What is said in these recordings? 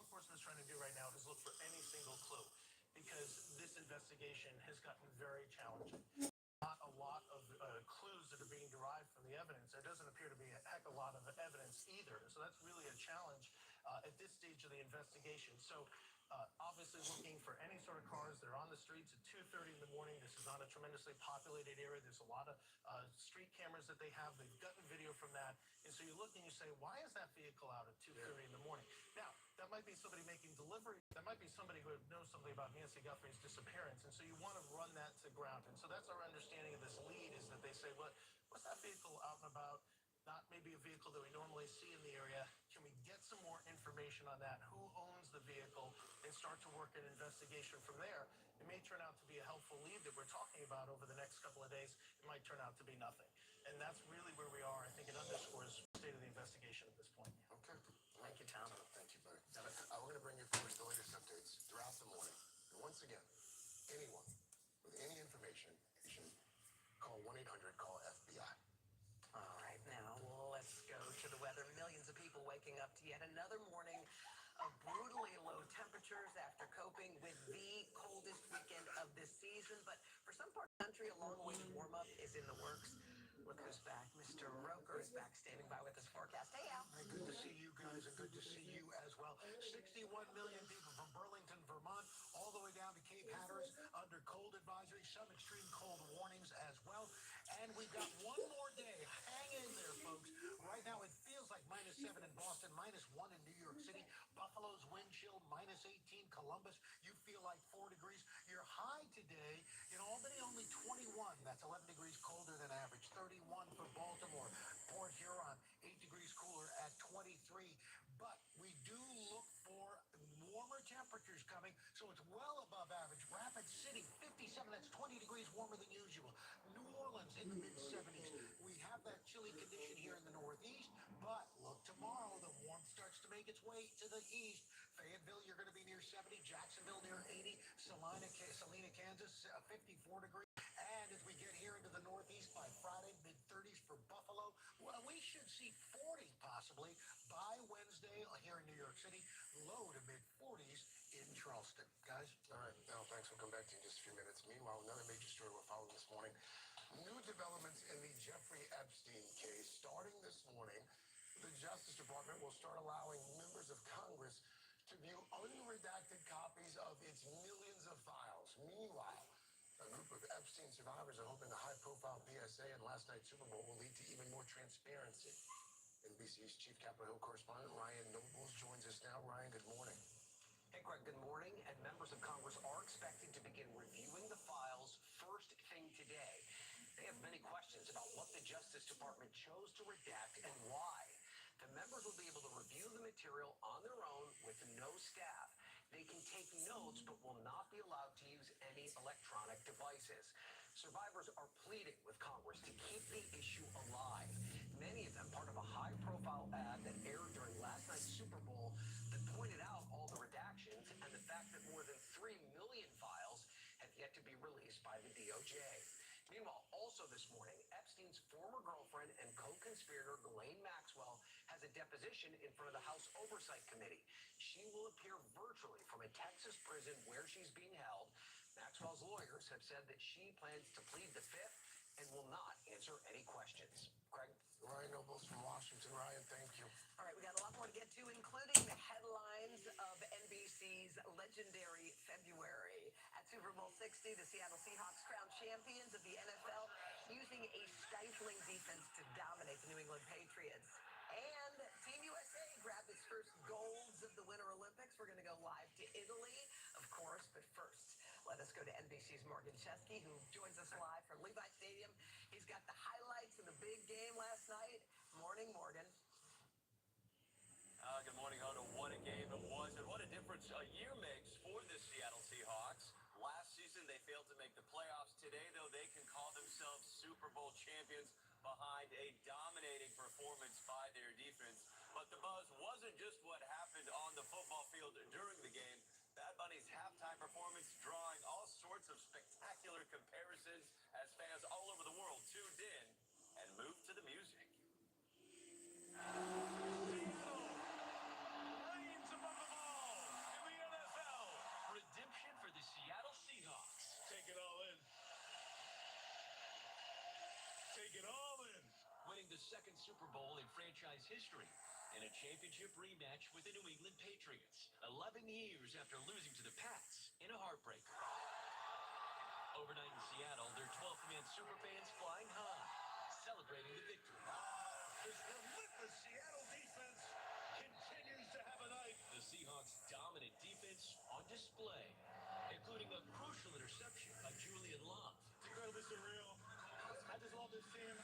enforcement is trying to do right now is look for any single clue, because this investigation has gotten very challenging. Not a lot of clues that are being derived from the evidence. There doesn't appear to be a heck of a lot of evidence either. So that's really a challenge at this stage of the investigation. So obviously looking for any sort of cars. They're on the streets at 2:30 in the morning. This is not a tremendously populated area. There's a lot of street cameras that they have. They've gotten video from that. And so you look and you say, why is that vehicle out at 2:30 in the morning? Now, that might be somebody making delivery. That might be somebody who knows something about Nancy Guthrie's disappearance. And so you want to run that to ground. And so that's our understanding of this lead, is that they say, what's that vehicle out and about? Not maybe a vehicle that we normally see in the area. Can we get some more information on that? Who owns the vehicle? And start to work an investigation from there. It may turn out to be a helpful lead that we're talking about over the next couple of days. It might turn out to be nothing. And that's really where we are. I think it underscores the state of the investigation at this point. Okay. Thank you, Tom. Thank you, buddy. We're going to bring you, of course, the latest updates throughout the morning. And once again, anyone with any information, call 1-800-CALL-FBI. All right, now let's go to the weather. Millions of people waking up to yet another morning of brutally low temperatures after coping with the coldest weekend of this season. But for some part of the country, a long-awaited warm-up is in the works. Look who's back. Mr. Roker is back, standing by with his forecast. Hey, Al. Hey, good to see you guys, and good to see you as well. 61 million people from Burlington, Vermont, all the way down to Cape Hatteras under cold advisory, some extreme cold warnings as well. And we've got one more day. Hang in there, folks. Right now, it feels like -7 in Boston, -1 in New York City. Buffalo's wind chill, -18. Columbus, you feel like 4 degrees. Your high today in Albany, only 21. That's 11 degrees colder than average. 31 for Baltimore. Port Huron, 8 degrees cooler at 23. But we do look for warmer temperatures coming, so it's well above average. Rapid City, 57. That's 20 degrees warmer than usual. New Orleans in the mid-70s. We have that chilly condition here in the Northeast, but look tomorrow, the warmth starts to make its way to the east. Fayetteville, you're going to be near 70. Jacksonville near 80. Salina, Kansas, 54 degrees. And as we get here into the Northeast by Friday, mid-30s for Buffalo. Well, we should see 40 possibly by Wednesday here in New York City. Low to mid-40s in Charleston. Guys? All right, Al, thanks. We'll come back to you in just a few minutes. Meanwhile, another major story we're following this morning. New developments in the Jeffrey Epstein case. Starting this morning, the Justice Department will start allowing members of Congress to view unredacted copies of its millions of files. Meanwhile, a group of Epstein survivors are hoping the high-profile PSA and last night's Super Bowl will lead to even more transparency. NBC's chief Capitol Hill correspondent Ryan Nobles joins us now. Ryan, good morning. Hey, Greg, good morning. And members of Congress are expecting to begin reviewing the files first thing today. They have many questions about what the Justice Department chose to redact and why. The members will be able to review the material on their own with no staff. They can take notes, but will not be allowed to use any electronic devices. Survivors are pleading with Congress to keep the issue alive. Many of them part of a high-profile ad that aired during last night's Super Bowl that pointed out all the redactions and the fact that more than 3 million files have yet to be released by the DOJ. Meanwhile, also this morning, Epstein's former girlfriend and co-conspirator Ghislaine Maxwell has a deposition in front of the House Oversight Committee. She will appear virtually from a Texas prison where she's being held. Maxwell's lawyers have said that she plans to plead the Fifth and will not answer any questions. Craig? Ryan Nobles from Washington. Ryan, thank you. All right, we got a lot more to get to, including the headlines of NBC's legendary February. At Super Bowl 60, the Seattle Seahawks crowned champions of the NFL using a stifling defense to dominate the New England Patriots. And Team USA grabbed its first golds of the Winter Olympics. We're going to go live to Italy, of course, but first, let us go to NBC's Morgan Chesky, who joins us live from Levi Stadium. He's got the highlights of the big game last night. Morning, Morgan. Good morning, Hoda. What a game it was, and what a difference a year makes for the Seattle Seahawks. Last season, they failed to make the playoffs. Today, though, they can call themselves Super Bowl champions behind a dominating performance by their defense. But the buzz wasn't just what happened on the football field during the game. Bad Bunny's halftime performance drawing all sorts of spectacular comparisons as fans all over the world tuned in and moved to the music. Seattle reigns above them all. second Super Bowl in franchise history and a championship rematch with the New England Patriots, 11 years after losing to the Pats in a heartbreaker. Overnight in Seattle, their 12th man superfans flying high, celebrating the victory. This relentless Seattle defense continues to have a night. The Seahawks' dominant defense on display, including a crucial interception by Julian Love. It's incredibly surreal. I just love this team.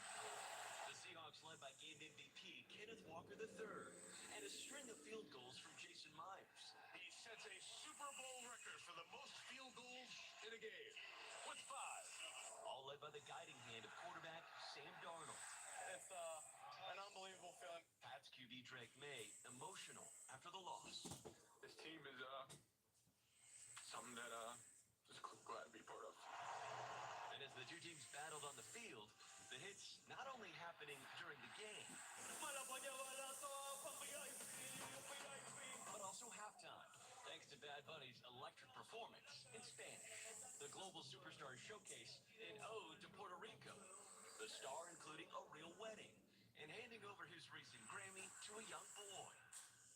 The Seahawks led by game MVP Kenneth Walker III and a string of field goals from Jason Myers. He sets a Super Bowl record for the most field goals in a game, with 5. All led by the guiding hand of quarterback Sam Darnold. It's an unbelievable feeling. Pats QB Drake May emotional after the loss. This team is something that just glad to be part of. And as the two teams battled on the field, the hits not only happening during the game, but also halftime, thanks to Bad Bunny's electric performance in Spanish. The Global Superstars Showcase an ode to Puerto Rico, the star including a real wedding and handing over his recent Grammy to a young boy.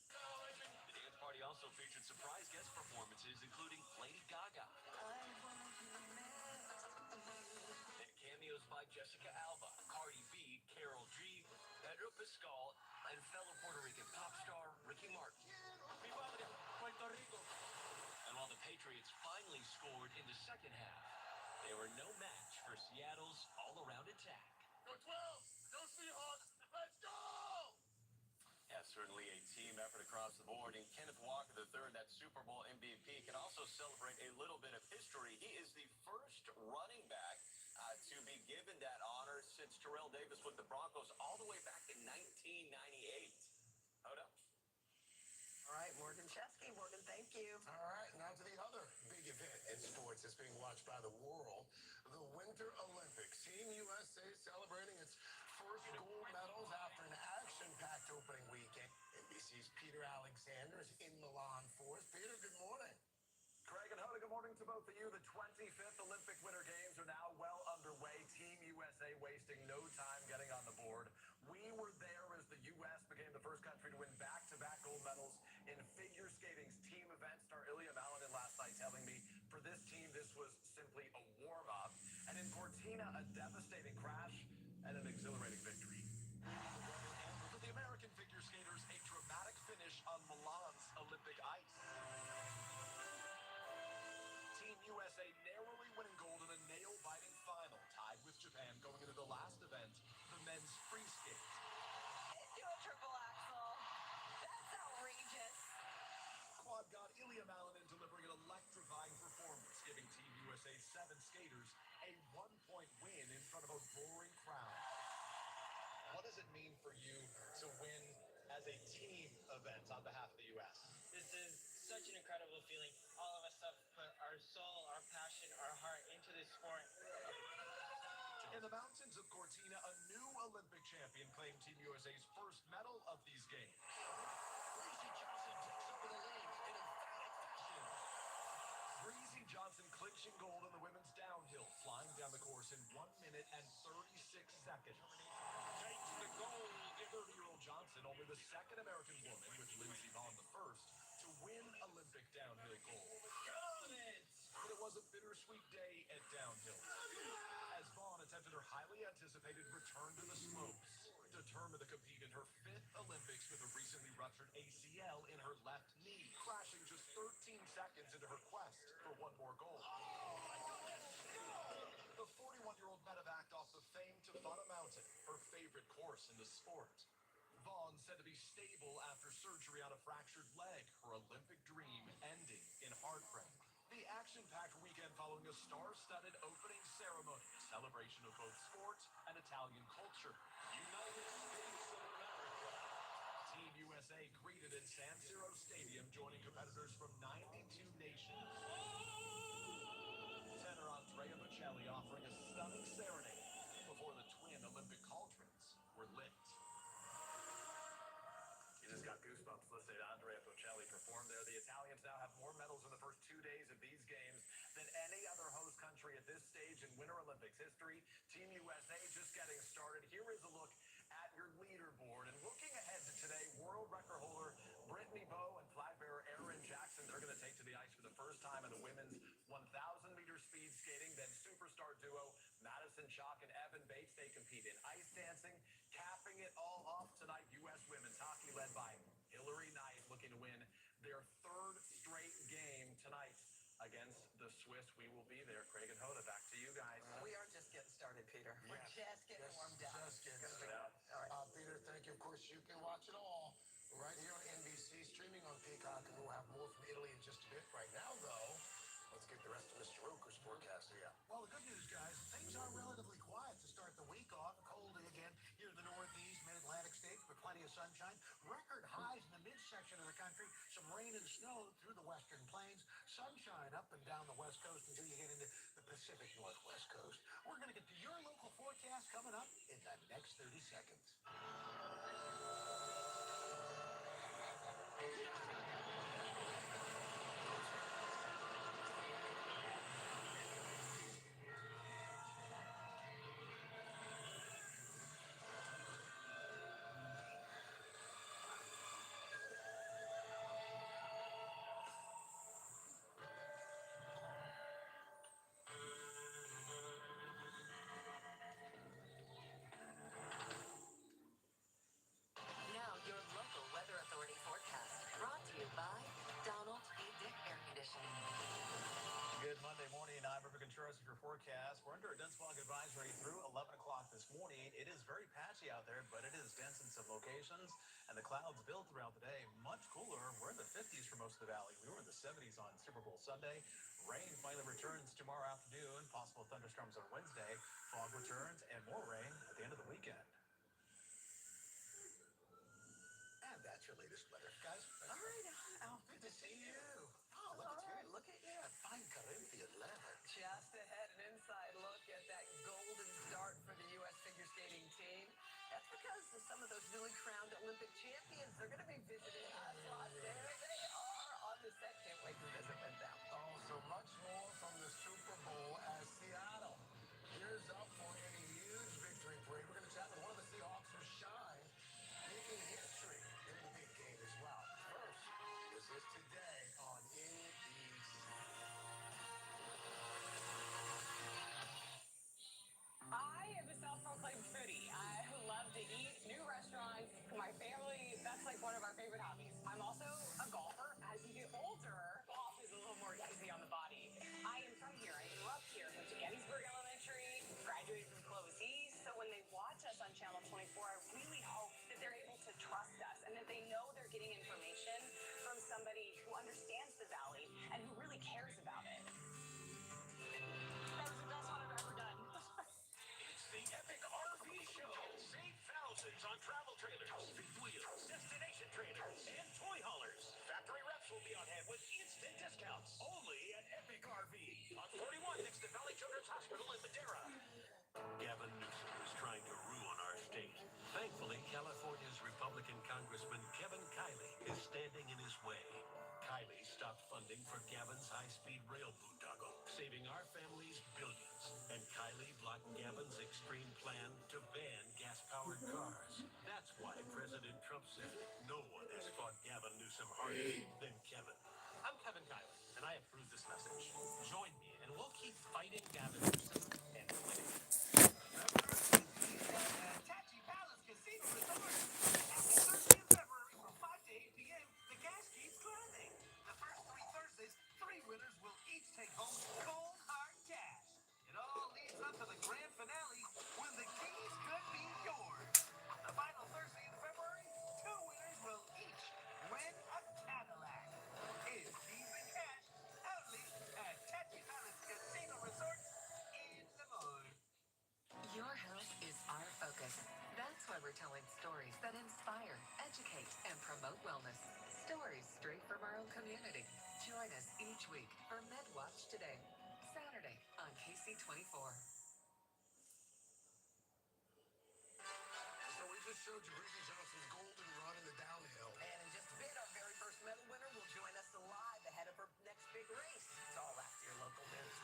The dance party also featured surprise guest performances, including Lady Gaga. And cameos by Jessica Alba, Cardi B, Karol G, Pedro Pascal, and fellow Puerto Rican pop star Ricky Martin. Puerto Rico. And while the Patriots finally scored in the second half, they were no match for Seattle's all-around attack. Go 12! Go Seahawks! Let's go! Yeah, certainly a team effort across the board. And Kenneth Walker III, that Super Bowl MVP, can also celebrate a little bit of history. He is the first running back to be given that honor since Terrell Davis with the Broncos all the way back in 1998. Hold up. All right, Morgan Chesky. Morgan, thank you. All right, now to the other big event in sports that's being watched by the world, the Winter Olympics. Team USA celebrating its first gold medals after an action-packed opening weekend. NBC's Peter Alexander is in Milan for us. Peter, good morning. Craig and Hoda, good morning to both of you. The 25th Olympic Winter Games are now well underway. Team USA wasting no time getting on the board. We were there as the U.S. became the first country to win back-to-back gold medals in figure skating's team event. Star Ilya Malinin last night telling me for this team this was simply a warm-up. And in Cortina, a devastating crash and an exhilarating victory. For the American figure skaters, a dramatic finish on Milan's Olympic ice. Team USA narrowly winning gold in a nail-biting final, tied with Japan going into the last event, the men's free skate. Do a triple axel. That's outrageous. Quad god Ilya Malinin delivering an electrifying performance, giving Team USA's 7 skaters a 1-point win in front of a roaring crowd. What does it mean for you to win as a team event on behalf of the U.S.? This is such an incredible feeling. All of us have put our soul, our passion, our heart into this sport. In the mountains of Cortina, a new Olympic champion claimed Team USA's first medal of these games. Breezy Johnson takes over the lead in emphatic fashion. Breezy Johnson clinching gold in the women's downhill, flying down the course in 1 minute and 36 seconds. Takes the gold. 30-year-old Johnson, only the second American woman, with Lindsey Vonn the first, to win Olympic downhill gold. But it was a bittersweet day at downhill, as Vonn attempted her highly anticipated return to the slopes, determined to compete in her 5th Olympics with a recently ruptured ACL in her left knee, crashing just 13 seconds into her quest for one more gold. The 41-year-old medevaced off the famed Tafana Mountain, her favorite course in the sport. Vonn said to be stable after surgery on a fractured leg, her Olympic dream ending in heartbreak. The action-packed weekend following a star-studded opening ceremony, celebration of both sport and Italian culture. United States of America. Team USA greeted in San Siro Stadium, joining competitors from 92 nations. Tenor Andrea Bocelli offering a stunning serenade before the twin Olympic cauldrons were lit. You just got goosebumps listening to Andrea Bocelli perform there. The Italians now have more medals in the first 2 days of these games than any other host country at this stage in Winter Olympics history. Team USA just getting started. Here is a look at your time in the women's 1,000-meter speed skating. Then superstar duo Madison Chalk and Evan Bates, they compete in ice dancing. Capping it all off tonight, U.S. women's hockey led by Hillary Knight looking to win their third straight game tonight against the Swiss. We will be there. Craig and Hoda, back to you guys. We are just getting started, Peter. We're just getting warmed up. Just getting It's gonna be started. good. All right. Peter, thank you. Of course, you can watch it all right here on NBC, streaming on Peacock, and we'll have more from Italy in just a bit. Right now, though, let's get the rest of Mr. Roker's forecast here. Well, the good news, guys, things are relatively quiet to start the week off. Cold again here in the Northeast, Mid-Atlantic states, but plenty of sunshine. Record highs in the midsection of the country. Some rain and snow through the western plains. Sunshine up and down the west coast until you get into the Pacific Northwest coast. We're going to get to your local forecast coming up in the next 30 seconds. Now, your local Weather Authority forecast, brought to you by Donald E. Dick Air Conditioning. Good Monday morning. I'm River Contreras with your forecast. We're under a dense fog advisory through 11 o'clock this morning. It is very patchy out there, but it is dense in some locations, and the clouds build throughout the day. Much cooler. We're in the 50s for most of the valley. We were in the 70s on Super Bowl Sunday. Rain finally returns tomorrow afternoon. Possible thunderstorms on Wednesday. Fog returns and more rain at the end of the weekend. And that's your latest weather, guys. All right, Al. Good to see you. Oh, look All at right, you. look at you. Fine Corinthian leather. Just ahead, an inside look at that golden start for the U.S. figure skating team. That's because some of those newly crowned Olympic champions, they're going to be visiting us. There they are on the set. Can't wait to visit with them. Oh, so much more from the Super Bowl as Seattle gears up for a huge victory parade. We're going to chat with one of the Seahawks who shine, making history in the big game as well. First, this is today on NBC. I am a self-proclaimed foodie. I love to eat new restaurants. My family, that's like one of our favorite hobbies. I'm also a golfer. As you get older, golf is a little more easy on the body. I am from here. I grew up here. Went to Gettysburg Elementary, graduated from Clovis East. So when they watch us on Channel 24, I really hope that they're able to trust us and that they know they're getting information from somebody who understands the valley and who really cares about it. That was the best one I've ever done. It's the Epic RV Show. Save thousands on travel trailers, fifth wheels, destination trailers, and toy haulers. Factory reps will be on hand with instant discounts. Only at Epic RV. On 41 next to Valley Children's Hospital in Madera. Gavin Newsom is trying to ruin our state. Thankfully, California's Republican Congressman Kevin Kiley is standing in his way. Kiley stopped funding for Gavin's high-speed rail boondoggle, saving our families billions. And Kiley blocked Gavin's extreme plan to ban gas-powered cars. That's why President Trump said no one has fought Gavin Newsom harder than Kevin. I'm Kevin Kiley, and I approve this message. Join me, and we'll keep fighting Gavin Newsom and winning. Tachi Palace Casino Resort. Every Thursday in February from 5 to 8 p.m., the gas keeps climbing. The first 3 Thursdays, 3 winners will each take home cold hard cash. It all leads up to the grand finale when the keys could be yours. The final Thursday in February, 2 winners will each win a Cadillac. It's keys and cash only at Tachi Palace Casino Resort in Lemoyne. Your health is our focus. That's why we're telling stories that inspire, educate, and promote wellness. Stories straight from our own community. Join us each week for MedWatch Today, Saturday on KC24. So we just showed you Breezy Johnson's golden run in the downhill. And in just a bit, our very first medal winner will join us live ahead of her next big race. It's all after your local news.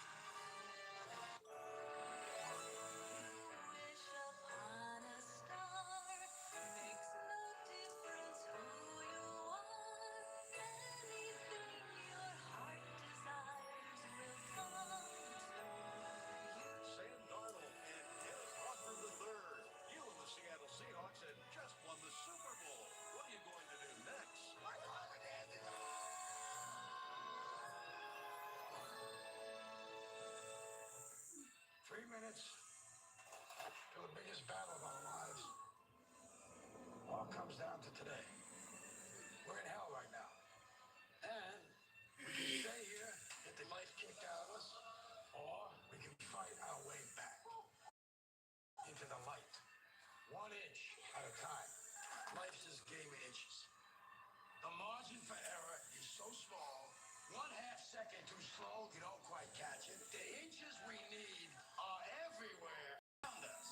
slow, you don't quite catch it. The inches we need are everywhere around us.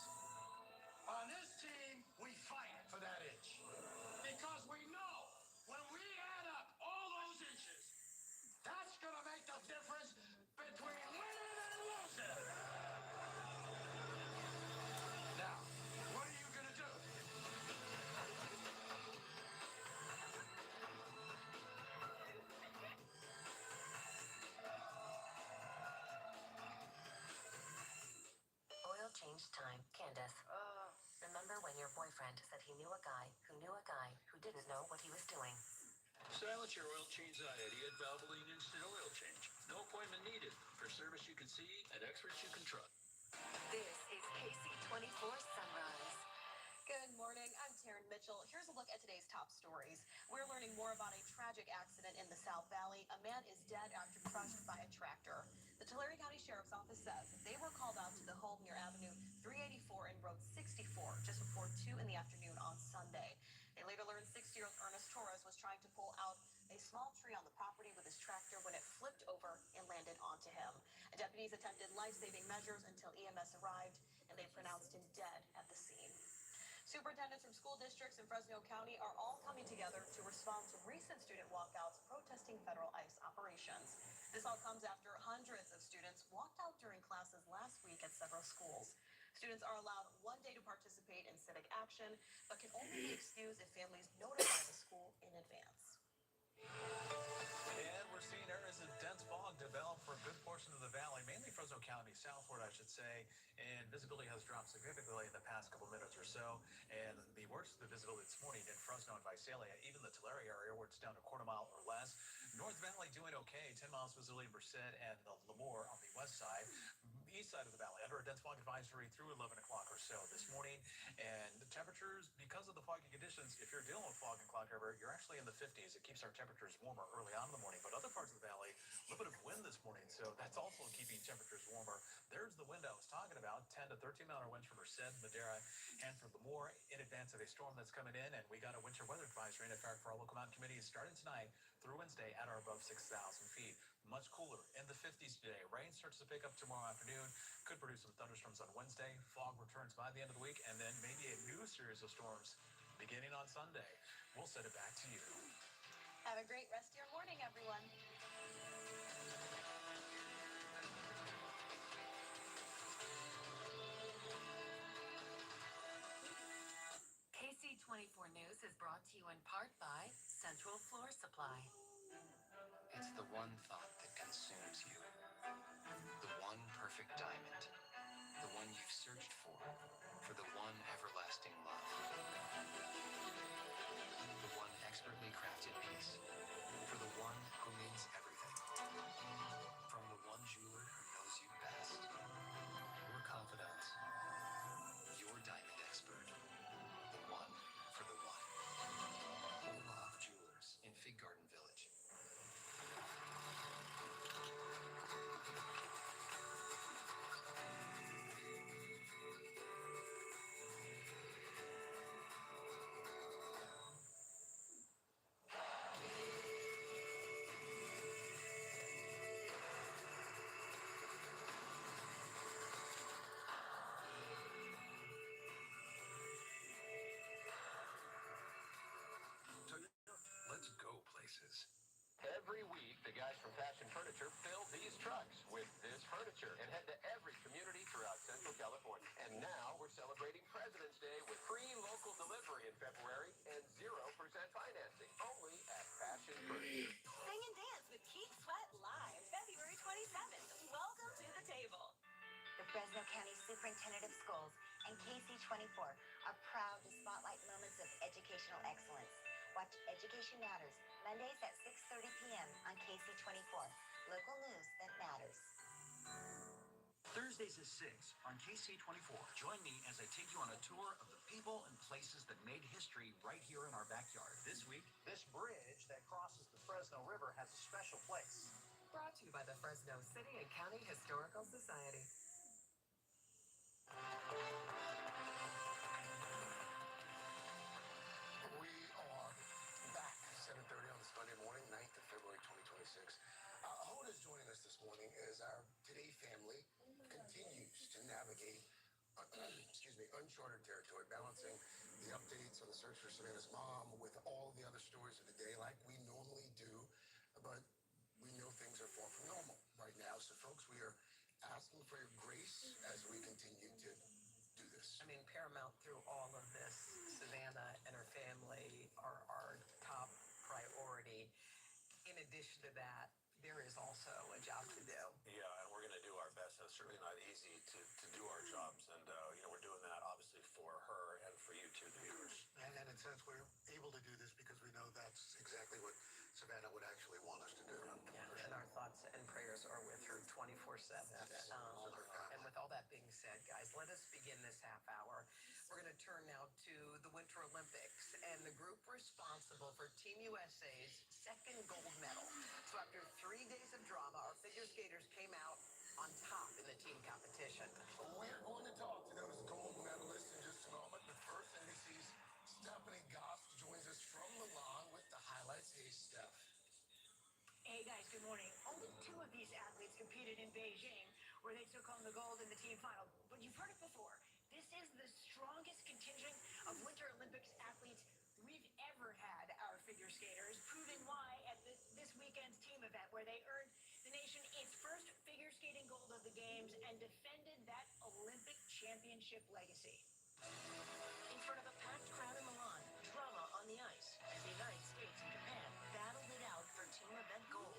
On this team, we fight for that inch. Because we know when we add up all those inches, that's going to make the difference between winning and losing. Now, what are you going to do? Oil change time, Candace. Remember when your boyfriend said he knew a guy who didn't know what he was doing? Silence your oil change anxiety at Valvoline Instant Oil Change. No appointment needed. For service you can see and experts you can trust. This is KC24 Sunrise. Good morning. I'm Taryn Mitchell. Here's a look at today's top stories. We're learning more about a tragic accident in the South Valley. A man is dead after crushed by a tractor. The Tulare County Sheriff's Office says they were called out to the home near Avenue 384 and Road 64 just before 2 in the afternoon on Sunday. They later learned 60-year-old Ernest Torres was trying to pull out a small tree on the property with his tractor when it flipped over and landed onto him. Deputies attempted life-saving measures until EMS arrived, and they pronounced him dead at the scene. Superintendents from school districts in Fresno County are all coming together to respond to recent student walkouts protesting federal ICE operations. This all comes after hundreds of students walked out during classes last week at several schools. Students are allowed 1 day to participate in civic action, but can only be excused if families notify the school in advance. And we're seeing areas of dense fog develop for a good portion of the valley, mainly Fresno County, southward, I should say. And visibility has dropped significantly in the past couple minutes or so. And the worst of the visibility this morning in Fresno and Visalia, even the Tulare area where it's down a quarter mile or less. North Valley doing okay, 10 miles visibility in Merced and the Lemoore on the west side. East side of the valley under a dense fog advisory through 11 o'clock or so this morning. And the temperatures, because of the foggy conditions, if you're dealing with fog and cloud cover, you're actually in the 50s. It keeps our temperatures warmer early on in the morning. But other parts of the valley, a little bit of wind this morning, so that's also keeping temperatures warmer. There's the wind I was talking about, 10 to 13-mile winds for Merced, Madera, and for Lemoore in advance of a storm that's coming in. And we got a winter weather advisory, in effect, for our local mountain communities starting tonight through Wednesday at or above 6,000 feet. Much cooler in the 50s today. Rain starts to pick up tomorrow afternoon. Could produce some thunderstorms on Wednesday. Fog returns by the end of the week, and then maybe a new series of storms beginning on Sunday. We'll send it back to you. Have a great rest of your morning, everyone. KC24 News is brought to you in part by Central Floor Supply. It's the one thought that consumes you. The one perfect diamond. The one you've searched for the one everlasting love. The one expertly crafted piece. For the one who means everything. From the one jeweler who knows you best. Your confidants. Your diamond expert. The one for the one. Olaf Jewelers in Fig Garden Village. Let's go places. Every week, the guys from Fashion Furniture fill these trucks with this furniture and head to every community throughout Central California. And now we're celebrating President's Day with free local delivery in February and 0% financing only at Fashion Furniture. Sing and dance with Keith Sweat live February 27th. Welcome to the table. The Fresno County Superintendent of Schools and KC24 are proud to spotlight moments of educational excellence. Watch Education Matters, Mondays at 6:30 p.m. on KC24. Local news that matters. Thursdays at 6 on KC24. Join me as I take you on a tour of the people and places that made history right here in our backyard. This week, This bridge that crosses the Fresno River has a special place. Brought to you by the Fresno City and County Historical Society. We are back, 7:30 on this Monday morning, 9th of February, 2026. Hoda is joining us this uncharted territory, balancing the updates on the search for Savannah's mom with all the other stories of the day like we normally do. But we know things are far from normal right now. So, folks, we are asking for your grace as we continue to do this. I mean, paramount through all of this, Savannah and her family are our top priority. In addition to that, there is also a job to do. Yeah, and we're going to do our best. It's certainly not easy to do our jobs. And, we're doing that obviously for her and for you too, the viewers. And in a sense, we're able to do this because we know that's exactly what Savannah would actually want us to do. Yeah, and our thoughts and prayers are with her 24/7. And with all that being said, guys, let us begin this half hour. We're going to turn now to the Winter Olympics and the group responsible for Team USA's second gold medal. So after 3 days of drama, our figure skaters came out on top in the team competition. We're going to talk to those gold medalists in just a moment. But first, NBC's Stephanie Goss joins us from Milan with the highlights. Hey, Steph. Hey guys, good morning. Only 2 of these athletes competed in Beijing, where they took home the gold in the team final. But you've heard it before. This is the strongest contingent of Winter Olympics athletes we've ever had, our figure skaters, proving why at this weekend's team event, where they earned the nation its first figure skating gold of the games and defended that Olympic championship legacy. In front of a packed crowd in Milan, drama on the ice as the United States and Japan battled it out for team event gold.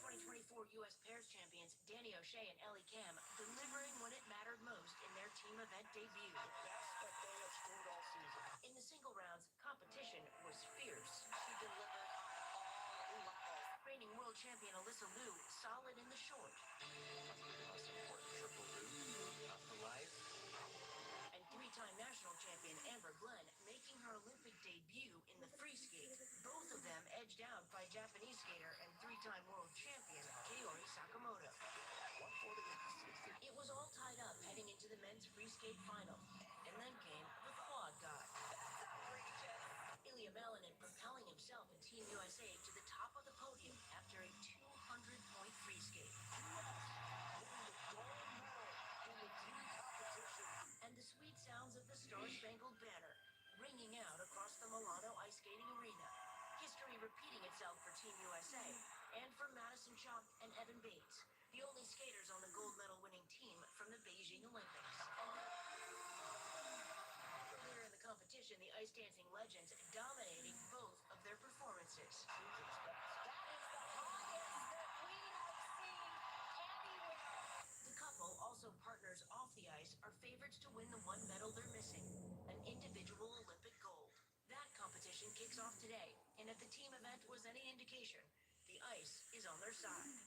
2024 U.S. pairs champions Danny O'Shea and Ellie Kam delivering when it mattered most in their team event debut. Best that they have scored all season. In the single rounds, competition was fierce. She delivered on all levels. Reigning world champion Alyssa Liu solid in the short. That's the most important triple loop of the life. And 3-time national champion Amber Glenn making her Olympic debut in the free skate. Both of them edged out by Japanese skater and 3-time world champion Kaori Sakamoto. It was all tied up heading into the men's free skate final. And then came the quad god. Ilya Malinin propelling himself and Team USA to the top of the podium after a 200-point free skate. And the sweet sounds of the Star-Spangled Banner ringing out across the Milano ice skating arena. History repeating itself for Team USA and for Madison Chock and Evan Bates, the only skaters on the gold medal winning team from the Beijing Olympics. Earlier in the competition, the ice dancing legends dominating both of their performances. The couple, also partners off the ice, are favorites to win the one medal they're missing, an individual Olympic gold. That competition kicks off today, and if the team event was any indication, the ice is on their side.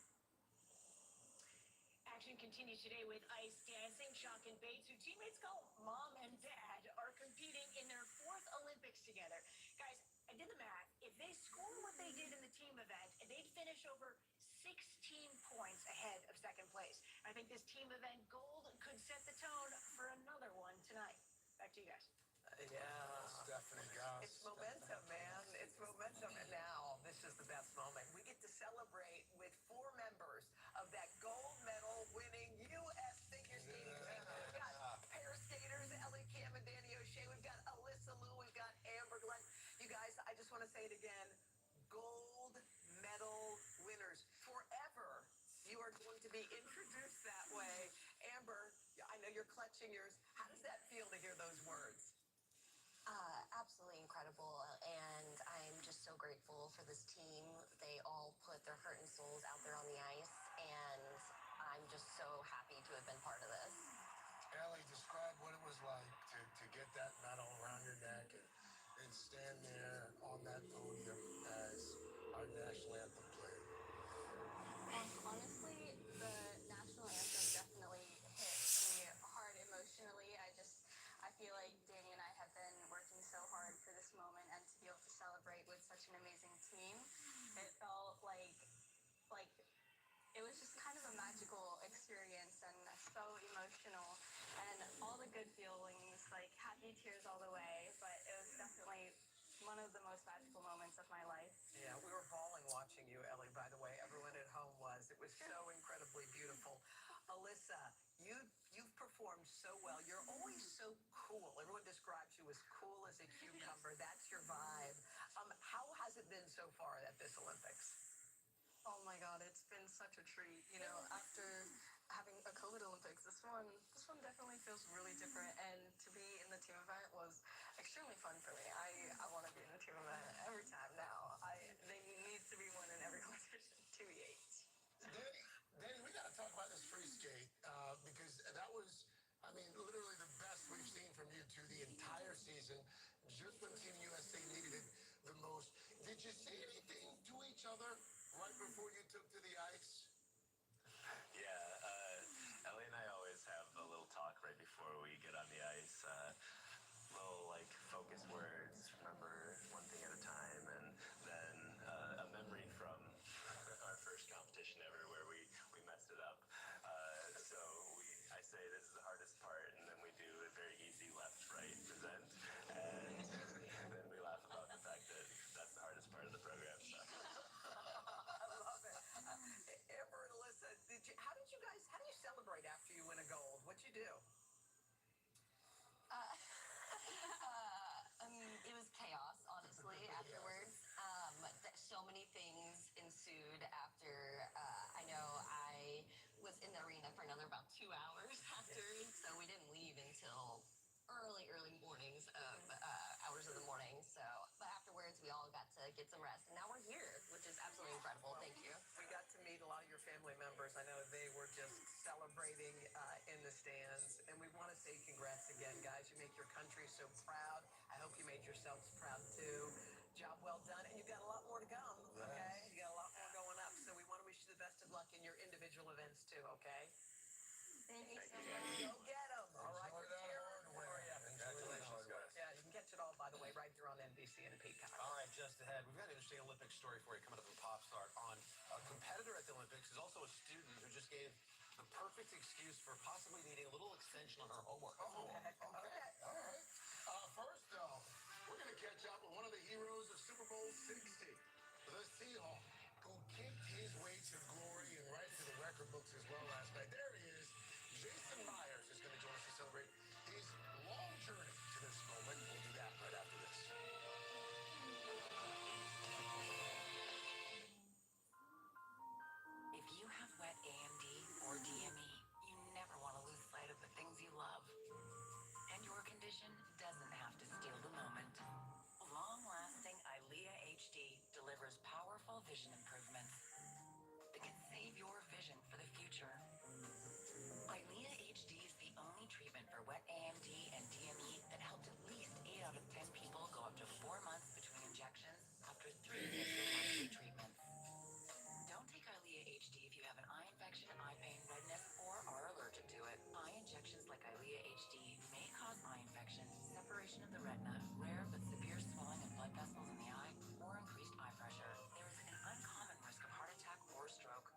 Action continues today with ice dancing. Chock and Bates, who teammates call mom and dad, are competing in their 4th Olympics together. Guys, I did the math. If they score what they did in the team event, they'd finish over 16 points ahead of second place. I think this team event gold could set the tone for another one tonight. Back to you guys. Stephanie Goss. It's momentum, man. It's momentum. And now, this is the best moment. We get to celebrate with 4 members of that gold medal winning U.S. figure skating team. We've got pair skaters, Ellie Kam and Danny O'Shea. We've got Alyssa Liu. We've got Amber Glenn. You guys, I just want to say it again. Gold medal winners. Forever, you are going to be introduced that way. Amber, I know you're clutching yours. How does that feel to hear those words? Absolutely incredible, and I'm just so grateful for this team. They all put their heart and souls out there on the ice, and I'm just so happy to have been part of this. Ellie, describe what it was like to get that medal around your neck and stand there on that podium as our national anthem played. Honestly, the national anthem definitely hit me hard emotionally. I feel like Danny and I have been working so hard for this moment, and to be able to celebrate with such an amazing team, it felt like it was just kind of a magical experience and so emotional, and all the good feelings, like happy tears all the way, but it was definitely one of the most magical moments of my life. Yeah, we were bawling watching you, Ellie, by the way. Everyone at home was. It was so incredibly beautiful. Alyssa, you've performed so well. You're always so cool. Everyone describes you as cool as a cucumber. That's your vibe. How has it been so far at this Olympics? Oh my God, it's been such a treat. You know, after having a COVID Olympics, this one definitely feels really different. And to be in the team event was extremely fun for me. I want to be in the team event every time now. They need to be winning every competition. 2v8. Danny, we got to talk about this free skate because that was, I mean, literally the best we've seen from you two the entire season. Just when Team USA needed it the most. Did you say anything to each other right before you took to the ice? Yeah, Ellie and I always have a little talk right before we get on the ice. Little like focus words, remember one thing at a time, and then a memory from our first competition ever where we messed it up. I say this is the hardest part, and then we do a very easy left, right, present, and then we laugh about the fact that that's the hardest part of the program. So. I love it. Amber and Alyssa, how do you celebrate after you win a gold? What'd you do? It was chaos, honestly, afterwards. So many things ensued after. I know I was in the arena for another about 2 hours after, so we didn't leave until early mornings of hours of the morning. So, but afterwards, we all got to get some rest, and now we're here, which is absolutely incredible. Thank you. We got to meet a lot of your family members. I know they were just celebrating in the stands, and we want to say congrats again, guys. You make your country so proud. I hope you made yourselves proud too. Job well done, and you've got a lot more to come. Okay, you got a lot more going up. So we want to wish you the best of luck in your individual events too. Okay. Thank you so Go much. get them. All right, we're cheering for you. Congratulations, guys. Yeah, you can catch it all, by the way, right here on NBC and Peacock. All right, just ahead, we've got an interesting Olympic story for you coming up in Pop Start on a competitor at the Olympics who's also a student who just gave the perfect excuse for possibly needing a little extension on her homework. Okay. All right. First, though, we're going to catch up with one of the heroes of Super Bowl 60, the Seahawk, who kicked his way to glory and right into the record books as well last night. There he is. Jason Myers is going to join us to celebrate his long journey to this moment. We'll do that right after this. If you have wet AMD or DME, you never want to lose sight of the things you love. And your condition doesn't have to steal the moment. Long-lasting EYLEA HD delivers powerful vision improvements that can save your vision for the future. EYLEA HD is the only treatment for wet AMD and DME that helped at least 8 out of 10 people go up to 4 months between injections after 3 different monthly treatments. Don't take EYLEA HD if you have an eye infection, eye pain, redness, or are allergic to it. Eye injections like EYLEA HD may cause eye infection, separation of the retina, rare but severe swelling of blood vessels in the eye, or increased eye pressure. There is an uncommon risk of heart attack or stroke.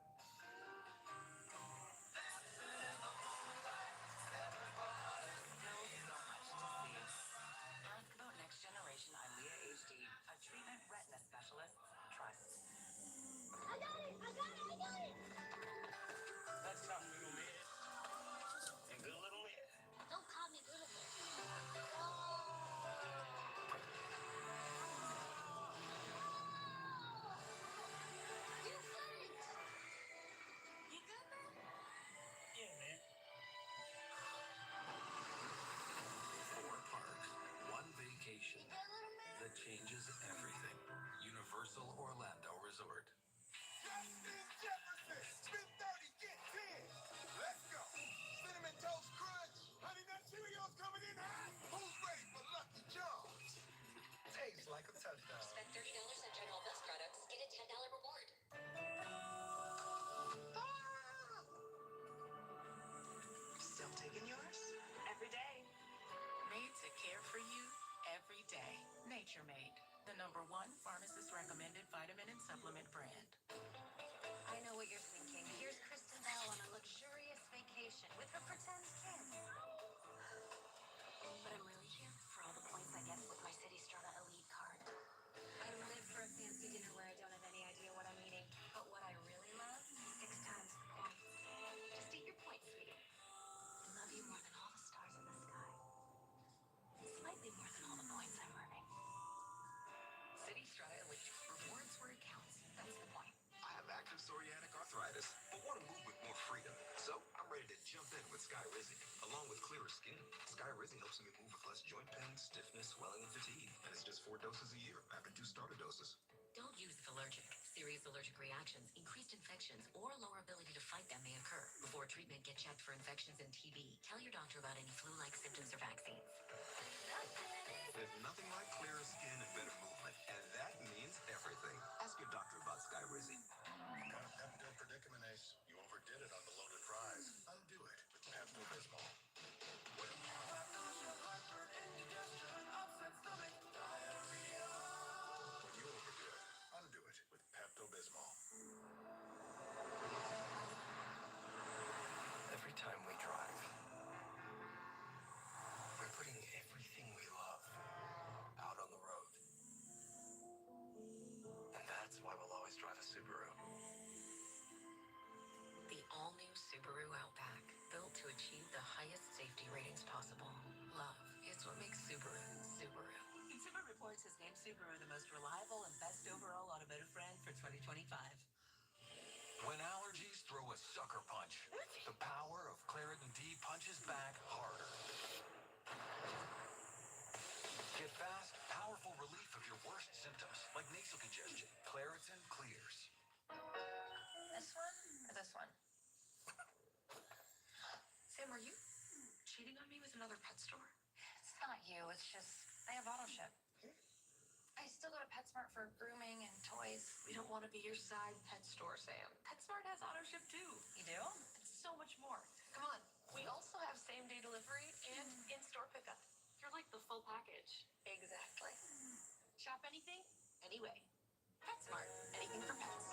Ask about next generation EYLEA HD, a treatment retina specialists trust. I got it! That's tough, little man. You good, little man? Don't call me little man. You got it! You good, man? Yeah, man. 4 parks, 1 vacation You good, little man? that changes everything. Universal Orlando Resort. Justin Jefferson, spin 30, get 10. Let's go. Cinnamon Toast Crunch. Honey Nut Cheerios coming in hot. Who's ready for Lucky Charms? Tastes like a touchdown. Spend $30 on General Mills products, get a $10 reward. Still taking yours? Every day. Made to care for you every day. Nature Made, the #1 pharmacist recommended vitamin and supplement brand. I know what you're thinking. Here's Kristen Bell on a luxurious vacation with her pretend kids. But I'm really here for all the points I get with my City Strata Elite card. I live for a fancy dinner where I don't have any idea what I'm eating. But what I really love, 6 times the points. Just eat your points, sweetie. I love you more than all the stars psoriatic arthritis, but want to move with more freedom. So I'm ready to jump in with Skyrizi. Along with clearer skin, Skyrizi helps you move with less joint pain, stiffness, swelling, and fatigue. And it's just 4 doses a year after 2 starter doses. Don't use if allergic. Serious allergic reactions, increased infections, or lower ability to fight them may occur. Before treatment, get checked for infections and TB. Tell your doctor about any flu-like symptoms or vaccines. There's nothing like clearer skin and better movement, and that means everything. Ask your doctor about Skyrizi. Got a Pepto predicament, Ace. You overdid it on the loaded fries. Undo it with Pepto-Bismol. When you overdo it, undo it with Pepto-Bismol. Every time we drive, we're putting everything we love out on the road. And that's why we'll always drive a Subaru. The all-new Subaru Outback, built to achieve the highest safety ratings possible. Love is what makes Subaru, Subaru. Consumer Reports has named Subaru the most reliable and best overall automotive brand for 2025. When allergies throw a sucker punch, the power of Claritin D punches back harder. Get fast, powerful relief of your worst symptoms, like nasal congestion. Claritin clears. This one or this one? Sam, are you cheating on me with another pet store? It's not you. It's just I have auto ship. I still go to PetSmart for grooming and toys. We don't want to be your side pet store, Sam. PetSmart has auto ship too. You do? And so much more. Come on. We also have same-day delivery and in-store pickup. You're like the full package. Exactly. Shop anything, anyway. PetSmart. Anything for pets.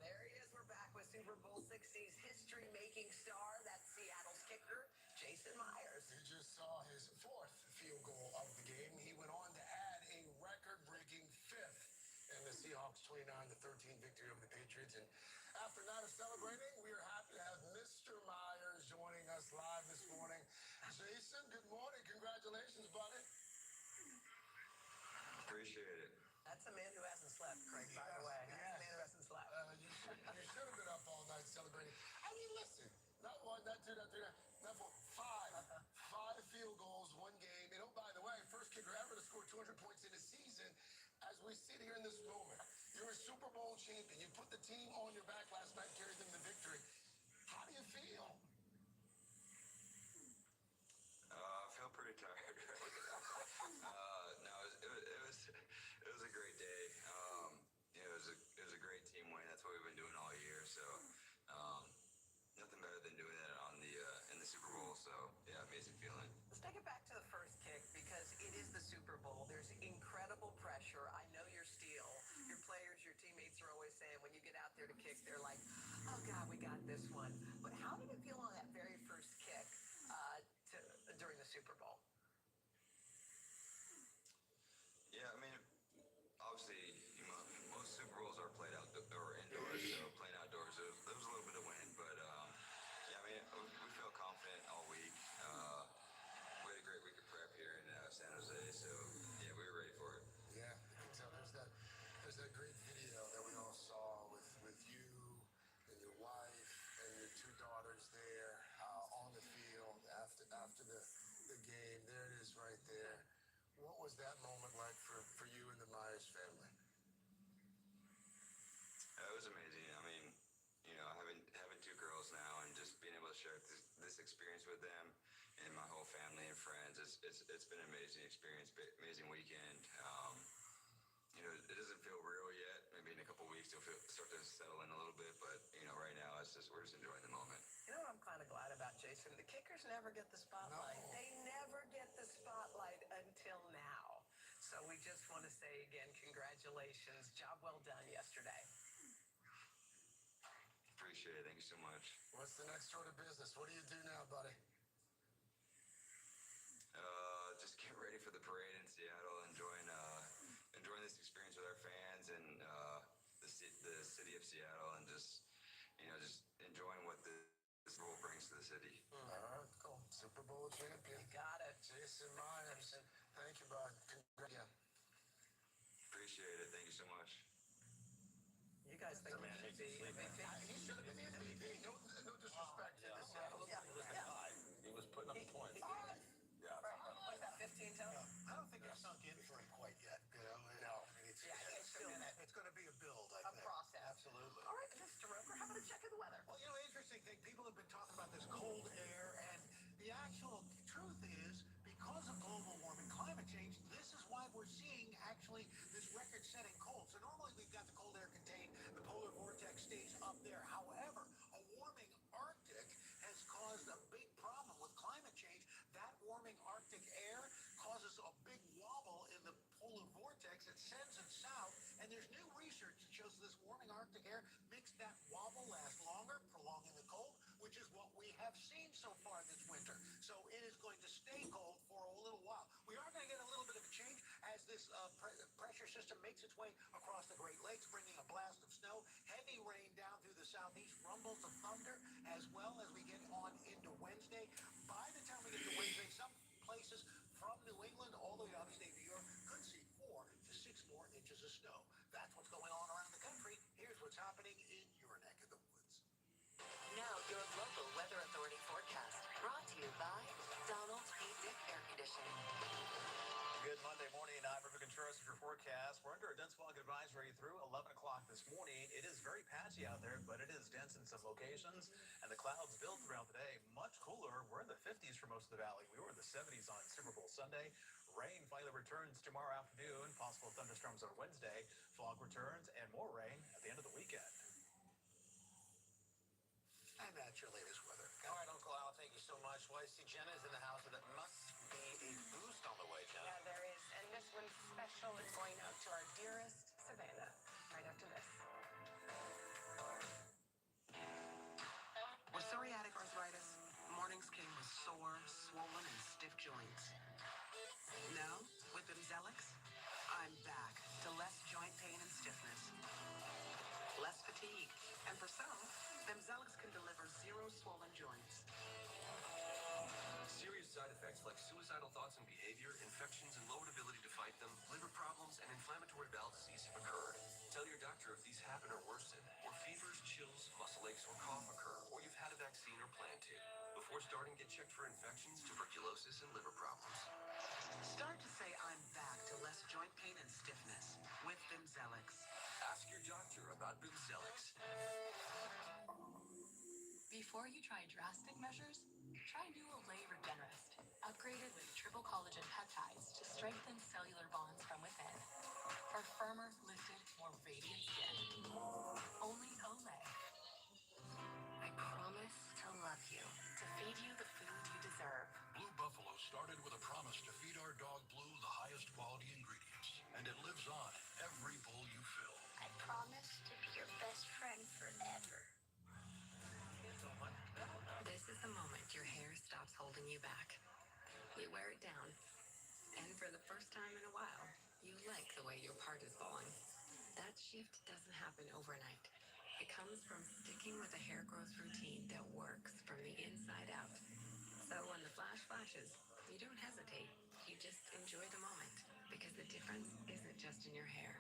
There he is. We're back with Super Bowl 60's history-making star. That's Seattle's kicker, Jason Myers. He just saw his 4th field goal of the game. He went on to add a record-breaking 5th in the Seahawks' 29-13 victory over the Patriots. And after night of celebrating, we are happy to have Mr. Myers joining us live this morning. Jason, good morning. Congratulations, buddy. Appreciate it. That's a man who hasn't slept, Craig, by the way. That's a man who hasn't slept. You should have been up all night celebrating. I mean, listen, not 1, not 2, not 3, not 4, 5 field goals, 1 game. And oh, by the way, first kicker ever to score 200 points in a season. As we sit here in this moment, you're a Super Bowl champion. You put the team on your back last night, carried them to victory. How do you feel? I feel pretty tired. No, it was a great day. It was a great team win. That's what we've been doing all year. So nothing better than doing that on the in the Super Bowl. So yeah, amazing feeling. Let's take it back to the first kick because it is the Super Bowl. There's incredible pressure. I know your steel. Your players, your teammates are always saying when you get out there to kick, they're like, oh, God, we got this one. But how did it feel on that very first kick during the Super Bowl? Yeah, I mean, obviously, most Super Bowls are played out or indoors, so playing outdoors, there was a little bit of wind, but yeah, I mean, we felt confident all week. We had a great week of prep here in San Jose, so yeah, we were ready for it. Yeah, you can tell there's that great video that we all saw with you and your wife and your 2 daughters there on the field after the game. There it is right there. What was that moment like for you and the Myers family? It was amazing. I mean, having 2 girls now and just being able to share this experience with them and my whole family and friends, it's been an amazing experience, amazing weekend. It doesn't feel real yet. Maybe in a couple weeks it'll start to settle in a little bit, but right now we're just enjoying the moment. You know what I'm kind of glad about, Jason? The kickers never get the spotlight. No. They never get the spotlight until now. So we just want to say again, congratulations. Job well done yesterday. Appreciate it. Thank you so much. What's the next order of business? What do you do now, buddy? Just get ready for the parade in Seattle, enjoying this experience with our fans and the city of Seattle, and just enjoying what this role brings to the city. All right, cool. Super Bowl champion. You got it. Jason Myers. Thank you, bud. Congrats. Yeah. Appreciate it. Thank you so much. You guys think he should be MVP? He should have been the MVP. No disrespect to the Seattle. He was putting up points. Yeah. What is that, 15 total? I don't think it's sunk in for him quite yet. No. I mean, it's, Yeah, it's it's still, a minute. it's going to be a build, I A think. process. Absolutely. All right, Mr. Roker, how about a check of the weather? Well, interesting thing, people have been talking about this cold air, and the actual truth is, because of global warming, climate change, this is why we're seeing actually this record-setting cold. So normally we've got the cold air contained, the polar vortex stays up there. However, a warming Arctic has caused a big problem with climate change. That warming Arctic air causes a big wobble in the polar vortex. It sends it south, and there's new research that shows this warming Arctic air makes that wobble last longer, prolonging the cold, which is what we have seen so far this winter. So it is going to stay cold for a little while. We are going to get a little bit of a change as this pressure system makes its way across the Great Lakes, bringing a blast of snow, heavy rain down through the southeast, rumbles of thunder, as well as we get on into Wednesday. By the time we get to Wednesday, some places from New England all the way to upstate New York could see 4 to 6 more inches of snow. That's what's going on around the country. Here's what's happening in your neck of the woods. Now, your local Weather Authority forecast, brought to you by Donald P. Dick Air Conditioning. Good Monday morning. I'm River Contreras with your forecast. We're under a dense fog advisory through 11 o'clock this morning. It is very patchy out there, but it is dense in some locations, and the clouds build throughout the day. Much cooler. We're in the 50s for most of the valley. We were in the 70s on Super Bowl Sunday. Rain finally returns tomorrow afternoon. Possible thunderstorms on Wednesday. Fog returns and more rain at the end of the weekend. And that's your latest weather. All right, Uncle Al, thank you so much. Well, I see Jenna is in the house, so that must be a boost on the way, Jenna. Yeah, there is. And this one's special. It's going out to our dearest Savannah right after this. With psoriatic arthritis, mornings came with sore, swollen, and stiff joints. Now, with Bimzelx, I'm back to less joint pain and stiffness, less fatigue, and for some, Bimzelx can deliver 0 swollen joints. Serious side effects like suicidal thoughts and behavior, infections and lowered ability to fight them, liver problems, and inflammatory bowel disease have occurred. Tell your doctor if these happen or worsen, or fevers, chills, muscle aches, or cough occur, or you've had a vaccine or plan to. Before starting, get checked for infections, tuberculosis, and liver problems. Start to say I'm back to less joint pain and stiffness with Bimzelx. Ask your doctor about Bimzelx. Before you try drastic measures, try new Olay Regenerist, upgraded with triple collagen peptides to strengthen cellular bonds from within. For firmer, lifted, more radiant skin. Only Olay. I promise to love you, to feed you the food you deserve. Blue Buffalo started with a promise to feed our dog Blue the highest quality ingredients, and it lives on in every bowl you fill. I promise to be your best friend forever. This is the moment your hair stops holding you back. You wear it down, and for the first time in a while, you like the way your part is falling. That shift doesn't happen overnight. It comes from sticking with a hair growth routine that works from the inside out. So when the flash flashes, you don't hesitate. You just enjoy the moment, because the difference isn't just in your hair.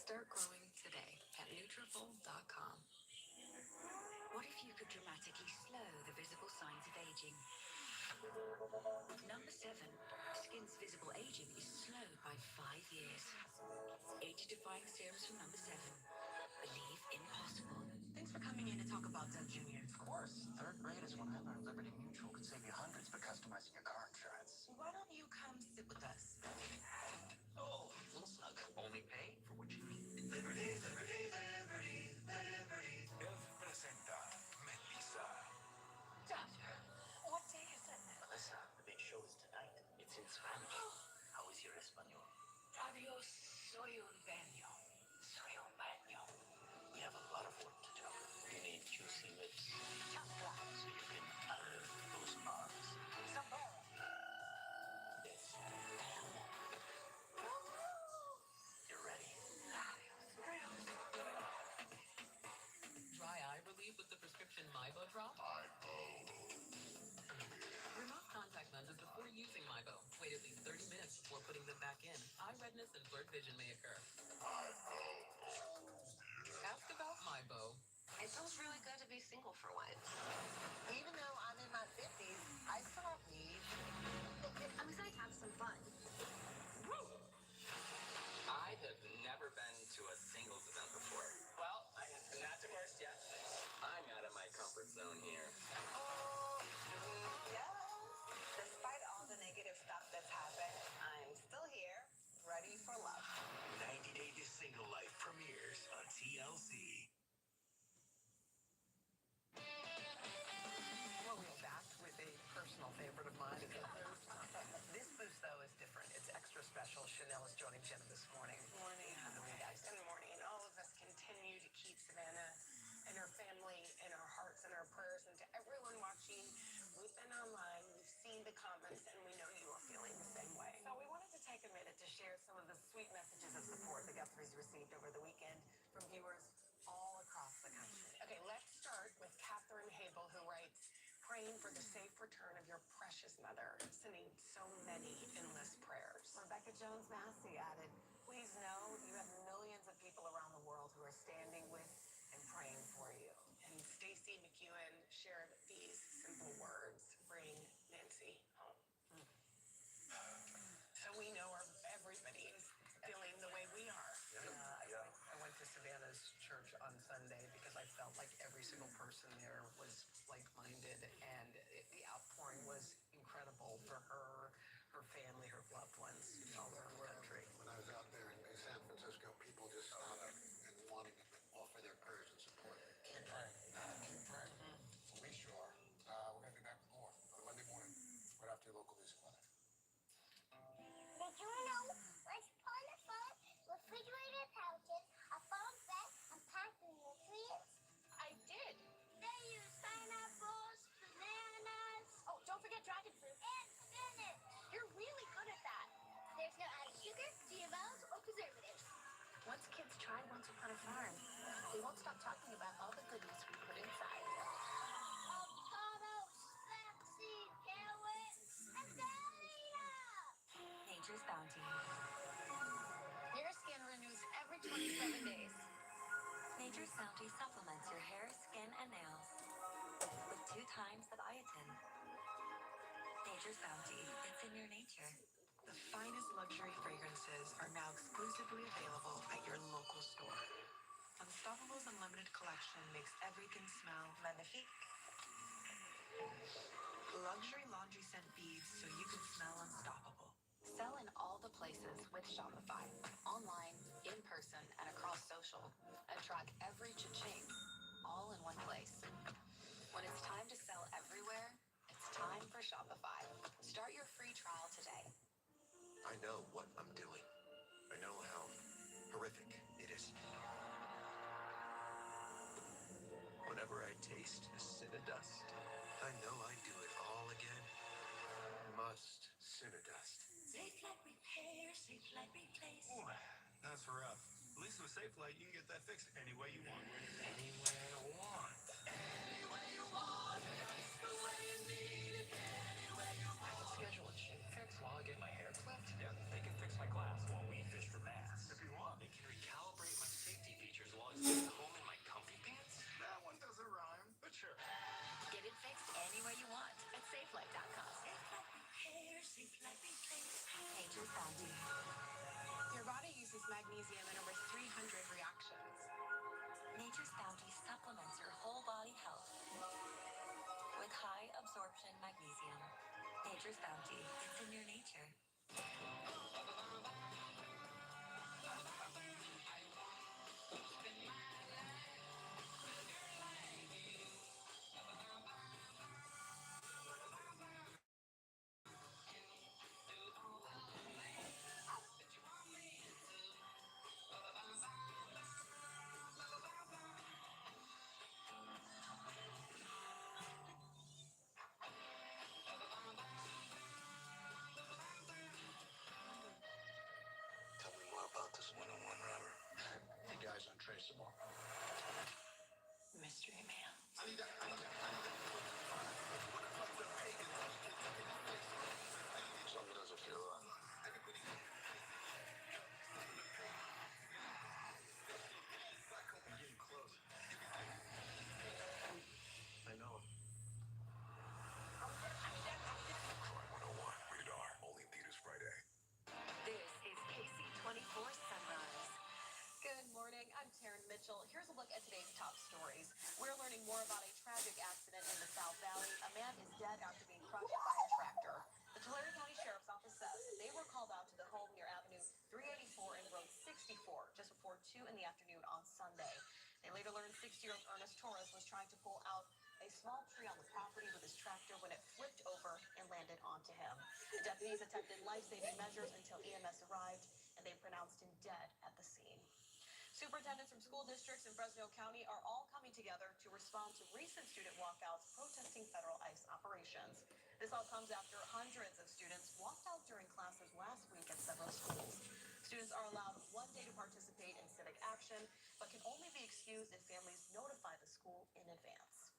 Start growing today at Nutrafol.com. What if you could dramatically slow the visible signs of aging? With number 7, skin's visible aging is slowed by 5 years. Age-defying serums from number 7. Believe impossible. Thanks for coming in to talk about Doug Jr. Of course. 3rd grade is when I learned Liberty Mutual could save you hundreds by customizing your car insurance. Why don't you come sit with us? Oh, little snug. Only pay for what you need. Liberty, Liberty, Liberty, Liberty. Presenta Melissa. Doctor, what day is it? Melissa, the big show is tonight. It's in Spanish. How is your Espanol? Adios, soy un baño. Soy un baño. We have a lot of work to do. You need juicy lips. Chapla. So you can unearth those arms. Zambara. Yes. You're ready. Adios, real. Dry eye relief back in. Eye redness and blurred vision may occur. Ask about my bow. It feels really good to be single for once. Even though I'm in my 50s, I still don't need. I'm excited to have some fun. I have never been to a singles event before. Well, not the worst yet. I'm out of my comfort zone here. Yes. Despite all the negative stuff that's happened, I'm still here, ready for love. 90 Day to Single Life premieres on TLC. Well, we're back with a personal favorite of mine. This boost, though, is different. It's extra special. Chanel is joining Jenna this morning. Morning. Good morning. All of us continue to keep Savannah and her family in our hearts and our prayers. And to everyone watching, we've been online, we've seen the comments, and we know you are feeling the same way. So we wanted to take a minute to share some of the sweet messages of support the Guthries received over the weekend from viewers all across the country. Okay, let's start with Catherine Habel, who writes, praying for the safe return of your precious mother, sending so many endless prayers. Rebecca Jones-Massey added, please know you have millions of people around the world who are standing with and praying for you. And Stacy McEwen shared these simple words, bring Nancy home. So we know everybody is feeling the way we are. I went to Savannah's church on Sunday because I felt like every single person there was like-minded, and the outpouring was incredible for her, her family, her loved ones all around the country. When I was out there in San Francisco, people just stopped and wanting to offer their prayers and support. Keep praying. Keep praying. We sure are. We're going to be back with more on Monday morning, right after your local news and weather. Did you know what's part of fun? Refrigerated pouches, a foam vest, and packing nutrients? I did. They use pineapples, bananas. Oh, don't forget dragon fruit. And spinach. You're really good at that. There's no added sugar, GMOs, or preservatives. Once kids try Once Upon a Farm, they won't stop talking about all the goodness we put inside. Avocados, flaxseed, carrot, and dahlia. Nature's Bounty. Your skin renews every 27 days. Nature's Bounty supplements your hair, skin, and nails with 2 times the biotin. Nature's Bounty, it's in your nature. The finest luxury fragrances are now exclusively available at your local store. Unstoppable's Unlimited collection makes everything smell magnifique. Luxury laundry scent beads so you can smell unstoppable. Sell in all the places with Shopify. Online, in person, and across social. And track every cha-ching, all in one place. When it's time to sell everywhere, it's time for Shopify. Start your free trial today. I know what I'm doing. I know how horrific it is. Whenever I taste a Cinedust, I know I do it all again. Must Cinedust. Safe Light Repair, Safe Light Replace. Ooh, that's rough. At least with SafeLight, you can get that fixed any way you want. Any way I want. Any way you want it, the way you need it, any way you I want can schedule a chick fix while I get my hair clipped. Yeah, they can fix my glass while we fish for bass. If you want. They can recalibrate my safety features while I stay home in my comfy pants. That one doesn't rhyme, but sure. Get it fixed any way you want at SafeLight.com. Safe Light Repair, Safe Light Replace. Nature's Bounty. Your body uses magnesium in over 300 reactions. Nature's Bounty supplements your whole body health with high absorption magnesium. Nature's Bounty, it's in your nature. Later learned 60-year-old Ernest Torres was trying to pull out a small tree on the property with his tractor when it flipped over and landed onto him. The deputies attempted life-saving measures until EMS arrived, and they pronounced him dead at the scene. Superintendents from school districts in Fresno County are all coming together to respond to recent student walkouts protesting federal ICE operations. This all comes after hundreds of students walked out during classes last week at several schools. Students are allowed 1 day to participate in civic action, but can only be excused if families notify the school in advance.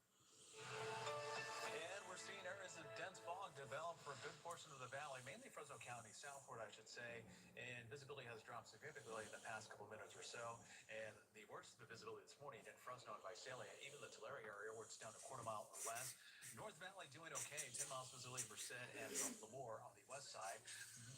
And we're seeing areas of dense fog develop for a good portion of the valley, mainly Fresno County, southward, I should say. And visibility has dropped significantly in the past couple minutes or so. And the worst of the visibility this morning in Fresno and Visalia, even the Tulare area where it's down to a quarter mile or less. North Valley doing okay, 10 miles visibility for Merced and Lemoore on the west side.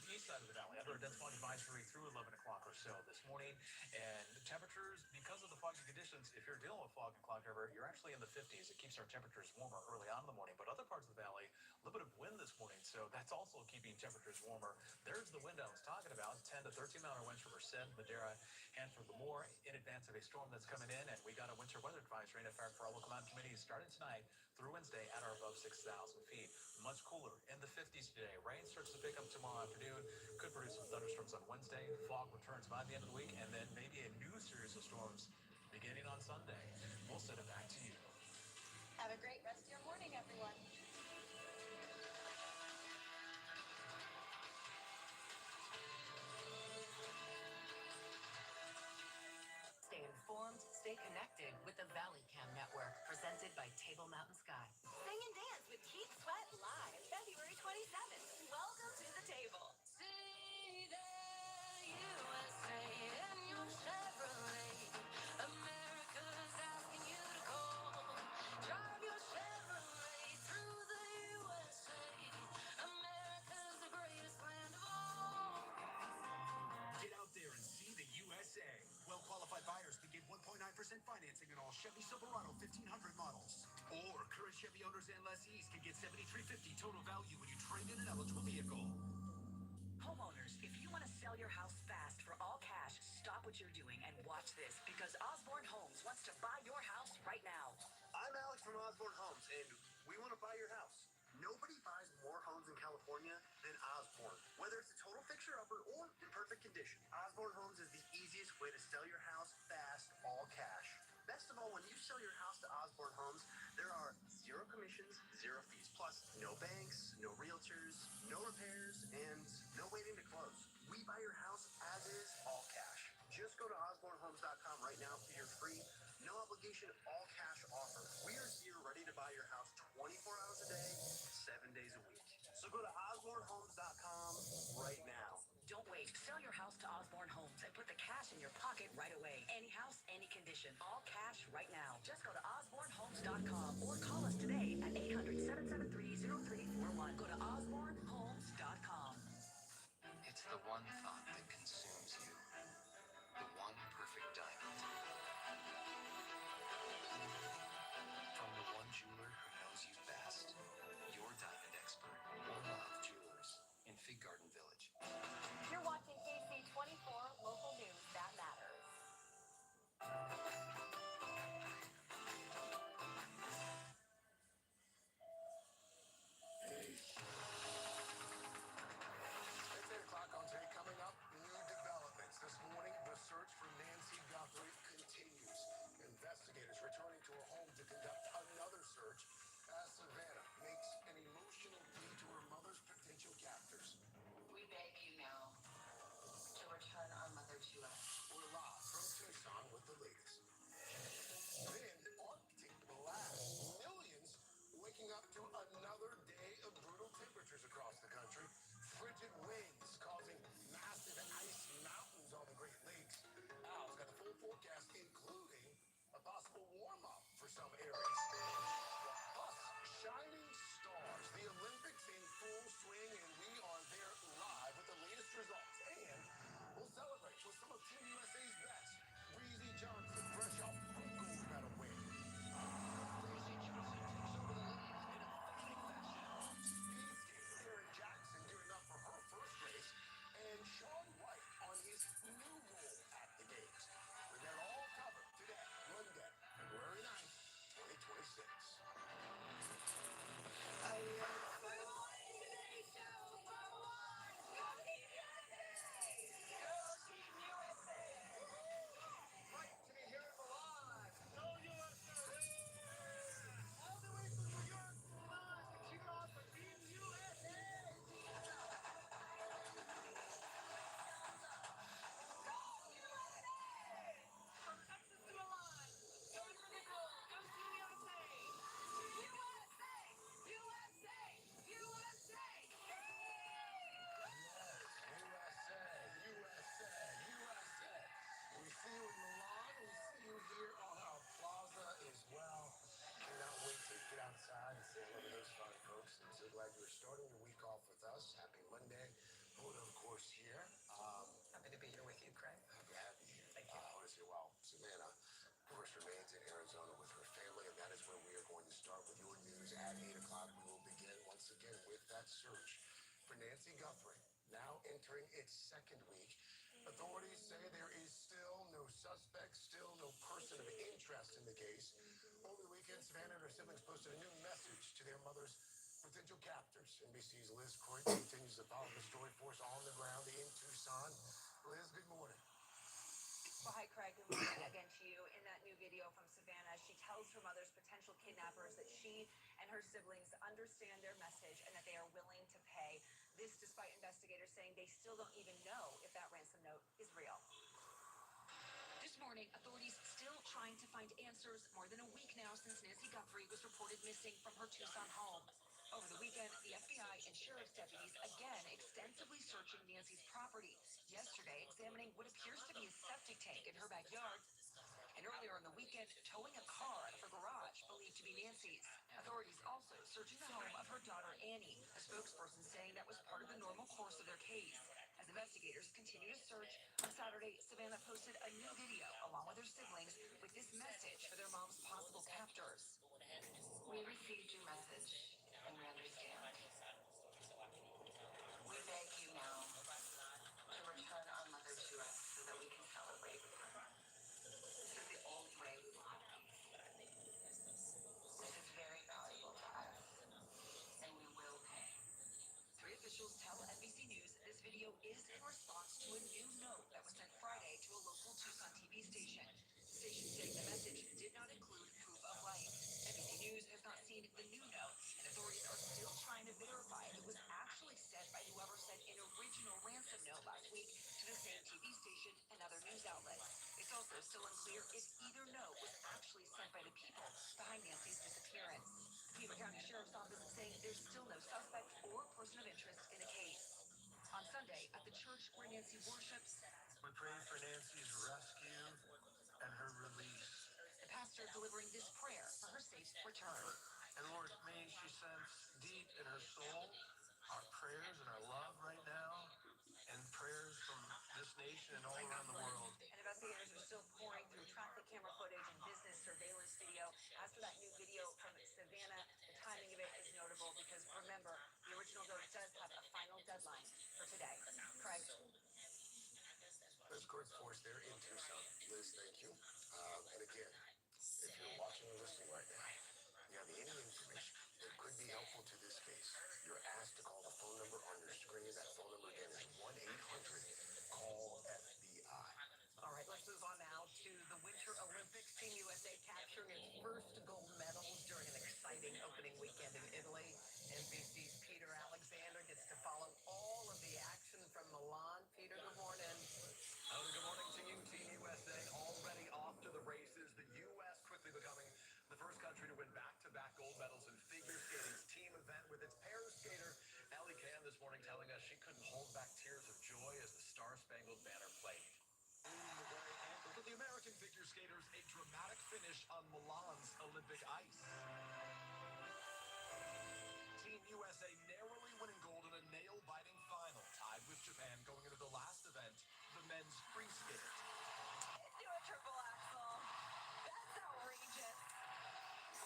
The east side of the valley under a dense fog advisory through 11 o'clock or so this morning. And the temperatures, because of the foggy conditions, if you're dealing with fog and cloud cover, you're actually in the 50s. It keeps our temperatures warmer early on in the morning. But other parts of the valley, a little bit of wind this morning, so that's also keeping temperatures warmer. There's the wind I was talking about, 10 to 13 mile winds for Merced, Madera, and for Lemoore in advance of a storm that's coming in. And we got a winter weather advisory in effect for our local mountain communities starting tonight through Wednesday at or above 6,000 feet. Much cooler in the 50s today. Rain starts to pick up tomorrow afternoon. Could produce some thunderstorms on Wednesday. Fog returns by the end of the week, and then maybe a new series of storms beginning on Sunday. We'll send it back to you. Have a great rest of your morning, everyone. Stay informed, stay connected with the Valley Cam Network, presented by Table Mountain Sky. Sing and dance with Keith Sweat live February 27th. Welcome to the table. See there, USA, in your Chevrolet. America's asking you to call. Drive your Chevrolet through the USA. America's the greatest land of all. Get out there and see the USA. Well-qualified buyers can get 1.9% financing on all Chevy Silverado 1500 models. Or current Chevy owners and lessees can get $7,350 total value when you trade in an eligible vehicle. Homeowners, if you want to sell your house fast for all cash, stop what you're doing and watch this, because Osborne Homes wants to buy your house right now. I'm Alex from Osborne Homes, and we want to buy your house. Nobody buys more homes in California than Osborne. Whether it's a total fixer-upper or in perfect condition, Osborne Homes is the easiest way to sell your house fast, all cash. Best of all, when you sell your house to Osborne Homes, there are 0 commissions, 0 fees, plus no banks, no realtors, no repairs, and no waiting to close. We buy your house as is, all cash. Just go to osbornehomes.com right now for your free, no obligation, all cash offer. We are here ready to buy your house 24 hours a day, 7 days a week. So go to osbornehomes.com right now. Don't wait. Sell your house to Osborne Homes and put the cash in your pocket right away. Any house, any condition. All cash right now. Just go to osbornehomes.com or call us today at 800-773-0341. Go to osbornehomes.com. It's the one thought that consumes you. The one perfect diamond. From the one jeweler who knows you best. Your diamond expert. Orlov Jewelers in Fig Garden Village. You're watching KC24, local news that matters. It's 8 o'clock on today. Coming up, new developments. This morning, the search for Nancy Guthrie continues. Investigators returning to her home to conduct another search as Savannah makes an emotional plea to her mother's potential captors. We beg you now to return our mother to us. We're live from Tucson with the latest. Then, Arctic blast. Millions waking up to another day of brutal temperatures across the country. Frigid winds causing massive ice mountains on the Great Lakes. Al's got a full forecast, including a possible warm-up for some areas. Plus, shining stars. The Olympics in full swing, and we are there live with the latest results. And we'll celebrate with some of Team USA's best. Breezy Johnson, fresh off a gold medal win. Breezy Johnson takes over the lead in a thrilling fashion. Speed skater Erin Jackson gearing up for her first race search for Nancy Guthrie, now entering its second week. Authorities say there is still no suspect, still no person of interest in the case. Over the weekend, Savannah and her siblings posted a new message to their mother's potential captors. NBC's Liz Croyd continues to follow the story for us on the ground in Tucson. Liz, good morning. Well, hi, Craig. Good morning again to you. In that new video from Savannah, she tells her mother's potential kidnappers that she and her siblings understand their message and that they are willing to pay. This despite investigators saying they still don't even know if that ransom note is real. This morning, authorities still trying to find answers more than a week now since Nancy Guthrie was reported missing from her Tucson home. Over the weekend, the FBI and sheriff's deputies again extensively searching Nancy's property. Yesterday, examining what appears to be a septic tank in her backyard. And earlier on the weekend, towing a car out of her garage, believed to be Nancy's. Authorities also searching the home of her daughter, Annie, a spokesperson saying that was part of the normal course of their case. As investigators continue to search, on Saturday, Savannah posted a new video along with her siblings with this message for their mom's possible captors. We received your message, and we understand. We beg you now to return our mother to us so that we can celebrate with her. This is the only way we will have peace. This is very valuable to us, and we will pay. Three officials tell NBC News this video is in response to a new note that was sent Friday to a local Tucson TV station. The station saying the message did not include proof of life. NBC News has not seen the new note, and authorities are still trying to verify if it was actually sent by whoever sent an original ransom note last week to the same TV station and other news outlets. It's also still unclear if either note was actually sent by the people behind Nancy's disappearance. The Pima County Sheriff's Office is saying there's still no suspect or person of interest in the case. On Sunday, at the church where Nancy worships, We pray for Nancy's rescue and her release. the pastor delivering this prayer for her safe return. And Lord, may she sense deep in her soul our prayers and our love right now, and prayers from this nation and all around the world. And investigators are still pouring through traffic camera footage and business surveillance video. As for that new video from Savannah, the timing of it is notable because remember, the original note does have a final deadline for today. Craig. Liz Croyd's force there in Tucson. Liz, thank you. And again, if you're watching or listening right now, you have any information that could be helpful to this case, you're asked to call the phone number on your screen. That phone number again is 1-800-CALL-FBI. All right, let's move on now to the Winter Olympics. Team USA capturing its first gold medals during an exciting opening weekend in Italy. NBC's Peter Alexander gets to follow all of the action from Milan. Peter, good morning. Good morning to you, Team USA. Already off to the races. The U.S. quickly becoming the first country to win back-to-back gold medals in figure skating's team event with its pair skater, Ellie Can, this morning telling us she couldn't hold back tears of joy as the Star-Spangled Banner played. For the American figure skaters, a dramatic finish on Milan's Olympic ice. Team USA narrowly winning gold in a nail-biting final, tied with Japan going into the last event, the men's free skate. Do a triple axel. That's outrageous.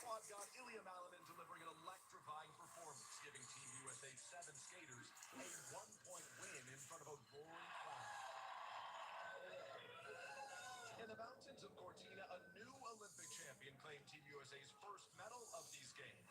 Quad god Ilya Malinin delivering an electrifying performance, giving Team USA 7 skaters a 1-point win in front of a roaring crowd. In the mountains of Cortina, a new Olympic champion claimed Team USA's first medal of these games.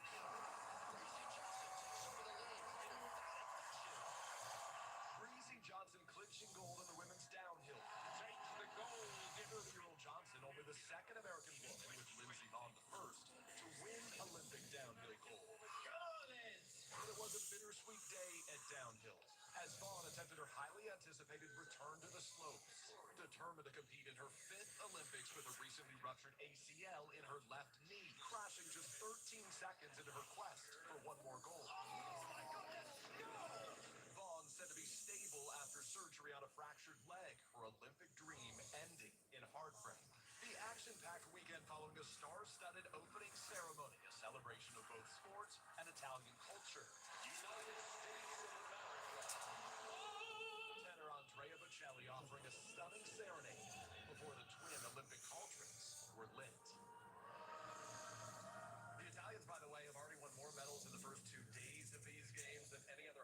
Breezy Johnson clinching gold in the women's downhill. Takes the gold. 30-year-old Johnson, only the second American woman, with Lindsey Vonn the first, to win Olympic downhill gold. But it was a bittersweet day at downhill, as Vonn attempted her highly anticipated return to the slopes, determined to compete in her 5th Olympics with a recently ruptured ACL in her left knee, crashing just 13 seconds into her quest for one more gold. Vonn said to be stable after surgery on a fractured leg, her Olympic dream ending in heartbreak. The action-packed weekend following a star-studded opening ceremony, a celebration of both sports and Italian culture. United States of America. Tenor Andrea Bocelli offering a stunning serenade before the twin Olympic cauldrons were lit. The Italians, by the way, have already won more medals in the first 2 days of these games than any other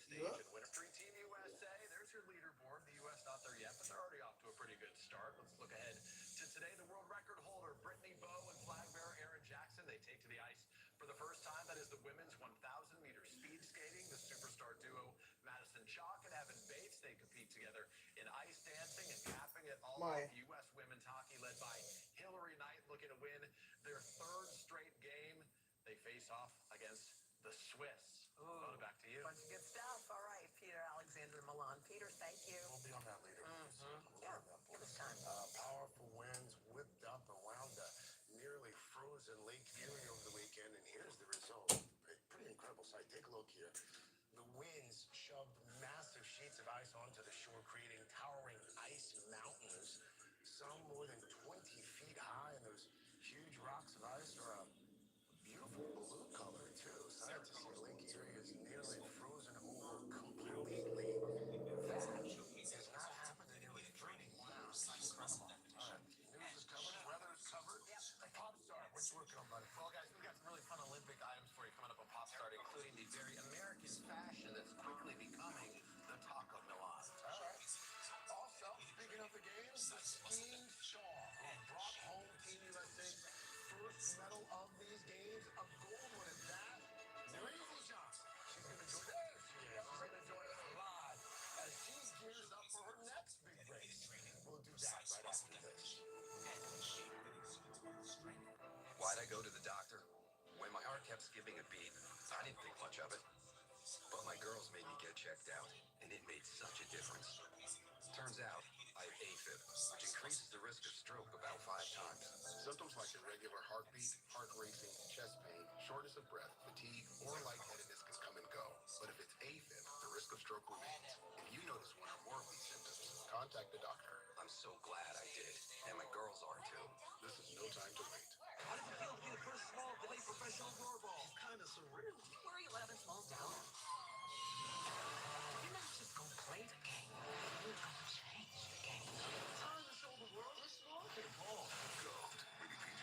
stage and win a free Team USA. There's your leaderboard. The U.S. not there yet, but they're already off to a pretty good start. Let's look ahead to today. The world record holder, Brittany Bowe and flag bearer Aaron Jackson, they take to the ice for the first time. That is the women's 1,000-meter speed skating. The superstar duo, Madison Chalk and Evan Bates, they compete together in ice dancing and capping it all off. U.S. women's hockey led by Hillary Knight looking to win their third straight game. They face off against the Swiss. Mona, back to you. Bunch of good stuff. All right, Peter Alexander Milan. Peter, thank you. We'll be on that later. Yeah, give us time. Powerful winds whipped up around the nearly frozen Lake Erie over the weekend, and here's the result. Pretty incredible sight. Take a look here. The winds shoved massive sheets of ice onto the shore, creating towering ice mountains, some more than 20 feet high, and those huge rocks of ice are a beautiful blue color, too. Scientists say Lake Erie is nearly frozen over completely. That has not happened in nearly 30 years. Incredible. All right, news is covered, weather is covered. Pop star, what you working on, buddy? Well, guys, we've got some really fun Olympic items for you coming up on Pop Start, including the very American fashion that's quickly becoming the talk of Milan. All right. Also, speaking of the games, the skiing star who brought home Team USA's first medal of these games, a gold one at that. Lindsey Johnson. She's going to join us. She's going to join us live as she gears up for her next big race. We'll do that right after this. Why'd I go to the doctor? When my heart kept skipping a beat, I didn't think much of it. But my girls made me get checked out, and it made such a difference. Turns out, I have AFib, which increases the risk of stroke about 5 times. Symptoms like irregular heartbeat, heart racing, chest pain, shortness of breath, fatigue, or lightheadedness can come and go. But if it's AFib, the risk of stroke remains. If you notice one or more of these symptoms, contact the doctor. I'm so glad I did, and my girls are too. This is no time to wait. How does it feel to be the first small delayed professional floorball? It's kind of surreal. Where are you having smalls down? You're not just going to play the game. You're going to change the game. Time to show the world this small can ball. Gold, rated PG.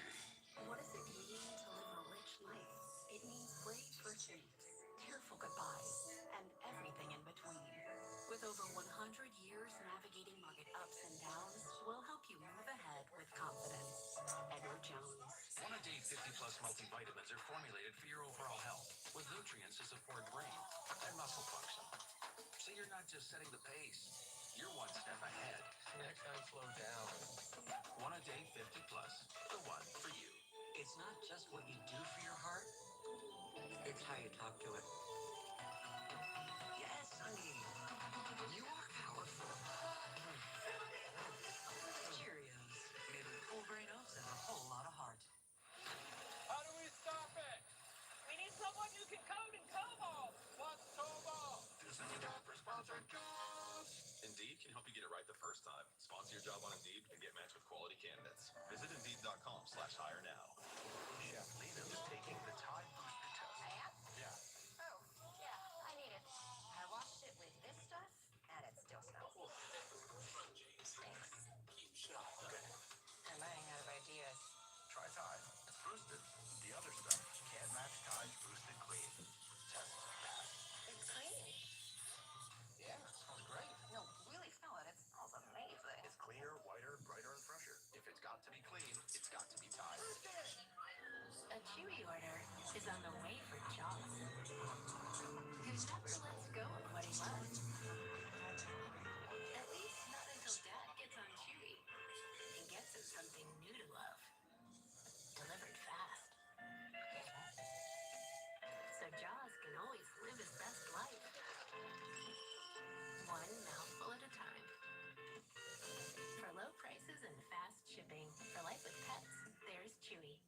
What does it mean to live a rich life? It means brave pursuits, tearful goodbyes, and everything in between. With over 100 years navigating market ups and downs, we'll help you move ahead with confidence. Edward Jones. 1-A-Day 50-plus multivitamins are formulated for your overall health, with nutrients to support brain and muscle function. So you're not just setting the pace, you're one step ahead. Next time, slow down. 1-A-Day 50-plus, the one for you. It's not just what you do for your heart, it's how you talk to it. Yes, honey. You are powerful. Cheerios, made with whole grain oats and a whole lot of heart. How do we stop it? We need someone who can code in COBOL. What's COBOL? This is the job for sponsored jobs. Indeed can help you get it right the first time. Sponsor your job on Indeed and get matched with quality candidates. Visit Indeed.com/hire now. Chef Lena is taking the Tide Booster test. I am? Yeah. Oh, yeah, I need it. I washed it with this stuff, and it still smells. Thanks. I'm running out of ideas. Try Tide. It's boosted. The other stuff can't match Tide's Boosted Clean. Test pass. It's clean. Yeah, it smells great. No, really smell it. It smells amazing. It's cleaner, whiter, brighter, and fresher. If it's got to be clean, it's got to be Tide. A Chewy order is on the way for Jaws, who never lets go of what he loves. At least not until Dad gets on Chewy and gets him something new to love. Delivered fast. So Jaws can always live his best life. One mouthful at a time. For low prices and fast shipping, for life with pets, there's Chewy.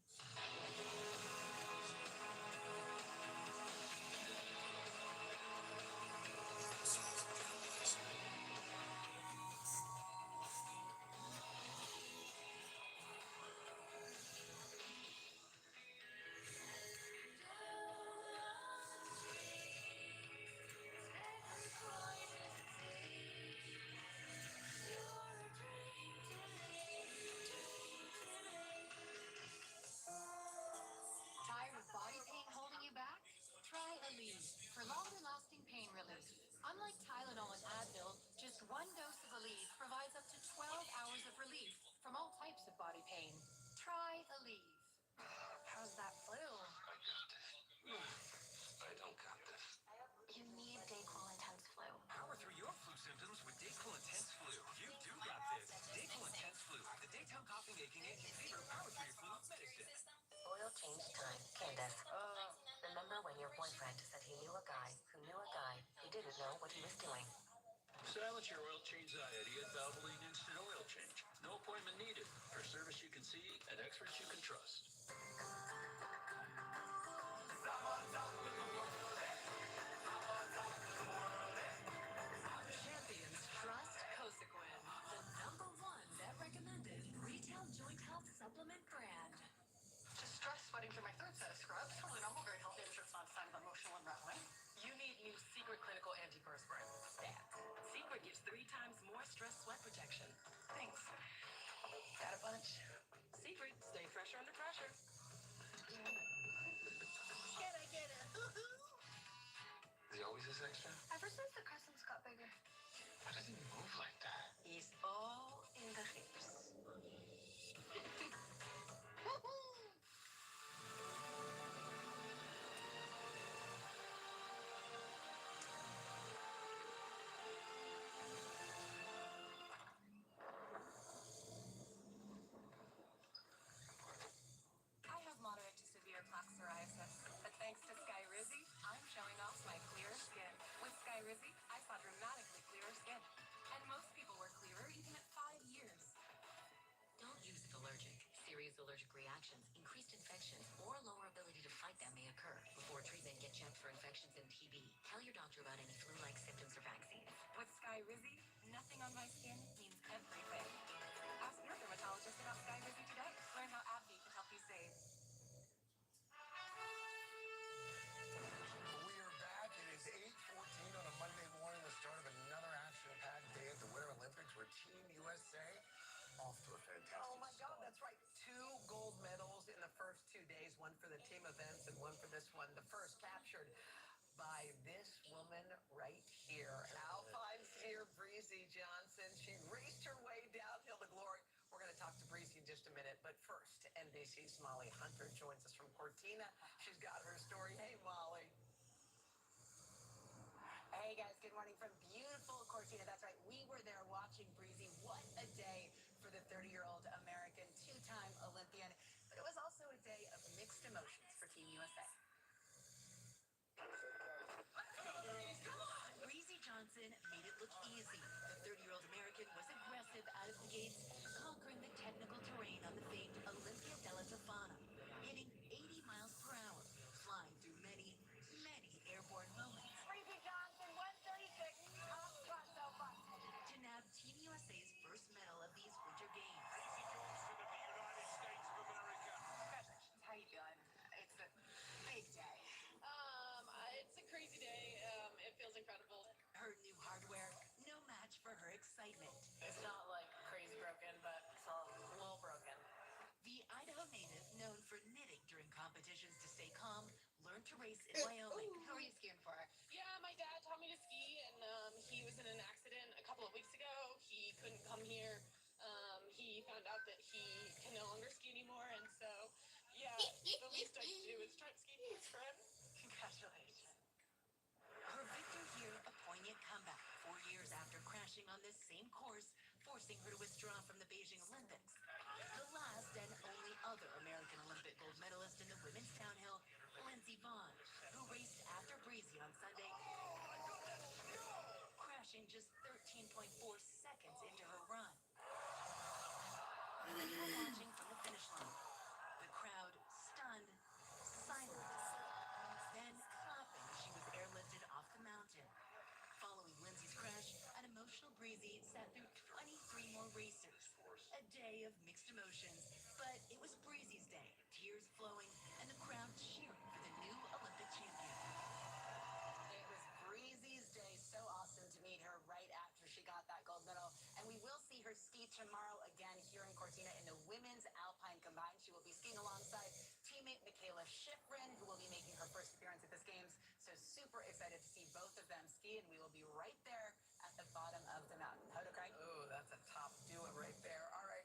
relief from all types of body pain. Try Aleve. How's that flu? I got this. I don't got this. You need Dayquil Intense Flu. Power through your flu symptoms with Dayquil Intense Flu. You do got this. Dayquil Intense Flu. The daytime coughing, aching fever. Power through your flu medicine. Oil change time. Candace. Remember when your boyfriend said he knew a guy who didn't know what he was doing? Silence your oil change anxiety at Valvoline Instant Oil Change. No appointment needed. For service you can see and experts you can trust. Champions trust Cosequin, the #1 net recommended retail joint health supplement brand. Just stress sweating through my third set of scrubs. Totally normal, very healthy. I'm sure it's not a sign of emotional unraveling. You need new Secret Clinical Antiperspirant. Stat. Secret gives 3 times more stress sweat protection. Thanks. Got a bunch. Secret, stay fresher under pressure. Can I get a Is he always this extra? Ever since the crescents got bigger. Why does he move like that? He's all in the hips. I have moderate to severe plaque psoriasis, but thanks to Skyrizi, I'm showing off my clear skin. With Skyrizi, I saw dramatically clearer skin. And most people were clearer even at 5 years. Don't use if allergic. Serious allergic reactions, increased infections, or lower ability to fight them may occur. Before treatment, get checked for infections and TB. Tell your doctor about any flu-like symptoms or vaccines. With Skyrizi, nothing on my skin means everything. Ask your dermatologist about Skyrizi today. Learn how AbbVie can help you save. We are back. It is 8:14 on a Monday morning, the start of another action-packed day at the Winter Olympics where Team USA off to a fantastic Oh my God, start. that's right. 2 gold medals in the first 2 days, one for the team events and one for this one. The first captured by this woman right here, Alpine skier Breezy Johnson. She raced her way downhill to glory. We're going to talk to Breezy in just a minute, but first, NBC's Molly Hunter joins us from Cortina. She's got her story. Hey, Molly. Hey guys, good morning from beautiful Cortina. That's right, we were there watching Breezy. What a day for the 30-year-old American two-time Olympian. But it was also a day of mixed emotions for Team USA. Come on! Breezy Johnson made it look easy. The 30-year-old American was aggressive out of the gates, conquering the technical terrain on the famed Olympia della Tofana, hitting 80 miles per hour, flying through many, many airborne moments. Breezy Johnson, 136, top spot so far. To nab Team USA's first medal of these Winter Games. Congratulations, how you feeling? It's a big day. It's a crazy day. It feels incredible. Her new hardware, no match for her excitement. It's not like crazy broken, but it's a little broken. The Idaho native, known for knitting during competitions to stay calm, learned to race in Wyoming. Who are you skiing for? Yeah, my dad taught me to ski, and he was in an accident a couple of weeks ago. He couldn't come here. He found out that he can no longer ski anymore, and so, yeah, the least I can do is try to ski for him. Congratulations. Her victory here, a poignant comeback 4 years after crashing on this same course, forcing her to withdraw from the Beijing Olympics. The last and only other American Olympic gold medalist in the women's downhill, Lindsey Vonn, who raced after Breezy on Sunday, crashing just 13.4 seconds into her run. People watching from the finish line. The crowd stunned, silent, then clapping as she was airlifted off the mountain. Following Lindsey's crash, an emotional Breezy sat through 23 more racers. A day of mixed emotions, but it was Breezy's day. Tears flowing and the crowd cheering for the new Olympic champion. It was Breezy's day. So awesome to meet her right after she got that gold medal. And we will see her ski tomorrow again here in Cortina in the women's alpine combined. She will be skiing alongside teammate Michaela Schifrin, who will be making her first appearance at this Games. So super excited to see both of them ski, and we will be right there at the bottom of the mountain. Hoda, Craig? Oh, that's a top do it right there. All right.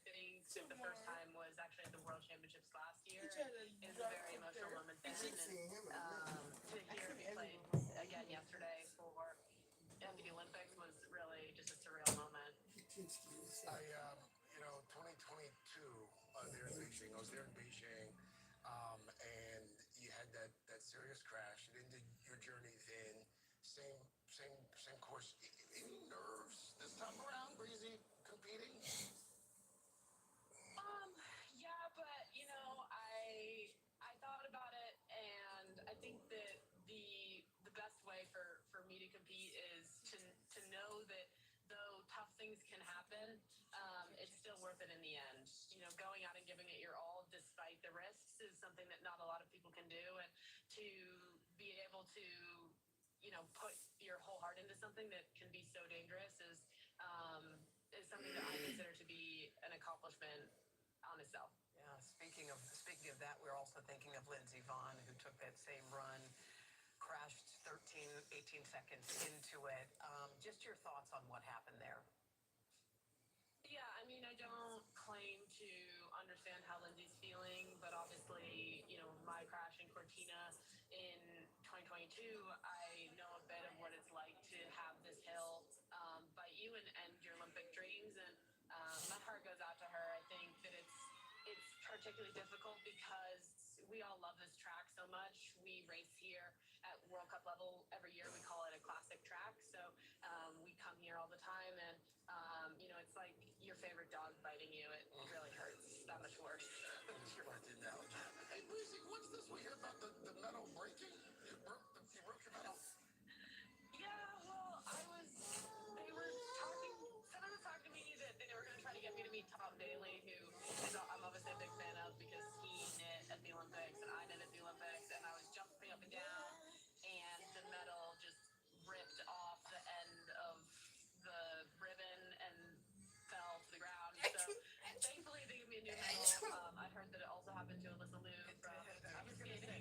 think that the first time was actually at the World Championships last year. It was a very emotional moment then, and to hear him play again yesterday at the Olympics was really just a surreal moment. 2022, there in Beijing. I was there in Beijing, and you had that serious crash. It ended your journey then. Same course. Any nerves this time around, Breezy, competing? Yeah, but I thought about it, and I think that the best way for me to compete is to know that though tough things can happen, it's still worth it in the end. Going out and giving it your all despite the risks is something that not a lot of people can do, and to be able to put your whole heart into something that can be so dangerous is something that I consider to be an accomplishment on itself. Yeah, speaking of that, we're also thinking of Lindsey Vonn, who took that same run, crashed 13, 18 seconds into it. Just your thoughts on what happened there. Yeah, I don't claim to understand how Lindsay's feeling, but obviously, my crash in Cortina in 2022, I know a bit of what it's like to have this hill bite you and end your Olympic dreams, and my heart goes out to her. I think that it's particularly difficult because we all love this track so much. We race here at World Cup level every year. We call it a classic track, so we come here all the time, and it's like your favorite dog biting you. It really hurts that much worse. You're right, the analogy. Hey, Breezy, what's this we hear about the metal breaking? You broke your metal? Yeah, well, they were talking, someone was talking to me that they were going to try to get me to meet Tom Daley, who I'm obviously a big fan of because he knit at the Olympics and I knit at the Olympics, and I was jumping up and down, and the metal just ripped off the end of the ribbon and fell to the ground. So thankfully they gave me a new metal. I heard that it also happened to Alyssa Liu from figure skating.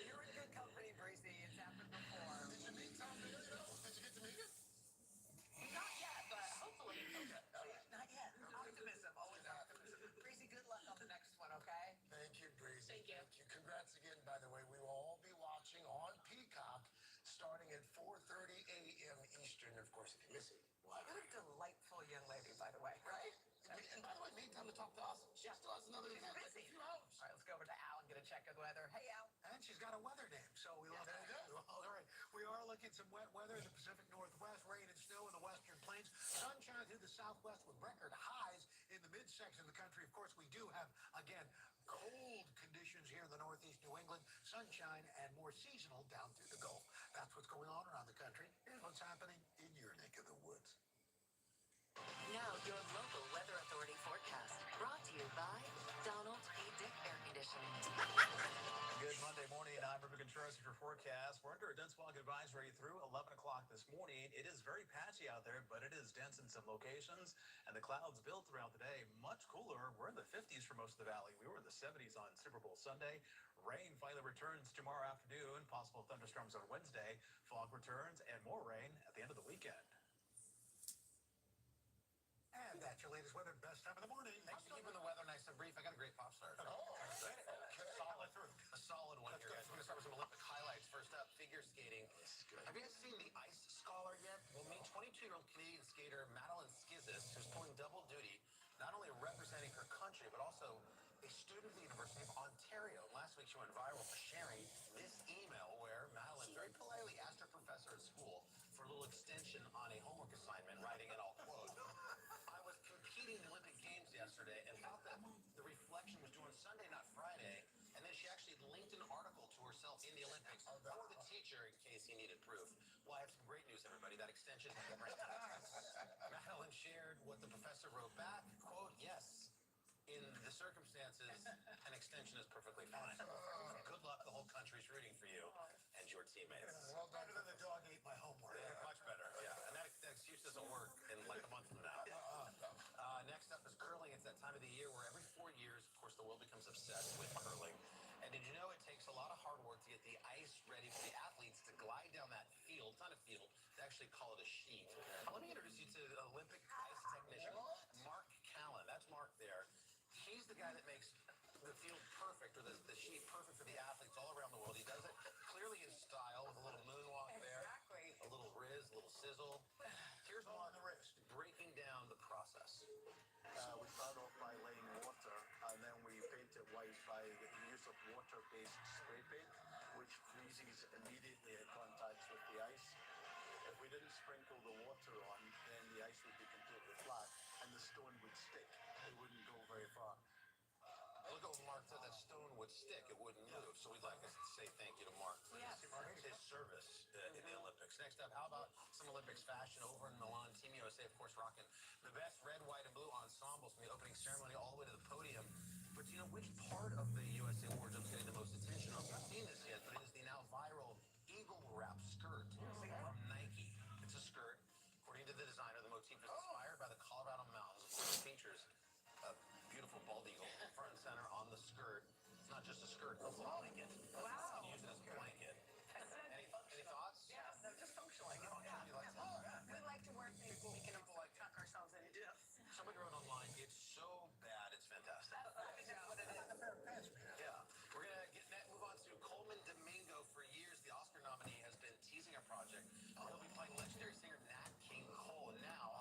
You're in good company, Breezy. It's happened before. Did you meet Tom Daley, though? Did you get to meet him? Not yet, but hopefully. Okay. Not yet. Optimism, always optimism. Breezy, good luck on the next one, okay? Thank you, Breezy. Thank you. Congrats again, by the way. We will all be watching on Peacock starting at 4:30 a.m. Eastern. Of course, if you miss it, What a delightful young lady, by the way, right? And by the way, meantime to talk to us. She still has another event in a few hours. All right, let's go over to Al and get a check of the weather. Hey, Al. And she's got a weather name, so we love that. All right, we are looking at some wet weather in the Pacific Northwest, rain and snow in the western plains, sunshine through the southwest with record highs in the midsection of the country. Of course, we do have, again, cold conditions here in the northeast New England, sunshine and more seasonal down through the Gulf. That's what's going on around the country. Here's what's happening in your neck of the woods. Now, your local Weather Authority forecast, brought to you by Donald P. Dick Air Conditioning. Good Monday morning, I'm Ruben Contreras with your forecast. We're under a dense fog advisory through 11 o'clock this morning. It is very patchy out there, but it is dense in some locations, and the clouds build throughout the day. Much cooler. We're in the 50s for most of the valley. We were in the 70s on Super Bowl Sunday. Rain finally returns tomorrow afternoon. Possible thunderstorms on Wednesday. Fog returns and more rain at the end of the weekend. And that's your latest weather, best time of the morning. Thanks for keeping the weather nice and brief. I got a great pop start. A solid one here, guys. We're going to start with some Olympic highlights. First up, figure skating. Have you guys seen the ice scholar yet? Well, meet 22-year-old Canadian skater Madeline Skizis, who's pulling double duty, not only representing her country, but also a student at the University of Ontario. Last week, she went viral for sharing this email where Madeline very politely asked her professor at school for a little extension on a homework assignment, writing it all, quote, I was competing in the Olympic Games yesterday and thought that the reflection was due on Sunday, not Friday. And then she actually linked an article to herself in the Olympics for the teacher in case he needed proof. Well, I have some great news, everybody. That extension has been granted. Madeline shared what the professor wrote back. Quote, yes, in the circumstances, an extension is perfectly fine. Good luck. The whole country's rooting for you and your teammates. Well done. Better than the dog ate my homework. Much better, yeah. And that excuse doesn't work in like a month from now. Next up is curling. It's that time of the year where every 4 years, of course, the world becomes obsessed with curling. And did you know it takes a lot of hard work to get the ice ready for the athletes to glide down that field? It's not a field. They actually call it a sheet. Let me introduce you to Olympic ice technician Mark Callan. That's guy that makes the field perfect, or the sheet perfect for the athletes all around the world. He does it clearly in style with a little moonwalk there, a little riz, a little sizzle. Here's Mark breaking down the process. We start off by laying water, and then we paint it white by the use of water-based spray paint, which freezes immediately at contact with the ice. If we didn't sprinkle the water on, then the ice would be completely flat, and the stone would stick. It wouldn't go very far. Look at what Mark said, that stone would stick, it wouldn't move. So we'd like us to say thank you to Mark for his service in the Olympics. Next up, how about some Olympics fashion over in Milan? Team USA, of course, rocking the best red, white, and blue ensembles from the opening ceremony all the way to the podium. But do you know which part of the USA wardrobe is getting the most attention? I haven't seen this yet, but it is the now viral eagle wrap skirt from Nike. It's a skirt. According to the designer, the motif is inspired by the Colorado mountains. It features a beautiful bald eagle front and center on the skirt. It's not just a skirt, it's a blanket. Wow. You can use it as a blanket. Any thoughts? Yes, no, just functional. You like that? We like to wear things we can tuck ourselves into. Yes. Somebody wrote online, it's so bad, it's fantastic. That's what it is. Yeah. We're going to move on to Coleman Domingo. For years, the Oscar nominee has been teasing a project. He'll be playing legendary singer Nat King Cole. And now,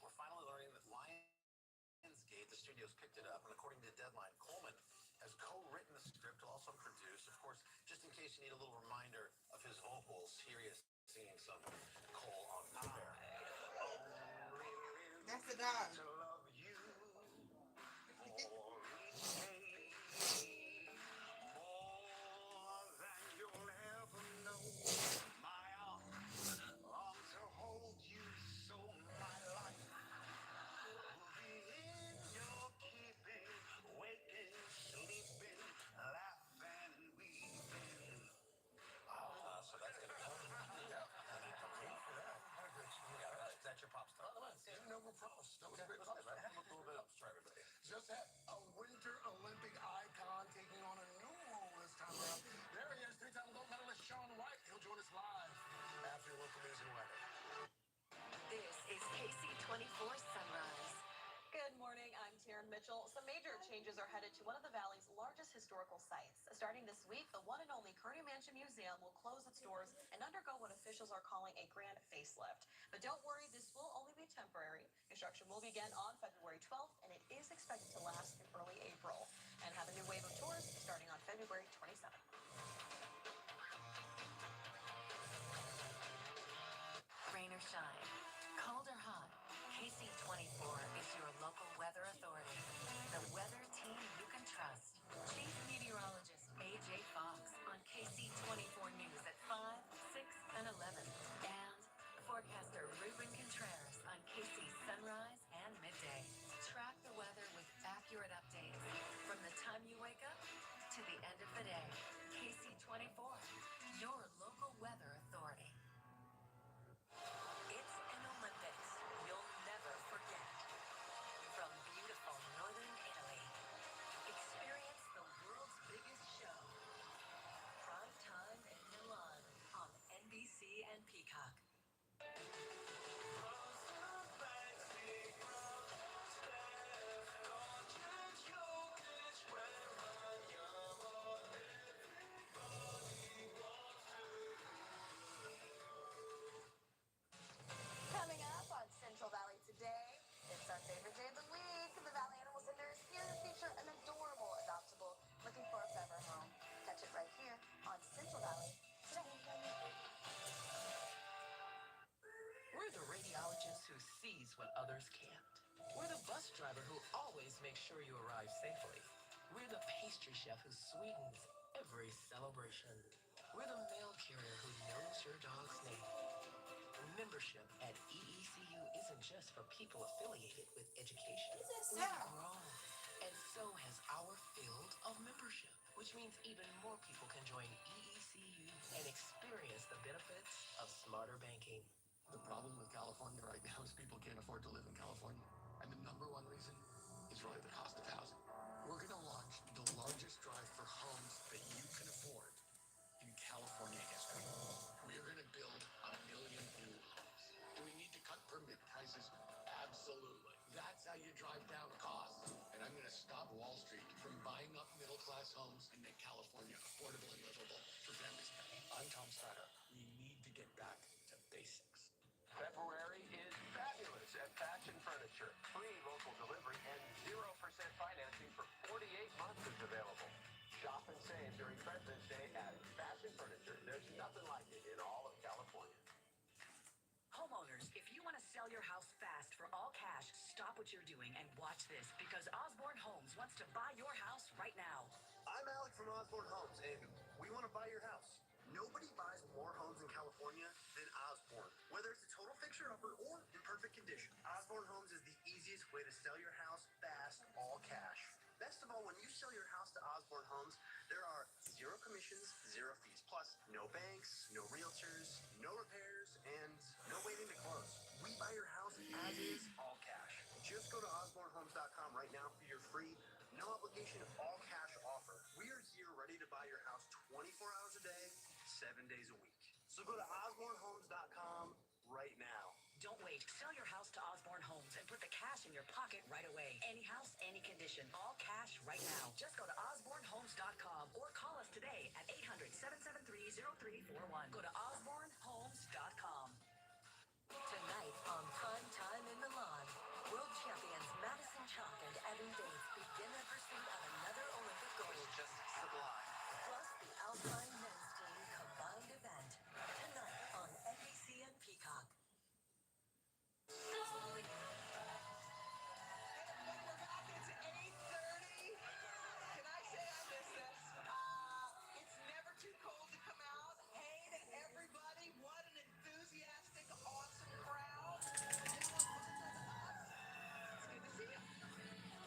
we're finally learning that Lionsgate, the studios, picked it up. And according to Deadline, Coleman has co-written the script, will also produce. Of course, just in case you need a little reminder of his vocals, here he is singing some Cole on Fair. That's the dog. To love you more each day, more than you'll ever know. My arms long to hold you, so my life will be in your keeping, waking, sleeping, laughing, weeping. So that's gonna come. Yeah. For that. Is that your pop star? No props. That was a great pop star. Look a little bit up for everybody. Just had a Winter Olympic icon taking on a new role this time around. There he is, three-time gold medalist Shaun White. He'll join us live after your local news and weather. This is KC24 Sunrise. Good morning, I'm Taryn Mitchell. Some major changes are headed to one of the Valley's largest historical sites. Starting this week, the one and only Kearney Mansion Museum will close its doors and undergo what officials are calling a grand facelift. But don't worry, this will only be temporary. Construction will begin on February 12th, and it is expected to last through early April and have a new wave of tours starting on February 27th. Rain or shine, cold or hot, KC24 is your local weather authority. The weather team you can trust. Chief Meteorologist AJ Fox on KC24 News at 5, 6, and 11. And forecaster Ruben Contreras on KC Sunrise and Midday. Track the weather with accurate updates from the time you wake up to the end of the day. KC24, your local weather authority. It's an Olympics you'll never forget. From beautiful northern Italy, experience the world's biggest show. Prime time in Milan on NBC and Peacock. Coming up on Central Valley today, it's our favorite day of the week. The Valley Animal Center is here to feature an adorable adoptable looking for a forever home. Catch it right here on Central Valley today. We're the radiologist who sees when others can't. We're the bus driver who always makes sure you arrive safely. We're the pastry chef who sweetens every celebration. We're the mail carrier who knows your dog's name. Membership at EECU isn't just for people affiliated with education. We've grown, and so has our field of membership, which means even more people can join EECU and experience the benefits of smarter banking. The problem with California right now is people can't afford to live in California. And the number one reason is really the cost of housing. We're going to launch the largest drive for homes that you can afford in California history. We are going to build 1 million new homes. Do we need to cut permit prices? Absolutely. That's how you drive down costs. And I'm going to stop Wall Street during President's Day at Fashion Furniture. There's nothing like it in all of California. Homeowners, if you want to sell your house fast for all cash, stop what you're doing and watch this because Osborne Homes wants to buy your house right now. I'm Alec from Osborne Homes, and we want to buy your house. Nobody buys more homes in California than Osborne. Whether it's a total fixer-upper or in perfect condition, Osborne Homes is the easiest way to sell your house fast, all cash. Best of all, when you sell your house to Osborne Homes, there are zero commissions, zero fees, plus no banks, no realtors, no repairs, and no waiting to close. We buy your house as is, all cash. Just go to osbornehomes.com right now for your free, no obligation, all cash offer. We are here ready to buy your house 24 hours a day, 7 days a week. So go to osbornehomes.com right now. Don't wait. Sell your house to Osborne Homes and put the cash in your pocket right away. Any house, any condition. All cash right now. Just go to osbornehomes.com or call us today at 800-773-0341. Go to osbornehomes.com. Tonight on Prime Time in Milan, world champions Madison Chalk and Evan Bates begin their pursuit of another Olympic gold. Just sublime. Plus the Alpine men's team combined event. Tonight on NBC and Peacock. It's never too cold to come out. Hey to everybody. What an enthusiastic, awesome crowd. It's good to see you.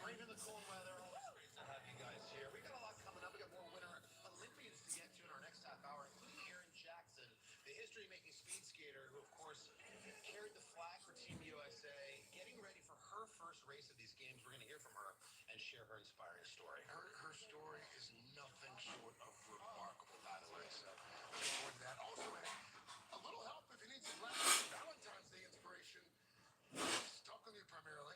Braving the cold weather. Always great to have you guys here. We got a lot coming up. We got more Winter Olympians to get to in our next half hour, including Erin Jackson, the history-making speed skater who, of course, carried the flag for Team USA, getting ready for her first race of these games. We're going to hear from her and share her inspiring story. Her story is nothing short of remarkable, by the way. So look forward to that. Also, a little help if you need some Valentine's Day inspiration. Talk with you primarily.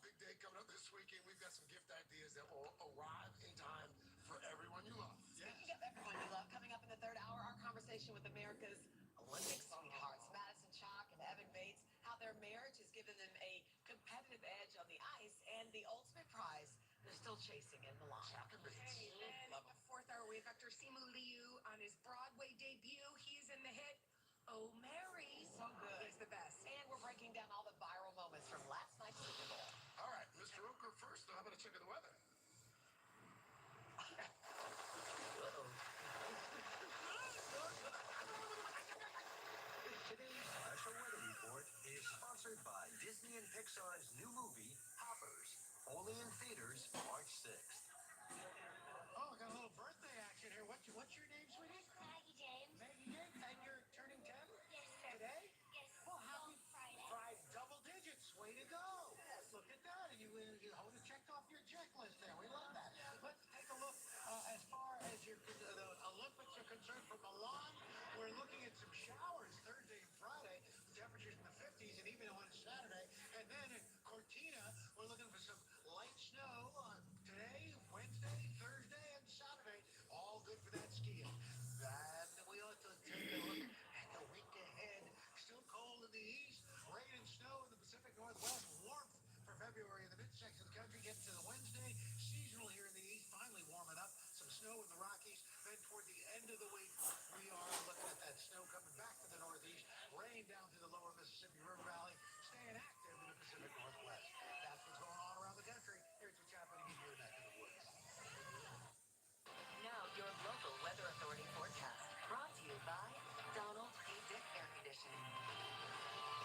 Big day coming up this weekend. We've got some gift ideas that will arrive in time for everyone you love. Speaking of everyone you love, coming up in the third hour, our conversation with America's Olympic sweethearts, Madison Chalk and Evan Bates, how their marriage has given them a competitive edge on the ice and the ultimate prize they're still chasing in Milan. Chalk and Bates. And in the fourth hour, we have Dr. Simu Liu on his Broadway debut. He's in the hit Oh Mary. So good. He's the best. And we're breaking down all the viral moments from last night's Super Bowl. All right, Mr. Roker first. How about a check of the weather? Today's special weather report is sponsored by Disney and Pixar's new movie, Hoppers, only in theaters March 6th. Oh, I got a little birthday action here. What's your name, sweetie? Maggie James. Maggie James. And you're turning 10? Yes, sir. Today? Yes. Well, happy Friday. Friday. Double digits. Way to go. Yes. Look at that. And you hold it checked off your checklist there. We love that. Let's take a look as far as the Olympics are concerned for Milan. We're looking at some showers Thursday and Friday. Temperatures in the 50s and even on Saturday. And then in Cortina, we're looking for some light snow on today, Wednesday, Thursday, and Saturday. All good for that skiing. Then we ought to take a look at the week ahead. Still cold in the east, rain and snow in the Pacific Northwest, warmth for February in the midsection of the country. Get to the Wednesday, seasonal here in the east, finally warming up. Some snow in the Rockies. Then toward the end of the week, we are looking at that snow coming back to the northeast, rain down through the lower Mississippi River Valley, staying active in the Pacific Northwest. That's what's going on around the country. Here's what's happening in your neck of the woods. Now your local weather authority forecast. Brought to you by Donald P. Dick Air Conditioning.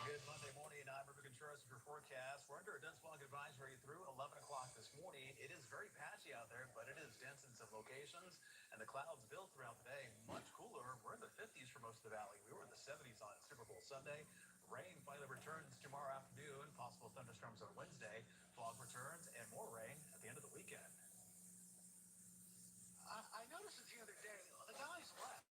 Good Monday morning. I'm River Contreras with your forecast. We're under a dense fog advisory through 11 o'clock this morning. It is very patchy out there, but it is dense in some locations, and the clouds build throughout the day. Much cooler. We're in the 50s for most of the valley. We were in the 70s on Super Bowl Sunday. Rain finally returns tomorrow afternoon. Possible thunderstorms on Wednesday. Fog returns and more rain at the end of the weekend. I noticed it the other day. The guys left.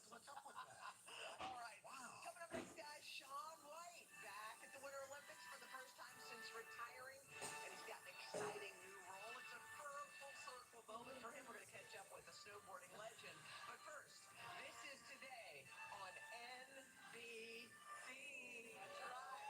What's up with that? All right. Wow. Coming up next, guys, Shaun White back at the Winter Olympics for the first time since retiring, and he's got an exciting new role. It's a full circle moment for him. We're going to catch up with the snowboarding legend. But first, this is today on NBC. That's right.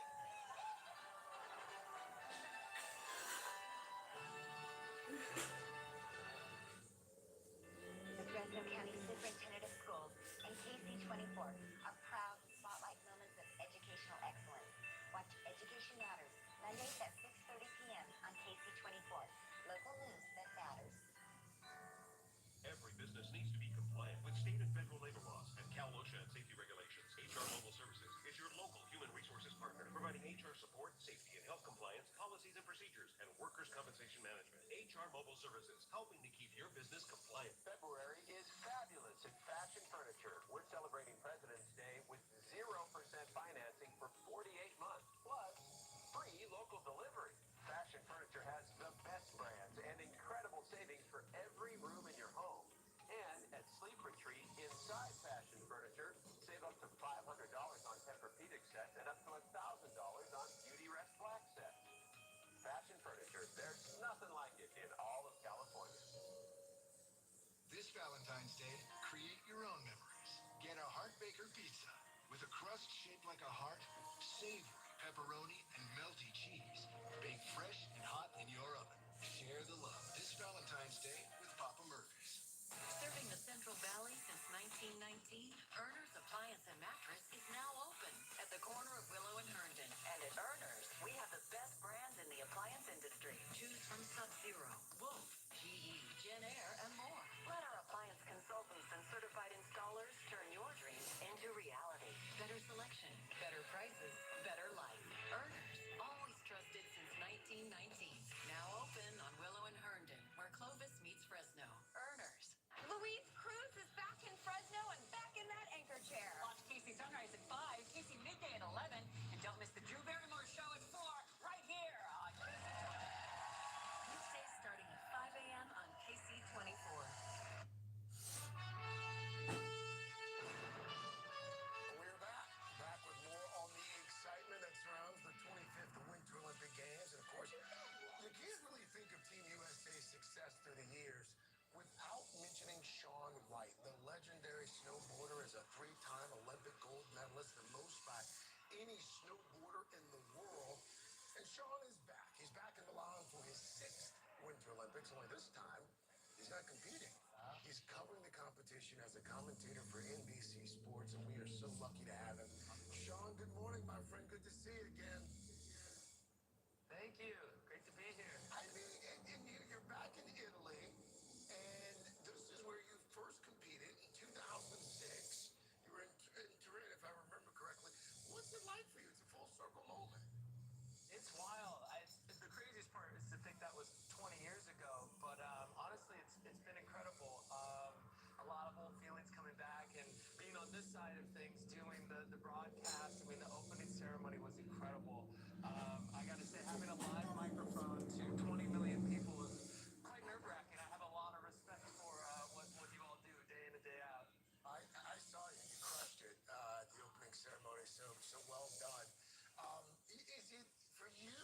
HR Mobile Services, helping to keep your business compliant. February is fabulous at Fashion Furniture. We're celebrating President's Day with 0% financing for 48 months, plus free local delivery. Fashion Furniture has the best brands and incredible savings for every room in your home. And at Sleep Retreat inside Fashion Furniture, save up to $500 on Tempur-Pedic sets and up to $1,000 on Beauty Rest Black sets. Fashion Furniture, there's nothing like it in all of California. This Valentine's Day, create your own memories. Get a Heart Baker pizza with a crust shaped like a heart, savory pepperoni, and melty cheese. Baked fresh and hot in your oven. Share the love this Valentine's Day with Papa Murphy's. Serving the Central Valley since 1919, Earner's Appliance and Mattress is now open at the corner of Willow and Herndon. And at Earner's, we have the best brands in the appliance industry. Choose from Sub-Zero, Wolf, GE, Gen Air, and more. Let our appliance consultants and certified installers turn your dreams into reality. Better selection, better prices, better life. Earner's, always trusted since 1919. Now open on Willow and Herndon, where Clovis meets Fresno. Earner's. Louise Cruz is back in Fresno and back in that anchor chair. Watch Casey Sunrise at 5, Casey Midday at 11, and don't miss the Drew Barrymore Show at 4, right here on Casey 24. Weekdays starting at 5 a.m. on KC24. We're back with more on the excitement that surrounds the 25th Winter Olympic Games. And of course, you can't really think of Team USA's success through the years without mentioning Shaun White, the legendary snowboarder, is a three-time Olympic gold medalist, the most by any snowboarder in the world. And Shaun is back. He's back in Milan for his 6th Winter Olympics, only this time he's not competing. He's covering the competition as a commentator for NBC Sports, and we are so lucky to have him. Shaun, good morning, my friend. Good to see you again. Thank you. Great to be here. I mean, and you're back in Italy, and this is where you first competed in 2006. You were in Turin, if I remember correctly. What's it like for you? It's a full circle moment. It's wild. The craziest part is to think that was 20 years ago, but honestly, it's been incredible. A lot of old feelings coming back, and being on this side of things, doing the broadcast, I mean, the opening ceremony was incredible. I got to say, having a live microphone to 20 million people is quite nerve-wracking. I have a lot of respect for what you all do day in and day out. I saw you. You crushed it at the opening ceremony, so well done. Is it, for you,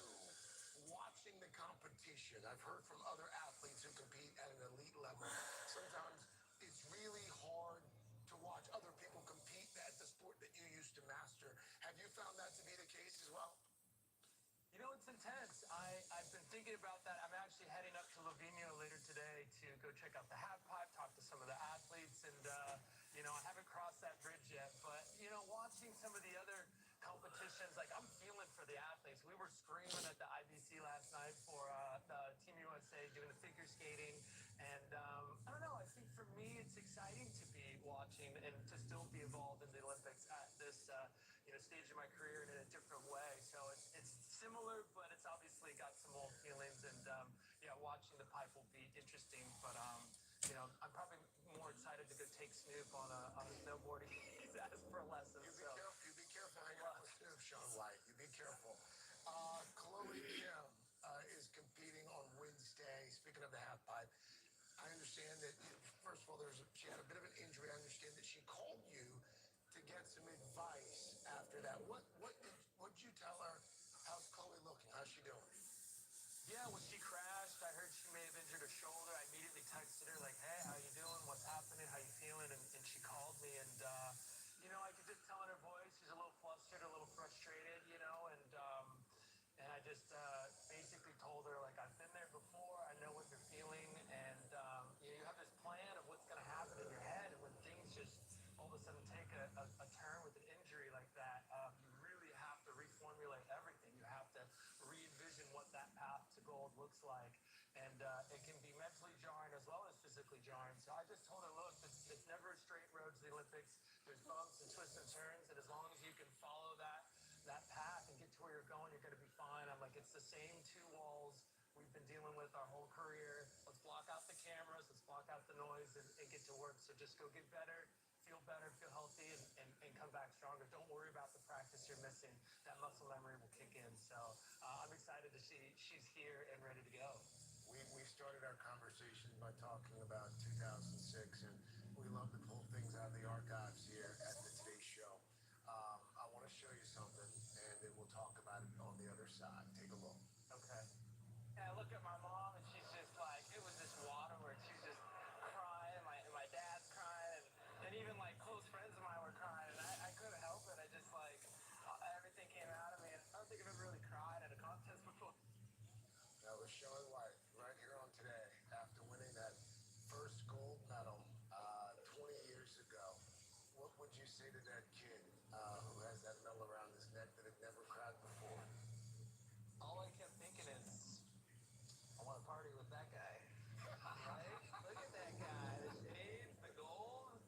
watching the competition, I've heard from other athletes who compete at an elite level, sometimes it's really hard to watch other people compete at the sport that you used to master. Have you found that to be the case as well? You know, it's intense. I've been thinking about that. I'm actually heading up to Lovigno later today to go check out the half pipe, talk to some of the athletes, and, I haven't crossed that bridge yet. But, watching some of the other competitions, like, I'm feeling for the athletes. We were screaming at the IBC last night for the Team USA doing the figure skating. And I don't know, I think for me it's exciting to be watching and to still be involved in the Olympics at this stage of my career in a different way. So it's similar, but it's obviously got some old feelings. And watching the pipe will be interesting. But I'm probably more excited to go take Snoop on a snowboarding. He's asked for a lesson. You be careful hanging out with Snoop, Shaun White. You be careful. Chloe Kim is competing on Wednesday. Speaking of the half pipe, I understand that, first of all, she had a bit of an injury. I understand that she called you to get some advice after that. What'd you tell her? How's Chloe looking? How's she doing? Yeah, when she crashed, I heard she may have injured her shoulder. I immediately texted her like, hey, how you doing? What's happening? How you feeling? And she called me, and I could just tell in her voice she's a little flustered, a little frustrated, and I just basically told her, like, I've been there before. I know what you're feeling, and you have this plan of what's going to happen in your head, and when things just all of a sudden take a turn with an injury like that, you really have to reformulate everything. You have to re-envision what that path to gold looks like, and it can be mentally jarring as well as physically jarring. So I just told her, look, it's never a straight road to the Olympics. There's bumps and twists and turns, and as long as you can follow that path and get to where you're going, you're going to be fine. I'm like, it's the same two walls we've been dealing with our whole career. Let's block out the cameras, let's block out the noise, and get to work. So just go get better, feel healthy, and come back stronger. Don't worry about the practice you're missing. That muscle memory will kick in. So I'm excited to see she's here and ready to go. We started our conversation by talking about 2006, and we love to pull things out of the archives here at the Today Show. I want to show you something, and then we'll talk about it on the other side. Take a look. Okay. And I look at my mom, and she's just like, it was this water where she's just crying. My dad's crying, and even like close friends of mine were crying, and I couldn't help it. I just like, everything came out of me, and I don't think I've ever really cried at a contest before. That was Sean White right here on Today after winning that first gold medal 20 years ago. What would you say to that kid who has that medal around his neck that had never cried before? All I kept thinking is, I want to party with that guy. Right? Look at that guy. The shades, the gold.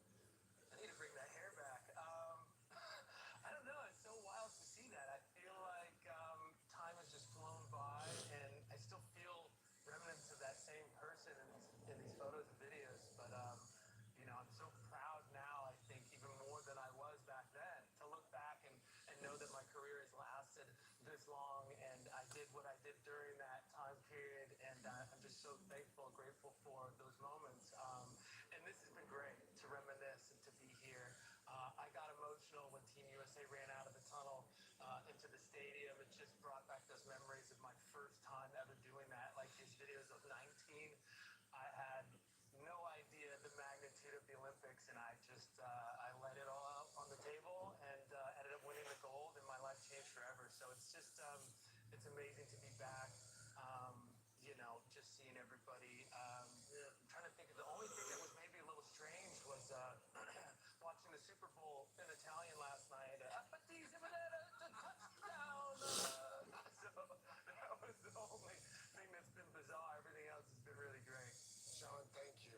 I need to bring that hair back. I don't know. It's so wild to see that. I feel like time has just flown by, and I still feel remnants of that same person in these photos and videos. But I'm so proud now. I think even more than I was back then to look back and know that my career has lasted this long, and I did what I did during that time period, and I'm just so thankful, grateful for those moments. And this has been great to reminisce and to be here. I got emotional when Team USA ran out of the tunnel into the stadium. It just brought back those memories of my first time ever doing that. Like these videos of 19, I had no idea the magnitude of the Olympics, and I just I let it all out on the table, and ended up winning the gold, and my life changed forever. So it's just it's amazing to be back. Just seeing everybody. I'm trying to think of the only thing that was maybe a little strange was watching the Super Bowl in Italian last night. Touchdown! So that was the only thing that's been bizarre. Everything else has been really great. Sean, thank you.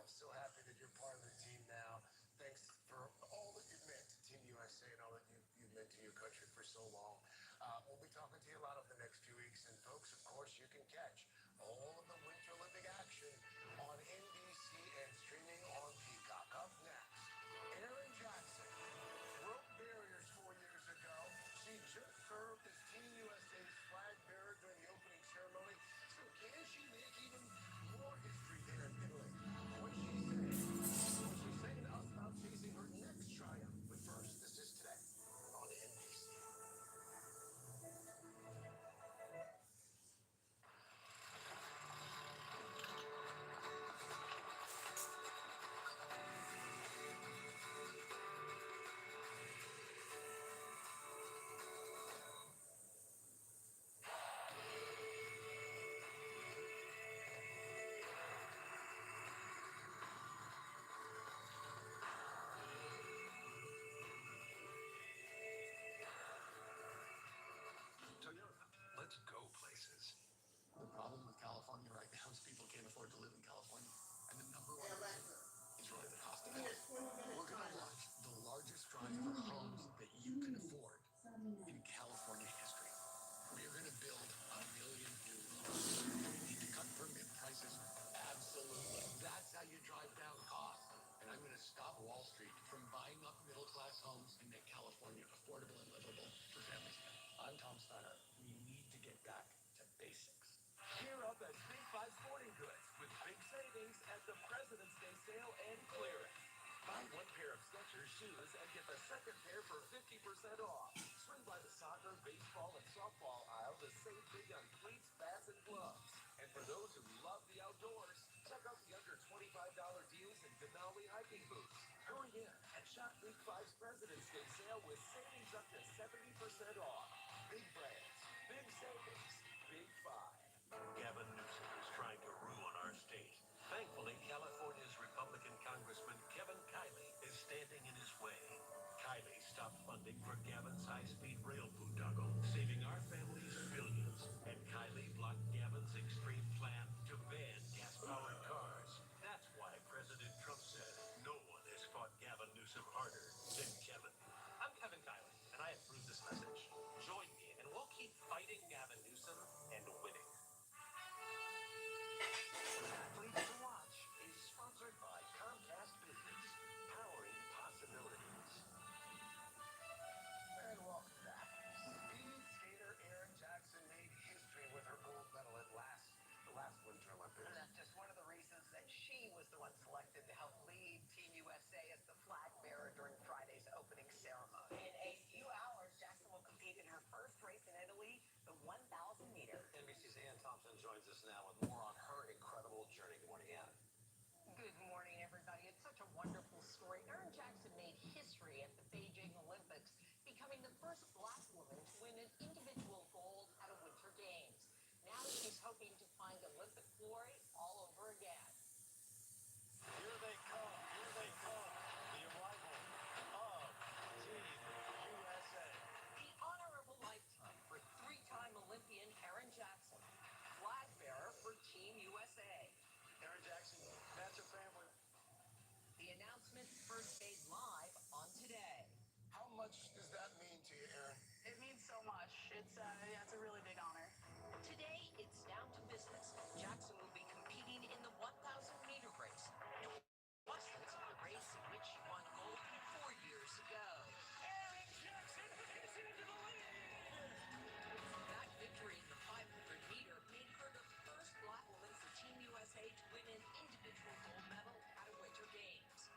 So happy that you're part of the team now. Thanks for all that you've meant to Team USA and all that you've meant to your country for so long. We'll be talking to you a lot over the next few weeks. And folks, of course, you can catch all of the Winter Olympic action on NBC and streaming on Peacock. Up next, Erin Jackson broke barriers 4 years ago. She just served as Team USA's flag bearer during the opening ceremony. So can she make even more history there in Italy? What's she saying? What's she saying to us about chasing her next triumph? But first, this is Today on NBC. Toyota, let's go places. The problem with California right now is people can't afford to live in California. And the number one reason is really the cost of it. We're going to launch the largest drive for homes that you can afford in California history. We are going to build 1 million new homes. We need to cut permit prices. Absolutely. That's how you drive down costs. And I'm going to stop Wall Street from buying up middle-class homes and make California affordable and livable for families. I'm Tom Steiner. We need to get back to basics. Gear up at Big 5 Sporting Goods with big savings at the President's Day sale and clearance. Buy one pair of Skechers shoes and get the second pair for 50% off. Swing by the soccer, baseball, and softball aisle to save big on cleats, bats, and gloves. And for those who love the outdoors, check out the under $25 deals in Denali hiking boots. Hurry in and shop Big 5's President's Day sale with savings up to 70% off. Big brands, big savings, Big 5. Gavin Newsom is trying to ruin our state. Thankfully, California's Republican Congressman Kevin Kiley is standing in his way. Kiley stopped funding for Gavin's high-speed rail boondoggle, saving our families billions. And Kiley blocked Gavin's extreme plan to ban gas-powered cars. That's why President Trump said no one has fought Gavin Newsom harder than Kevin. I'm Kevin Kiley, and I approve this message. Join me, and we'll keep fighting Gavin Newsom and winning. first black woman to win an individual gold at a Winter Games. Now she's hoping to find Olympic glory all over again. Here they come. Here they come. The arrival of Team USA. The honor of a lifetime for three-time Olympian Aaron Jackson, flag bearer for Team USA. Aaron Jackson, that's her family. The announcement first made live on Today. How much does that mean to you, Aaron? It means so much. It's a really big honor. Today, it's down to business. Jackson will be competing in the 1,000-meter race. Washington's the race in which she won gold 4 years ago. Aaron Jackson is into the lead. That victory in the 500-meter made her the first black woman for Team USA to win an individual gold medal at a Winter Games.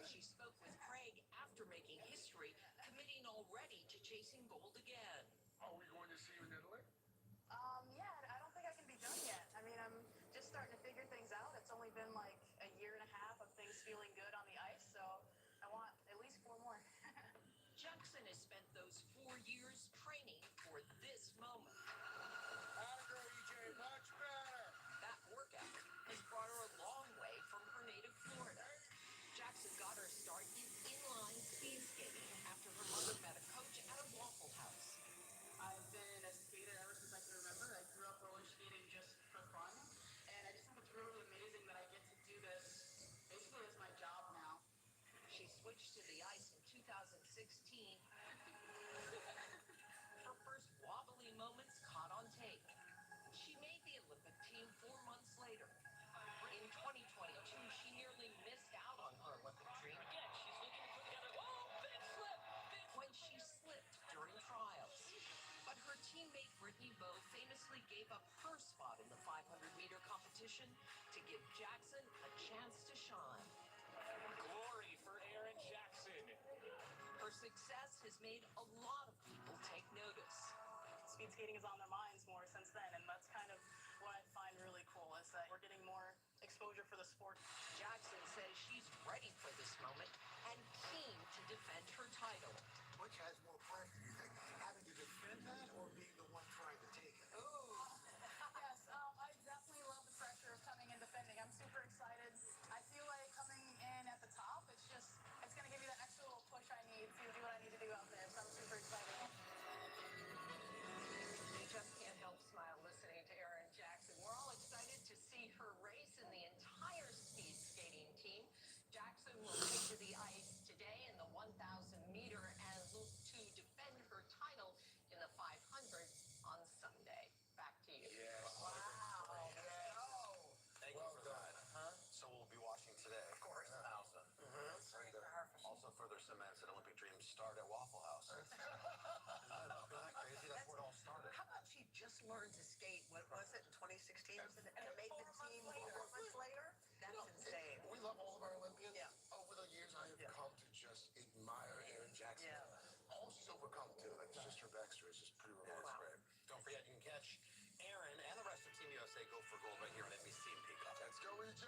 She spoke with Craig after making history, committing already to chasing gold again. Are we going to see you in Italy? Yeah, I don't think I can be done yet. I mean, I'm just starting to figure things out. It's only been like a year and a half of things feeling good on the ice, so I want at least 4 more. Jackson has spent those 4 years training for this moment. Atta EJ, much better. That workout has brought her a long way from her native Florida. Jackson got her start in inline speed skating after her mother met a coach at a Waffle House. I've been a skater ever since I can remember. I grew up roller skating just for fun, and I just think it's really amazing that I get to do this basically as my job now. She switched to the ice in 2016. Her first wobbly moments caught on tape. She made the Olympic team 4 months later. In 2022, she nearly missed out on her Olympic dream. Again, she's looking to put together. Oh, big slip. When she slipped during trials. But her teammate Brittany Bowe famously gave up her spot in the 500-meter competition to give Jackson a chance to shine. Glory for Aaron Jackson. Her success has made a lot of people take notice. Speed skating is on their minds more since then, and that's kind of what I find really cool is that we're getting more exposure for the sport. Jackson says she's ready for this moment and keen to defend her title. Which has more pressure, do you think? Having to defend that or being the one trying to take it? Yes, I definitely love the pressure of coming and defending. I'm super excited. I feel like coming in at the top, it's going to give me that extra little push I need to do what I need to do out there, so I'm super excited. You just can't help smile listening to Aaron Jackson. We're all excited to see her race in the entire speed skating team. Jackson will take to the ice today in the 1,000-meter and look to defend her title in the 500 on Sunday. Back to you. Yes. Wow. Thank you for that. So we'll be watching today. Of course. Awesome. Also further cements an Olympic dream start at Waffle House. Isn't that crazy? That's where it all started. How about she just learned to skate, what was it, in 2016? And it made the team 4 months later? That's insane. We love all of our Olympians. Yeah. Over the years, I have come to just admire Aaron Jackson. Yeah. All she's overcome, too. Like, just her backstory is just pretty remarkable. Don't forget, you can catch Aaron and the rest of Team USA go for gold right here on NBC and Peacock. Let's go, EJ.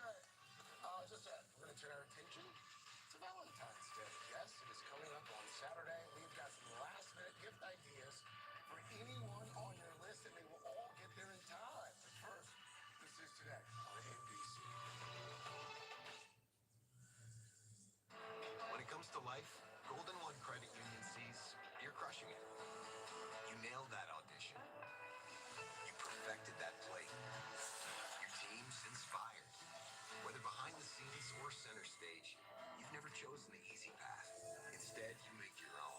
Just that, we're going to turn our attention to Valentine's Day. Yes, it is coming up on Saturday. We've got some last-minute gift ideas for anyone on your list, and they will all get there in time. But first, this is Today on NBC. When it comes to life, Golden One Credit Union sees you're crushing it. You nailed that audition. You perfected that play. Your team's inspired. Whether behind the scenes or center stage, you've never chosen the easy path. Instead, you make your own.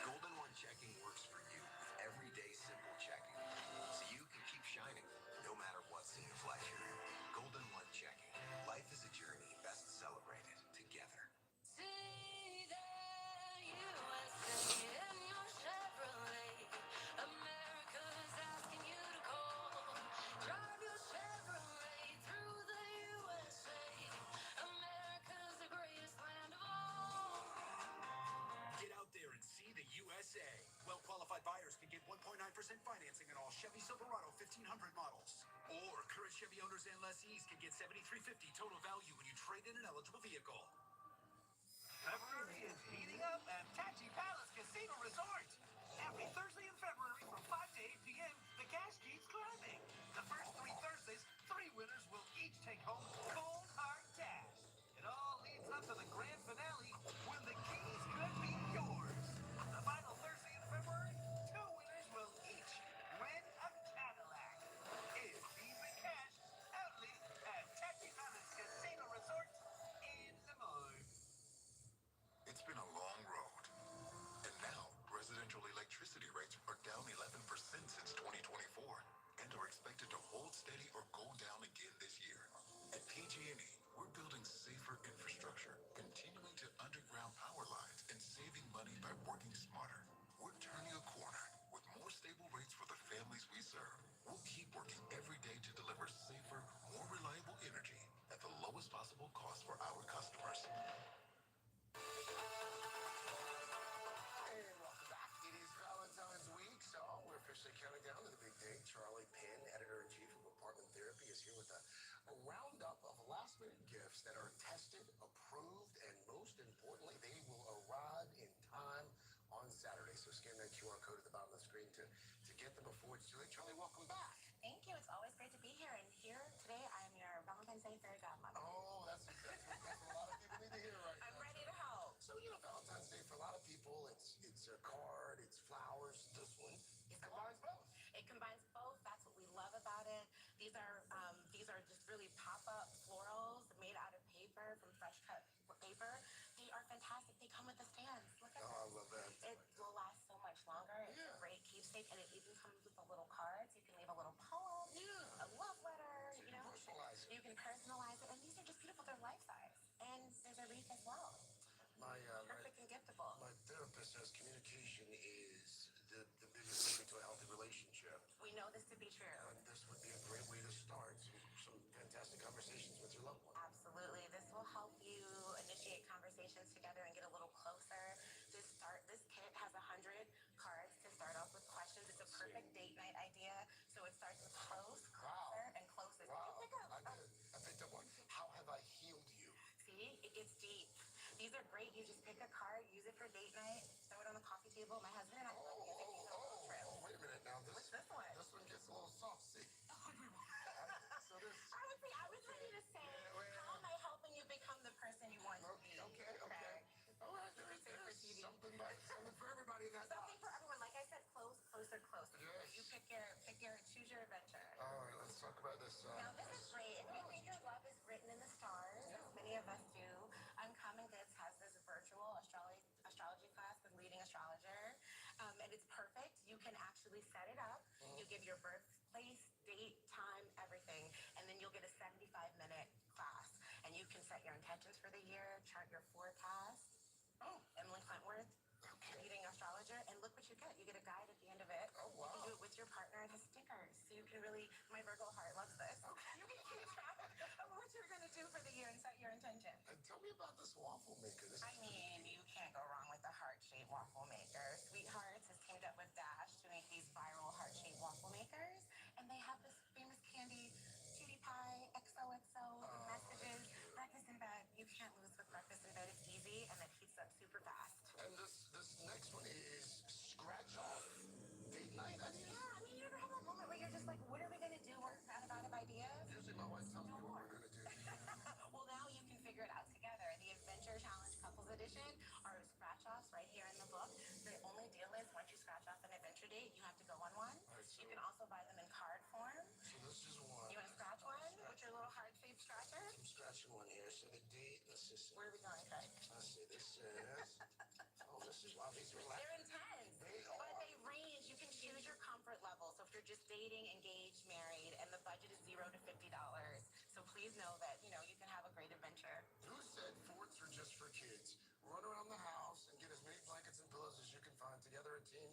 Golden One Checking works for you with everyday simple checking, so you can keep shining no matter what's in your pleasure. Golden One Checking. Life is a journey best celebrated together. See the USA in your Chevrolet. America's asking you to call. Drive your Chevrolet through the USA. America's the greatest land of all. Get out there and see the USA. Well-qualified buyers can get 1.9% financing on all Chevy Silverado 1500 models. Or current Chevy owners and lessees can get $7,350 total value when you trade in an eligible vehicle. February is heating up at Tachi Palace Casino Resort. Every Thursday in February from 5 to 8 p.m., the cash keeps climbing. The first 3 Thursdays, 3 winners will each take home cold hard cash. It all leads up to the grand finale when the keys could be yours. The final Thursday in February, 2 winners will each win a Cadillac. It's Easy Cash only at Tachibana's Casino Resort in Lemoyne. It's been a long road. And now, residential electricity rates are down 11% since 2024 and are expected to hold steady or go down again this year. At PG&E, we're building safer infrastructure, continuing to underground power lines, and saving money by working smarter. We're turning a corner with more stable rates for the families we serve. We'll keep working every day to deliver safer, more reliable energy at the lowest possible cost for our customers. And welcome back. It is Valentine's week, so we're officially counting down to the big day. Charlie Penn, editor-in-chief of Apartment Therapy, is here with a roundup of last-minute gifts that are tested, approved, and most importantly, they will arrive in time on Saturday. So scan that QR code at the bottom of the screen to get them before it's too late. Charlie, welcome back. Thank you. It's always great to be here. And here today, I am your Valentine's Day fairy godmother. Oh, that's what a lot of people need to hear right now. I'm ready to help. So, Valentine's Day, for a lot of people, it's a card, it's flowers. This one, it combines both. It combines both. That's what we love about it. These are just really pop-up florals made out of paper from fresh cut paper. They are fantastic. They come with the stands. Look at Oh, I love that. it. Will last so much longer. It's a great keepsake, and it even comes with the little cards. You can leave a little poem, a love letter. So you can personalize it. You can personalize it, and these are just beautiful. They're life size, and there's a wreath as well. Perfect and giftable. My therapist says communication is the biggest secret to a healthy relationship. We know this to be true. And this would be a great way to start some fantastic conversations with your loved one. Absolutely. This will help you initiate conversations together and get a little closer. This kit has 100 cards to start off with questions. It's a perfect date night idea. So it starts with close, closer, and closest. Wow. Did you pick up? I picked up one. How have I healed you? See, it gets deep. These are great. You just pick a card, use it for date night, throw it on the coffee table. My husband and I love using these on road trips. Wait a minute now. What's this one? This one gets a little saucy. So this. I was ready to say, how am I helping you become the person you want to be? Okay. All right, there's something for everybody in that Something box. for everyone. Like I said, close, closer, closer. Yes. You choose your adventure. All right, let's talk about this. Now, this is great. If you think your love is written in the stars, as many of us do, Uncommon Goods has this virtual astrology class with leading astrologer, and it's perfect. You can actually set it up. You give your birthplace, date, time, everything, and then you'll get a 75-minute class. And you can set your intentions for the year, chart your forecast. Emily Clintworth, leading astrologer, and look what you get. You get a guide at the end of it. Oh, wow. You can do it with your partner and his stickers. So you can really, my Virgo heart loves this. You can keep track of what you're going to do for the year and set your intention. And tell me about this waffle maker. I mean, you can't go wrong with the heart-shaped waffle maker. Sweethearts has teamed up with Dash to make these viral heart-shaped waffle makers. And they have this famous candy, cutie pie, XOXO messages. Breakfast in bed. You can't lose with breakfast in bed. It's easy, and it heats up super fast. And this next one is scratch off date night idea. Yeah, I mean, you ever have that moment where you're just like, what are we going to do? We're out of ideas. Usually my wife tells me what we're going to do. Well, now you can figure it out together. The Adventure Challenge Couples Edition are scratch-offs right here in the book. The only deal is once you scratch off an adventure date, you have to go on one. Right, so you can also buy them in card form. So this is one. You want to scratch one with your little heart-shaped scratcher? I'm scratching one here. So the date, let's just see. Where are we going, Craig? Let's see. This says, wow, these are relaxed. They're intense. But they range. You can choose your comfort level. So if you're just dating, engaged, married, and the budget is $0 to $50. So please know that, you can have a great adventure. Who said forts are just for kids? Run around the house and get as many blankets and pillows as you can find. Together a team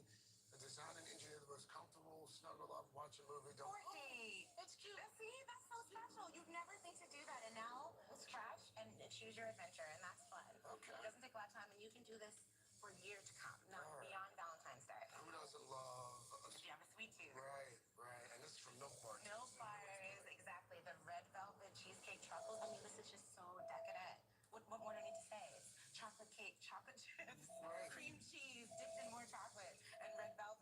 that design and engineer the most comfortable, snuggle up, watch a movie. Fort date. That's cute. See, that's so special. You'd never think to do that. And now, scratch and choose your adventure. And that's fun. Okay. It doesn't take a lot of time. And you can do this for years to come. Not beyond Valentine's Day. Who doesn't love If you have a sweet tooth. Right. And this is from Milk Bar. Milk bars, exactly. The red velvet cheesecake truffles. I mean, this is just so decadent. What more do I need to say? It's chocolate cake, chocolate chips, cream cheese dipped in more chocolate, and red velvet.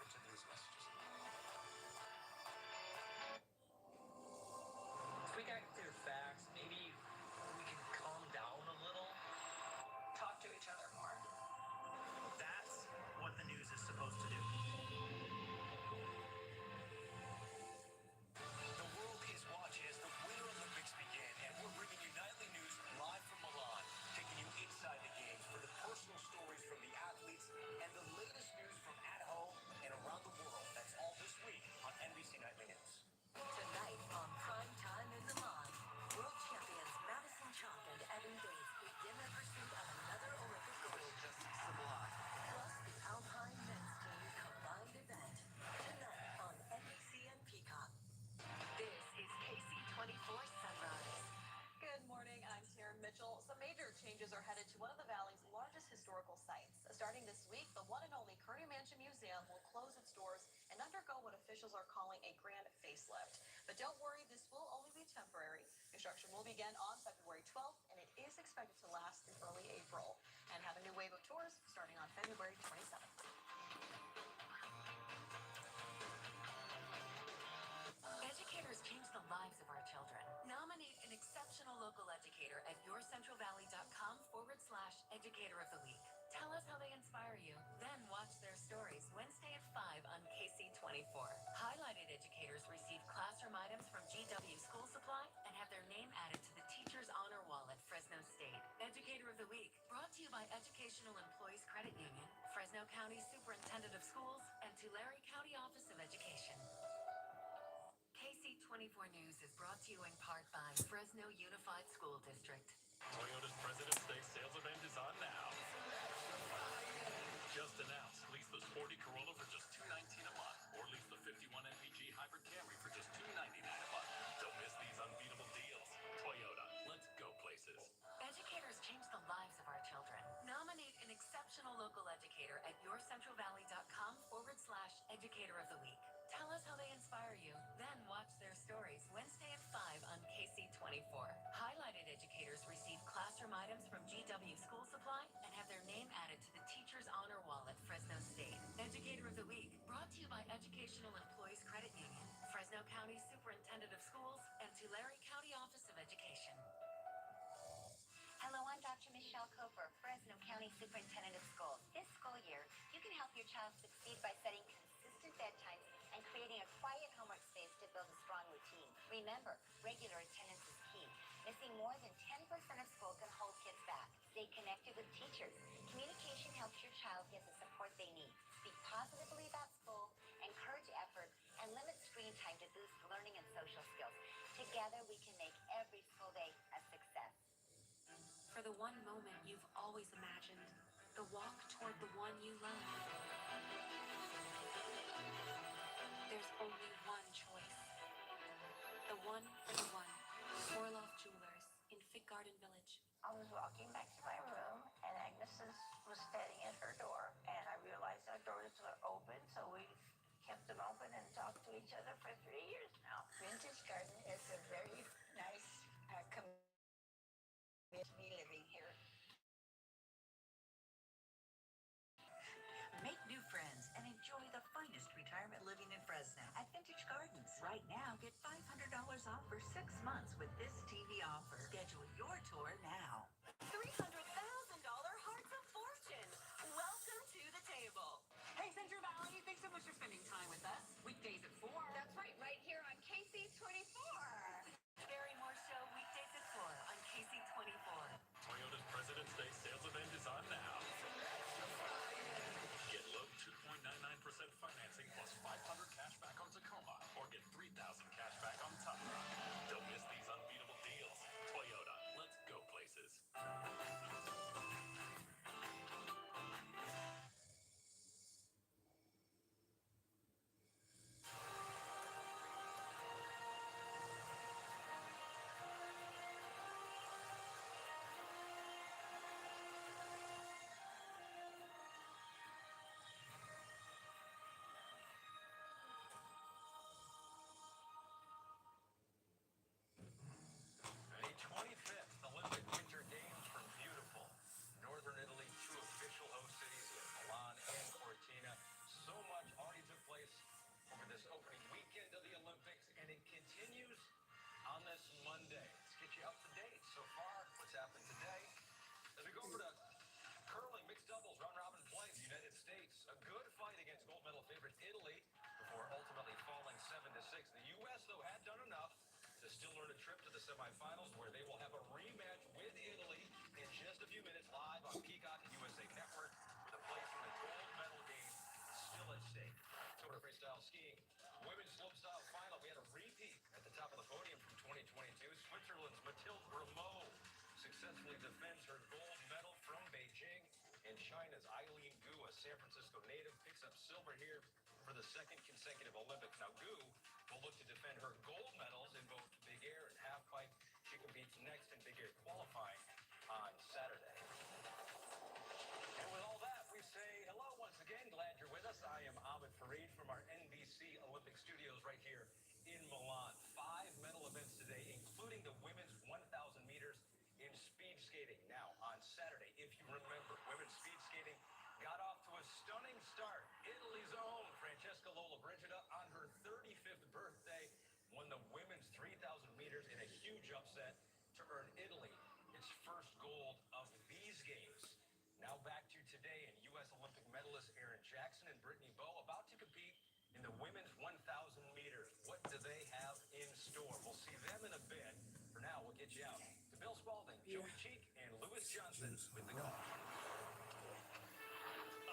from sending these messages. If we got clear facts, maybe we can calm down a little. Talk to each other more. That's what the news is supposed to do. The world is watching as the Winter Olympics begin, and we're bringing you nightly news live from Milan, taking you inside the games for the personal stories from the athletes and the latest news from at home and around the world. That's all this week on NBC Nightly News. Tonight on Prime Time in Milan, world champions Madison Chock and Evan Bates begin their pursuit of another Olympic gold. Just sublime. Plus, the Alpine men's team combined event. Tonight on NBC and Peacock. This is KC24 Sunrise. Good morning, I'm Taryn Mitchell. Some major changes are headed to one of the Valley's largest historical sites. Starting this week, the one and only Kearny Mansion Museum will close its doors and undergo what officials are calling a grand facelift. But don't worry, this will only be temporary. Construction will begin on February 12th, and it is expected to last through early April and have a new wave of tours starting on February 27th. Educators change the lives of our children. Nominate an exceptional local educator at yourcentralvalley.com/educator of the week. Tell us how they inspire you. Then watch their stories Wednesday at 5 on KC24. Highlighted educators receive classroom items from GW School Supply and have their name added to the Teacher's Honor Wall at Fresno State. Educator of the Week, brought to you by Educational Employees Credit Union, Fresno County Superintendent of Schools, and Tulare County Office of Education. KC24 News is brought to you in part by Fresno Unified School District. Toyota's President's Day sales event is on now. Just announced, lease the sporty Corolla for just $219 a month, or lease the 51 MPG Hybrid Camry for just $299 a month. Don't miss these unbeatable deals. Toyota, let's go places. Educators change the lives of our children. Nominate an exceptional local educator at yourcentralvalley.com/educator of the week. Tell us how they inspire you. Then watch their stories Wednesday at 5 on KC24. Highlighted educators receive classroom items from GW School Supply and have their name added to the Teacher's Honor Wall at Fresno State. Educator of the Week, brought to you by Educational Employees Credit Union, Fresno County Superintendent of Schools, and Tulare County Office of Education. Hello, I'm Dr. Michelle Coper, Fresno County Superintendent of Schools. This school year, you can help your child succeed by setting consistent bedtimes and creating a quiet homework space to build a strong routine. Remember, regular attendance is key. Missing more than 10% of school can hold kids back. Stay connected with teachers. Communication helps your child get the support they need. Speak positively about school, encourage effort, and limit screen time to boost learning and social skills. Together, we can make every school day a success. For the one moment you've always imagined, the walk toward the one you love. There's only one choice. The one for the one. Orloff Jewelers in Fig Garden Village. I was walking back to my room, and Agnes was standing at her door, and I realized our doors were open, so we kept them open and talked to each other for 3 years now. Vintage Garden is a very nice community living here. Make new friends and enjoy the finest retirement living in Fresno at Vintage Gardens. Right now, get $500 off for 6 months with this TV offer. Schedule your tour now. $300,000 Hearts of Fortune. Welcome to the table. Hey, Central Valley, thanks so much for spending time with us. Weekdays at 4. That's right here on KC24. Barrymore Show weekdays at 4 on KC24. Toyota's President's Day sales event is on now. Get low 2.99% financing plus $500 cash back on Tacoma, or get $3,000 cash back on Tundra. Don't miss these unbeatable deals. Toyota, let's go places. semifinals, where they will have a rematch with Italy in just a few minutes, live on Peacock and USA Network, with a place in the gold medal game still at stake. Over to freestyle skiing. Women's slopestyle final, we had a repeat at the top of the podium from 2022. Switzerland's Mathilde Grimaud successfully defends her gold medal from Beijing. And China's Eileen Gu, a San Francisco native, picks up silver here for the second consecutive Olympics. Now, Gu will look to defend her gold medals in both big air and half pipe. She competes next in big air qualifying on Saturday. And with all that, we say hello once again. Glad you're with us. I am Ahmed Fareed from our NBC Olympic studios right here in Milan. 5 medal events today, including the women's 1,000 meters in speed skating. Now, on Saturday, if you remember, women's speed skating got off to a stunning start. Italy's own Francesca Lollobrigida, on her 35th birthday, won the women's 3,000 meters in a huge upset to earn Italy its first gold of these games. Now back to today, and U.S. Olympic medalists Erin Jackson and Brittany Bowe about to compete in the women's 1,000 meters. What do they have in store? We'll see them in a bit. For now, we'll get you out to Bill Spalding, Joey Cheek, and Lewis Johnson with the golf.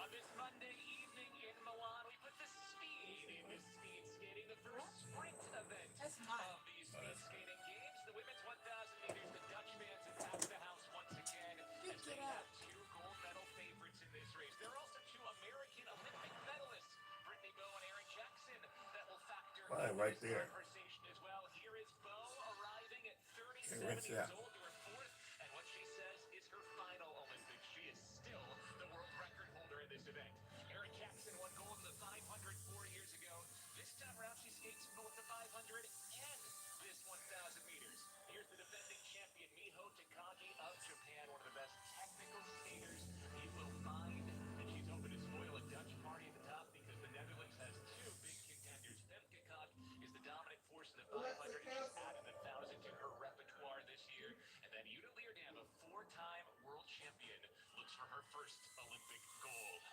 On this Monday evening in Milan, we put the speed into speed skating, the first sprint event of the speed skating games. The women's 1,000 meters, the Dutch fans have packed the house once again as they have 2 gold medal favorites in this race. There are also 2 American Olympic medalists, Brittany Bowe and Erin Jackson, that will factor into Right this there. conversation as well. Here is Bowe arriving at 37 years old to her 4th, and what she says is her final Olympics. She is still the world record holder in this event. Erin Jackson won gold in the 500 4 years ago. This time around, she skates both the 500 and this 1,000 meters. Here's the defending champion, Miho Takagi of Japan, one of the best technical skaters you will find. And she's hoping to spoil a Dutch party at the top because the Netherlands has 2 big contenders. Femke Kok is the dominant force in the 500, and she's added the 1,000 to her repertoire this year. And then Jutta Leerdam, a 4-time world champion, looks for her first Olympic gold.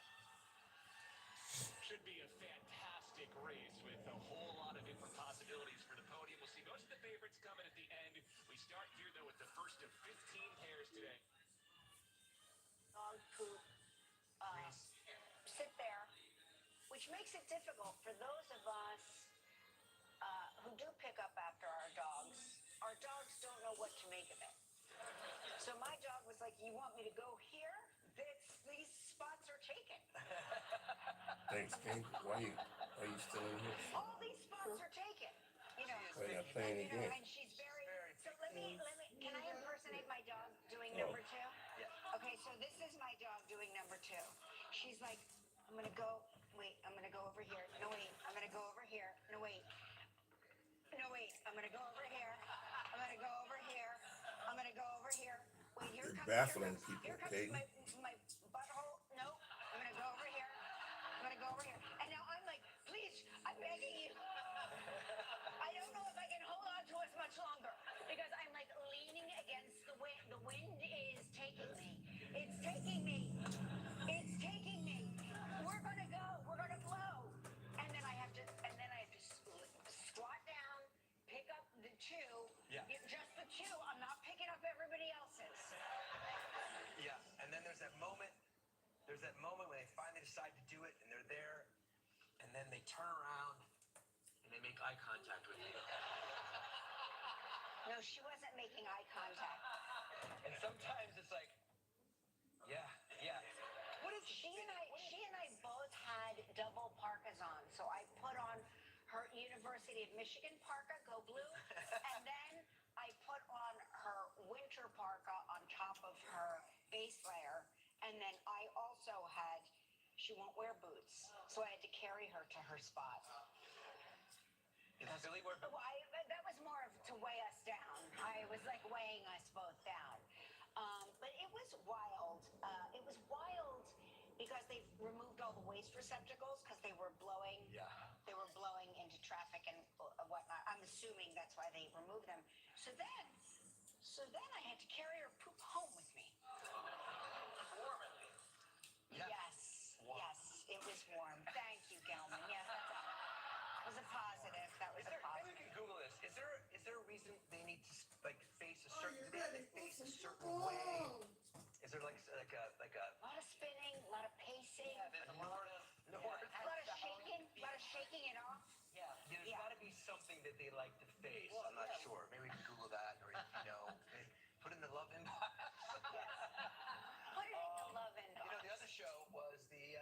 Should be a fantastic race with a whole lot of different possibilities for the podium. We'll see most of the favorites coming at the end. We start here, though, with the first of 15 pairs today. Dog poop, sit there, which makes it difficult for those of us who do pick up after our dogs. Our dogs don't know what to make of it. So my dog was like, "You want me to go here? These spots are taken." Thanks, King. Why are you still in here? All these spots are taken. You know, We're not playing and, you know, again. and she's very. So let me. Can I impersonate my dog doing Oh. number 2? Yeah. Okay, so this is my dog doing number 2. She's like, "I'm gonna go. Wait, I'm gonna go over here. No wait, I'm gonna go over here. No wait. No wait, I'm gonna go over here. I'm gonna go over here. I'm gonna go over here. Wait, here You're comes. baffling Here people, comes Katie. my butthole. No, I'm gonna go over here. I'm gonna go over here. And now I'm like, please, I'm begging you. I don't know if I can hold on to us much longer because I'm like leaning against the wind. The wind is taking me. It's taking me. It's taking me. We're gonna go. We're gonna blow. And then I have to. Squat down, pick up the 2. Yeah. Just the 2. I'm not picking up everybody else's. Yeah, and then there's that moment when they finally decide to do it, and they're there, and then they turn around, and they make eye contact with you. No, she wasn't making eye contact. And sometimes it's like, yeah. What is she and I both had double parkas on. So I put on her University of Michigan parka, go blue, and then I put on her winter parka on top of her base layer, and then I also had, she won't wear boots, so I had to carry her to her spot. Is Billy wear boots? Well, that was more of to weigh us down. I was like weighing us both down. But it was wild. It was wild because they removed all the waste receptacles because they were blowing. Yeah. They were blowing into traffic and whatnot. I'm assuming that's why they removed them. So then I had to carry her poop home with me. Warm at least. Yeah. Yes. Yes, it was warm. Thank you, Gelman. Yes, that was a positive. That was a positive. Maybe we can Google this. Is there a reason they need to Is there like a A lot of spinning, a lot of pacing, a North? a lot of shaking it off. Yeah, there's got to be something that they like to face. I'm not sure. Maybe we can Google that, or put in the love inbox. Put it in the love inbox. The other show was the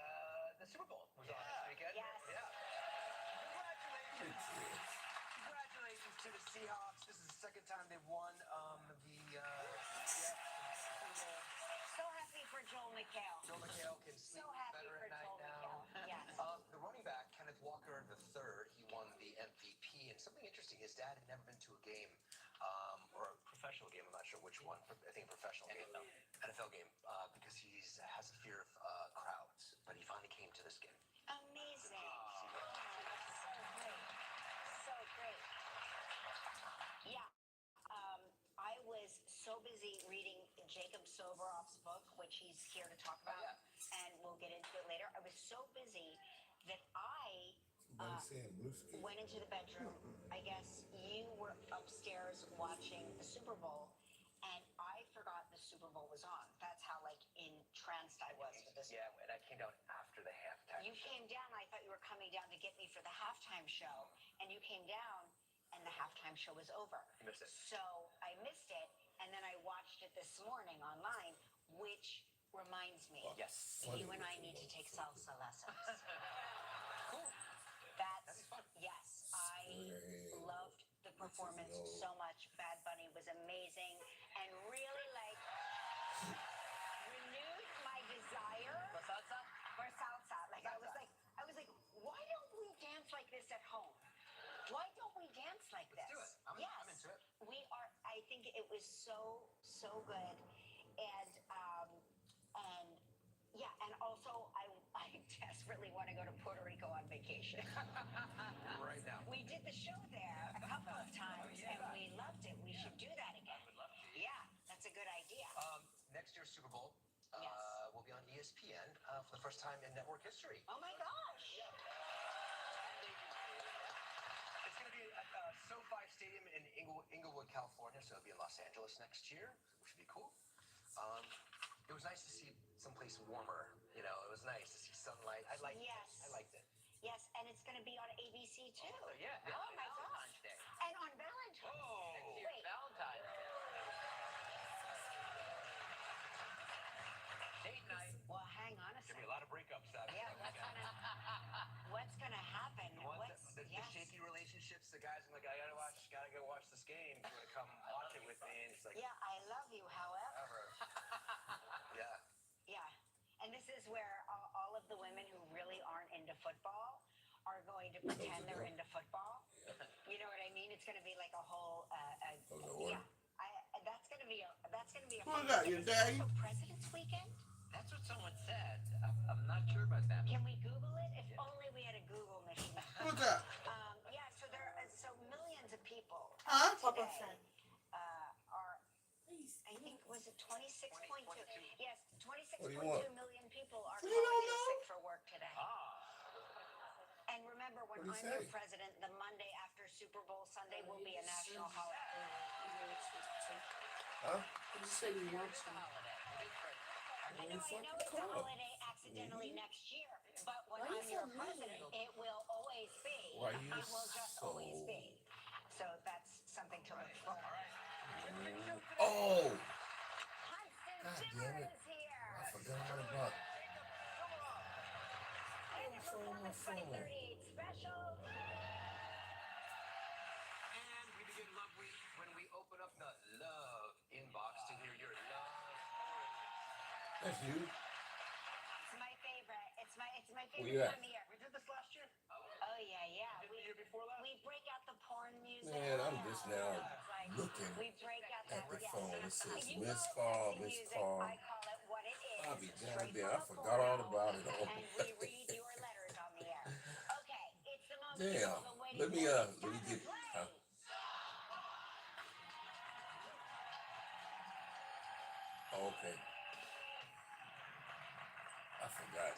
Super Bowl was on this weekend. Yes. Yeah. Congratulations to the Seahawks. This is the second time they've won the Super Bowl. So happy for Joel McHale. Joel McHale can sleep better at night now. Yes. The running back, Kenneth Walker III, he won the MVP. And something interesting, his dad had never been to a game, or a professional game, I'm not sure which one. I think a professional game. NFL game, because he has a fear of crowds. But he finally came to this game. Amazing. So great. Yeah. I was so busy reading Jacob Soboroff's book, which he's here to talk about, and we'll get into it later. I was so busy that I went into the bedroom. I guess you were upstairs watching the Super Bowl, and I forgot the Super Bowl was on. That's how entranced I was with this. Yeah, and I came down after the halftime. You came down. I thought you were coming down to get me for the halftime show, and you came down, and the halftime show was over. You missed it. So I missed it, and then I watched it this morning online, which reminds me, yes, you and I need to take salsa lessons. Cool. That's fun. Yes, I loved the performance so much. Bad Bunny was amazing, and really renewed my desire For salsa? for salsa. I was like, why don't we dance like this at home? Why don't we dance like this? Let's do it. I'm into it. We are. I think it was so good, and yeah, and also I desperately want to go to Puerto Rico on vacation. Right now. We did the show there a couple of times, and we loved it. We should do that again. I would love to. Yeah, that's a good idea. Next year's Super Bowl Yes. will be on ESPN for the first time in network history. Oh my gosh. It's going to be at SoFi Stadium in Inglewood, California, so it'll be in Los Angeles next year, which would be cool. It was nice to see someplace warmer. It was nice to see sunlight. I liked it. Yes, and it's going to be on ABC too. Oh, yeah. Oh my gosh. Valentine's Day. And on Valentine's. Oh, Wait. Valentine's Day. Date night. Well, hang on a Give second. me a lot of breakups out Yeah, what's gonna happen? The shaky relationships, the guys are like, gotta go watch this game. You want to come watch it with me? And it's like, Yeah, I love you, however. yeah. Yeah. And this is where all of the women who really aren't into football are going to pretend they're into football. You know what I mean? It's going to be like a whole, yeah. That's going to be a What got you, Daddy? Also President's Weekend? That's what someone said. I'm not sure about that. Can we Google it? If only we had a Google machine. What's that? Yeah, so millions of people Huh? today are, I think, was it 26.2? Yes, 26.2 million people are calling in sick for work today. And remember, when I'm your president, the Monday after Super Bowl Sunday will be a national holiday. Huh? What did you say you want to? I know it's a holiday accidentally next year, but when I'm your president, it will always be. It will just always be. So that's something to look for. Oh! Hudson God Zimmer damn it. is here. I forgot all about it. And the Performance 2038 special. And we begin Love Week when we open up the love inbox to hear your love story. That's you. It's my favorite. It's my Where favorite you at? time of year. We did this last year. Oh yeah. The year before last? We break out the porn music. Man, I'm just now looking We break out at the yes. phone. It says You miss know call, sexy miss music, call. I call it what it is. I'll be Straight goddamn. I from the forgot all porno, about it. And we read your letters on the air. Okay, it's the most Damn. beautiful way to Let me play. let me Time to get. play. Okay. I forgot.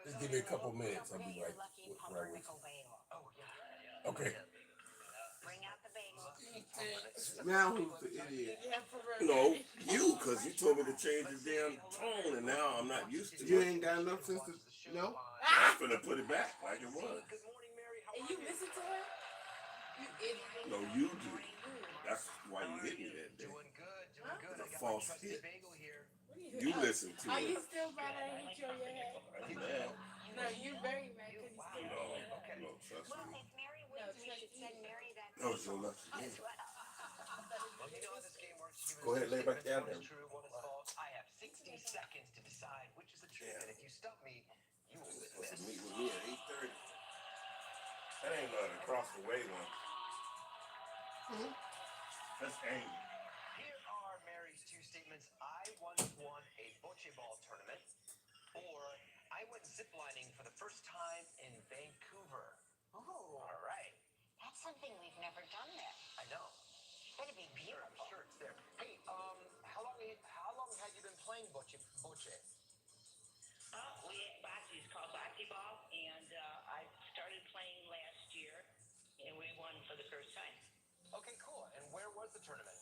Just give me a couple minutes. I'll be right with Lucky pumpernickel bagel. Oh, yeah. Okay. Bring out the bagel. Now who's the idiot? No, you, because you told me to change the damn tone, and now I'm not used to it. You ain't got enough sense to, no? I'm gonna put it back like it was. And you listen to her? You idiot. No, you do. That's why you hit me that day. Doing good. It's a false hit. Bagel here. You listen to Are it. you still mad I hit you on your head? I'm mad. No, you very mad because you still No, mad. no, trust Well, me. if Mary wins, we should send Mary that No, it's your lucky as game. well. Well, you know how this game works. You Go ahead, lay back down one there. is true, one is false. I have 60 seconds to decide which is the truth, and if you stump me, you will win Supposed to this. meet with me at 8:30. That ain't nothing across the way one. That's angry. Here are Mary's two statements. I once won a bocce ball tournament, or I went ziplining for the first time in Vancouver. Oh, All right. that's something we've never done there. I know. It'd be beautiful. Sure, it's there. Hey, how long had you been playing bocce? It's called bocce ball, and I started playing last year, and we won for the first time. Okay, cool. And where was the tournament?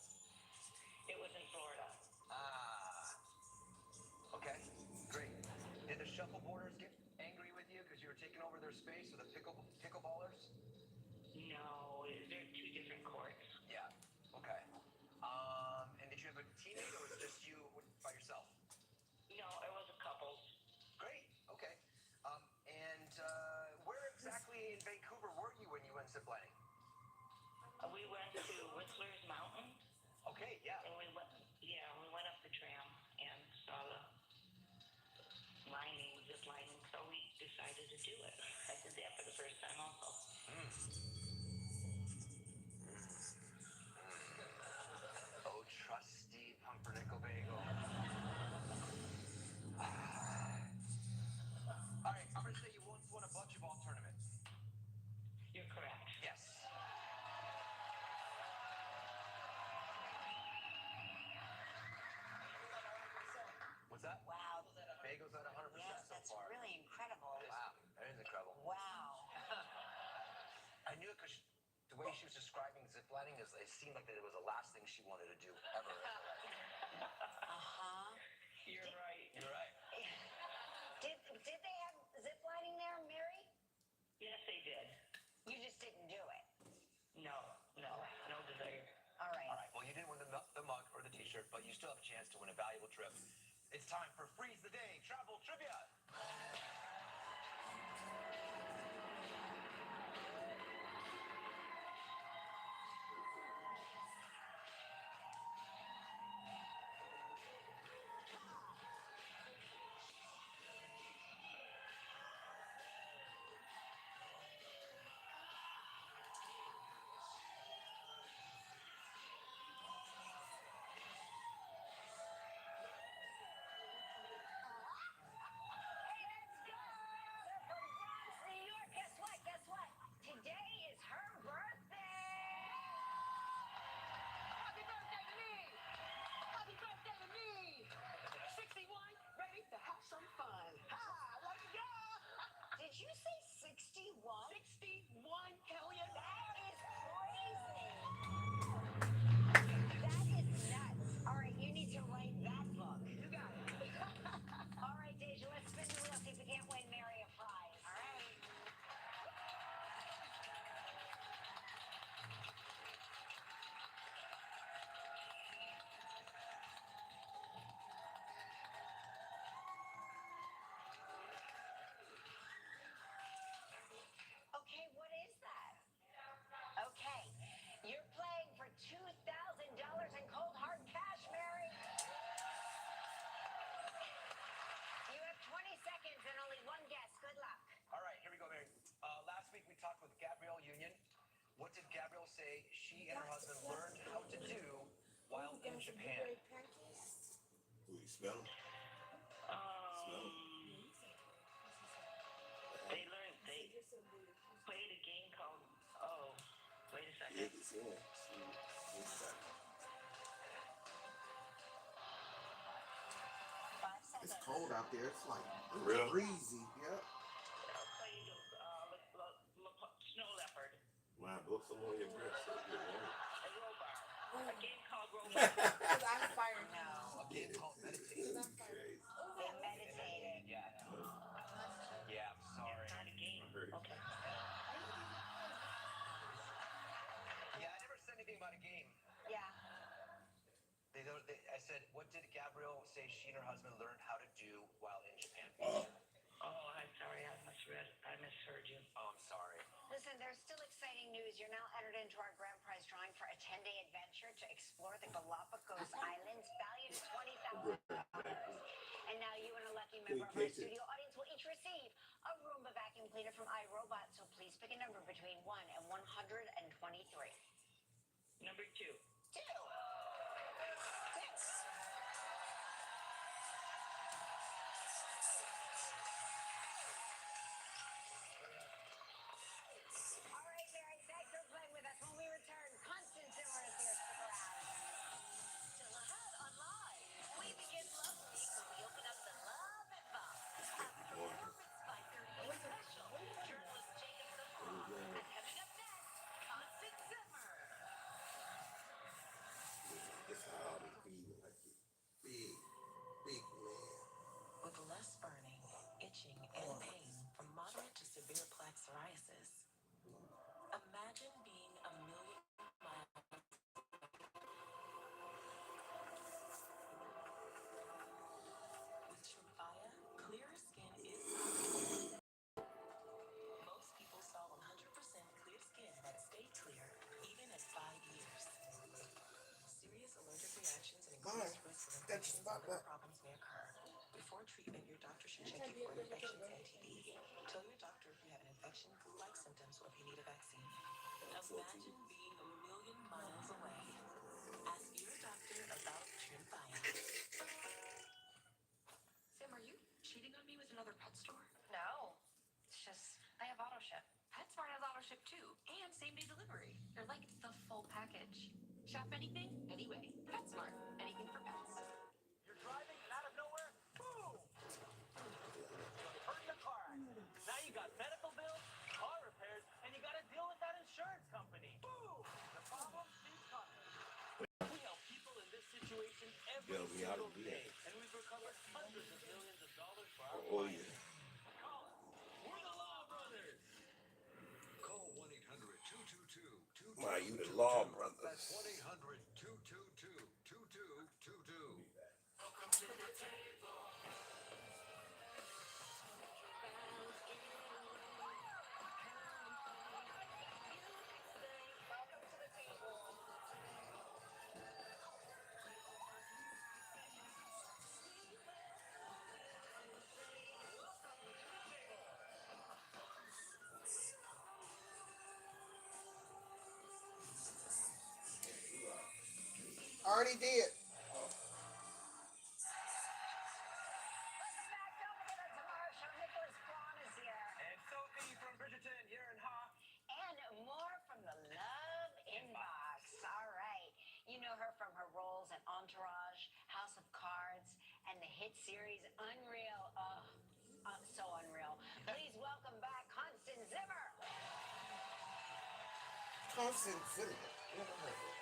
It was in Florida. Okay, great. Did the shuffleboarders get angry with you because you were taking over their space, or the pickleballers? No, they're two different courts. Yeah. Okay. And did you have a teammate, or was it just you by yourself? No, it was a couple. Great. Okay. And where exactly in Vancouver were you when you went ziplining? We went to Whistler's Mountain. Okay, yeah. And we went up the tram and saw the zip lining, so we decided to do it. I did that for the first time also. Oh, trusty pumpernickel bagel. All right, I'm going to say you once won a bocce ball tournament. You're correct. Yes. What's that? Wow. Bagel's at 100% Yes, so that's far. really incredible. Wow, that is incredible. Wow. I knew it because the way she was describing ziplining, it seemed like that it was the last thing she wanted to do ever. Uh-huh. You're right. You're right. Did they have zip lining there, Mary? Yes, they did. You just didn't do it. No desire. All right. All right, well, you didn't win the mug or the t-shirt, but you still have a chance to win a valuable trip. It's time for Freeze the Day Travel Trivia. Did you say 61? 61? Hell yeah. That is crazy. That is nuts. All right, you need to write that book. You got it. All right, Deja, let's spin the wheel, see if we can't win Mary a prize. All right. Okay, what is that? Okay, you're playing for $2,000 in cold hard cash, Mary. You have 20 seconds and only one guess. Good luck. All right, here we go, Mary. Last week we talked with Gabrielle Union. What did Gabrielle say she and her husband learned how to do while in Japan? Who you smell them? They played a game called, wait a second. Yeah, it's on. It's cold out there. It's like breezy. Yep. Played Snow Leopard. Wow, blow some on your breath. So good, A robot. game called Roll. Because I'm fired A now. game called Meditate. Because I'm fired. They meditated. Yeah. Yeah, I'm sorry. Not a game. Okay. Yeah, I never said anything about a game. Yeah. I said, what did Gabrielle say she and her husband learned how to do while in Japan? Oh, I'm sorry. I misheard you. Oh, I'm sorry. Listen, there's still exciting news. You're now entered into our grand prize drawing for a 10-day adventure to explore the Galapagos Islands, valued at $20,000. And now you and a lucky member of our studio audience will each receive a Roomba vacuum cleaner from iRobot. So please pick a number between 1 and 123. Number 2. 2. 6. All right, Mary, thanks for playing with us. When we return, Constant Zimmer is here. Stick around. Still ahead on Live. We begin Love Week when we open up the Love Box. A performance by 38 special. Journalist Jacob Safar. And coming up next, Constant Zimmer. That's how they feel like it. Big, big man. With less burning, itching, and pain from moderate to severe plaque psoriasis, imagine being a million miles. With Shrimpfaya, clearer skin is possible. Most people saw 100% clear skin that stayed clear even at 5 years. Serious allergic reactions and increased risk of infections and liver problems may occur. Before treatment, your doctor should check you for infections and TB. Tell your doctor if you have an infection, flu-like symptoms, or if you need a vaccine. Imagine being a million miles away. Ask your doctor about Shrimpfaya. Sam, are you cheating on me with another pet store? No, it's just I have auto ship. PetSmart has auto ship too, and same-day delivery. You're like the full package. Shop anything, anyway. PetSmart. Anything for pets. You're driving and out of nowhere, boom! Hurt in a car accident. Now you got medical bills, car repairs, and you got to deal with that insurance company. Boom! The problem keeps coming. We help people in this situation every single day, and we've recovered hundreds of millions of dollars for our clients. Call us. We're the Law Brothers. Call 1-800-222-2222. My, you the Law Brothers. That's 1-800-222-2222. Welcome to the table. Already did. And Sophie from Bridgerton here in Hawk. And more from the Love Inbox. All right. You know her from her roles in Entourage, House of Cards, and the hit series Unreal. So unreal. Please welcome back Constant Zimmer. Constant Zimmer. Never heard of it.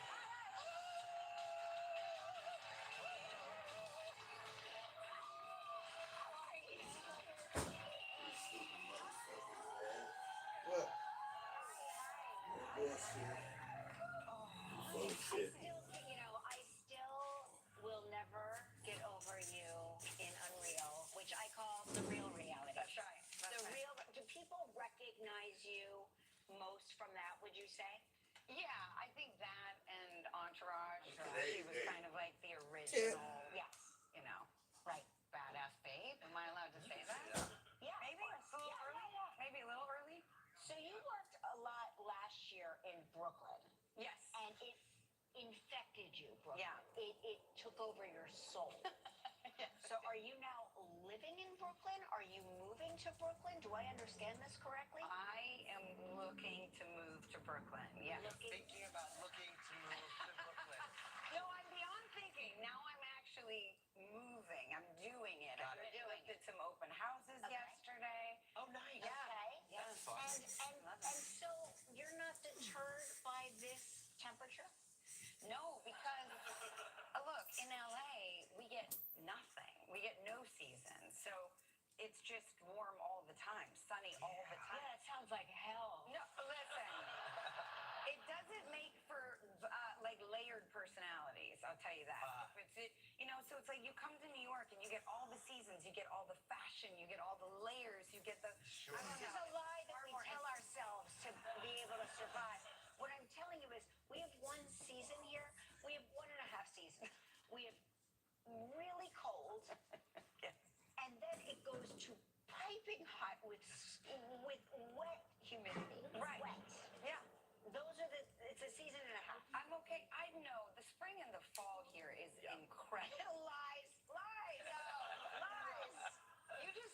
What? I still will never get over you in Unreal, which I call the real reality. That's right. Do people recognize you most from that, would you say? Yeah, I think that and Entourage, Hey, she was kind of like the Tim. original, Yes. Right. badass babe. Am I allowed to say that? Yeah. Maybe a little early. Maybe a little early. So you worked a lot last year in Brooklyn. Yes. And it infected you, Brooklyn. Yeah. It took over your soul. Yes. So are you now living in Brooklyn? Are you moving to Brooklyn? Do I understand this correctly? I am looking to move to Brooklyn. Yeah. Thinking about looking to move to Brooklyn. No, I'm beyond thinking. Now I'm actually moving. I'm doing it. Got I it. looked at some open houses yesterday. Oh, nice. Yeah. Okay. That's fun. And so you're not deterred by this temperature? No, because like you come to New York and you get all the seasons, you get all the fashion, you get all the layers, you get the. This is a lie that we tell ourselves to be able to survive. What I'm telling you is we have one season here. We have 1.5 seasons. We have really cold. And then it goes to piping hot with wet humidity. Right. Wet. Yeah. It's a season and a half. I'm okay. I know the spring and the fall here is incredible. Lies.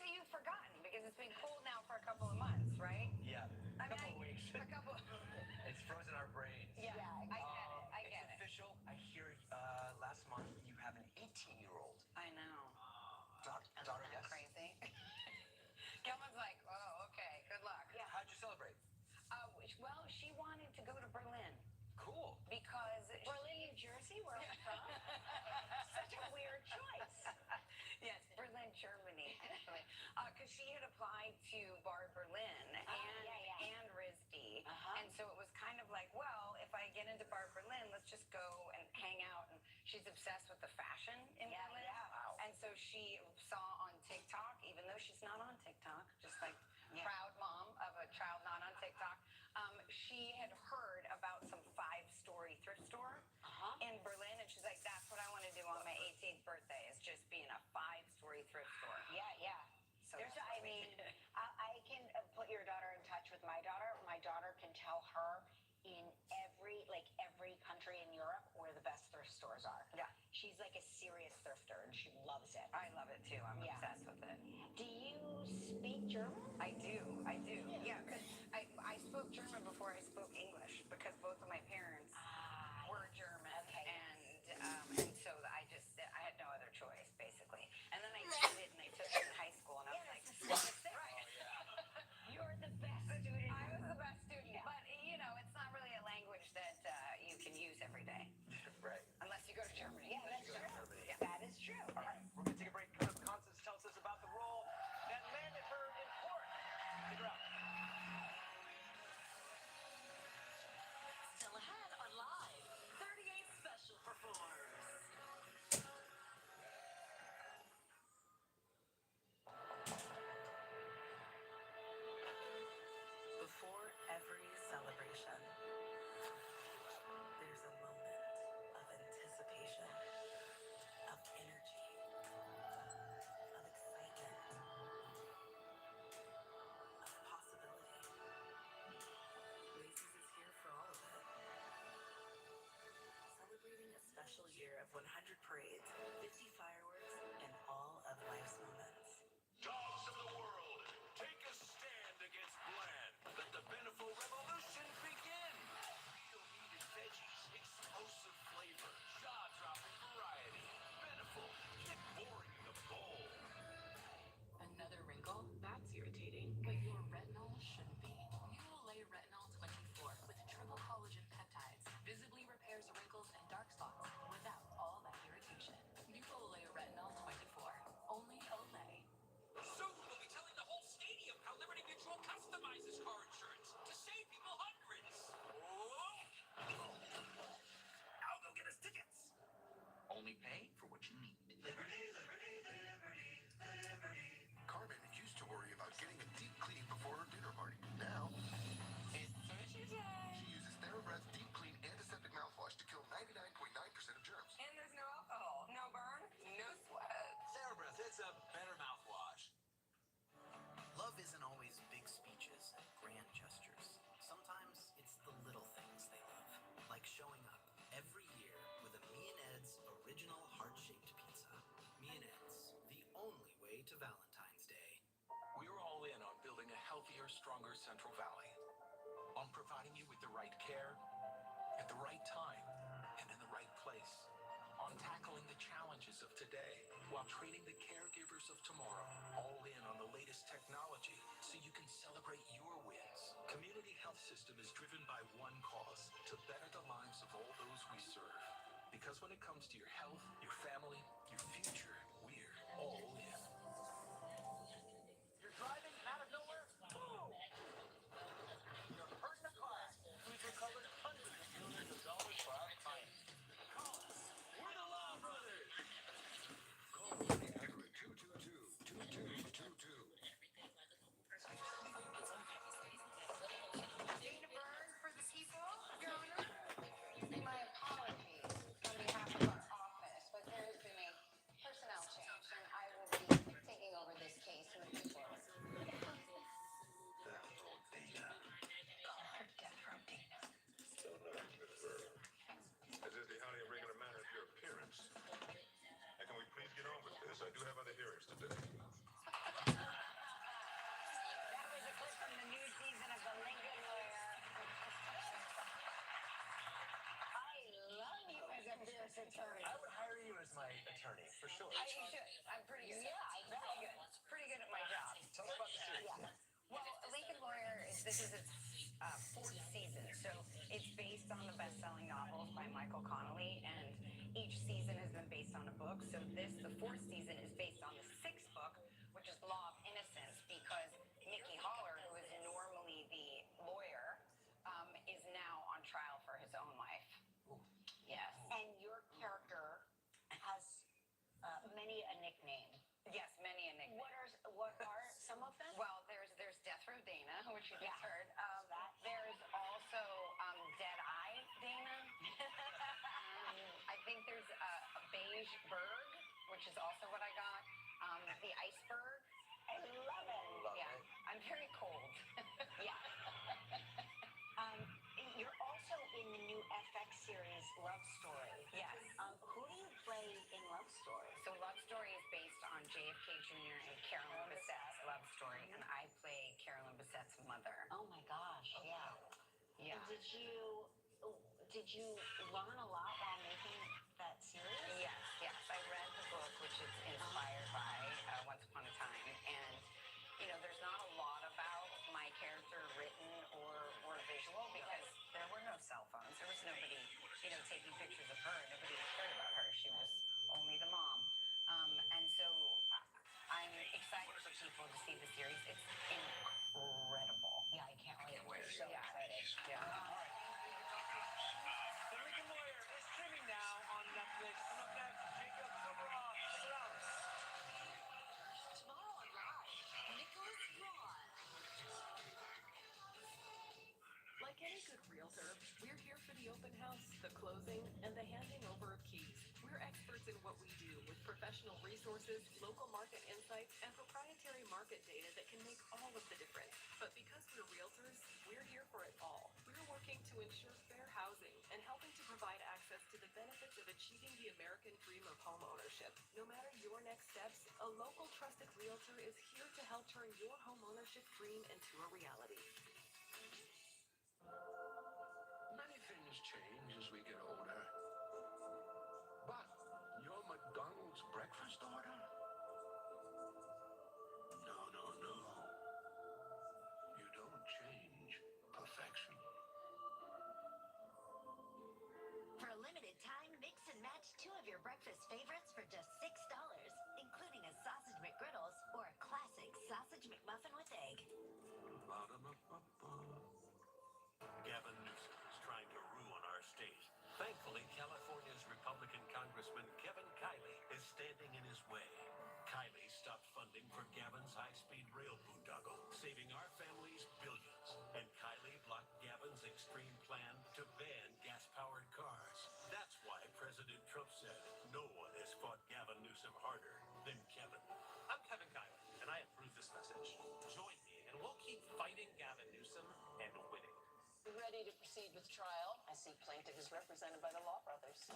You've forgotten because it's been cold now for a couple of months, right? Yeah. I mean, couple of weeks. A couple. It's frozen our brains. Yeah, I get it. It's official. I hear last month you have an 18-year-old. I know. Daughter, yes. Crazy. Gelman's like, oh, okay, good luck. Yeah. How'd you celebrate? Well, she wanted to go to Berlin. Cool. Because Berlin, New Jersey, where I'm from. Such a weird choice. Yes, Berlin, Germany, actually. Because she had applied to Bar Berlin and RISD. And so it was kind of like, well, if I get into Bar Berlin, let's just go and hang out. And she's obsessed with the fashion in Berlin. Yeah. Wow. And so she saw on TikTok, even though she's not on TikTok, just like proud mom of a child not on TikTok, she had heard about some 5-story thrift store in Berlin, and she's like, that's what I want to do on my 18th birthday, is just be in a 5-story thrift store. Yeah. So I can put your daughter in touch with my daughter. My daughter can tell her in every country in Europe where the best thrift stores are. Yeah. She's like a serious thrifter, and she loves it. I love it too. I'm obsessed with it. Do you speak German? I do. Yeah, because I spoke German before I spoke English, because both of my parents were German. Okay. And so I had no other choice, basically. And then I cheated and I took it in high school, and I was like, right. You're the best student. I was the best student, but it's not really a language that you can use every day. Right. Unless you go to Germany. Yeah, that's true. Yeah. That is true. All right, we're going to take a break. Coming up, Constance tells us about the role that landed her in court. Stick around. Still ahead on Live. 38 special performers. Before every celebration, there's a moment of anticipation, of energy, of excitement, of possibility. Macy's is here for all of it. Celebrating a special year of 100 parades, 50 fireworks, and all of life's moments. Dogs of the world, take a stand against bland. Let the Beneful Revolution begin. Real meat and veggies, explosive flavor, jaw-dropping variety. Beneful, get boring in the bowl. Another wrinkle? That's irritating. But your retinol shouldn't be. New Olay Retinol 24 with triple collagen peptides visibly repairs wrinkles and dark spots without all that irritation. New Olay Retinol 24. Only Olay. Soon we'll be telling the whole stadium how Liberty Mutual customizes car insurance to save people hundreds. I'll go get us tickets. Only pay for what you need. Carmen used to worry about getting a deep clean before her dinner party. Now, she uses TheraBreath Deep Clean Antiseptic Mouthwash to kill 99.9% of germs. And there's no alcohol, no burn, no sweat. TheraBreath, it's a better mouthwash. Love isn't always big speeches and grand gestures. Sometimes it's the little things they love, like showing up every year with a Me and Ed's original heart-shaped pizza. Me and Ed's, the only way to Valentine's Day. We're all in on building a healthier, stronger Central Valley. On providing you with the right care, at the right time, and in the right place. On tackling the challenges of today, while training the caregivers of tomorrow. All in on the latest technology, so you can celebrate your wins. Community Health System is driven by one cause, to better the lives of all those we serve. Because when it comes to your health, your family, your future, we're all in. You're driving out of nowhere, boom! You're hurt in a car accident. We've recovered hundreds of millions of dollars for our clients. Call us. We're the Law Brothers. U.S. attorney. I would hire you as my attorney, for sure. You should. I'm pretty good. Yeah, very good. Pretty good at my job. Tell me about the series. Yeah. Well, Lincoln Lawyer this is its fourth season, so it's based on the best-selling novels by Michael Connolly, and each season has been based on a book. So the fourth season, is based on the sixth book, which is Law of Innocence, because Mickey Haller, who is normally the lawyer, is now on trial for his own life. Yes. And your character has many a nickname. Yes, many a nickname. What are some of them? Well, there's Death Row Dana, which you just heard. There's also Dead Eye Dana. I think there's a Beige Berg, which is also what I got. The Iceberg. I love it. Yeah, I'm very cold. Yeah. You're also in the new FX series Love Story. Yes. Who do you play in Love Story? So Love Story is based on JFK Jr. and Carolyn Bassett's love story, and I play Carolyn Bassett's mother. Oh my gosh, yeah. Yeah. And did you learn a lot while making that series? Yes. I read the book, which is inspired by Once Upon a Time, and there's not a lot about my character written or visual because there were no cell phones. There was nobody, taking pictures of her. Nobody cared about her. She was only the mom. And so I'm excited for people to see the series. It's incredible. Yeah, I can't wait. So excited. Yeah. The Lincoln Lawyer is streaming now on Netflix. And up next, Jacob Soboroff. Tomorrow on Live, Nicholas Braun. Like any good realtor, we're here for the open house, the closing, and the handing over of keys. We're experts in what we do with professional resources, local market insights, and proprietary market data that can make all of the difference. But because we're realtors, we're here for it all. We're working to ensure fair housing and helping to provide access to the benefits of achieving the American dream of home ownership. No matter your next steps, a local trusted realtor is here to help turn your home ownership dream into a reality. Many things change as we get older. But your McDonald's breakfast order? No. You don't change perfection. For a limited time, mix and match 2 of your breakfast favorites for just $6, including a sausage McGriddles or a classic sausage McMuffin with egg. Gavin Newsom is trying to ruin our state. Thankfully, California's Republican Congressman Kevin Kiley is standing in his way. Kiley stopped funding for Gavin's high-speed rail boondoggle, saving our families billions. And Kiley blocked Gavin's extreme plan to ban gas-powered cars. That's why President Trump said no one has fought Gavin Newsom harder than Kevin. I'm Kevin Kyler, and I approve this message. Join me, and we'll keep fighting Gavin Newsom and winning. Ready to proceed with trial? I see plaintiff is represented by the Law Brothers.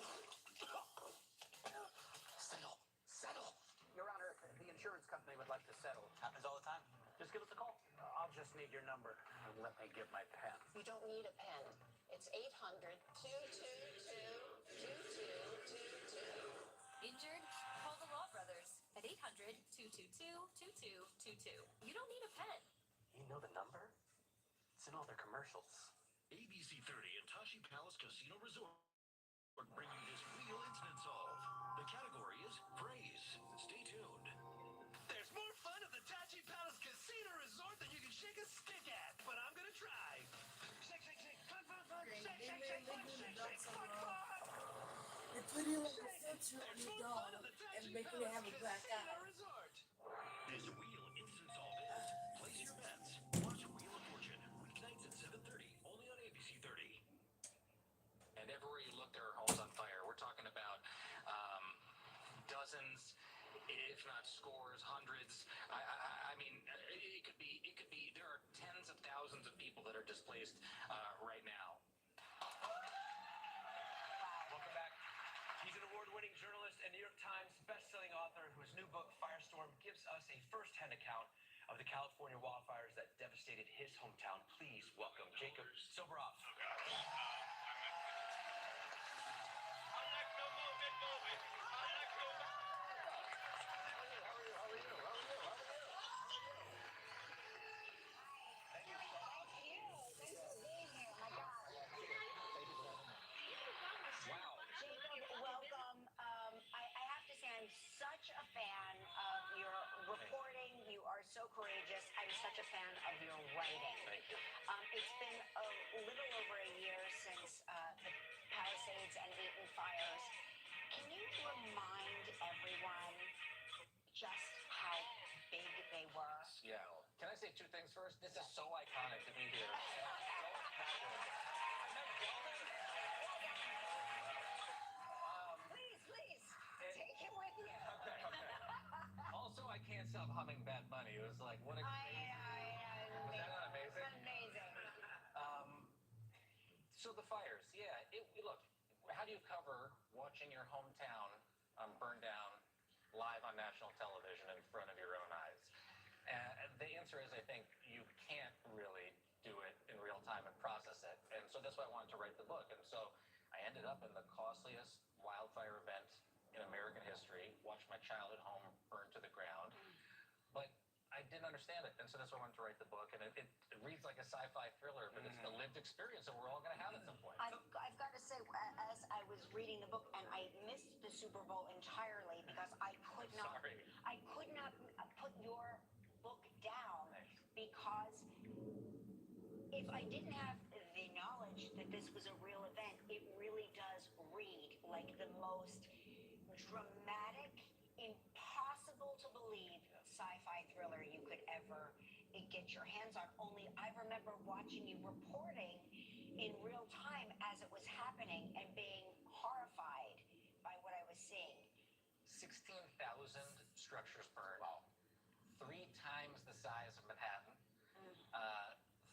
Settle. Your Honor, the insurance company would like to settle. Happens all the time. Just give us a call. I'll just need your number. Let me get my pen. You don't need a pen. It's 800-222-2222. Injured? Call the Law Brothers at 800-222-2222. You don't need a pen. You know the number? It's in all their commercials. ABC 30 and Tashi Palace Casino Resort bring you this real incident solve. The category is phrase. Stay tuned. There's more fun at the Tashi Palace Casino Resort than you can shake a stick at, but I'm gonna try. Shake. Fun. Shake. Fun. They put it like a filter on your dog and make it have a black eye. This real instant solve is place your bets. Watch Wheel of Fortune weeknights at 7:30 only on ABC 30. And everywhere you look, there are homes on fire. We're talking about dozens, if not scores, hundreds. I mean, it could be. There are tens of thousands of people that are displaced right now. Welcome back. He's an award-winning journalist and New York Times best-selling author whose new book, Firestorm, gives us a first-hand account of the California wildfires that devastated his hometown. Please welcome Jacob Soboroff. Our next no move stop humming Bad Bunny. It was like, what a crazy... Was that not amazing? Amazing. So the fires, yeah. Look, how do you cover watching your hometown burn down live on national television in front of your own eyes? The answer is, I think, you can't really do it in real time and process it. And so that's why I wanted to write the book. And so I ended up in the costliest wildfire event in American history, watched my childhood home burn to the ground. But I didn't understand it, and so that's why I wanted to write the book. And it reads like a sci-fi thriller, but it's the lived experience that we're all going to have at some point. I've got to say, as I was reading the book, and I missed the Super Bowl entirely because I could not put your book down, because if I didn't have the knowledge that this was a real event, it really does read like the most dramatic, impossible to believe sci-fi thriller you could ever get your hands on. Only I remember watching you reporting in real time as it was happening and being horrified by what I was seeing. 16,000 structures burned. Wow. 3 times the size of Manhattan.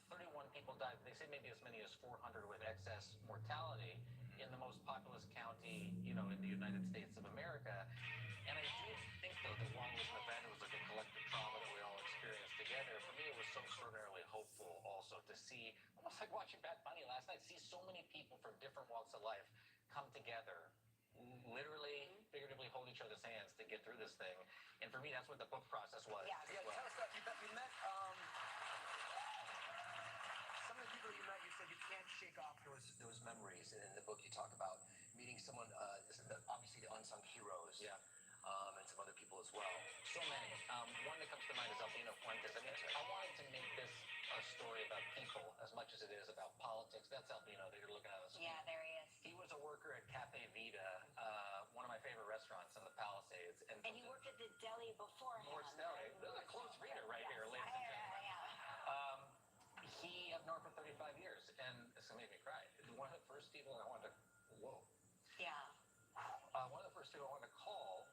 31 people died. They say maybe as many as 400 with excess mortality in the most populous county, in the United States of America. And I do think, though, that while it was an event, it was like a collective trauma that we all experienced together. For me, it was so extraordinarily hopeful also to see, almost like watching Bad Bunny last night, see so many people from different walks of life come together, literally, figuratively hold each other's hands to get through this thing. And for me, that's what the book process was. Yeah, as well. Tell us that you met some of the people you met. You said you can't shake off those memories. And in the book, you talk about meeting someone, obviously the unsung heroes. Yeah. And some other people as well. So many. One that comes to mind is Albino Fuentes. I mean, I wanted to make this a story about people as much as it is about politics. That's Albino that you're looking at on the screen. Yeah, there he is. He was a worker at Cafe Vita, one of my favorite restaurants in the Palisades. And he worked at the deli beforehand. Morris Deli. This is a close reader right here, ladies and gentlemen. He, I've known for 35 years, and it's going to make me cry. One of the first people I wanted to, Yeah. one of the first people I wanted to call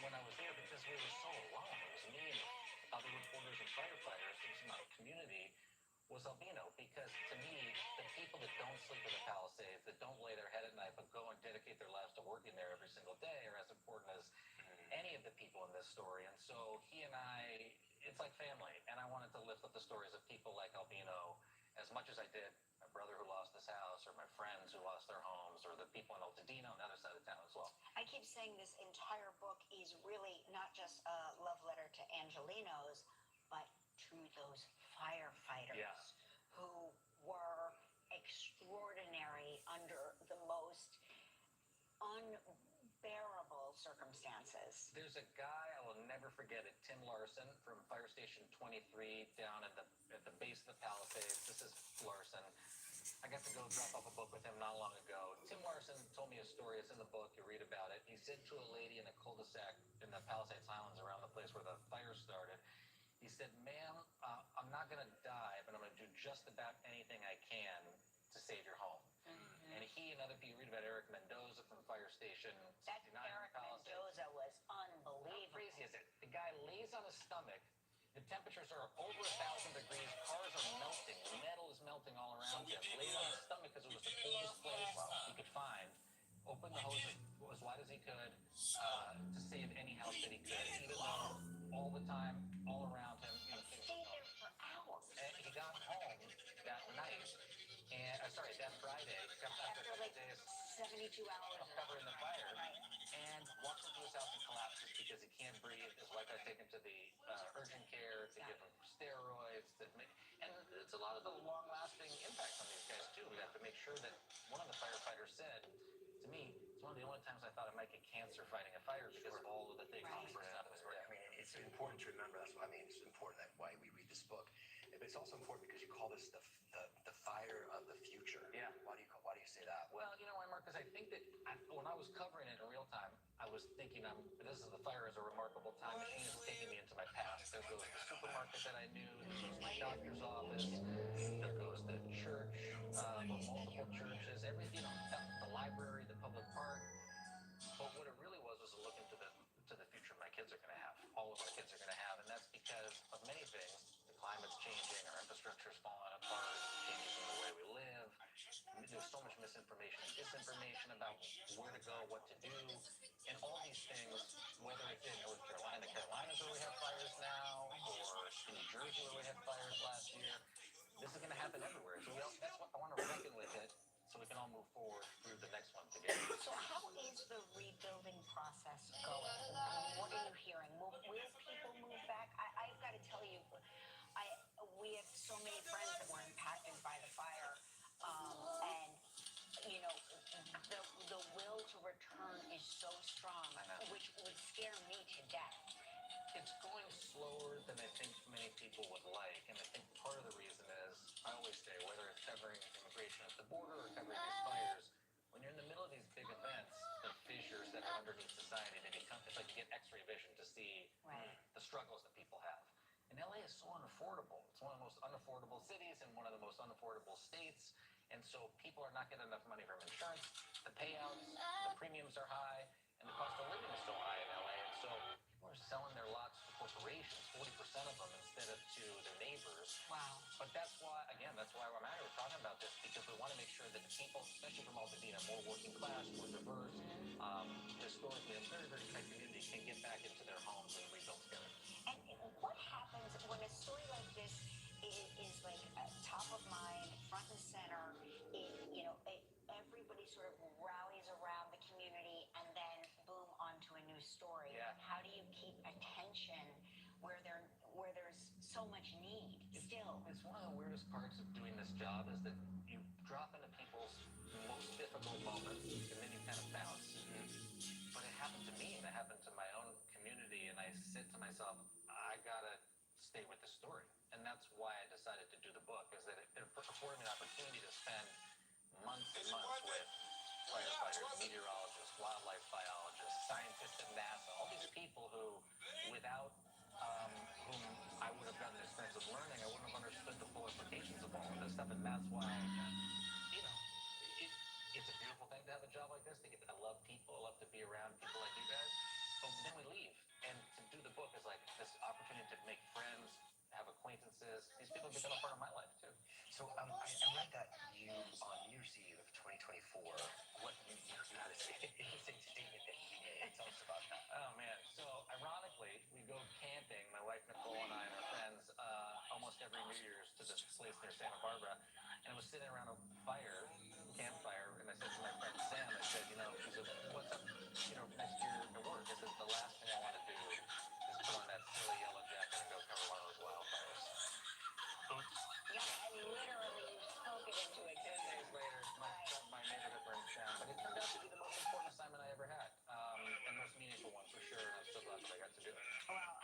when I was there, because we were so alone. It was me and other reporters and firefighters from our community, was Albino, because to me, the people that don't sleep in the Palisades, that don't lay their head at night, but go and dedicate their lives to working there every single day, are as important as any of the people in this story. And so he and I, it's like family, and I wanted to lift up the stories of people like Albino as much as I did my brother who lost his house, or my friends who lost their homes, or the people in Altadena on the other side of town as well. I keep saying this entire book is really not just a love letter to Angelinos, but to those firefighters who were extraordinary under the most unbearable circumstances. There's a guy, I will never forget it, Tim Larson from Fire Station 23 down at the base of the Palisades. This is Larson. I got to go drop off a book with him not long ago. Tim Larson told me a story. It's in the book. You read about it. He said to a lady in a cul-de-sac in the Palisades Highlands around the place where the fire started, he said, "Ma'am, I'm not going to die, but I'm going to do just about anything I can to save your home." And he and other people, read about Eric Mendoza from Fire Station 69 in Eric Mendoza was unbelievable. How crazy is it? The guy lays on his stomach. The temperatures are over 1,000 degrees. Cars are melting. Metal is melting all around him. Laid on his stomach because it was the coldest place he could find. Opened the hose as wide as he could to save any house that he could. Even though all the time, all around him, things Stayed there for hours. And he got home that night. And that Friday, after like days 72 hours of covering the fire, and walks into his house and collapses because he can't breathe. His wife had to take him to the urgent care to give him steroids. And it's a lot of the long-lasting impacts on these guys, too. We have to make sure that one of the firefighters said, to me, it's one of the only times I thought I might get cancer fighting a fire because of all of the things he was out of his work. I mean, it's important to remember. That's what I mean. It's important that why we read this book. But it's also important because you call this the fire of the future. Yeah. Why do you say that? Well, you know why, Mark? Because I think that when I was covering it in real time, I was thinking, this is the fire is a remarkable time machine. It's taking me into my past. There goes the supermarket that I knew. There goes my doctor's office. There goes the church, multiple churches, everything. The library, the public park. But what it really was a look into the future my kids are going to have. All of our kids. misinformation about where to go, what to do, and all these things, whether it's in North Carolina, the Carolinas where we have fires now, or in New Jersey where we had fires last year. This is going to happen everywhere. So that's what I want to reckon with it, so we can all move forward through the next one together. So how is the rebuilding process going? What are you hearing? Will people move back? I've got to tell you, we have so many friends that were impacted by the fire, and you know, the will to return is so strong, which would scare me to death. It's going slower than I think many people would like, and I think part of the reason is, I always say, whether it's covering immigration at the border or covering these fires, when you're in the middle of these big events, the fissures that are underneath society, they become, it's like you get x-ray vision to see the struggles that people have. And LA is so unaffordable. It's one of the most unaffordable cities and one of the most unaffordable states, and so people are not getting enough money from insurance, the payouts, the premiums are high, and the cost of living is so high in LA, and so people are selling their lots to corporations, 40% of them, instead of to their neighbors. Wow. But that's why, again, that's why we're talking about this, because we want to make sure that the people, especially from Altadena, more working class, more diverse, historically a very, very tight community, can get back into their homes and rebuild together. And what happens when a story like this is like top of mind, front and center? Everybody sort of rallies around the community, and then boom, onto a new story. Yeah. How do you keep attention where there's so much need still? It's one of the weirdest parts of doing this job is that you drop into people's most difficult moments, and then you kind of bounce. But it happened to me, and it happened to my own community, and I said to myself, I gotta stay with the story. And that's why I decided to do the book, is that it afforded me an opportunity to spend months and months with firefighters, meteorologists, wildlife biologists, scientists at NASA, all these people who, without whom I would have gotten the experience of learning, I wouldn't have understood the full implications of all of this stuff. And that's why, it's a beautiful thing to have a job like this. I love people. I love to be around people like you guys. But then we leave. And to do the book is like this opportunity to make friends, have acquaintances. These people become a part of my life, too. So I read that you, on New Year's Eve of 2024, what you had to say, interesting statement that you made. Tell us about that. Oh, man. So, ironically, we go camping, my wife Nicole and I and our friends, almost every New Year's to this place near Santa Barbara. And I was sitting around a campfire, and I said to my friend Sam, I said, she said, what's up, next year at work? I said, the last thing I want to do is put on that silly yellow jacket and go cover one of those wildfires. Yeah, and literally you spoke it into existence. 10 days later, my neighborhood burns down. But it turned out to be the most important assignment I ever had, and most meaningful one for sure, and I'm so glad that I got to do it. Well,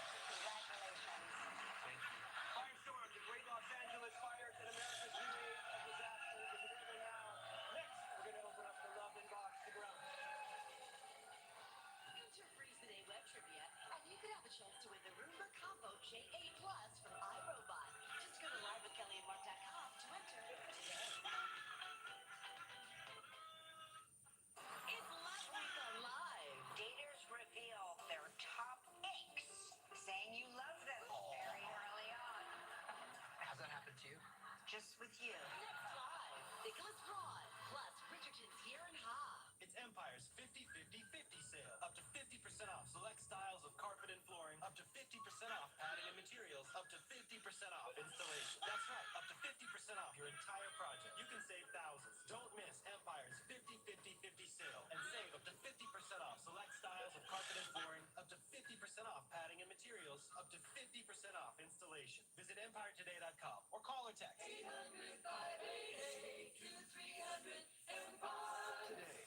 congratulations. Thank you. Firestorm, the great Los Angeles fires and America's new wave of disaster is together now. Next, we're going to open up the love inbox. Stick around. Enter Freeze the Day Web Trivia, and you could have a chance to win the Roomba Combo J8 Plus from iRobot. Just go to livewithkellyandmark.com to enter today. It's Love Week on Live. Daters reveal their top picks, saying you love them very early on. Has that happened to you? Just with you. Next live, Nicholas Braun, plus Bridgerton's Year and Ha. It's Empire's 50-50-50 sale. Up to 50% off select styles of carpet and flooring. Up to 50% off padding and materials. Up to 50% off installation. That's right, up to 50% off your entire project. You can save thousands. Don't miss Empire's 50-50-50 sale. And save up to 50% off select styles of carpet and flooring. Up to 50% off padding and materials. Up to 50% off installation. Visit EmpireToday.com or call or text 800-588-2300 today.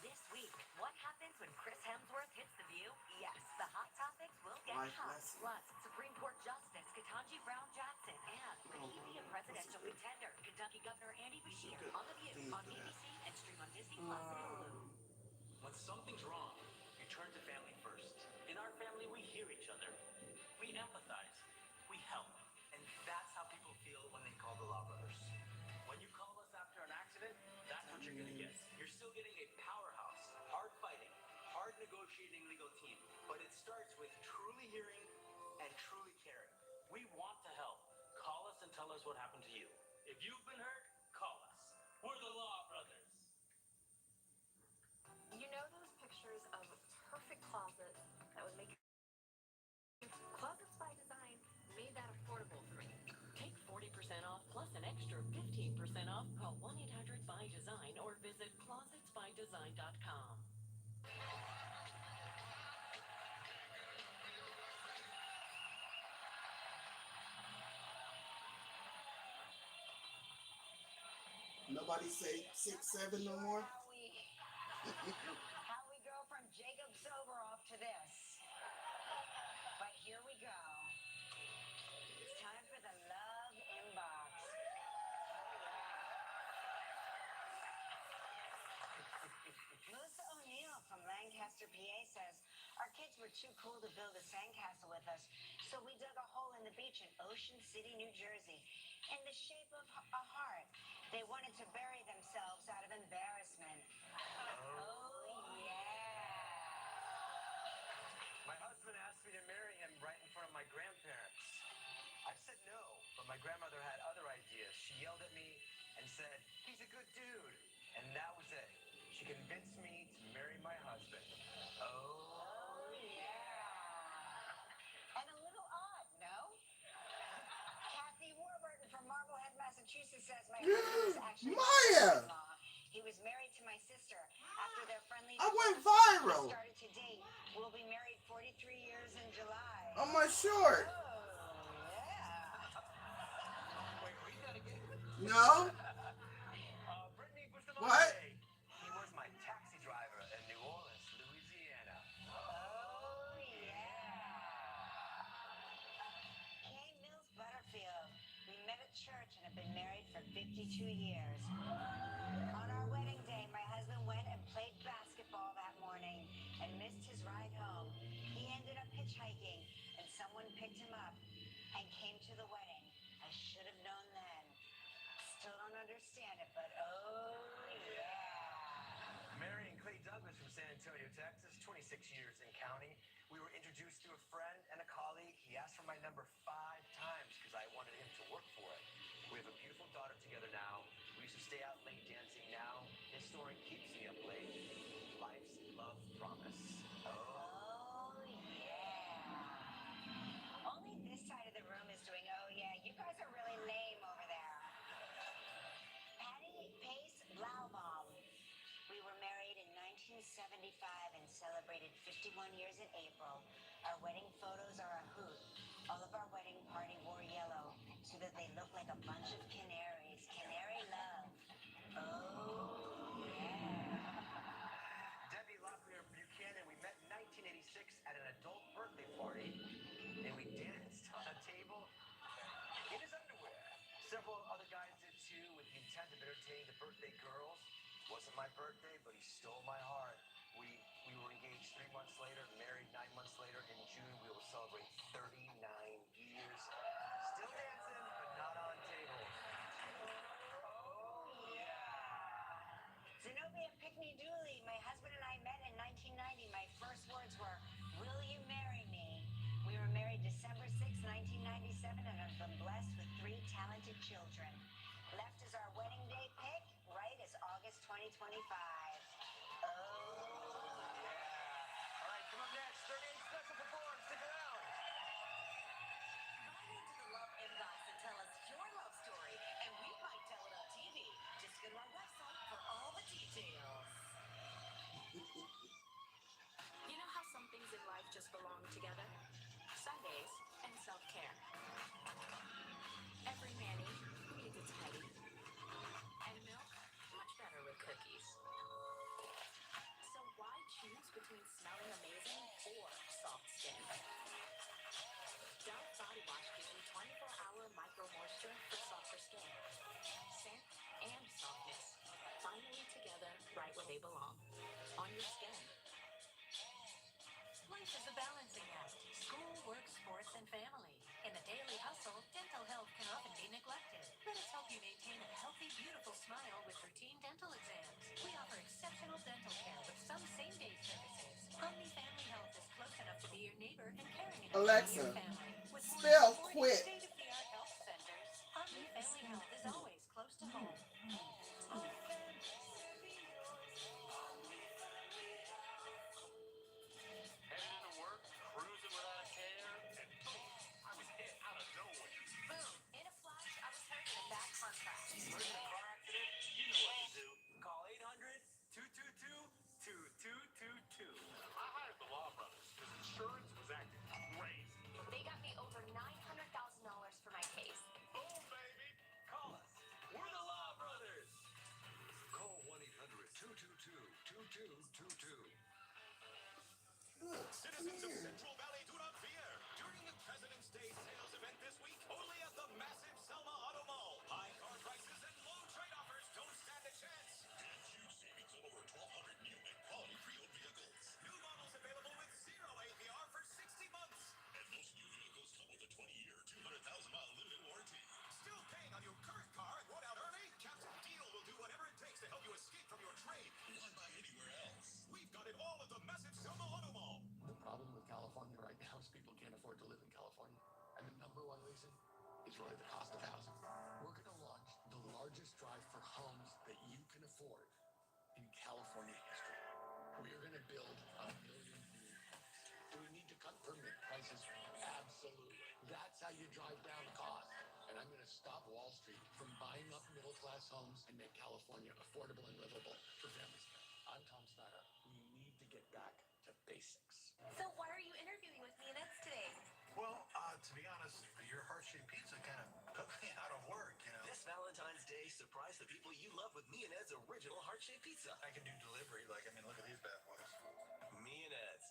This week, what happens when Chris Hemsworth hits the view? Yes, the hot topics will get hot. Plus, Supreme Court Justice Ketanji Brown Jackson and the Keynesian presidential contender, Kentucky Governor Andy Beshear on The View on ABC and stream on Disney Plus and Hulu. When something's wrong, you turn to family first. In our family, we hear each other. We empathize. We help. And that's how people feel when they call the Law Brothers. When you call us after an accident, that's what you're going to get. You're still getting a powerhouse, hard-fighting, hard-negotiating legal team. But it starts with truly hearing and truly caring. We want to help. Call us and tell us what happened to you. If you've been hurt, call us. We're the Law Brothers. You know those pictures of perfect closets that would make Closets by Design made that affordable for me. Take 40% off plus an extra 15% off. Call 1-800-BY-DESIGN or visit closetsbydesign.com. Nobody say 6-7 no more. How we go from Jacob Soboroff to this. But here we go. It's time for the love inbox. Moose O'Neill from Lancaster, PA says, our kids were too cool to build a sandcastle with us, so we dug a hole in the beach in Ocean City, New Jersey, in the shape of a heart. They wanted to bury themselves out of embarrassment. Oh, yeah. My husband asked me to marry him right in front of my grandparents. I said no, but my grandmother had other ideas. She yelled at me and said, he's a good dude. And that was it. She convinced me to marry my husband. Oh, yeah. And a little odd, no? Kathy Warburton from Marblehead, Massachusetts says my husband was actually my Maya! son-in-law. He was married to my sister. After their friendly I went divorce, viral. we started to date. We'll be married 43 years in July. On my short. Oh, yeah. Wait, read that again? No. Brittany Bustamante. What? He was my taxi driver in New Orleans, Louisiana. Oh, yeah. Kay Mills Butterfield. We met at church and have been married for 52 years. On our wedding day, my husband went and played basketball that morning and missed his ride home. He ended up hitchhiking, and someone picked him up and came to the wedding. I should have known then. Still don't understand it, but oh, yeah. Marrying Clay Douglas from San Antonio, Texas, 26 years in county. We were introduced through a friend and a colleague. He asked for my number 5 times because I wanted him to work for it. We have a beautiful daughter together now. We used to stay out late dancing now. His story keeps me up late. Life's love promise. Oh, yeah. Only this side of the room is doing, oh, yeah. You guys are really lame over there. Patty Pace Blaubaum. We were married in 1975 and celebrated 51 years in April. Our wedding photos are a hoot. All of our wedding party wore yellow so that they look like a bunch of canaries. Canary love. Oh, yeah. Debbie Locklear Buchanan, we met in 1986 at an adult birthday party, and we danced on a table in his underwear. Several other guys did too, with the intent of entertaining the birthday girls. Wasn't my birthday, but he stole my heart. We were engaged 3 months later, married 9 months later. In June, we will celebrate 39 years. Still dancing, but not on tables. Oh, yeah. Zenobia Pickney Dooley, my husband and I met in 1990. My first words were, will you marry me? We were married December 6, 1997, and have been blessed with 3 talented children. Left is our wedding day pick, right is August 2025. Oh, yeah. All right, come up next. 38 special performance. Stick around. Write into the Love Inbox and tell us your love story, and we might tell it on TV. Just go to our website for all the details. You know how some things in life just belong together? Sundays and self-care. Every nanny needs its Teddy. And milk, much better with cookies. So why choose between smelling amazing or soft skin? Dove Body Wash gives you 24-hour micro moisture for softer skin. Scent and softness, finally together right where they belong. On your skin. Life is a balancing act. School, work, sports, and family. In the daily hustle, dental health can often be neglected. Let us help you maintain a healthy, beautiful smile with routine dental exams. We offer exceptional dental care with some same-day services. Omni Family Health is close enough to be your neighbor and caring enough Alexa, to be your family. With spell 40 quit. state-of-the-art health centers, Omni Family Health is always close to home. 2222. Citizens of Central Valley, do not fear. During the President's Day sales event this week, only at the massive Selma Auto Mall, high car prices and low trade offers don't stand a chance. Get huge savings on over 1,200 new and quality pre-owned vehicles. New models available with 0 APR for 60 months. And most new vehicles come with a 20-year, 200,000-mile limited warranty. Still paying on your current car and want out early? Captain Deal will do whatever it takes to help you escape from your trade. Why buy anywhere else? We've got it all at the massive Selma Auto Mall. The problem with California right now is people can't afford to live in California. And the number one reason is really the cost of housing. We're going to launch the largest drive for homes that you can afford in California history. We are going to build 1 million new homes. Do we need to cut permit prices? Absolutely. That's how you drive down costs. And I'm going to stop Wall Street from buying up middle-class homes and make California affordable and livable for families. I'm Tom Snyder. We need to get back to basics. So why are you interviewing with me and Eds today? Well, to be honest, your heart-shaped pizza kind of put me out of work, you know. This Valentine's Day, surprise the people you love with Me and Ed's original heart-shaped pizza. I can do delivery. Look at these bad boys. Me and Ed's.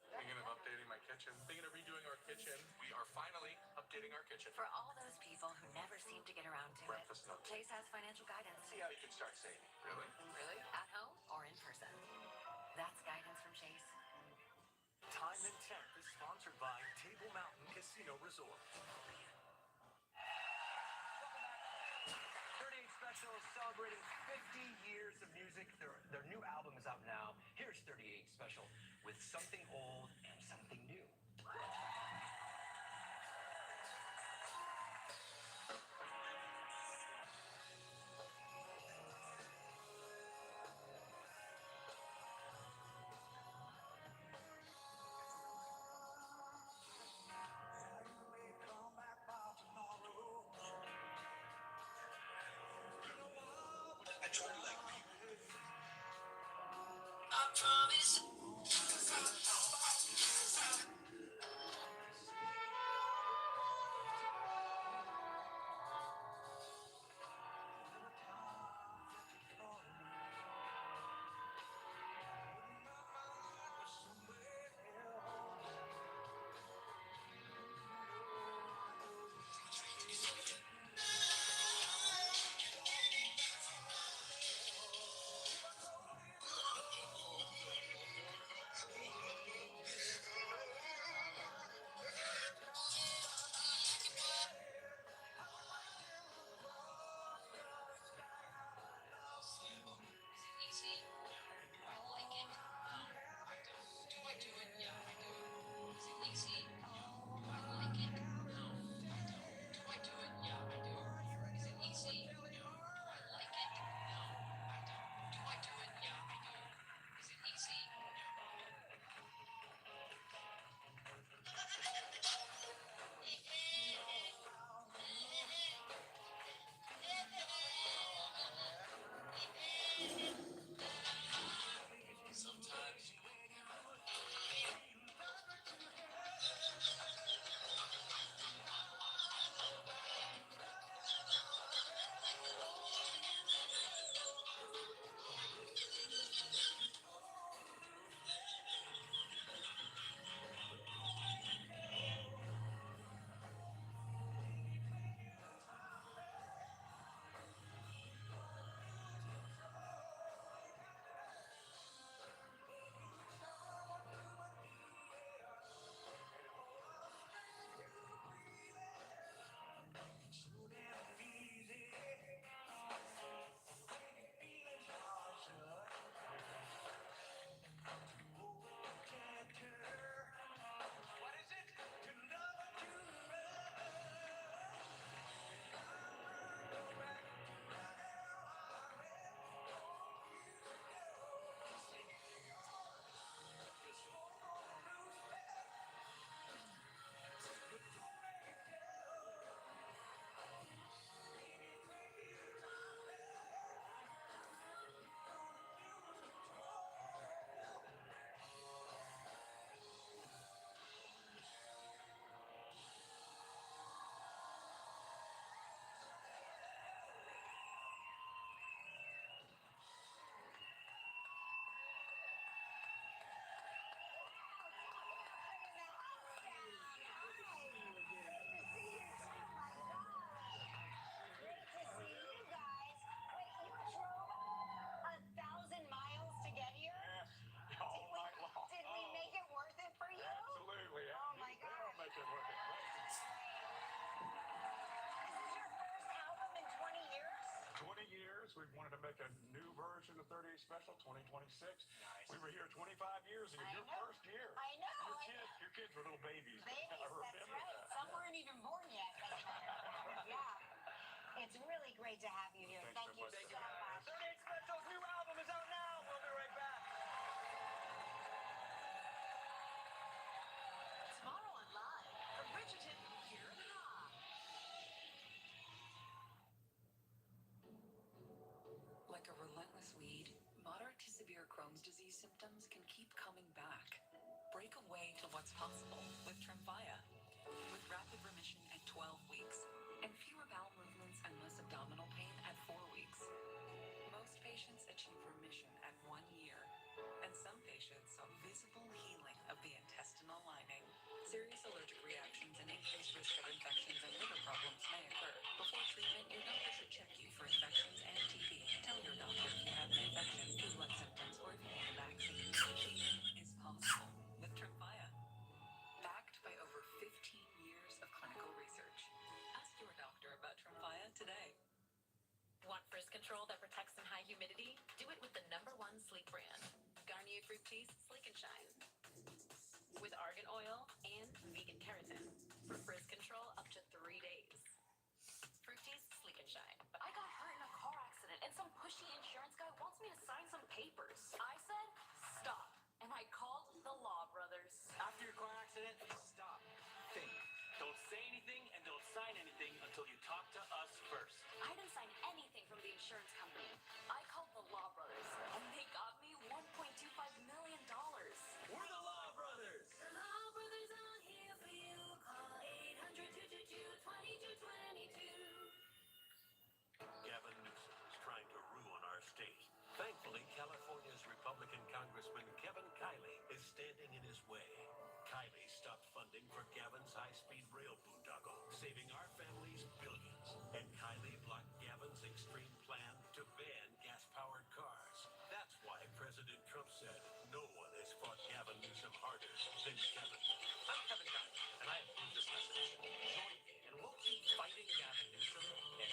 Thinking of updating my kitchen. Thinking of redoing our kitchen. We are finally updating our kitchen. For all those people who never seem to get around to Breakfast it, notes. Chase has financial guidance. See how you can start saving. Really? Really? At home or in person. That's guidance from Chase. Time and Tenth is sponsored by Table Mountain Casino Resort. 38 Special is celebrating 50 years of music. Their new album is out now. Here's 38 Special with something old and something new. I try to like people. I promise. we wanted to make a new version of 38 Special 2026. Nice. We were here 25 years ago. Your first year. I know. Your kids were little babies. Babies, I remember that's right. that. Some weren't even born yet. Yeah. It's really great to have you here. Thanks Thank so you much. so much. 38 Special's new album is out now. We'll be right back. Tomorrow on Live, from Bridgerton, Kieran Ha. Like a relentless weed, moderate to severe Crohn's disease symptoms can keep coming back. Break away to what's possible with Tremfya. With rapid remission at 12 weeks and fewer bowel movements and less abdominal pain at 4 weeks. Most patients achieve remission at 1 year, and some patients saw visible healing of the intestinal lining. Serious allergic reactions and increased risk of infections and liver problems may occur. Before treatment, your doctor should check you for infections and TB. Tell your doctor if you have an infection, flu-like symptoms, or if you need a vaccine. Healing is possible with Tremfya. Backed by over 15 years of clinical research. Ask your doctor about Tremfya today. Want frizz control that protects in high humidity? Do it with the #1 sleek brand, Garnier Fructis Sleek and Shine. With argan oil and vegan keratin for frizz control up to 3 days. Fructis Sleek and Shine. I got hurt in a car accident, and some pushy insurance guy wants me to sign some papers. I said, stop. And I called the Law Brothers. After your car accident, stop. Think. Don't say anything and don't sign anything until you talk to us first. I didn't sign anything from the insurance company. I called the Law Brothers, and they got me $1.25 million. We're the Law Brothers. The Law Brothers are here for you. Call 800-222-2222. Gavin Newsom is trying to ruin our state. Thankfully, California's Republican Congressman Kevin Kiley is standing in his way. Kiley stopped funding for Gavin's high-speed rail boondoggle, saving our families billions. And Kiley blocked Gavin's extreme plan to ban gas-powered cars. That's why President Trump said no one has fought Gavin Newsom harder than Kevin. I'm Kevin Kiley, and I approve this message. Join me, and we'll keep fighting Gavin Newsom and win.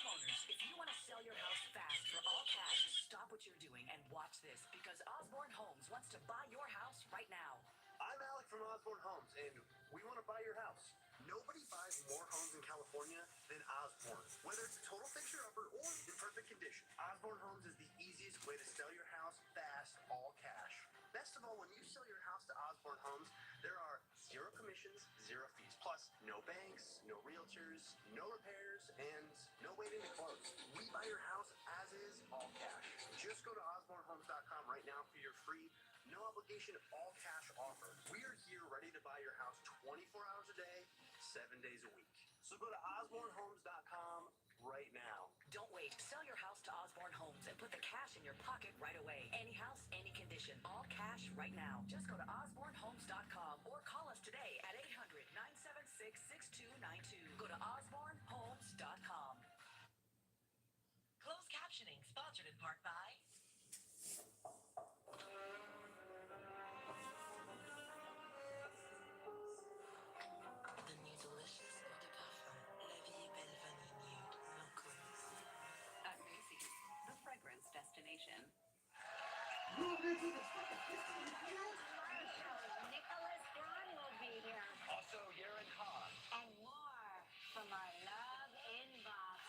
Homeowners, if you want to sell your house fast for all cash, stop what you're doing and watch this, because Osborne Homes wants to buy your house right now. I'm Alec from Osborne Homes, and we want to buy your house. Nobody buys more homes in California than Osborne. Whether it's a total fixer-upper or in perfect condition, Osborne Homes is the easiest way to sell your house fast, all cash. Best of all, when you sell your house to Osborne Homes, there are 0 commissions, 0 fees. Plus, no banks, no realtors, no repairs, and no waiting to close. We buy your house as is, all cash. Just go to osbornehomes.com right now for your free, no obligation, all cash offer. We are here ready to buy your house 24 hours a day, 7 days a week. So go to osbornehomes.com right now. Don't wait. Sell your house to Osborne Homes and put the cash in your pocket right away. Any house, any condition. All cash right now. Just go to osbornehomes.com or call us today at 800-976-6292. Go to osbornehomes.com. Closed captioning sponsored in part by The new delicious eau de parfum. La vie est belle vanille nude. No clothes. at Macy's, the fragrance destination. Nicholas Braun will be here. Also, Yaron Ha. And more from our love inbox.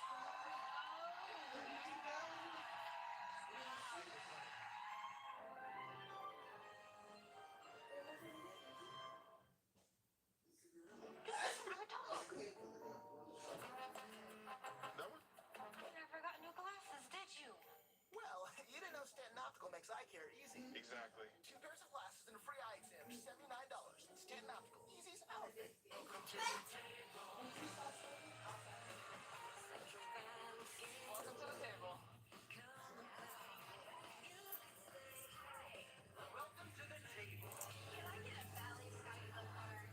That one? You never got new glasses, did you? Well, you didn't know Stanton Optical makes eye care easy. Exactly. 2 pairs of glasses and a free eye exam for $79. Stanton Optical. Easy as out. Welcome to the table. Welcome to the table. Welcome to the table. Can I get a Valley Sky Club card?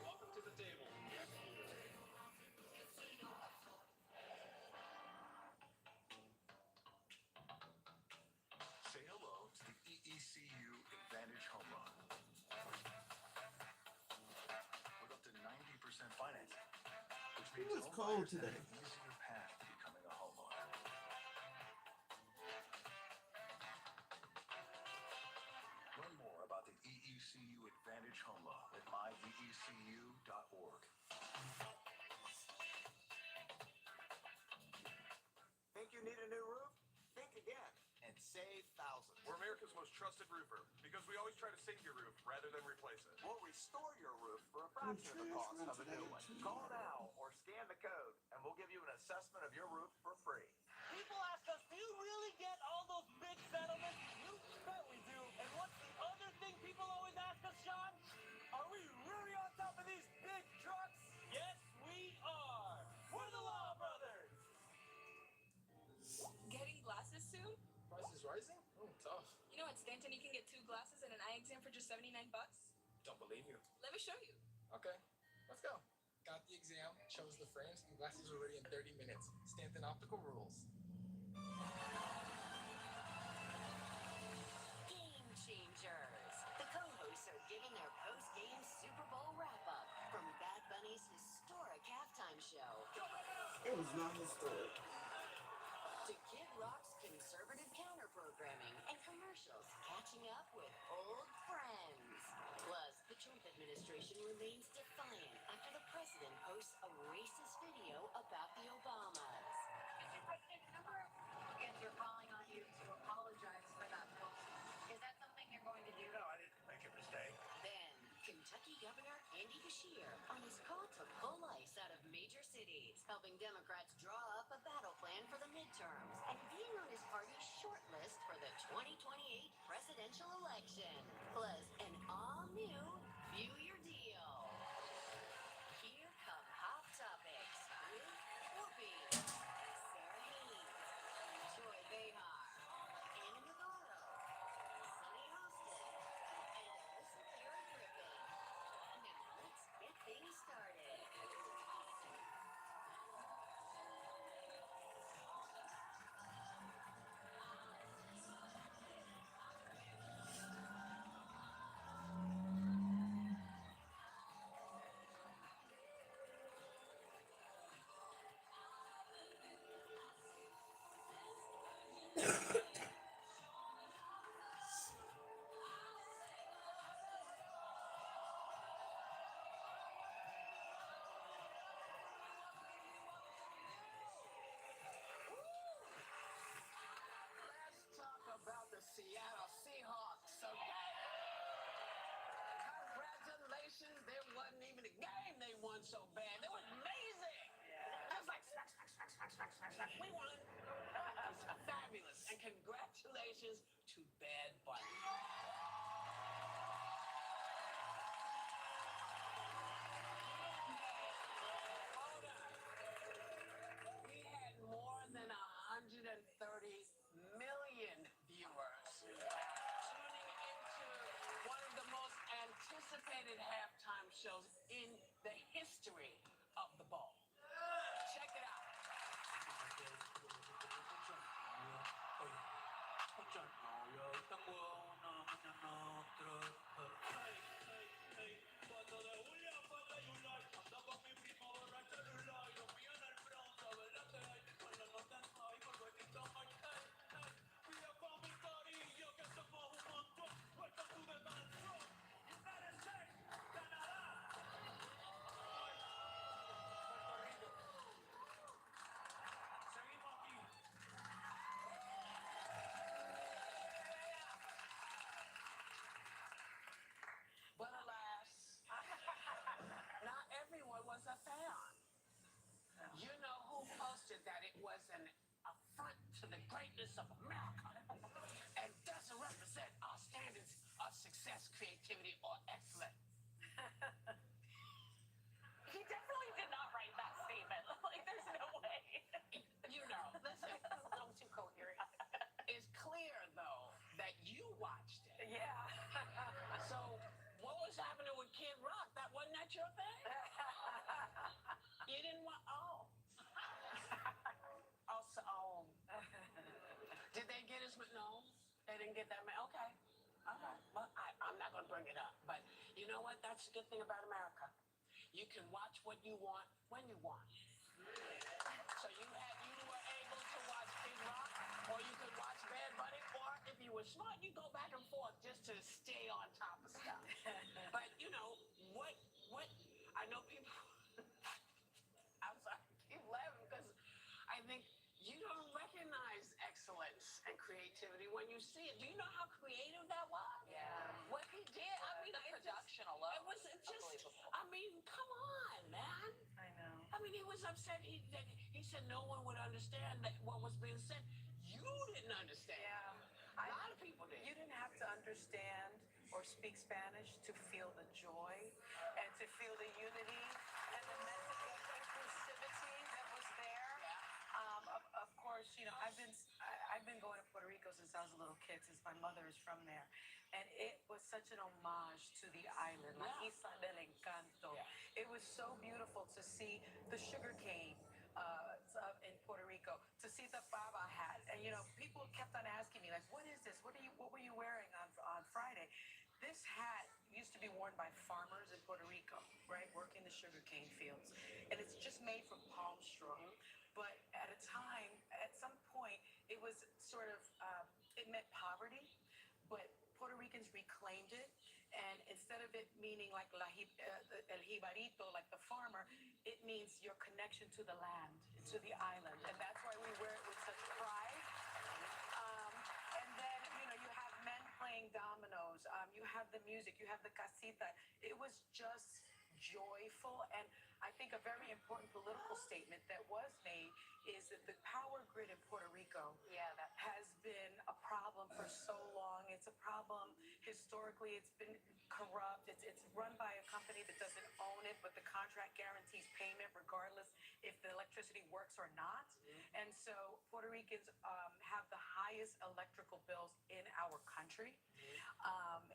Welcome to the table. It was cold today. Easier path to becoming a homeowner. Learn more about the EECU Advantage Home Loan at myeecu.org. Think you need a new roof? Think again and save thousands. We're America's most trusted roofer because we always try to save your roof rather than replace it. We'll restore your roof for a fraction of the cost of a new one. Call now or scan the code, and we'll give you an assessment of your roof for free. People ask us, do you really get all those big settlements? You bet we do. And what's the other thing people always ask us, Sean? Are we really on top of these big trucks? Yes, we are. We're the Law Brothers. Getting glasses soon? Prices rising? Oh, tough. You know at Stanton you can get 2 glasses and an eye exam for just $79? Don't believe you. Let me show you. Okay, let's go. Got the exam, chose the frames, and glasses are ready in 30 minutes. Stanton Optical rules. Game changers. The co-hosts are giving their post-game Super Bowl wrap-up from Bad Bunny's historic halftime show It was not historic. to Kid Rock's conservative counter-programming and commercials catching up with old friends. Plus, the Trump administration remains defiant after the president posts a racist video about the Obamas. Mr. President, remember kids are calling on you to apologize for that post. Is that something you're going to do? No, I didn't make a mistake. Then, Kentucky Governor Andy Beshear on his call to pull ICE out of major cities, helping Democrats draw up a battle plan for the midterms, and being on his party's short list for the 2028 presidential election. Plus, an all-new View Your Deal. Here come Hot Topics with Whoopi, Sarah Haynes, Joy Behar, Anna Navarro, Sunny Hostin, and Alyssa Farah Griffin. Now let's get things started. Let's talk about the Seattle Seahawks, okay? Congratulations, there wasn't even a game they won so bad. They were amazing. I was like, smack, smack, smack, smack, smack, smack, smack. We won. It's fabulous. And congratulations to Bad Bunny. Hold on. We had more than 130 million viewers tuning into one of the most anticipated halftime shows in the history of the bowl. Check it out. But alas, not everyone was a fan. You know who posted that it was an affront to the greatness of America and doesn't represent our standards of success, creativity, or excellence? He definitely did not write that statement. Like, there's no way. You know, listen, It's a little too coherent. it's clear, though, that you watched it. Yeah. So, what was happening with Kid Rock? That wasn't that your thing? You didn't want. Oh. Also, did they get his? No, they didn't get that. Okay. Okay. Well, I'm not going to bring it up. But you know what? That's the good thing about America. You can watch what you want when you want. So you were able to watch Big Rock, or you could watch Bad Bunny, or if you were smart, you go back and forth just to stay on top of stuff. But you know what? I know people. I'm sorry, I keep laughing because I think you don't recognize excellence and creativity when you see it. Do you know how creative that was? Yeah. What he did, I mean, The it production just, alone it was is just, unbelievable. I mean, come on, man. I know. I mean, he was upset. He said no one would understand that what was being said. You didn't understand. Yeah. A lot of people did. You didn't have to understand or speak Spanish to feel the joy and to feel the unity and the message of inclusivity that was there. Of course, you know, I've been going to Puerto Rico since I was a little kid, since my mother is from there, and it was such an homage to the island, La Isla del Encanto. It was so beautiful to see the sugar cane in Puerto Rico, to see the baba hat, and you know, people kept on asking me like, "What is this? What were you wearing on Friday?" This hat used to be worn by farmers in Puerto Rico, right, working the sugarcane fields, and it's just made from palm straw. But at some point, it was sort of it meant poverty, but Puerto Ricans reclaimed it, and instead of it meaning like el jibarito, like the farmer, it means your connection to the land, to the island, and that's why we wear it with such pride. And then, you know, you have men playing dominoes, you have the music, you have the casita. It was just joyful, and I think a very important political statement that was made is that the power grid in Puerto Rico has been a problem for so long. It's a problem historically. It's been corrupt. It's run by a company that doesn't own it, but the contract guarantees payment regardless if the electricity works or not. And so Puerto Ricans have the highest electrical bills in our country.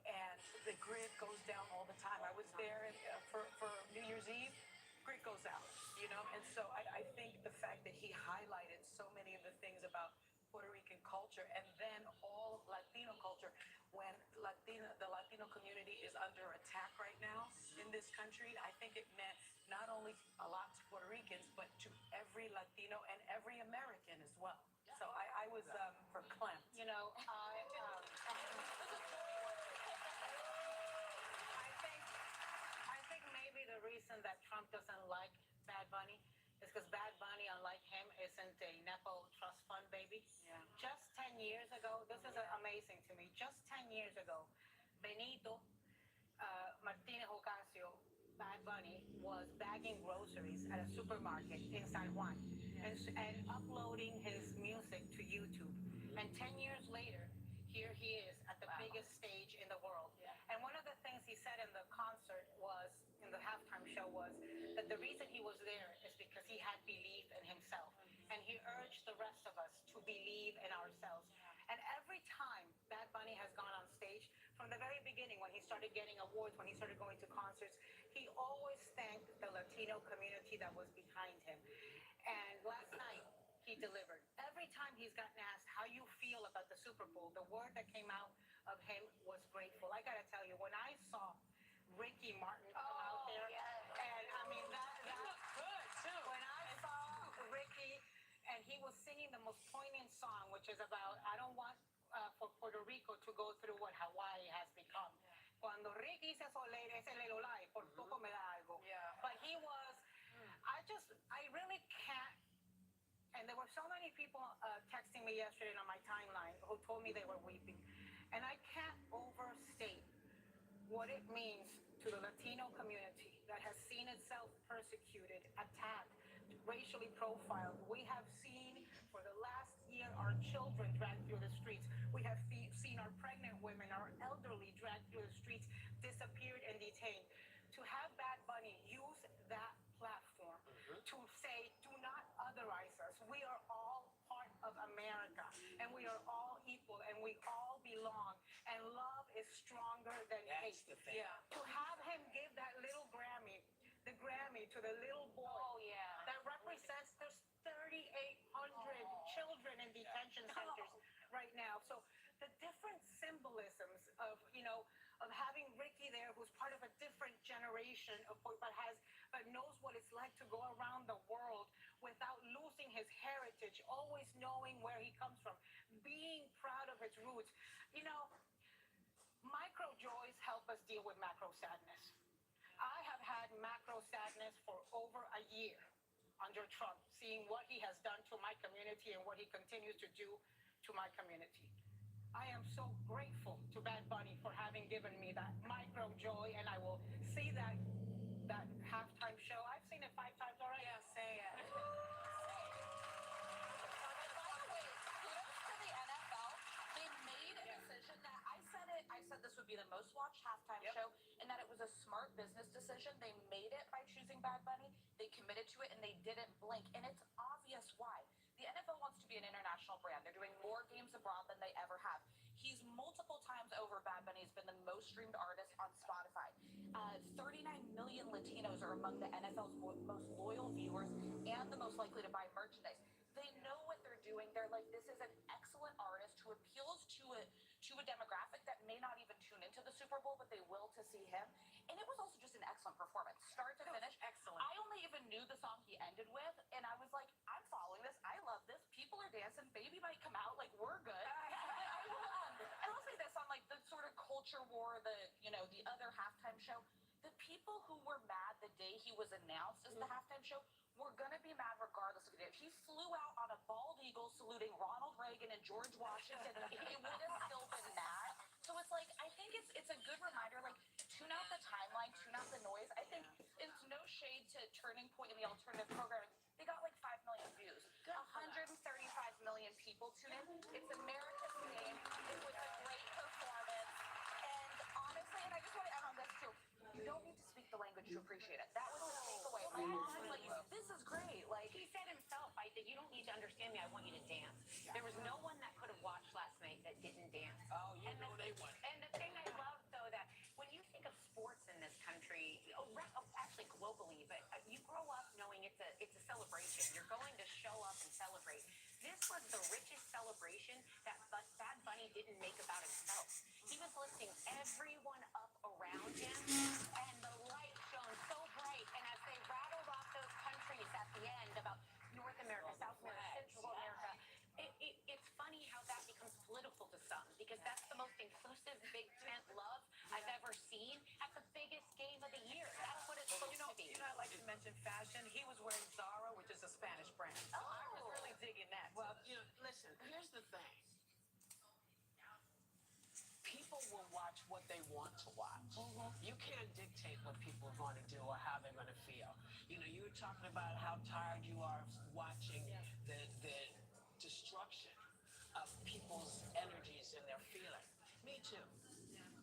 And the grid goes down all the time. I was there for New Year's Eve. Grid goes out, you know, and so I think the fact that he highlighted so many of the things about Puerto Rican culture and then all of Latino culture, when the Latino community is under attack right now in this country, I think it meant not only a lot to Puerto Ricans, but to every Latino and every American as well. So I was verklempt. You know, I think maybe the reason that Trump doesn't like Bad Bunny is because Bad Bunny, unlike him, isn't a Nepo trust fund baby. Yeah. Just 10 years ago, this is amazing to me. Just 10 years ago, Benito Martinez Ocasio, Bad Bunny, was bagging groceries at a supermarket in San Juan and uploading his music to YouTube. And 10 years later, here he is at the biggest stage in the world. And one of the things he said in the concert was, in the halftime show, was that the reason he was there is because he had belief in himself. And he urged the rest of us to believe in ourselves. And every time Bad Bunny has gone on stage, from the very beginning, when he started getting awards, when he started going to concerts, he always thanked the Latino community that was behind him. And last night, he delivered. Every time he's gotten asked how you feel about the Super Bowl, the word that came out of him was grateful. I gotta tell you, when I saw Ricky Martin come out there, and I mean that looked good too. When I saw Ricky, and he was singing the most poignant song, which is about, I don't want for Puerto Rico to go through what Hawaii has become. Cuando Ricky se solera, ese lelolai, por poco me da algo. But he was, I really can't. And there were so many people texting me yesterday on my timeline who told me they were weeping. And I can't overstate what it means to the Latino community that has seen itself persecuted, attacked, racially profiled. We have seen for the last year our children dragged through the streets. We have seen our pregnant women, our elderly dragged through the streets, disappeared and detained. To have Bad Bunny use that platform to say, do not otherize us. We are all part of America, and we are all equal, and we all belong, and love is stronger than hate. That's the thing. To have him give that little Grammy, the Grammy to the little boy that represents, there's 3,800 children in detention centers right now. So the different symbolisms of, you know, of having Ricky there, who's part of a different generation, but knows what it's like to go around the world without losing his heritage, always knowing where he comes from, being proud of his roots. You know, micro joys help us deal with macro sadness. I have had macro sadness for over a year under Trump, seeing what he has done to my community and what he continues to do to my community. I am so grateful to Bad Bunny for having given me that micro joy, and I will see that halftime show. I've seen it 5 times already. Yeah, say it. By the way, kudos to the NFL. They made a decision that I said this would be the most watched halftime show, and that it was a smart business decision. They made it by choosing Bad Bunny. They committed to it, and they didn't blink. And it's obvious why. The NFL wants to be an international brand. They're doing more games abroad than they ever have. He's multiple times over. Bad Bunny has been the most streamed artist on Spotify. 39 million Latinos are among the NFL's most loyal viewers and the most likely to buy merchandise. They know what they're doing. They're like, this is an excellent artist who appeals to a demographic that may not even tune into the Super Bowl, but they will to see him. And it was also just an excellent performance, start to finish. Excellent. I only even knew the song he ended with, and I was like, I'm following this. I love this. People are dancing. Baby might come out. Like, we're good. And I'll say this on like the sort of culture war, the other halftime show. The people who were mad the day he was announced as the halftime show were gonna be mad regardless of it. If he flew out on a bald eagle saluting Ronald Reagan and George Washington, they would have still been mad. So it's like, I think it's a good reminder, like, tune out the timeline, tune out the noise. I think it's no shade to Turning Point in the alternative programming. They got like 5 million views. 135 million people tune in. It's America's game. It was a great performance. And honestly, and I just want to add on this too, you don't need to speak the language to appreciate it. That was the takeaway. Like, this is great. Like, He said himself, I said, you don't need to understand me, I want you to dance. There was no one that could have watched last night that didn't dance. Oh, you know they would. And the thing I love, though, that when you think of sports in this country, actually globally, but you grow up knowing it's a celebration. You're going to show up and celebrate. This was the richest celebration that Bad Bunny didn't make about himself. He was lifting everyone up around him, and the light shone so bright. And as they rattled off those countries at the end about North America, South America, Central America, it's funny how that becomes political to some, because that's the most inclusive Big Tent love I've ever seen at the biggest game of the year. That's what it's supposed to be. I'd like to mention fashion. He was wearing Zara, which is a Spanish brand. So I was really digging that. Well, listen, here's the thing. People will watch what they want to watch. You can't dictate what people are going to do or how they're going to feel. You were talking about how tired you are of watching the destruction of people's energies and their feelings. Me too.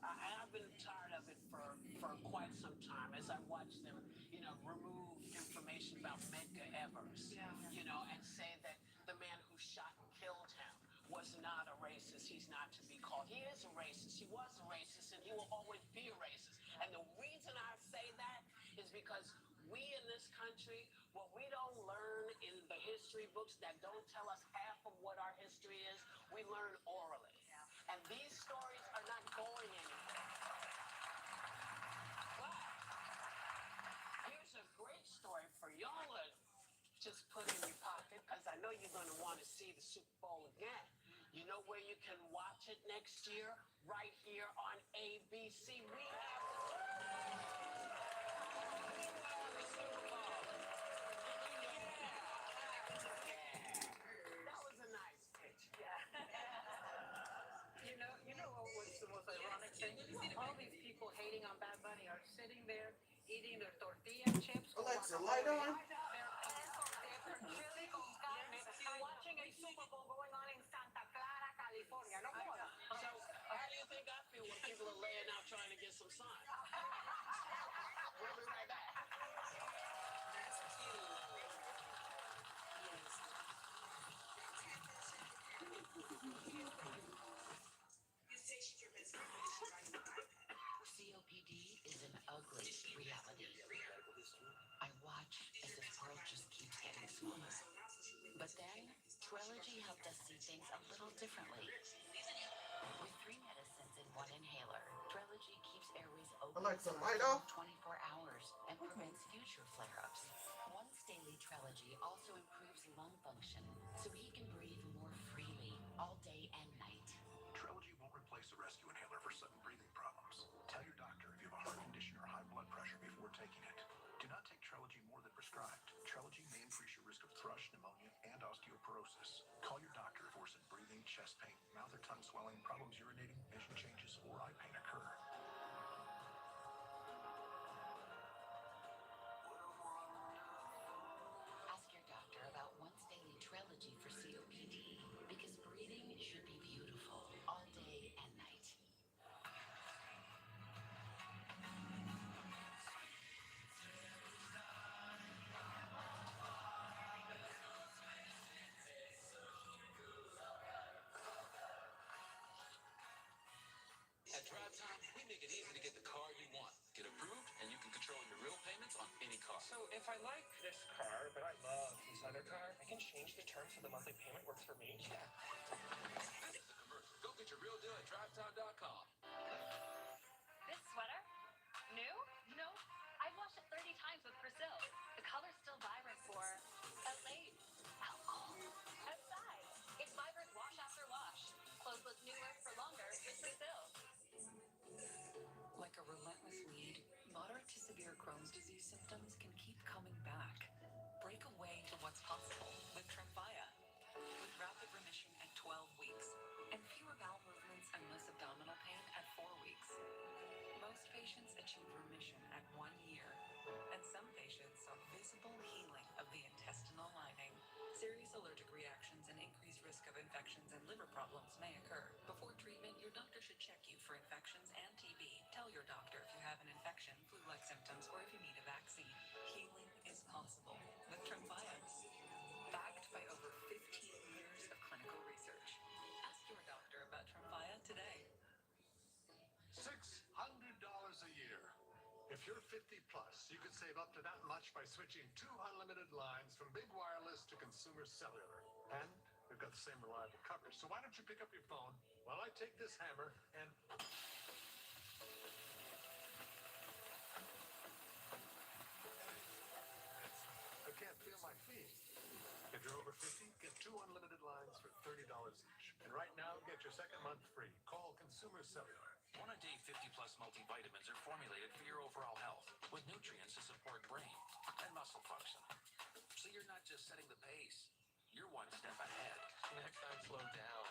I've been tired of it for quite some time as I watch them, remove information about Medgar Evers, and say that the man who shot and killed him was not a racist. He's not to be called. He is a racist. He was a racist, and he will always be a racist. And the reason I say that is because we in this country, what we don't learn in the history books that don't tell us half of what our history is, we learn orally. And these stories are not going anywhere. But here's a great story for y'all to just put in your pocket, because I know you're going to want to see the Super Bowl again. You know where you can watch it next year? Right here on ABC. We have the Super Bowl. That was a nice pitch. You know what was the most ironic thing? All these people hating on Bad Bunny are sitting there eating their tortilla chips. Alexa, light on. They're chili con carne, watching a Super Bowl going on in Santa Clara, California. No more. So, how do you think I feel when people are laying out trying to get some sun? We'll be right back. COPD is an ugly reality. I watch as the world just keeps getting smaller. But then, Trelegy helped us see things a little differently. With 3 medicines in 1 inhaler, Trelegy keeps airways open Alexa, for light off. 24 hours and prevents future flare-ups. One daily Trelegy also improves lung function, so he can breathe more freely all day and night. Trelegy won't replace a rescue inhaler for sudden breathing problems. Tell your doctor if you have a heart condition or high blood pressure before taking it. Do not take Trelegy more than prescribed. Trelegy may increase your risk of thrush, pneumonia, and osteoporosis. Call your doctor if worsened breathing, chest pain, mouth or tongue swelling, problems urinating, vision changes, or eye pain occur. Ask your doctor about once daily Trelegy for COPD, because breathing should be beautiful all day and night. At Drive Time, we make it easy to get the car you want. Get approved, and you can control your real payments on any car. So if I like this car, but I love this other car, I can change the terms so the monthly payment works for me? Yeah. Finish the commercial. Go get your real deal at drivetime.com. This sweater? New? No. I've washed it 30 times with Brazil. The color's still vibrant for a late. How cold? Besides, it's vibrant wash after wash. Clothes look newer for longer with Brazil. Like a relentless weed, moderate to severe Crohn's disease symptoms can keep coming back. Break away to what's possible with Tremfya. With rapid remission at 12 weeks and fewer bowel movements and less abdominal pain at 4 weeks. Most patients achieve remission at 1 year, and some patients saw visible healing of the intestinal lining. Serious allergic reactions and increased risk of infections and liver problems may occur. Before treatment, your doctor should check you for infections and TB. Tell your doctor if you have an infection, flu-like symptoms, or if you need a vaccine. Healing is possible with Tremfya. Backed by over 15 years of clinical research. Ask your doctor about Tremfya today. $600 a year. If you're 50 plus, you could save up to that much by switching 2 unlimited lines from big wireless to consumer cellular. And we've got the same reliable coverage. So why don't you pick up your phone while I take this hammer and... I can't feel my feet. If you're over 50, get 2 unlimited lines for $30 each. And right now, get your second month free. Call Consumer Cellular. One a day 50 plus multivitamins are formulated for your overall health with nutrients to support brain and muscle function. So you're not just setting the pace, you're one step ahead. Next time, slow down.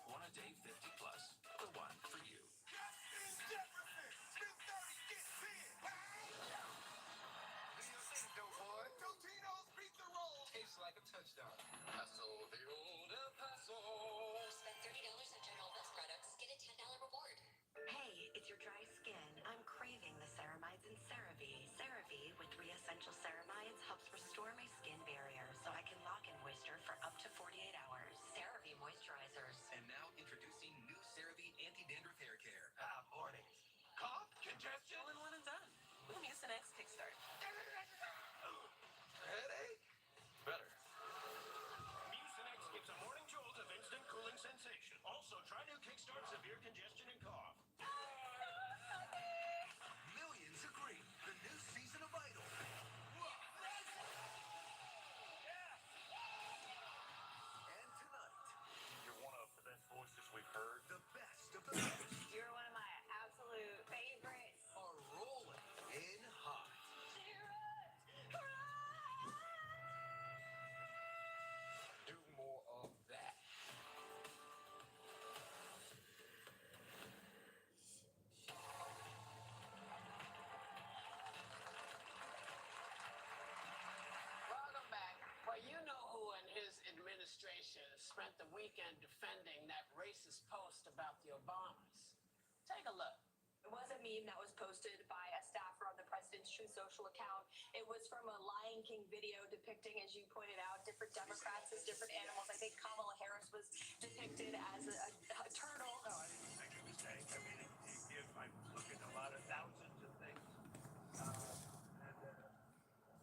One a day 50 plus, the one for you. Tastes like a touchdown. Paso de old El Paso. Spend $30 on General Mills products, get a $10 reward. Hey, it's your dry skin. I'm craving the ceramides in CeraVe. CeraVe with 3 essential ceramides helps restore my skin barrier so I can lock in moisture for up to 48 hours. CeraVe moisturizers. And now introducing new CeraVe anti-dandruff hair care. Morning. Cough? Congestion? All in one and done. With Mucinex Kickstart. Headache? Better. Mucinex gives a morning jolt of instant cooling sensation. Also, try new Kickstart severe congestion and cough. Millions agree. The new season of Idol. And tonight, You're one of the best voices we've heard. the best of the best You're one of my absolute favorites. are rolling in hot. Do more of that. Welcome back. Well, you know who in his administration spent the weekend defending that racist post about the Obamas. Take a look. It was a meme that was posted by a staffer on the president's True Social account. It was from a Lion King video depicting, as you pointed out, different Democrats as different animals. I think Kamala Harris was depicted as a turtle. No, I didn't make a mistake. I mean, if I look at a lot of thousands of things,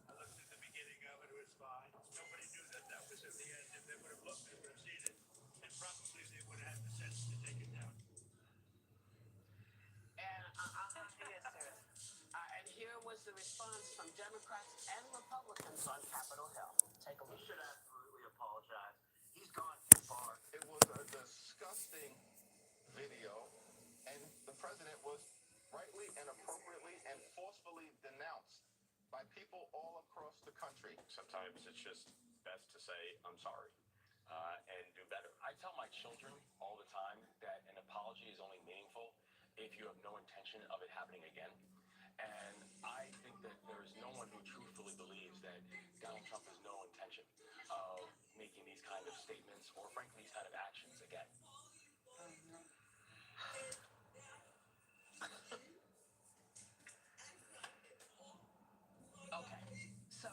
I looked at the beginning of it, it was fine. Nobody knew that that was at the end. If they would have looked, they would have seen it. And probably they would have had the sense to take it down. And here was the response from Democrats and Republicans on take a He look. should absolutely apologize. He's gone too far. It was a disgusting video, and the president was rightly and appropriately and forcefully denounced by people all across the country. Sometimes it's just best to say, I'm sorry, and do better. I tell my children all the time that an apology is only meaningful if you have no intention of it happening again. And I think that there is no one who truthfully believes that Donald Trump has no intention of making these kind of statements or, frankly, these kind of actions again. Okay. So,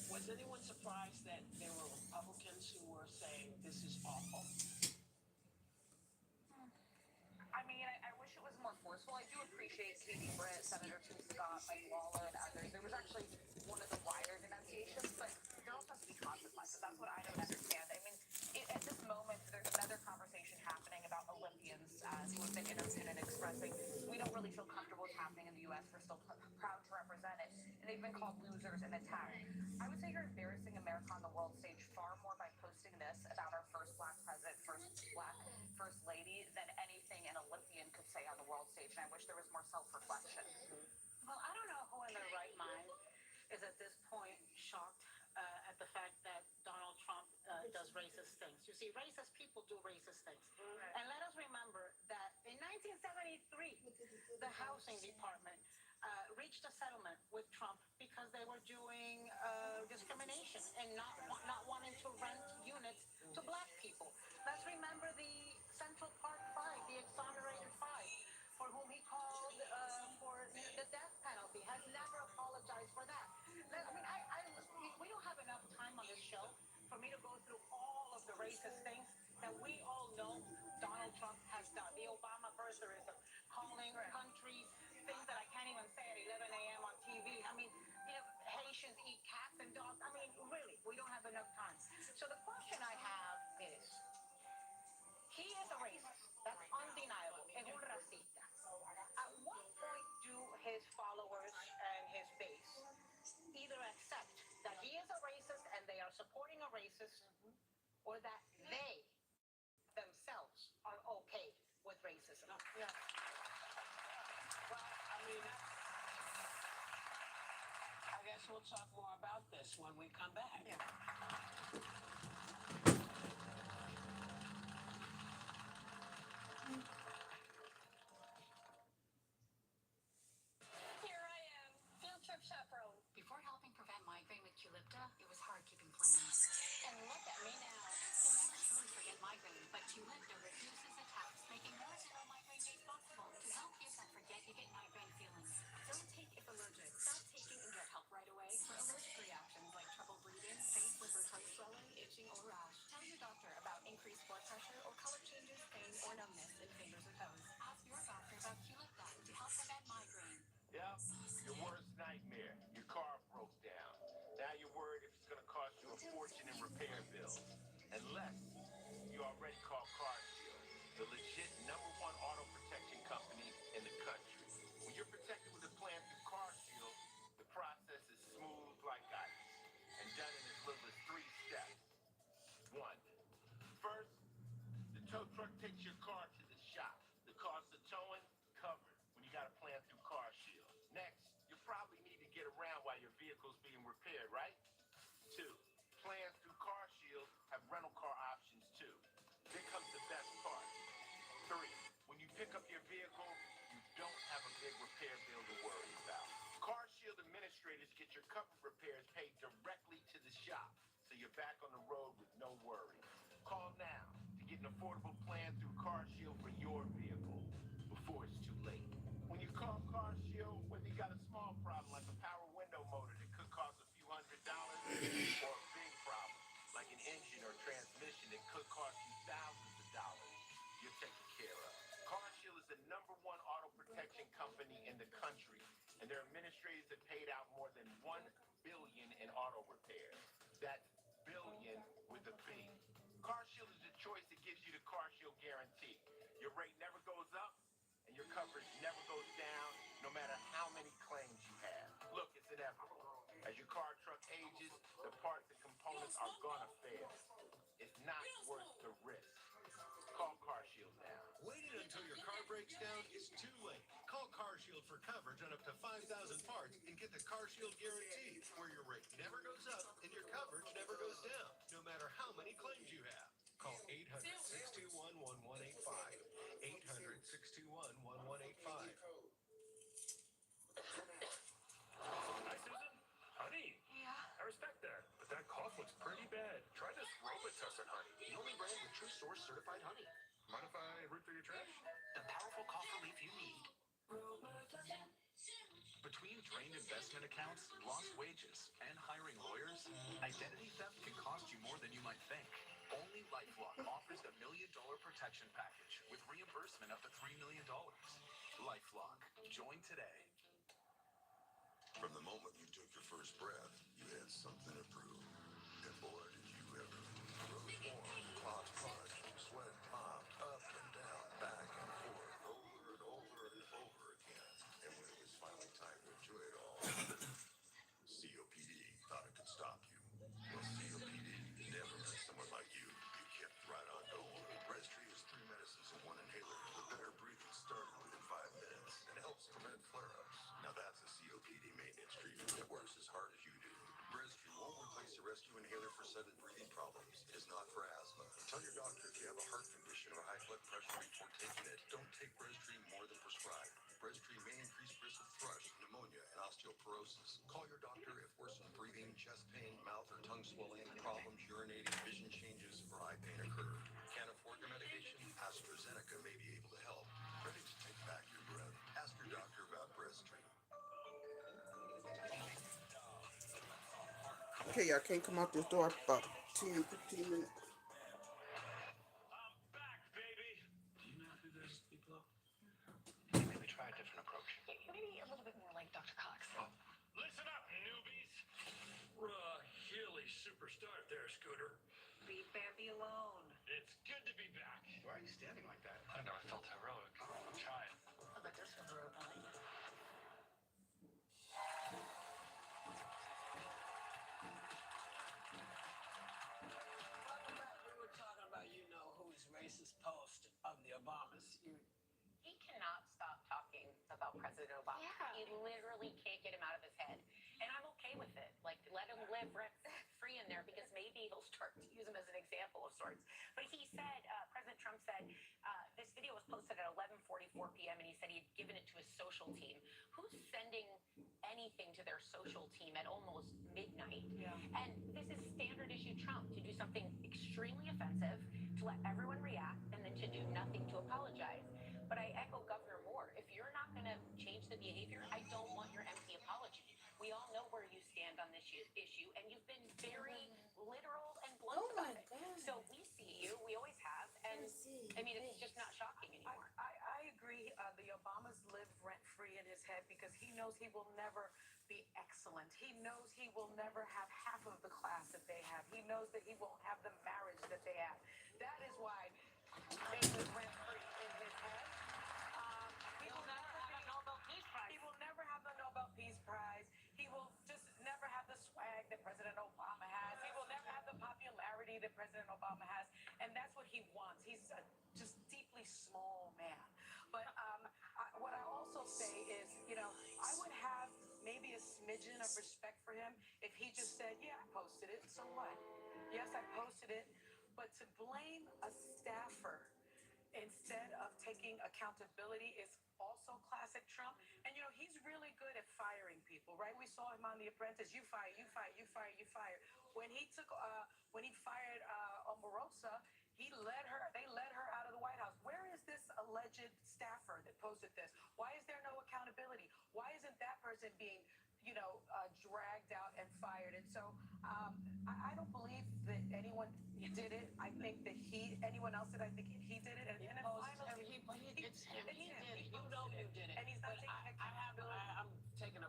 was anyone surprised that there were Republicans who were saying this is awful? I mean, I wish it was more forceful. I do appreciate Katie Britt, Senator Tim Scott, Mike Lawler, and others. There was actually one of the wider denunciations, but there also has to be consequences. That's what I don't understand. I mean, at this moment, there's another conversation happening about Olympians who have been innocent and expressing, we don't really feel comfortable with happening in the U.S. We're still proud to represent it. And they've been called losers and attacked. I would say you're embarrassing America on the world stage far more by posting this about our first black president, first lady, than anything an Olympian could say on the world stage. And I wish there was more self-reflection. Well, I don't know who in their right mind is at this point shocked at the fact that Donald Trump does racist things. You see, racist people do racist things. And let us remember that in 1973, the housing department reached a settlement with Trump because they were doing discrimination and not wanting to rent units to black people. Let's remember the Central Park Five, the exonerated five, for whom he called for the death penalty, has never apologized for that. We don't have enough time on this show for me to go through all of the racist things that we all know Donald Trump has done. The Obama birtherism, calling countries things that I can't even say at 11 a.m. on TV. I mean, Haitians eat cats and dogs. I mean, really, we don't have enough time. So the question I have is, he is a racist. That's undeniable. Es un racista. At what point do his followers and his base either accept that he is a racist and they are supporting a racist, or that they themselves are okay with racism? Yeah. Well, I mean, I guess we'll talk more about this when we come back. Yeah. Here I am, field trip chaperone. Before helping prevent migraine with Qulipta, it was hard keeping plans. And look at me now. You'll never truly forget migraine, but Qulipta reduces attacks, making more zero migraine days possible. To help you not forget you get migraine feelings. Don't take if allergic. Stop taking and get help right away for allergic reactions like trouble breathing, face, liver, tongue swelling, itching, or rash. Tell your doctor about increased blood pressure or color changes, pain, or numbness in fingers or toes. Ask your doctor about Qulipta to help prevent migraine. Yeah, your worst nightmare. Your car broke down. Now you're worried if it's going to cost you a fortune in repair bills. Unless you already called CarShield, the legit #1 auto protection company in the country. When you're protected with a plan through CarShield, the process is smooth like ice and done in as little as 3 steps. 1. First, the tow truck takes your car to the shop. The cost of towing covered when you got a plan through CarShield. Next, you probably need to get around while your vehicle's being repaired, right? 2. Plans through CarShield have rental car options too. Then comes the best part. 3. When you pick up your vehicle, you don't have a big repair bill to worry about. CarShield administrators get your covered repairs paid directly to the shop, so you're back on the road with no worries. Call now to get an affordable plan through CarShield for your vehicle before it's too late. When you call CarShield, whether you got a small problem like a power window motor that could cost a few $100s, or a big problem like an engine or transmission that could cost you thousands of dollars, you're taken care of. CarShield is the #1 auto protection company in the country, and their administrators have paid out more than $1 billion in auto repairs. That's billion with a B. CarShield is the choice that gives you the CarShield guarantee. Your rate never goes up, and your coverage never goes down, no matter how many claims you have. Look, it's inevitable. As your car or truck ages are gonna fail. It's not worth the risk. Call CarShield now. Waiting until your car breaks down is too late. Call CarShield for coverage on up to 5,000 parts and get the CarShield guarantee, where your rate never goes up and your coverage never goes down, no matter how many claims you have. Call 800-621-1185. 800-621-1185. Hi, Susan. Honey. Yeah? I respect that, but that cough looks pretty bad. Try this Robitussin honey. The only brand with True Source certified honey. Mind if I root through your trash? The powerful cough relief you need. Between drained investment accounts, lost wages, and hiring lawyers, identity theft can cost you more than you might think. Only LifeLock offers the $1 Million protection package with reimbursement up to $3 million. LifeLock. Join today. From the moment you took your first breath, you had something to prove. And boy, did you ever. Rose warm, clots punched, sweat popped, up and down, back and forth, over and over and over again. And when it was finally time to enjoy it all, COPD thought it could stop you. Well, COPD never met someone like you. You kept right on going. Breztri is 3 medicines in 1 inhaler with better breathing starting within 5 minutes and helps prevent flare-ups. Now that's a COPD maintenance treatment that works as hard as you do. Breztri won't replace a rescue inhaler for sudden breathing problems. It is not for asthma. Tell your doctor if you have a heart condition or high blood pressure before taking it. Don't take Breztri more than prescribed. Breztri may increase risk of thrush, pneumonia, and osteoporosis. Call your doctor if worsened breathing, chest pain, mouth or tongue swelling, problems urinating, vision changes, or eye pain occur. Can't afford your medication? AstraZeneca may be able to help. Ready to take back your breath? Ask your doctor about Breztri. Okay, y'all can't come out this door for about 10, 15 minutes. I'm back, baby. Do you know who those people are? Maybe try a different approach. Maybe a little bit more like Dr. Cox. Listen up, newbies. Hilly superstar there, Scooter. Leave Bambi alone. It's good to be back. Why are you standing like that? I never felt heroic. I'm trying. Oh, but there's some road behind you. Welcome back. We were talking about whose racist post of the Obamas. He cannot stop talking about President Obama. Yeah. He literally can't get him out of his head. And I'm okay with it. Like, let him live rent free in there because maybe he'll start to use him as an example of sorts. But he said, President Trump said, this video was posted at 11:44 p.m. and he said he had given it to his social team. Who's sending anything to their social team at almost midnight? Yeah. And this is standard issue Trump, to do something extremely offensive, to let everyone react, and then to do nothing to apologize. But I echo Governor Moore. If you're not going to change the behavior, I don't want your empty apology. We all know where you stand on this issue, and you've been very literal and blunt about it. So we see you. We always have. And, I mean, it's just not shocking anymore. I agree. The Obamas live rent-free in his head because he knows he will never be excellent. He knows he will never have half of the class that they have. He knows that he won't have the marriage that they have. That is why they live rent-free in his head. He will never have a Nobel Peace Prize. He will never have the Nobel Peace Prize. He will just never have the swag that President Obama has. He will never have the popularity that President Obama has. And that's what he wants. He's a just deeply small man. But what I also say is, I would have maybe a smidgen of respect for him if he just said, yeah, I posted it. So what? Yes, I posted it. But to blame a staffer instead of taking accountability is also classic Trump. And he's really good at firing people, right? We saw him on The Apprentice. You fire, you fire, you fire, you fire. When he fired Omarosa, they led her out of the White House. Where is this alleged staffer that posted this? Why is there no accountability? Why isn't that person being dragged out and fired? And so I don't believe that anyone did it. I think that anyone else did. I think he did it. And It's him. He did it. You know you did it. And he's not taking accountability. I'm taking a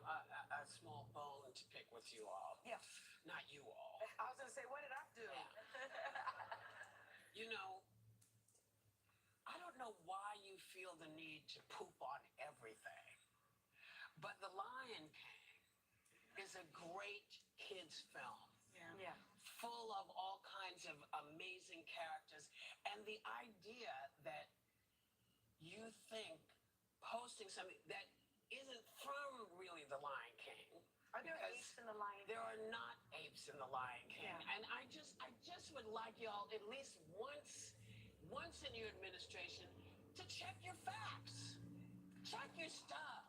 small bone to pick with you all. Yeah. Not you all. I was going to say, what did I do? I don't know why you feel the need to poop on everything, but The Lion King is a great kids film. Yeah. Full of amazing characters. And the idea that you think posting something that isn't from really The Lion King. Are there apes in The Lion King? There are not apes in The Lion King. Yeah. And I just would like y'all at least once in your administration to check your facts. Check your stuff.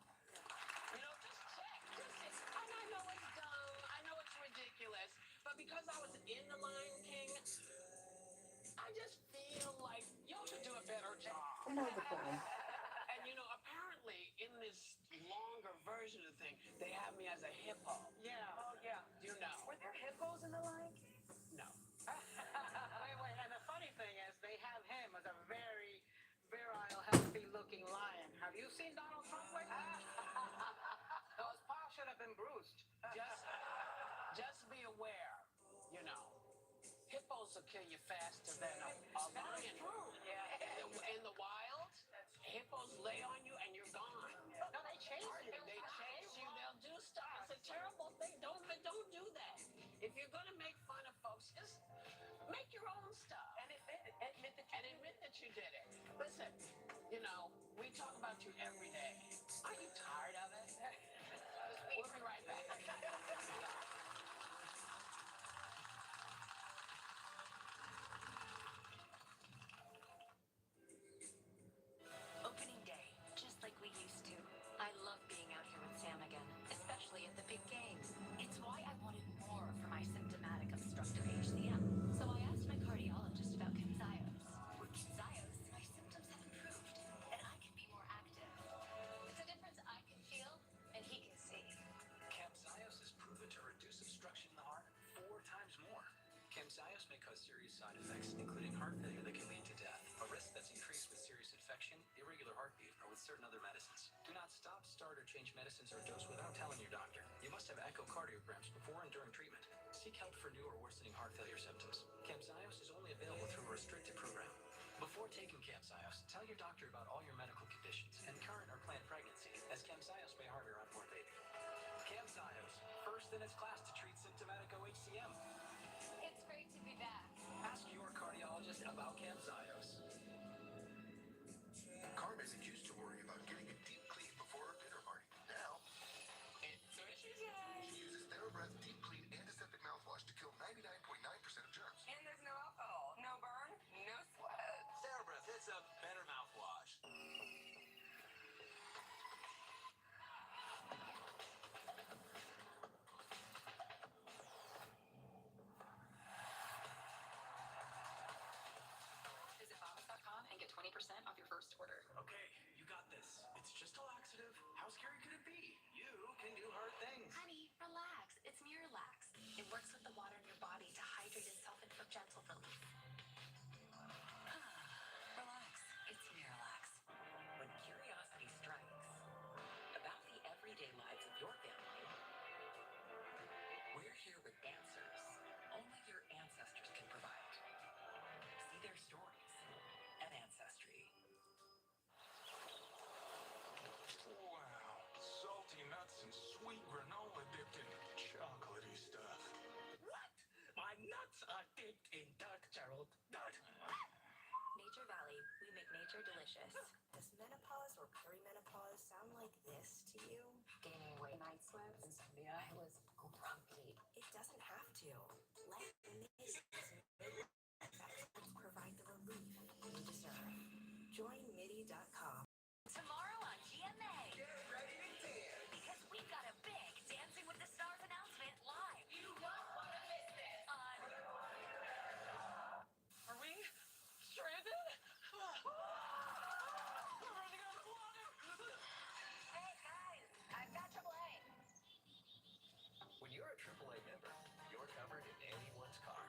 You know, just check. And I know it's dumb. I know it's ridiculous. But because I was in The Lion King, I just feel like y'all should do a better job. And you know, apparently in this longer version of the thing, they have me as a hippo. Yeah. Oh, yeah. You know. Were there hippos in The Lion King? No. Wait, and the funny thing is they have him as a very virile, healthy-looking lion. Have you seen Donald Trump lately? Those paws should have been bruised. Just be aware, you know, hippos will kill you faster than a lion. True. Yeah. In the wild, hippos lay on you and you're gone. No, they chase you. They chase you. They'll do stuff. It's a terrible thing. Don't do that. If you're gonna make fun of folks, just make your own stuff And admit that you did it. Listen, you know, we talk about you every day. Are you tired of it? We'll be right back. Opening day, just like we used to. I love being out here with Sam again, especially at the big game. It's why I wanted more for my symptomatic obstructive HCM. So I asked my cardiologist about Camzyos. With Camzyos, my symptoms have improved, and I can be more active. It's a difference I can feel, and he can see. Camzyos is proven to reduce obstruction in the heart 4 times more. Camzyos may cause serious side effects, including heart failure that can lead to death, a risk that's increased with serious infection, irregular heartbeat, or with certain other medicines. Do not stop, start, or change medicines or dose without telling your doctor. You must have echocardiograms before and during treatment. Seek help for new or worsening heart failure symptoms. Camzyos is only available through a restricted program. Before taking Camzyos, tell your doctor about all your medical conditions and current or planned pregnancy, as Camzyos may harm your unborn baby. Camzyos, first in its class to treat symptomatic OHCM. It's great to be back. Ask your cardiologist about Camzyos. Carmen used to worry about getting a deep clean before her dinner party. Now, she uses TheraBreath Deep Clean Antiseptic Mouthwash to kill 99.9% of germs. And there's no alcohol, no burn, no sweat. TheraBreath, it's a better mouthwash. Visit bombas.com and get 20% off your first order. Okay, you got this. It's just a laxative. How scary could it be? You can do hard things. Honey, relax. It's Miralax. It works with the water in your body to hydrate and soften for gentle relief. Relax. It's Miralax. When curiosity strikes about the everyday lives of your family, we're here with answers only your ancestors can provide. See their stories at Ancestry. Wow, salty nuts and sweet granola dipped in chocolatey stuff. What? My nuts are dipped in dark Gerald. Nature Valley. We make nature delicious. Does menopause or perimenopause sound like this to you? Gaining weight, night sweats, insomnia. I was grumpy. It doesn't have to. Let Mrs. provide the relief you deserve. Join MIDI.com. Tomorrow on GMA. Get ready to dance. Because we've got a big Dancing with the Stars announcement live. You don't want to miss this. Are we stranded? We're running out of water. Hey guys, I've got AAA. When you're a AAA member, you're covered in anyone's car.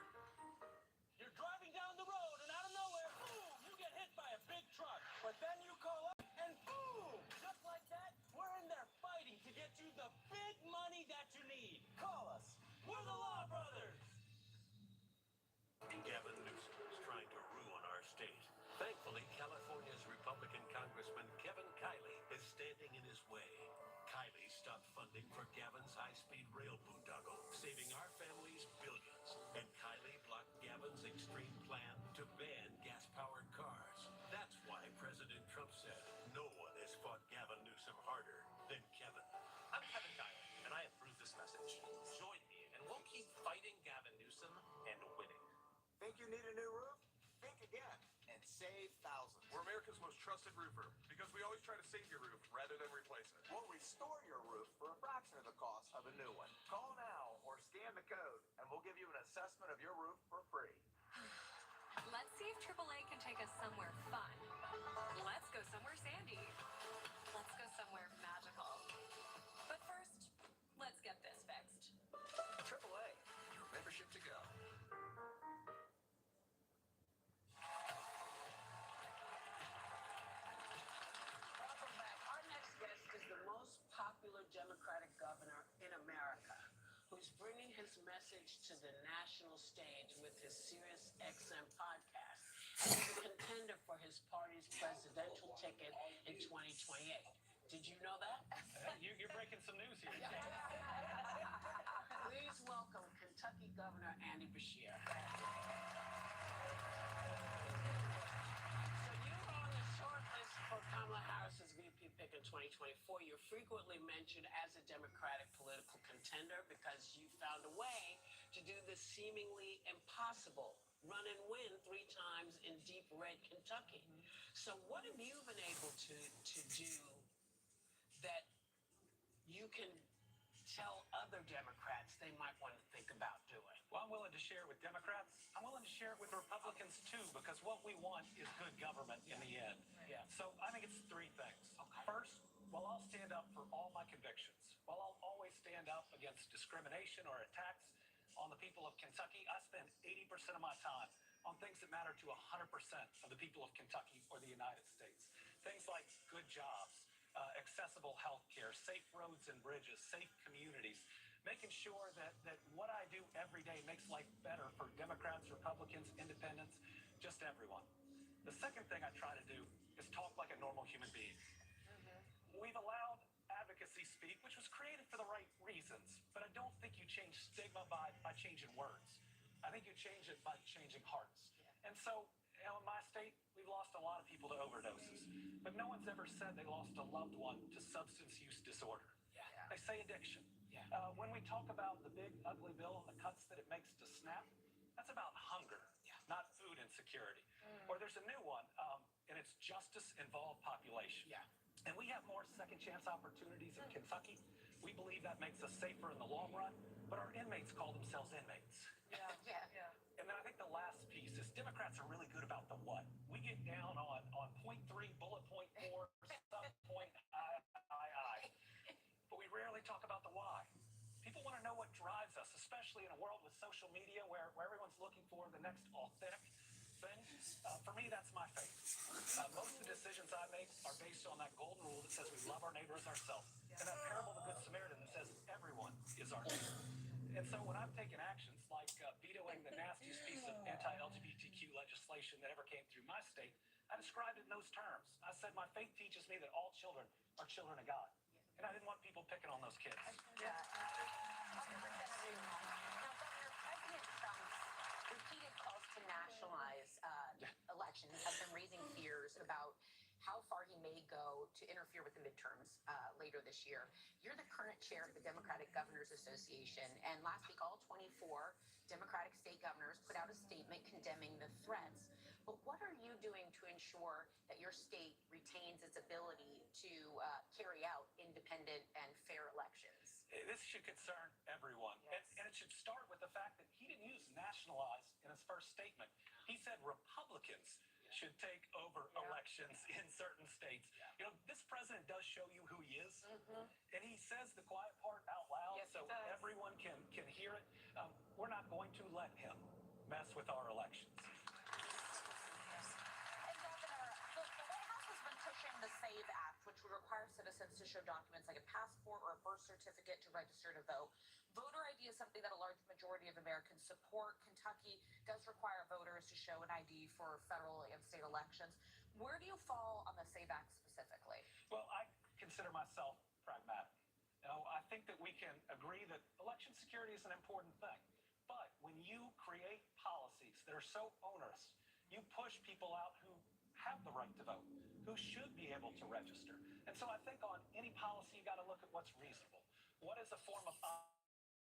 You're driving down the road and out of nowhere, boom, you get hit by a big truck. But then you call up and boom, just like that, we're in there fighting to get you the big money that you need. Call us. We're the Law Brothers. Gavin Newsom is trying to ruin our state. Thankfully, California's Republican Congressman Kevin Kiley is standing in his way. Kiley stopped funding for Gavin's high-speed rail boondoggle, saving our families billions. And Kiley blocked Gavin's extreme plan Think you need a new roof? Think again and save thousands. We're America's most trusted roofer because we always try to save your roof rather than replace it. We'll restore your roof for a fraction of the cost of a new one. Call now or scan the code, and we'll give you an assessment of your roof for free. Let's see if AAA can take us somewhere fun. Let's go somewhere sandy. Let's go somewhere magical. But first, let's get this fixed. AAA, your membership to go. Welcome back. Our next guest is the most popular Democratic governor in America, who's bringing his message to the national stage with his Sirius XM podcast. And he's a contender for his party's presidential ticket in 2028. Did you know that? You're breaking some news here. Please welcome Kentucky Governor Andy Beshear. So you were on the short list for Kamala Harris's VP pick in 2024. You're frequently mentioned as a Democratic political contender because you found a way to do the seemingly impossible, run and win 3 times in deep red Kentucky. So what have you been able to do that you can tell other Democrats they might want to think about doing? Well, I'm willing to share it with Democrats. I'm willing to share it with Republicans, too, because what we want is good government in the end. Yeah. So I think it's 3 things. Okay. First, while I'll stand up for all my convictions, while I'll always stand up against discrimination or attacks on the people of Kentucky, I spend 80% of my time on things that matter to 100% of the people of Kentucky or the United States. Things like good jobs, accessible health care, safe roads and bridges, safe communities, making sure that what I do every day makes life better for Democrats, Republicans, independents, just everyone. The second thing I try to do is talk like a normal human being. We've allowed advocacy speak, which was created for the right reasons, but I don't think you change stigma by changing words. I think you change it by changing hearts. And so, in my state, we've lost a lot of people to overdoses, but no one's ever said they lost a loved one to substance use disorder. Yeah. They say addiction. Yeah. When we talk about the big, ugly bill and the cuts that it makes to SNAP, that's about hunger, not food insecurity. Or there's a new one, and it's justice-involved population. Yeah. And we have more second chance opportunities in Kentucky. We believe that makes us safer in the long run, but our inmates call themselves inmates. Yeah. And then I think the last piece is Democrats are really good about the what. We get down on point 3, bullet point 4, sub point I. But we rarely talk about the why. People want to know what drives us, especially in a world with social media where everyone's looking for the next authentic thing. For me, that's my faith. Most of the decisions I make are based on that golden rule that says we love our neighbor as ourselves. And that parable of the Good Samaritan that says everyone is our neighbor. And so when I've taken actions like vetoing the nastiest piece of anti-LGBTQ legislation that ever came through my state, I described it in those terms. I said my faith teaches me that all children are children of God. And I didn't want people picking on those kids. Now, Governor, President Trump's repeated calls to nationalize elections have been raising fears about how far he may go to interfere with the midterms later this year. You're the current chair of the Democratic Governors Association, and last week all 24 Democratic state governors put out a statement condemning the threats. But what are you doing to ensure that your state retains its ability to carry out independent and fair elections? This should concern everyone. Yes. And it should start with the fact that he didn't use nationalize in his first statement. He said Republicans should take over elections in certain states. You know, this president does show you who he is, and he says the quiet part out loud so everyone can hear it. We're not going to let him mess with our elections. And Governor, the White House has been pushing the SAVE Act, which would require citizens to show documents like a passport or a birth certificate to register to vote. Voter ID is something that a large majority of Americans support. Kentucky does require voters to show an ID for federal and state elections. Where do you fall on the SAVE Act specifically? Well, I consider myself pragmatic. You know, I think that we can agree that election security is an important thing. But when you create policies that are so onerous, you push people out who have the right to vote, who should be able to register. And so I think on any policy, you got to look at what's reasonable. What is a form of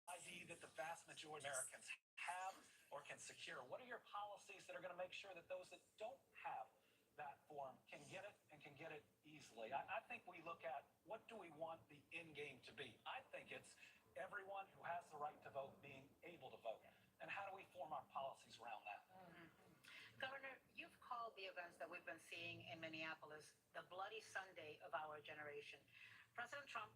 ID that the vast majority of Americans have or can secure? What are your policies that are going to make sure that those that don't have that form can get it and can get it easily? I think we look at what do we want the end game to be? I think it's everyone who has the right to vote being able to vote. And how do we form our policies around that? Governor, you've called the events that we've been seeing in Minneapolis the bloody Sunday of our generation. President Trump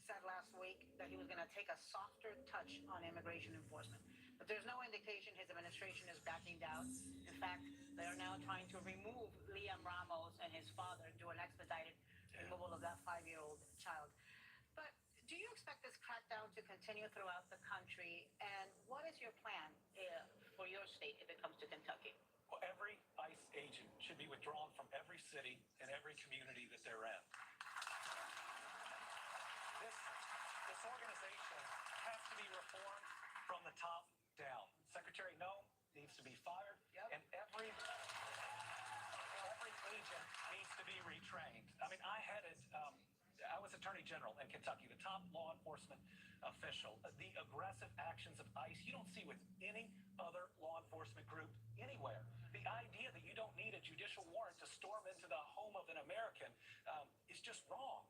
said last week that he was going to take a softer touch on immigration enforcement. But there's no indication his administration is backing down. In fact, they are now trying to remove Liam Ramos and his father, do an expedited removal of that 5-year-old child. But do you expect this crackdown to continue throughout the country? And what is your plan for your state if it comes to Kentucky? Well, every ICE agent should be withdrawn from every city and every community that they're in. This organization has to be reformed from the top down. Secretary No needs to be fired, and every agent needs to be retrained. I mean, I was Attorney General in Kentucky, the top law enforcement official. The aggressive actions of ICE you don't see with any other law enforcement group anywhere. The idea that you don't need a judicial warrant to storm into the home of an American is just wrong.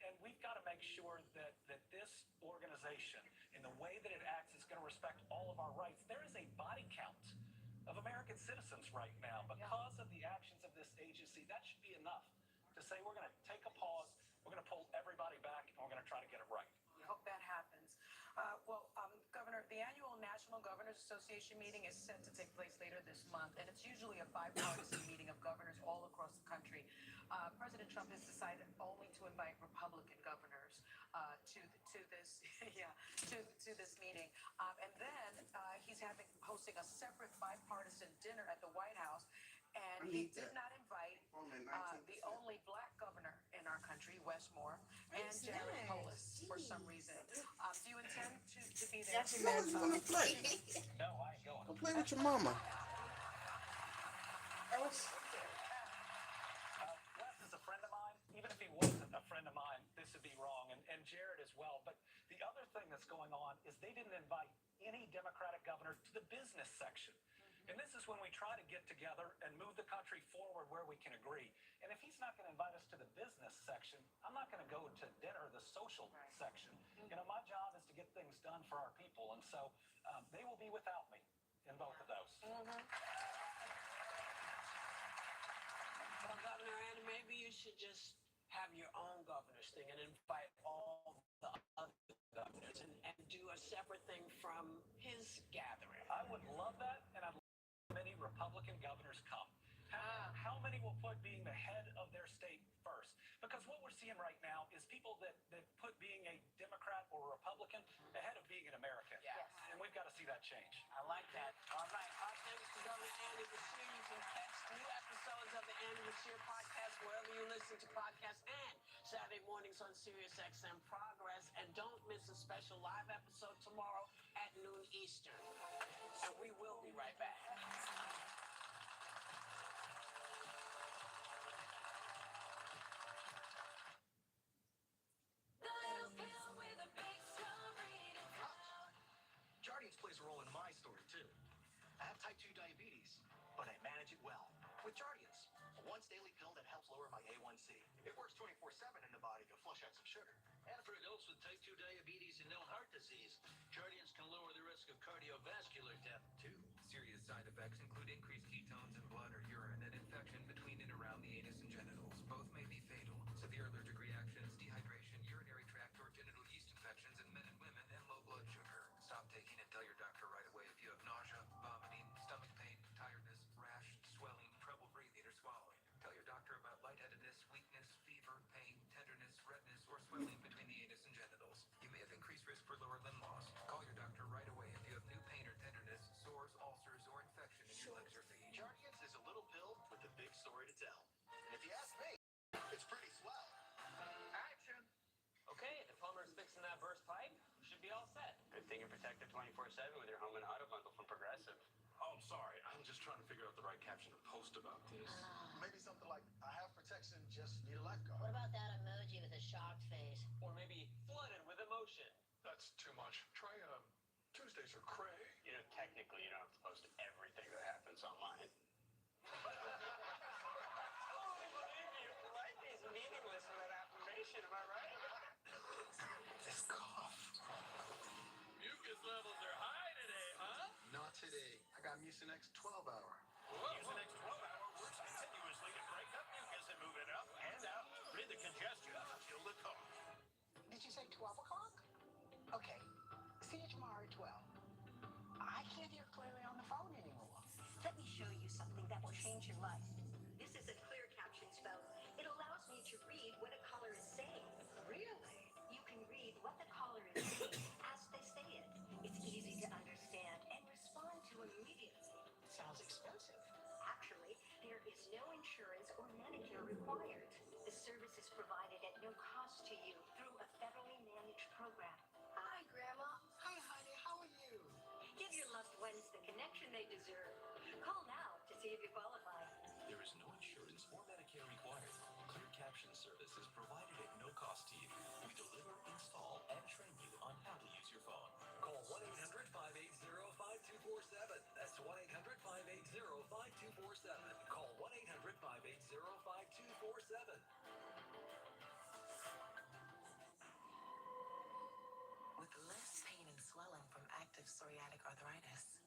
And we've got to make sure that this organization, in the way that it acts, is going to respect all of our rights. There is a body count of American citizens right now because of the actions of this agency. That should be enough to say we're going to take a pause, we're going to pull everybody back, and we're going to try to get it right. We hope that happens. Governor, the annual National Governors Association meeting is set to take place later this month, and it's usually a bipartisan meeting of governors all across the country. President Trump has decided only to invite Republican governors to this meeting, and then he's hosting a separate bipartisan dinner at the White House. And he did not invite the only black governor in our country, Wes Moore, and Jared Polis for some reason. Do you intend to be there? No, you want to play. No, I ain't going. Go play with your mama. Wes is a friend of mine. Even if he wasn't a friend of mine, this would be wrong. And Jared as well. But the other thing that's going on is they didn't invite any Democratic governor to the business section. And this is when we try to get together and move the country forward where we can agree. And if he's not going to invite us to the business section, I'm not going to go to dinner, the social section. You know, my job is to get things done for our people. And so they will be without me in both of those. Well, Governor, and maybe you should just have your own governor's thing and invite all the other governors and do a separate thing from his gathering. I would love that, and I'd many Republican governors come. How many will put being the head of their state first? Because what we're seeing right now is people that put being a Democrat or Republican ahead of being an American. Yes. And we've got to see that change. I like that. All right. Our thanks to Governor Andy Beshear. You can catch new episodes of the Andy Beshear podcast wherever you listen to podcasts and Saturday mornings on SiriusXM Progress. And don't miss a special live episode tomorrow at noon Eastern. And we will be right back. Jardiance plays a role in my story, too. I have type 2 diabetes, but I manage it well with Jardiance, a once daily pill that helps lower my A1C. It works 24/7 in the body to flush out some sugar. And for adults with type 2 diabetes and no heart disease, Jardiance can lower the risk of cardiovascular death, too. Serious side effects include increased ketones in blood or urine and infection between and around the anus and genitals. Both may be fatal. Severe allergic reactions, dehydration, urinary tract or genital yeast infections in men and women, and low blood sugar. Stop taking it. Tell your doctor right away if you have nausea, vomiting, stomach pain, tiredness, rash, swelling, trouble breathing or swallowing. Tell your doctor about lightheadedness, weakness, fever, pain, tenderness, redness, or swelling between the anus and genitals. You may have increased risk for lower limb loss. Call your doctor right away if you have new pain or tenderness, sores, ulcers, or infection in your legs or feet. Jardiance is a little pill with a big story to tell. And if you ask me, it's pretty swell. Action! Okay, the plumber's fixing that burst pipe. You should be all set. Good thing you're protected 24/7 with your home and auto bundle from Progressive. Oh, I'm sorry. I'm just trying to figure out the right caption to post about this. Maybe something like, I have protection, just need a lifeguard. What about that emoji with a shocked face? Or maybe flooded with emotion. That's too much. Try, 2 Wednesdays are cray. You know, technically, you don't have to post everything that happens online. Totally believe you. Life is meaningless without affirmation, am I right? This cough. Mucus levels are high today, huh? Not today. I got Mucinex 12 hour. Use the next 12-hour works continuously to break up mucus and move it up and out. Rid the congestion, kill the cough. Did you say 12 o'clock? Okay. See you tomorrow at 12. I can't hear clearly on the phone anymore. Let me show you something that will change your life. This is a clear caption spell. It allows me to read what a caller is saying. Really? You can read what the caller is saying as they say it. It's easy to understand and respond to immediately. Sounds expensive. Actually, there is no insurance or Medicare required. The service is provided at no cost to you through a federally managed program. Hi, Grandma. Hi, honey. How are you? Give your loved ones the connection they deserve. Call now to see if you qualify. There is no insurance or Medicare required. Clear caption service is provided at no cost to you. We deliver, install, and train you on how to use your phone. Call 1-800-580-5247. That's 1-800-580-5247. Call 1-800-580-5247. With less pain and swelling from active psoriatic arthritis.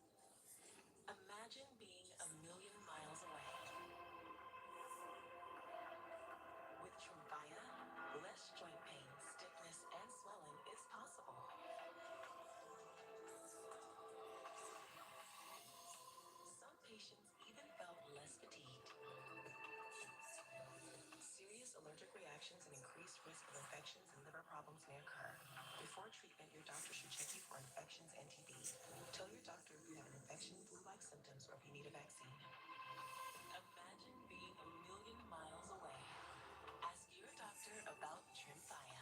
Imagine being a million miles away. With Tremfya, less joint pain, stiffness, and swelling is possible. Some patients even felt less fatigued. Serious allergic reactions and increased risk of infections and liver problems may occur. Before treatment, your doctor should check you for infections and TB. Tell your doctor if you have an infection, flu-like symptoms, or if you need a vaccine. Imagine being a million miles away. Ask your doctor about Tremfya.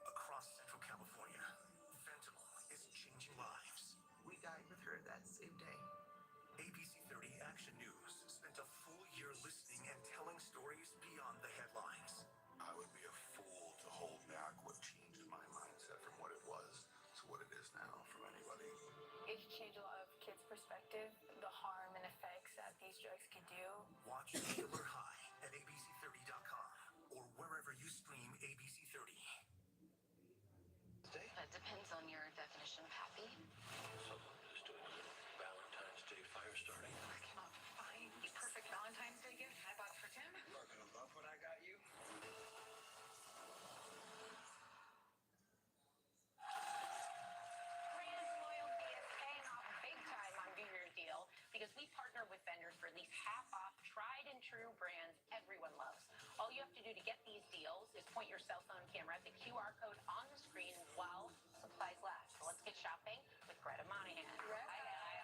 Across Central California, fentanyl is changing lives. We died with her that same day. ABC 30 Action News spent a full year listening and telling stories beyond the headlines. I would be a fool to hold back what changed my mindset from what it was to what it is now from anybody. It can change a lot of kids' perspective, the harm and effects that these drugs can do. Watch Killer High at abc30.com or wherever you stream ABC 30. That depends on your definition of happy. Someone is doing a little Valentine's Day fire starting. I cannot find the perfect Valentine's Day gift I bought for Tim. You are gonna love what I got you. Brand loyalty is paying off big time on New Year's deal because we partner with vendors for at least half off tried and true brands everyone loves. All you have to do to get these deals is point your cell phone camera at the QR code on the screen while supplies last. So let's get shopping with Greta Monahan. Greta. Hi, guys.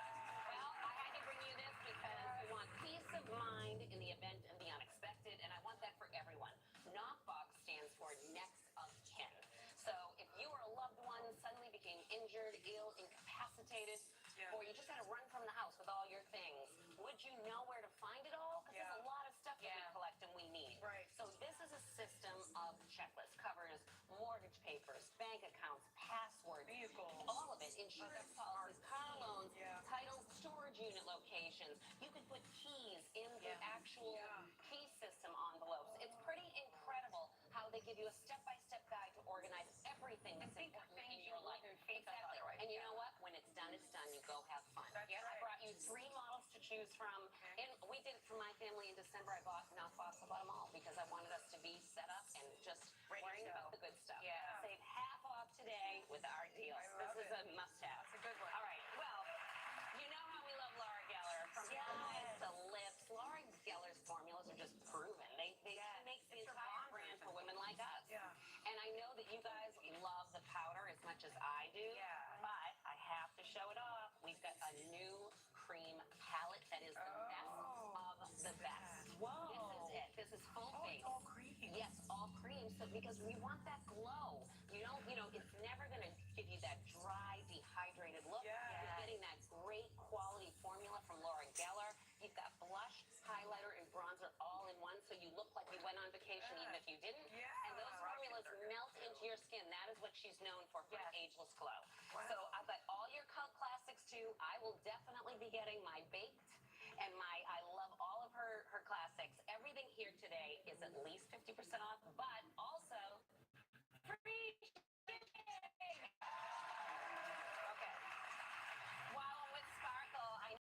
Well, I had to bring you this because we want peace of mind in the event of the unexpected, and I want that for everyone. Knockbox stands for next of kin. So if you or a loved one suddenly became injured, ill, incapacitated, or you just had to run from the house with all your things, would you know where to find it all? Because there's a lot of stuff that we collect and we need. Right. So this is a system of checklists, covers mortgage papers, bank accounts, passwords, Vehicles. all of it, insurance policies, car loans, Yeah. titles, storage unit locations. You can put keys in the actual key system envelopes. It's pretty incredible how they give you a step-by-step guide to organize everything that's important in your life. Exactly. And you know what? When it's done, you go have fun. That's I right. brought you 3 models to choose from. And we did it for my family in December. I bought Knockbox. I bought them all because I wanted us to be set up and just Ready to worrying go. about the good stuff. Yeah. Save half off today with our deals. I love This is it. a must-have. That's a good one. All right. Well, you know how we love Laura Geller. From eyes to lips, Laura Geller's formulas are just proven. She makes the entire brand for women like us. Yeah. And I know that you guys love the powder as much as I do. Yeah. But I have to show it off. We've got a new cream palette that is the best of the best. Whoa. This is it. This is full face. It's all cream. Yes, all cream. So because we want that glow. It's never going to give you that dry, dehydrated look. Yeah. You're getting that great quality formula from Laura Geller. You've got blush, highlighter, and bronzer all in one, so you look like you went on vacation even if you didn't. Yeah. And those formulas melt into your skin. That is what she's known for an ageless glow. Wow. So I've got all I will definitely be getting my baked and I love all of her classics. Everything here today is at least 50% off, but also free shipping. Okay. While I'm with Sparkle, I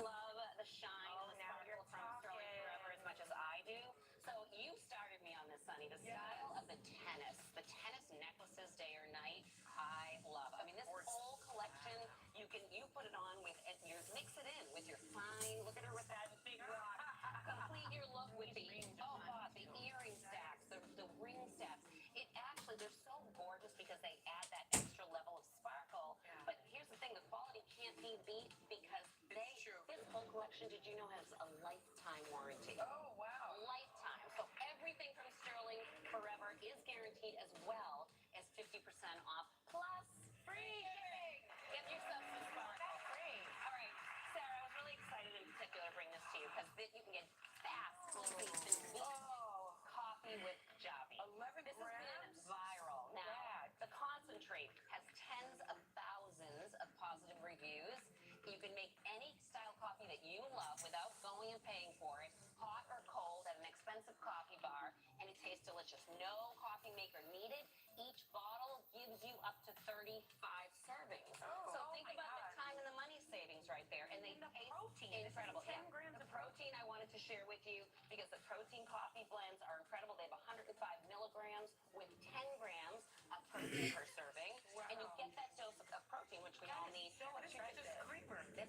love the shine and the sparkle from Sterling Forever as much as I do. So you started me on this, Sunny. The style of the tennis necklaces, day or night, I love. I mean, this whole collection, you put it on with, and you mix it in with your fine. Look at her with that big rock. Complete your look with the the earring stacks, the ring steps. It actually, they're so gorgeous because they add that extra level of sparkle. But here's the thing, the quality can't be beat because this whole collection, did you know, has a lifetime warranty? Oh, wow. Lifetime. So everything from Sterling Forever is guaranteed as well as 50% off plus free shipping. Get yourself some sparkle. Free. All right, Sarah, I was really excited in particular to bring this to you because you can get fast, easy, convenient coffee with Javi. 11 This has been viral. Now, the concentrate has tens of thousands of positive reviews. You can make any style coffee that you love without going and paying for it, hot or cold at an expensive coffee bar, and it tastes delicious. No coffee maker needed. Each bottle gives you up to 35 servings. So think about the time and the money savings right there. And they taste incredible. 10 grams of protein I wanted to share with you because the protein coffee blends are incredible. They have 105 milligrams with 10 grams of protein per serving. And you get that dose of protein, which we all need. So expensive.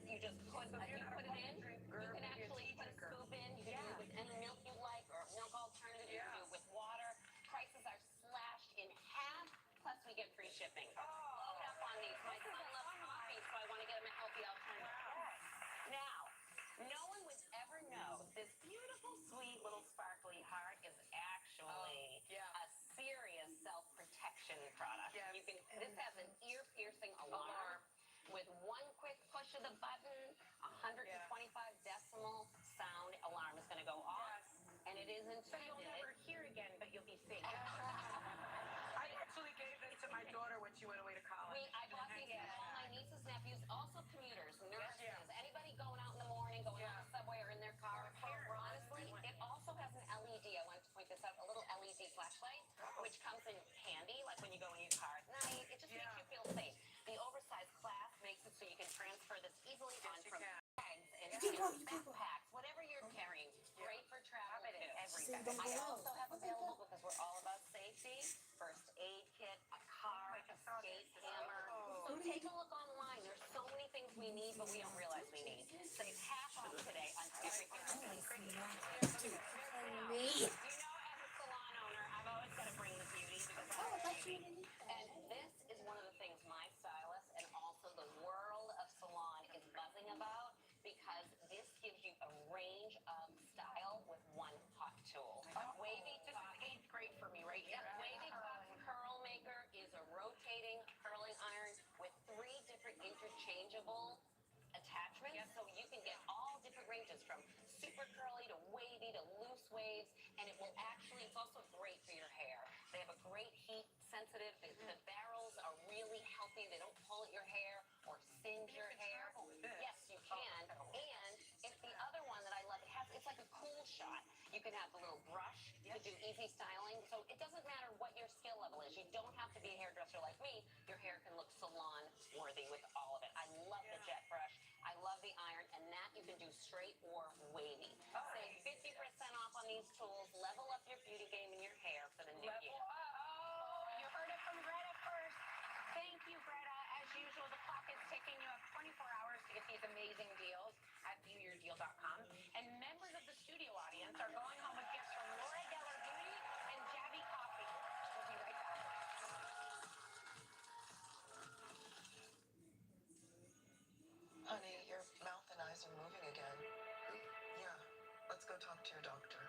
You just put it in. You can actually put a scoop in. You can do it with any milk you like or milk alternative. You can do it with water. Prices are slashed in half. Plus, we get free shipping. Load up on these. My son loves coffee, so I want to get him a healthy alternative. Now, no one would ever know this beautiful, sweet little sparkly heart is actually a serious self-protection product. This has an ear-piercing alarm. With one quick push of the button, 125 decimal sound alarm is going to go off, and it is intended. So you'll never hear again, but you'll be safe. I actually gave this to my daughter when she went away to college. I bought these for all my nieces, nephews, also commuters, nurses, anybody going out in the morning, going on the subway or in their car. Honestly, it also has an LED. I wanted to point this out, a little LED flashlight, which comes in handy, like when you go in your car at night. It just makes you feel safe. The oversized clasp makes it so you can transfer this easily on from bags and backpacks, whatever you're carrying. Great for travel too. I also have available, because we're all about safety, first aid kit, a car, a skate hammer. So take a look online. There's so many things we need, but we don't realize we need. Save half off today on everything. You know, as a salon owner, I've always got to bring the beauty because I'm beauty. And this is one of the things my stylist and also the world of salon is buzzing about, because this gives you a range of style with one hot tool. Wavy Buck, It's great for me right here. Wavy Buck Curl Maker is a rotating curling iron with 3 different interchangeable attachments, so you can get all different ranges from super curly to wavy to loose waves, and it will actually, it's also great for your hair. They have a great heat sensitive, the barrels are really healthy, they don't pull at your hair or singe your hair. Yes, you can, and it's the other one that I love. It's like a cool shot. You can have the little brush to do easy styling, so it doesn't matter what your skill level is. You don't have to be a hairdresser like me. Your hair can look salon worthy with all of it. I love the jet brush. I love the iron, and that you can do straight or wavy. Save 50% off on these tools. Level up your beauty game in your hair for the new year. You heard it from Greta first. Thank you, Greta. As usual, the clock is ticking. You have 24 hours to get these amazing deals at viewyourdeal.com. And members of the studio audience are going home with gifts from Laura Geller Beauty and Javi Coffee. We'll be right back. Honey, your mouth and eyes are moving again. Yeah, let's go talk to your doctor.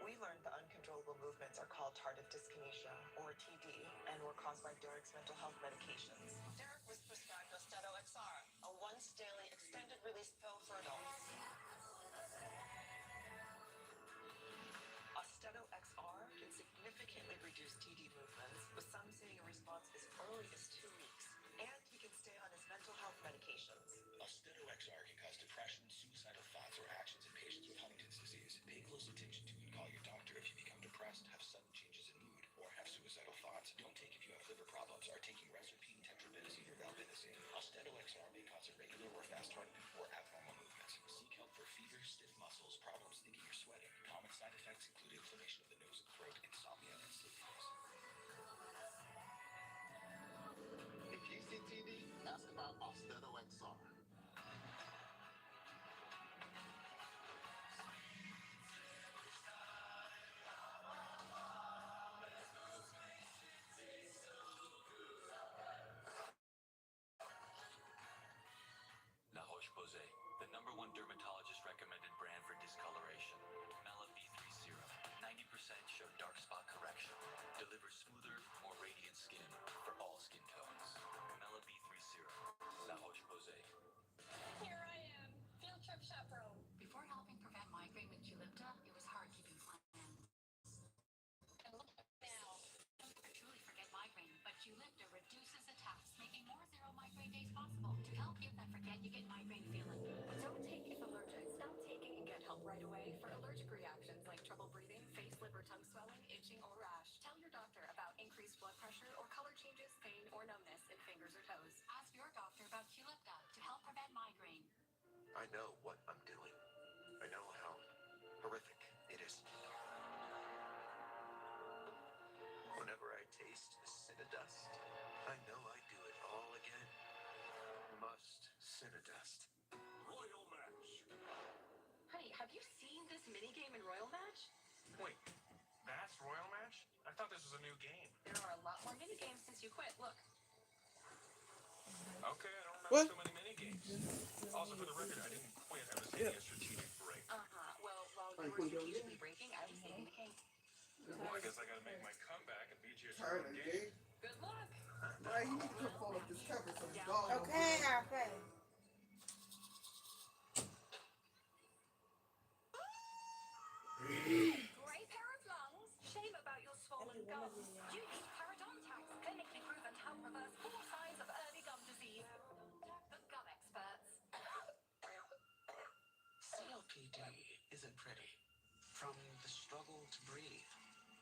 We learned the uncontrollable movements are called tardive dyskinesia, or TD, and were caused by Derek's mental health medications. Derek was prescribed Austedo XR, a once-daily extended-release pill for adults. Austedo XR can significantly reduce TD movements, with some seeing a response as early as 2 weeks. And he can stay on his mental health medications. #1 dermatologist recommended brand for discoloration. Mela B3 Serum. 90% show dark spot correction. Delivers smoother, more radiant skin for all skin tones. Mela B3 Serum. La Roche-Posay. Here I am, field trip chaperone. Before helping prevent migraine with Qulipta, it was hard keeping plans. And look at me now. You'll never truly forget migraine, but Qulipta reduces attacks, making more zero migraine days possible. To help give that forget you get migraine feeling. Don't take if allergic. Stop taking and get help right away for allergic reactions like trouble breathing, face, lip, or tongue swelling, itching, or rash. Tell your doctor about increased blood pressure or color changes, pain, or numbness in fingers or toes. Ask your doctor about Qulipta to help prevent migraine. I know what I'm doing. I know how horrific it is. Whenever I taste Cinedust, I know I do it all again. Must Cinedust. Royal match. Honey, have you seen this minigame in Royal Match? Wait, that's Royal Match? I thought this was a new game. There are a lot more minigames since you quit. Look. Okay, I don't remember so many mini games. Also, for the record, I didn't quit. I was taking a strategic break. Well, while you were strategically breaking, I was saving the king. Well, I guess I gotta make my comeback and beat you at your Tired own of the game. game. Good luck. Right, you need to come pull up this cover so it's gone. Okay, okay. Great pair of lungs. Shame about your swollen gums. You need parodontax, clinically proven to help reverse 4 signs of early gum disease. The gum experts. COPD isn't pretty. From the struggle to breathe,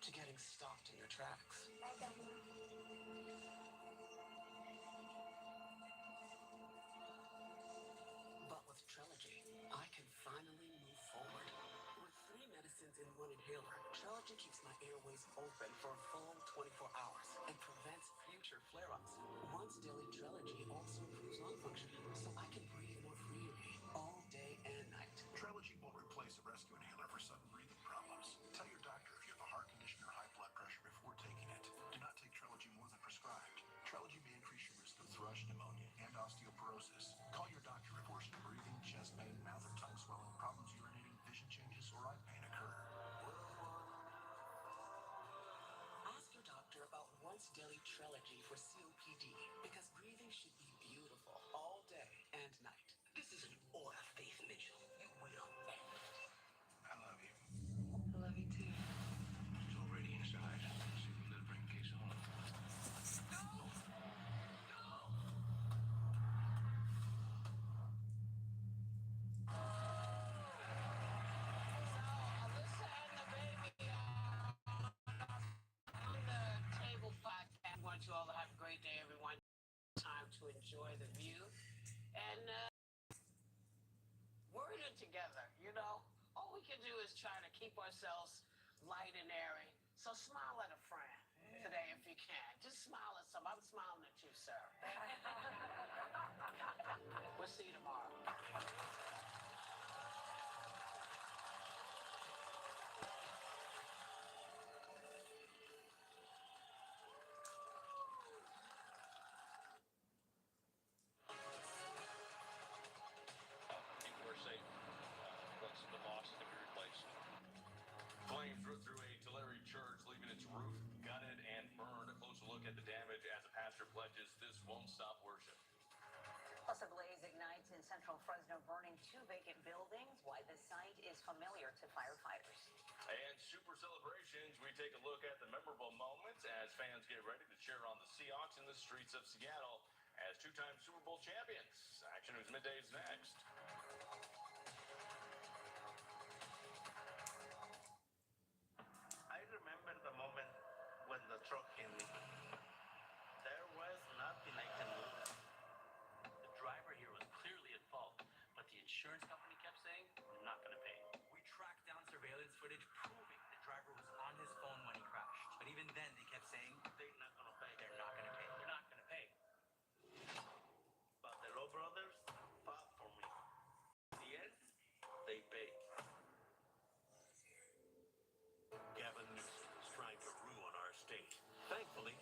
to getting stopped in your tracks. But with Trelegy, I can finally move forward. With 3 medicines in 1 inhaler, Trelegy keeps my airways open for a full 24 hours and prevents future flare-ups. Once daily Trelegy also improves lung function, so I can breathe more freely all day and night. Trelegy won't replace a rescue inhaler for sudden breathing problems. Tell your doctor if you have a heart condition or high blood pressure before taking it. Do not take Trelegy more than prescribed. Trelegy may increase your risk of thrush, pneumonia, and osteoporosis. Call your doctor if worsening breathing, chest pain, mouth or tongue swelling, problems urinating, vision changes, or eye pain occur. Ask your doctor about once daily Trelegy for COPD, because breathing should be beautiful all day and night. This is an aura faith, Mitchell. You will. I love you. I love you too. She's already inside. See if we let her bring the case home. Alyssa and the baby on the table podcast. I want you all to have a great day, everyone. Time to enjoy the view. And we're in it together, you know. All we can do is try to keep ourselves light and airy. So smile at a friend today if you can. Just smile at some. I'm smiling at you, sir. We'll see you tomorrow. People are safe. Most of the losses to be replaced. Flames ripped through a Tulare church, leaving its roof gutted and burned. A closer look at the damage as a pastor pledges this won't stop worship. Plus, a blaze ignites in central Fresno, burning 2 vacant buildings. Why the site is familiar to firefighters. And super celebrations, we take a look at the memorable moments as fans get ready to cheer on the Seahawks in the streets of Seattle as 2-time Super Bowl champions. Action News Midday is next. I remember the moment when the truck hit me. There was nothing I can do. The driver here was clearly at fault, but the insurance company kept saying, we're not going to pay. We tracked down surveillance footage proving the driver was on his phone when he crashed. But even then, they kept saying, they're not going to pay. They're not going to pay. They're not going to pay. But the Lowe brothers fought for me. In the end, they paid. Gavin Newsom is trying to ruin our state. Thankfully,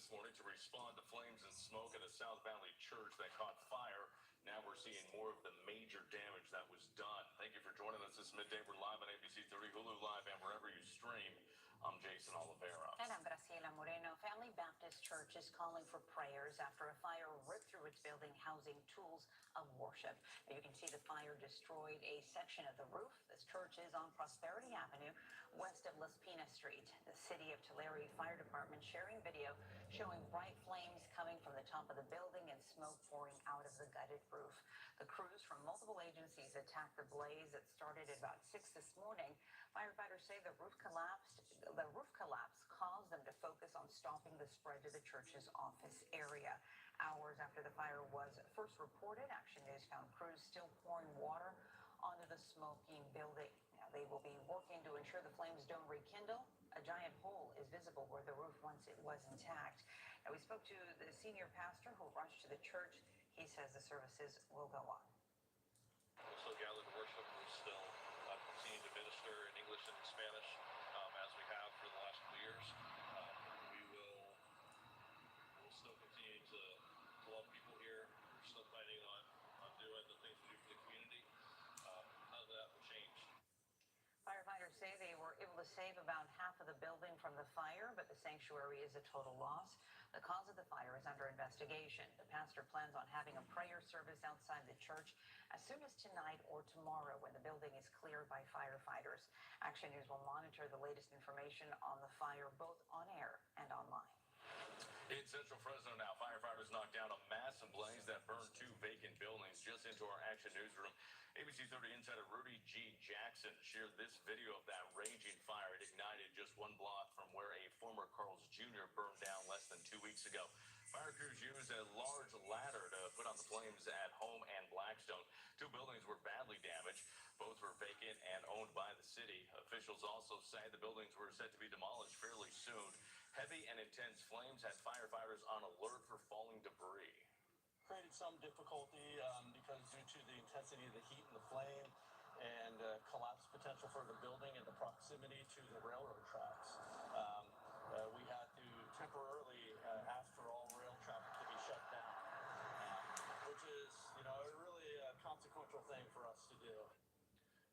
this morning to respond to flames and smoke at a South Valley church that caught fire. Now we're seeing more of the major damage that was done. Thank you for joining us this midday. We're live on ABC 30, Hulu Live, and wherever you stream. I'm Jason Oliveira. And I'm Graciela Moreno. Family Baptist Church is calling for prayers after a fire ripped through its building housing tools of worship. You can see the fire destroyed a section of the roof. This church is on Prosperity Avenue, west of Las Pinas Street. The City of Tulare Fire Department sharing video showing bright flames coming from the top of the building and smoke pouring out of the gutted roof. The crews from multiple agencies attacked the blaze that started at about 6 this morning. Firefighters say the roof collapse caused them to focus on stopping the spread to the church's office area. Hours after the fire was first reported, Action News found crews still pouring water onto the smoking building. Now, they will be working to ensure the flames don't rekindle. A giant hole is visible where the roof once it was intact. Now, we spoke to the senior pastor who rushed to the church. He says the services will go on. We'll still gather to worship. We'll still continue to minister in English and Spanish as we have for the last couple years. We'll still continue to love people here. We're still planning on doing the things we do for the community. None of that will change. Firefighters say they were able to save about half of the building from the fire, but the sanctuary is a total loss. The cause of the fire is under investigation. The pastor plans on having a prayer service outside the church as soon as tonight or tomorrow when the building is cleared by firefighters. Action News will monitor the latest information on the fire both on air and online. In Central Fresno now, firefighters knocked down a massive blaze that burned 2 vacant buildings just into our Action Newsroom. ABC 30 insider Rudy G. Jackson shared this video of that raging fire. It ignited just 1 block from where a former Carl's Jr. burned down less than 2 weeks ago. Fire crews used a large ladder to put out the flames at Home and Blackstone. 2 buildings were badly damaged. Both were vacant and owned by the city. Officials also say the buildings were set to be demolished fairly soon. Heavy and intense flames had firefighters on alert for falling debris. Created some difficulty because due to the intensity of the heat and the flame and collapse potential for the building and the proximity to the railroad tracks. We had to temporarily ask for all rail traffic to be shut down, which is, a really consequential thing for us to do.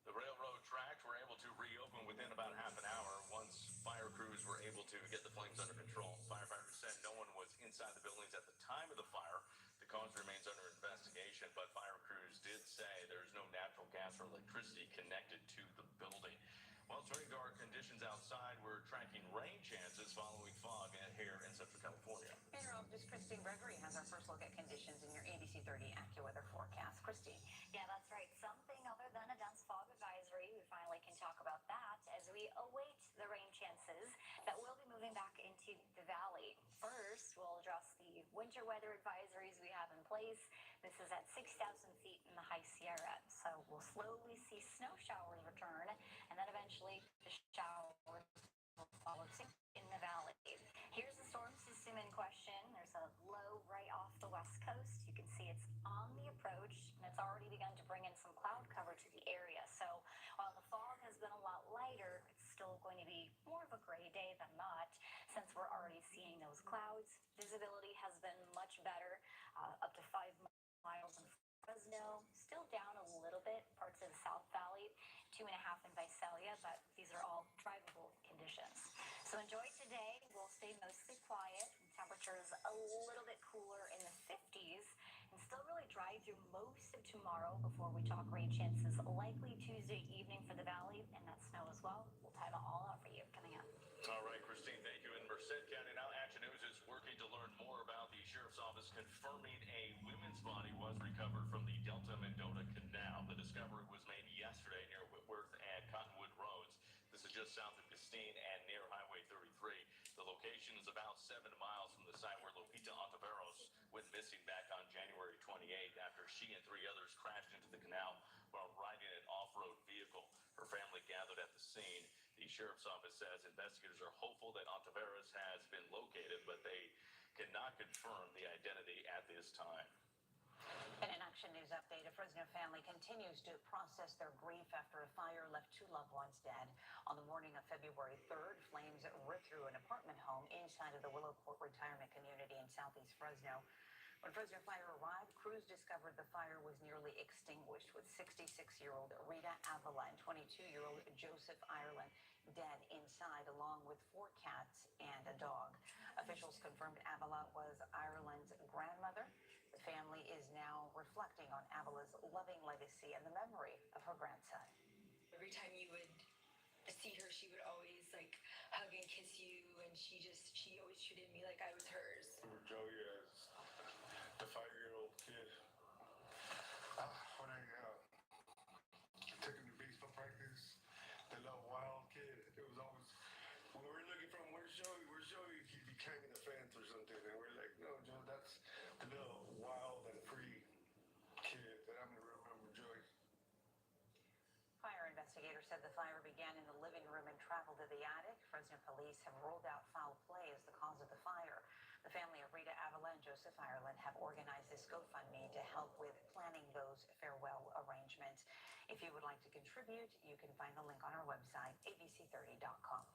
The railroad tracks were able to reopen within about half an hour once fire crews were able to get the flames under control. Firefighters said no one was inside the buildings at the time of the fire. The cause remains under investigation, but fire crews did say there is no natural gas or electricity connected to the building. Well, turning to our conditions outside, we're tracking rain chances following fog here in Central California. Meteorologist Christine Gregory has our first look at conditions in your ABC 30 AccuWeather forecast. Christine. Yeah, that's right. Something other than a dense fog advisory. We finally can talk about that as we await the rain chances that will be moving back into the valley. First, we'll address the winter weather advisories we have in place. This is at 6,000 feet in the High Sierra. So we'll slowly see snow showers return, and then eventually the showers will follow in the valley. Here's the storm system in question. There's a low right off the west coast. You can see it's on the approach, and it's already begun to bring in some cloud cover to the area. So while the fog has been a lot lighter, it's still going to be more of a gray day than not, since we're already seeing those clouds. Visibility has been much better, up to 5 miles in Fresno, still down a little bit, parts of the South Valley, 2.5 in Visalia, but these are all drivable conditions. So enjoy today. We'll stay mostly quiet. Temperatures a little bit cooler in the 50s, and still really dry through most of tomorrow before we talk rain chances likely Tuesday evening for the valley, and that snow as well. We'll time it all out for you coming up. All right, Christine, thank you. In Merced County now, Action News is working to learn more about the sheriff's office confirming a women's body was recovered from the Delta Mendota Canal. The discovery was made yesterday near Whitworth and Cottonwood Roads. This is just south of Castine and near Highway 33. The location is about 7 miles from the site where Lupita Ontiveros went missing back on January 28th after she and 3 others crashed into the canal while riding an off-road vehicle. Her family gathered at the scene. The sheriff's office says investigators are hopeful that Ontiveros has been located, but they cannot confirm the identity at this time. In an Action News update, a Fresno family continues to process their grief after a fire left 2 loved ones dead. On On the morning of February 3rd, flames ripped through an apartment home inside of the Willow Court retirement community in southeast Fresno. When Fresno Fire arrived, crews discovered the fire was nearly extinguished, with 66-year-old Rita Avila and 22-year-old Joseph Ireland dead inside, along with 4 cats and a dog. Officials confirmed Avila was Ireland's grandmother. The family is now reflecting on Avila's loving legacy and the memory of her grandson. Every time you would see her, she would always hug and kiss you, and she always treated me like I was hers. Joey as the 5-year-old kid. When I took him to baseball practice, the little wild kid, it was always, when we were looking for him, where's Joey, he'd be climbing the fence or something, and we're like, no, Joe, that's the little wild and free kid that I'm going to remember, Joey. Fire investigators said the fire began in the living room and traveled to the attic. Fresno police have ruled out foul play as the cause of the fire. The family of Rita Avila and Joseph Ireland have organized this GoFundMe to help with planning those farewell arrangements. If you would like to contribute, you can find the link on our website, abc30.com.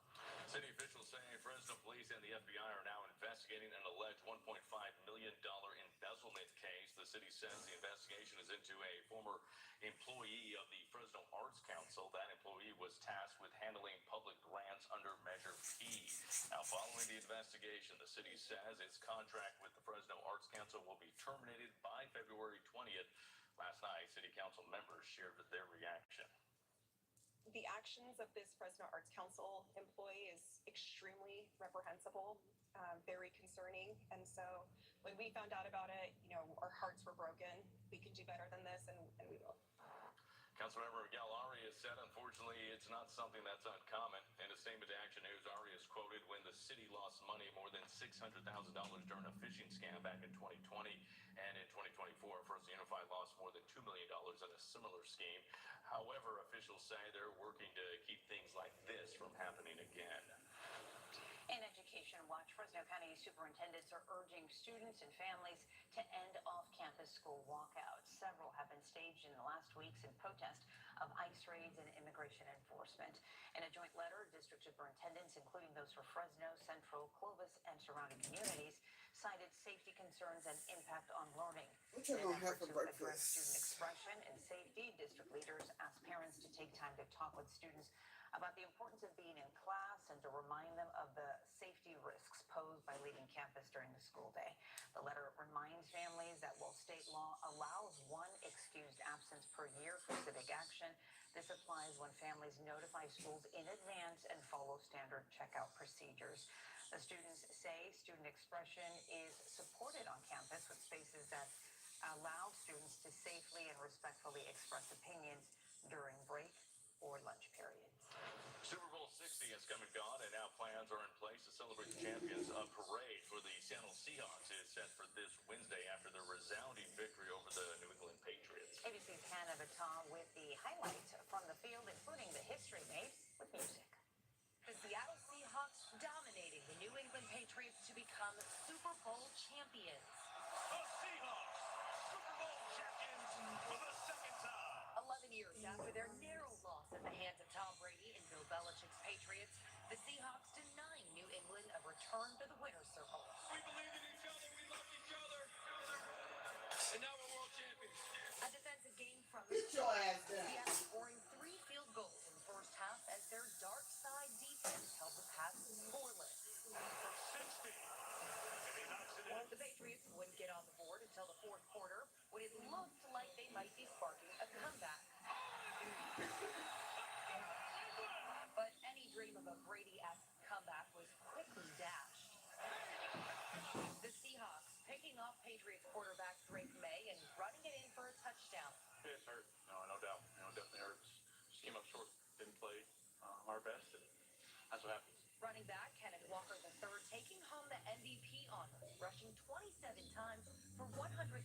City officials say Fresno police and the FBI are now investigating an alleged $1.5 million embezzlement case. The city says the investigation is into a former employee of the Fresno Arts Council. That employee was tasked with handling public grants under Measure P. Now, following the investigation, the city says its contract with the Fresno Arts Council will be terminated by February 20th. Last night, city council members shared their reaction. The actions of this Fresno Arts Council employee is extremely reprehensible, very concerning. And so when we found out about it, our hearts were broken. We can do better than this, and we will. Councilmember Miguel Arias said, unfortunately, it's not something that's uncommon. In a statement to Action News, Arias quoted, when the city lost money more than $600,000 during a phishing scam back in 2020, and in 2024, Fresno Unified lost more than $2 million in a similar scheme. However, officials say they're working to keep things like this from happening again. In Education Watch, Fresno County superintendents are urging students and families to end off-campus school walkouts. Several have been staged in the last weeks in protest of ICE raids and immigration enforcement. In a joint letter, district superintendents, including those for Fresno, Central, Clovis, and surrounding communities, cited safety concerns and impact on learning. What you gonna have for Address breakfast? student expression and safety, district leaders asked parents to take time to talk with students about the importance of being in class and to remind them of the safety risks posed by leaving campus during the school day. The letter reminds families that while state law allows one excused absence per year for civic action, this applies when families notify schools in advance and follow standard checkout procedures. The students say student expression is supported on campus with spaces that allow students to safely and respectfully express opinions during break or lunch periods. Super Bowl 60 has come and gone, and now plans are in place to celebrate the champions. A parade for the Seattle Seahawks is set for this Wednesday after their resounding victory over the New England Patriots. ABC's Hannah Baton with the highlights from the field, including the history made with music. The Seattle Seahawks dominating the New England Patriots to become Super Bowl champions. The Seahawks, Super Bowl champions for the second time. 11 years after their narrow loss at the hands of Tom Brady and Bill Belichick's Patriots, the Seahawks denying New England a return to the winner's circle. We believe in each other. We love each other. And now we're world champions. A defensive game from Get your ass down. Seattle scoring 3 field goals in the first half as their dark side defense held the Pats scoreless. For 60. And he knocks it in. The Patriots wouldn't get on the board until the fourth quarter, when it looked like they might be sparking a comeback. But any dream of a Brady-esque comeback was quickly dashed. The Seahawks picking off Patriots quarterback Drake May and running it in for a touchdown. It hurt. No doubt. Definitely hurts. Just came up short. Didn't play our best, and that's what happens. Running back Kenneth Walker III taking home the MVP honor, rushing 27 times for 135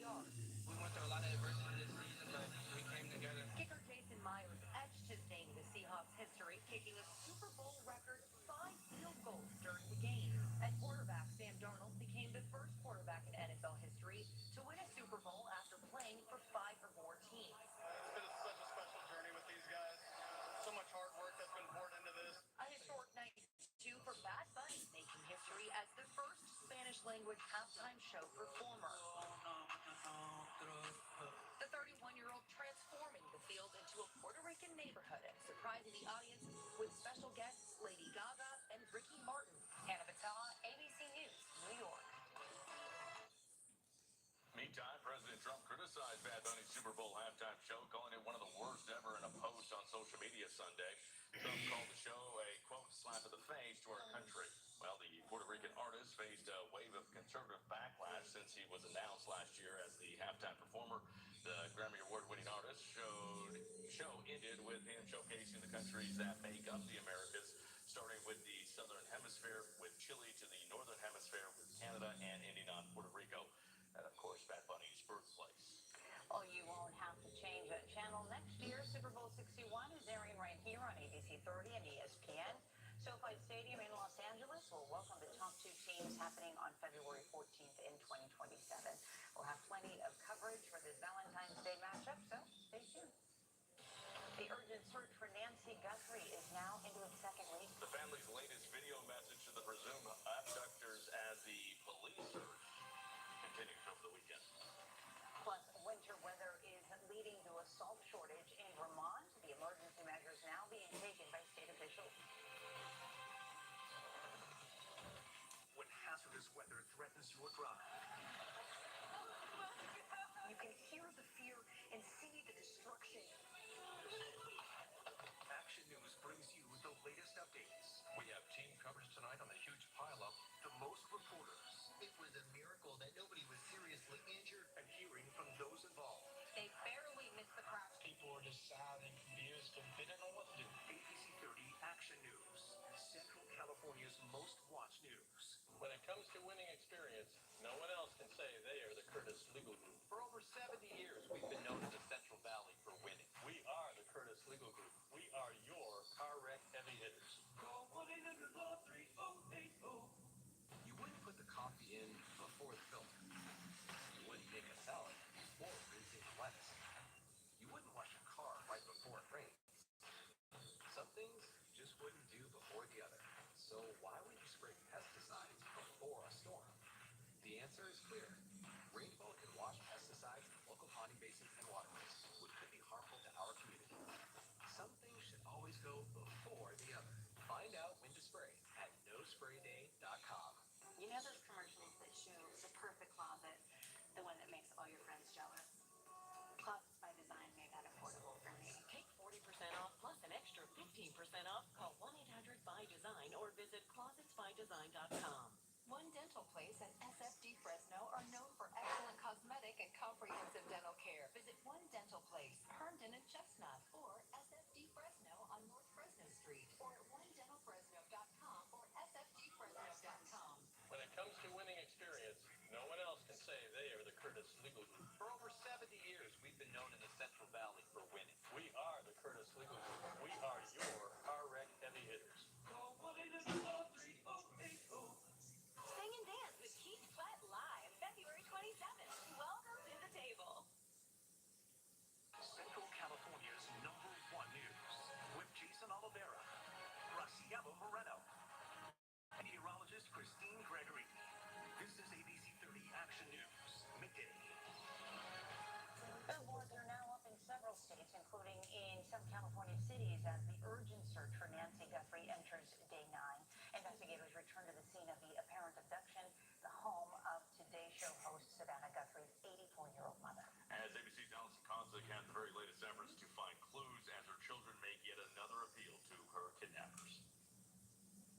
yards. We went through a lot of adversity this season, but we came together. Kicker Jason Myers etched his name in the Seahawks history, kicking a Super Bowl record 5 field goals during the game. And quarterback Sam Darnold became the first quarterback in NFL history to win a Super Bowl after playing for 5 or more teams. It's been such a special journey with these guys. So much hard hard work that's been poured into this. A historic night, too, for Bad Bunny, making history as the first Spanish-language halftime show performer. The 31-year-old transforming the field into a Puerto Rican neighborhood and surprising the audience with special guests Lady Gaga and Ricky Martin. Hannah Patel, ABC News, New York. Meantime, President Trump criticized Bad Bunny's Super Bowl halftime show, calling it one of the worst ever in a post on social media Sunday. Trump called the show a, quote, slap in the face to our country. Well, the Puerto Rican artist faced a wave of conservative backlash since he was announced last year as the halftime performer. The Grammy Award-winning artist show ended with him showcasing the countries that make up the Americas, starting with the Southern Hemisphere with Chile to the Northern Hemisphere with Canada and ending on Puerto Rico. And, of course, Bad Bunny's birthplace. Well, you won't have to change that channel next year. Super Bowl 61 is airing right here on ABC 30 and ESPN. SoFi Stadium in Los Angeles will welcome the top two teams happening on February 14th in 2027. We'll have plenty of coverage for this Valentine's Day matchup, so stay tuned. The urgent search for Nancy Guthrie is now into its second week. The family's latest video message to the presumed abductors as the police search continues over the weekend. Plus, winter weather is leading to a salt shortage in Vermont. The emergency measures now being taken by state officials. When hazardous weather threatens your drive, You can hear the fear and see the destruction. Action News brings you the latest updates. We have team coverage tonight on the huge pileup. The most reporters. It was a miracle that nobody was seriously injured, and hearing from those involved. They barely missed the crash. People were just sad and confused and they didn't know what to do. ABC 30 Action News, Central California's most watched news. When it comes to winning experience, no one else can say they are the Curtis Legal Group. For over 70 years, we've been known in the Central Valley for winning. We are the Curtis Legal Group. We are your car wreck heavy hitters. Call 1-800-LAW-3080. You wouldn't put the coffee in before the filter. You wouldn't make a salad before rinsing the lettuce. You wouldn't wash a car right before it rains. Some things you just wouldn't do before the other. So why would you spray pesticides before a storm? The answer is clear. Rainbow can wash pesticides in local ponding basins and waterways, which could be harmful to our community. Some things should always go before the other. Find out when to spray at nosprayday.com. You know those commercials that show the perfect closet, the one that makes all your friends jealous? Closets by Design made that affordable for me. Take 40% off plus an extra 15% off. Call 1-800-BY-DESIGN or visit closetsbydesign.com. One Dental Place and SFD Fresno are known for excellent cosmetic and comprehensive dental care. Visit One Dental Place, Herndon and Chestnut, or SFD Fresno on North Fresno Street, or at onedentalfresno.com or sfdfresno.com. When it comes to winning experience, no one else can say they are the Curtis Legal Group. For over 70 years, we've been known in the Central Valley for winning. We are the Curtis Legal Group. We are your car wreck heavy hitters. Call 1-800-LAW-3080. Sing and dance with Keith Sweat live February 27th. Welcome to the table. Central California's #1 news with Jason Oliveira, Graciela Moreno, and meteorologist Christine Gregory. This is ABC 30 Action News, midday. Billboards are now up in several states, including in some California cities, as the urgent search for Nancy Guthrie enters day 9. Investigators return to the scene of the apparent abduction, the home of Today Show host Savannah Guthrie's 84-year-old mother. As ABC's Allison Kozlik has the very latest efforts to find clues as her children make yet another appeal to her kidnappers.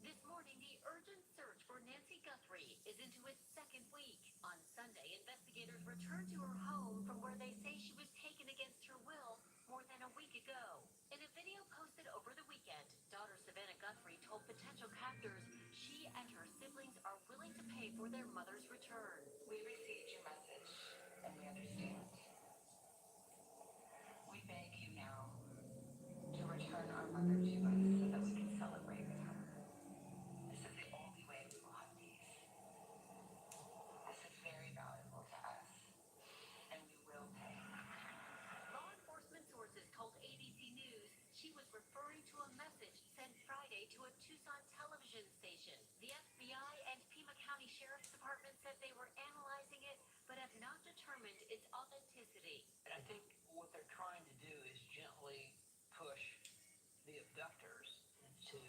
This morning, the urgent search for Nancy Guthrie is into its second week. On Sunday, investigators returned to her home from where they say she was taken against her will more than a week ago. In a video posted over the weekend, daughter Savannah Guthrie told potential captors she and her siblings are willing to pay for their mother's return. We received your message, and we understand. We beg you now to return our mother to us so that we can celebrate with her. This is the only way we will have peace. This is very valuable to us, and we will pay. Law enforcement sources told ABC News she was referring to a message Sheriff's Department said they were analyzing it, but have not determined its authenticity. I think what they're trying to do is gently push the abductors to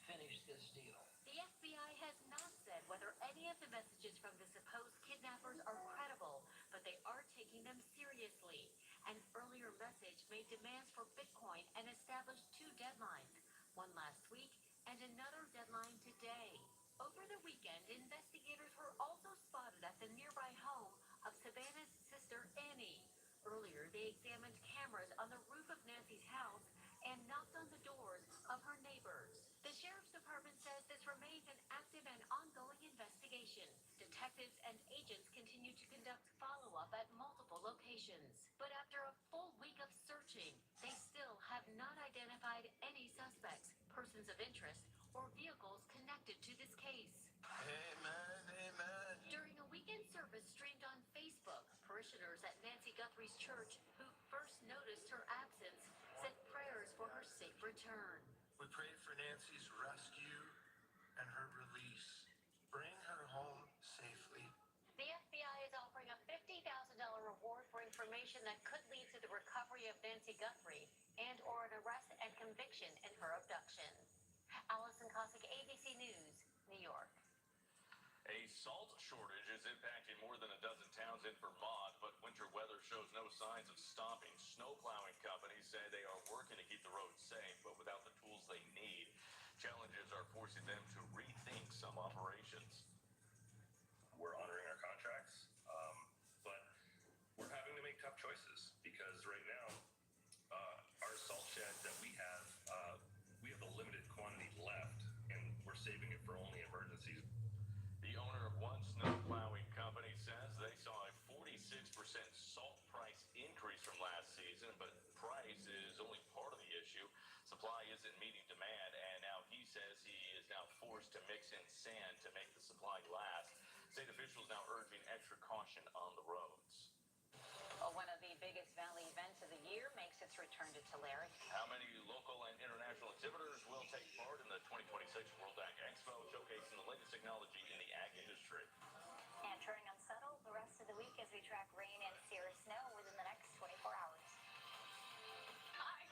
finish this deal. The FBI has not said whether any of the messages from the supposed kidnappers are credible, but they are taking them seriously. An earlier message made demands for Bitcoin and established 2 deadlines, one last week and another deadline today. Over the weekend, investigators were also spotted at the nearby home of Savannah's sister Annie. Earlier, they examined cameras on the roof of Nancy's house and knocked on the doors of her neighbors. The Sheriff's Department says this remains an active and ongoing investigation. Detectives and agents continue to conduct follow-up at multiple locations. But after a full week of searching, they still have not identified any suspects, persons of interest, or vehicles connected to this case. Amen, amen. During a weekend service streamed on Facebook, parishioners at Nancy Guthrie's church, who first noticed her absence, said prayers for her safe return. We pray for Nancy's rescue and her release. Bring her home safely. The FBI is offering a $50,000 reward for information that could lead to the recovery of Nancy Guthrie and or an arrest and conviction in her abduction. Allison Cossack, ABC News, New York. A salt shortage is impacting more than a dozen towns in Vermont, but winter weather shows no signs of stopping. Snow plowing companies say they are working to keep the roads safe, but without the tools they need. Challenges are forcing them to rethink some operations. We're honoring our contracts, but we're having to make tough choices because right now, our salt shed that we have a limited quantity left, and we're saving it for only emergencies. The owner of one snow plowing company says they saw a 46% salt price increase from last season, but price is only part of the issue. Supply isn't meeting demand, and now he says he is now forced to mix in sand to make the supply last. State officials now urging extra caution on the roads. One of the biggest Valley events of the year makes its return to Tulare. How many local and international exhibitors will take part in the 2026 World Ag Expo, showcasing the latest technology in the ag industry? And turning unsettled the rest of the week as we track rain and severe snow within the next 24 hours. Hi.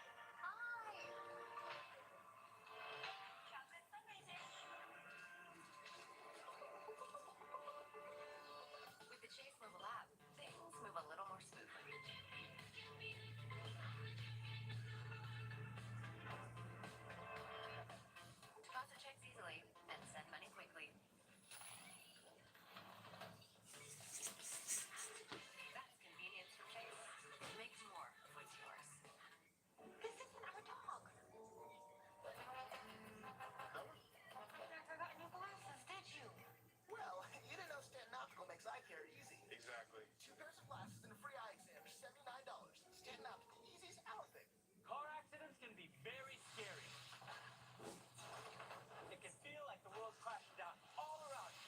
Chocolate Sunday dish. With the Chase mobile app, things move a little more smoothly. Deposit checks easily and send money quickly. That's convenience from Chase. Make more of what's yours. This isn't our dog. You never got new glasses, did you? Well, you didn't know Stanton Optical makes eye care easy. Exactly. 2 pairs of glasses and a free eye exam for $79. Stanton Optical, easy's our thing. Car accidents can be very scary. It can feel like the world's crashing down all around you.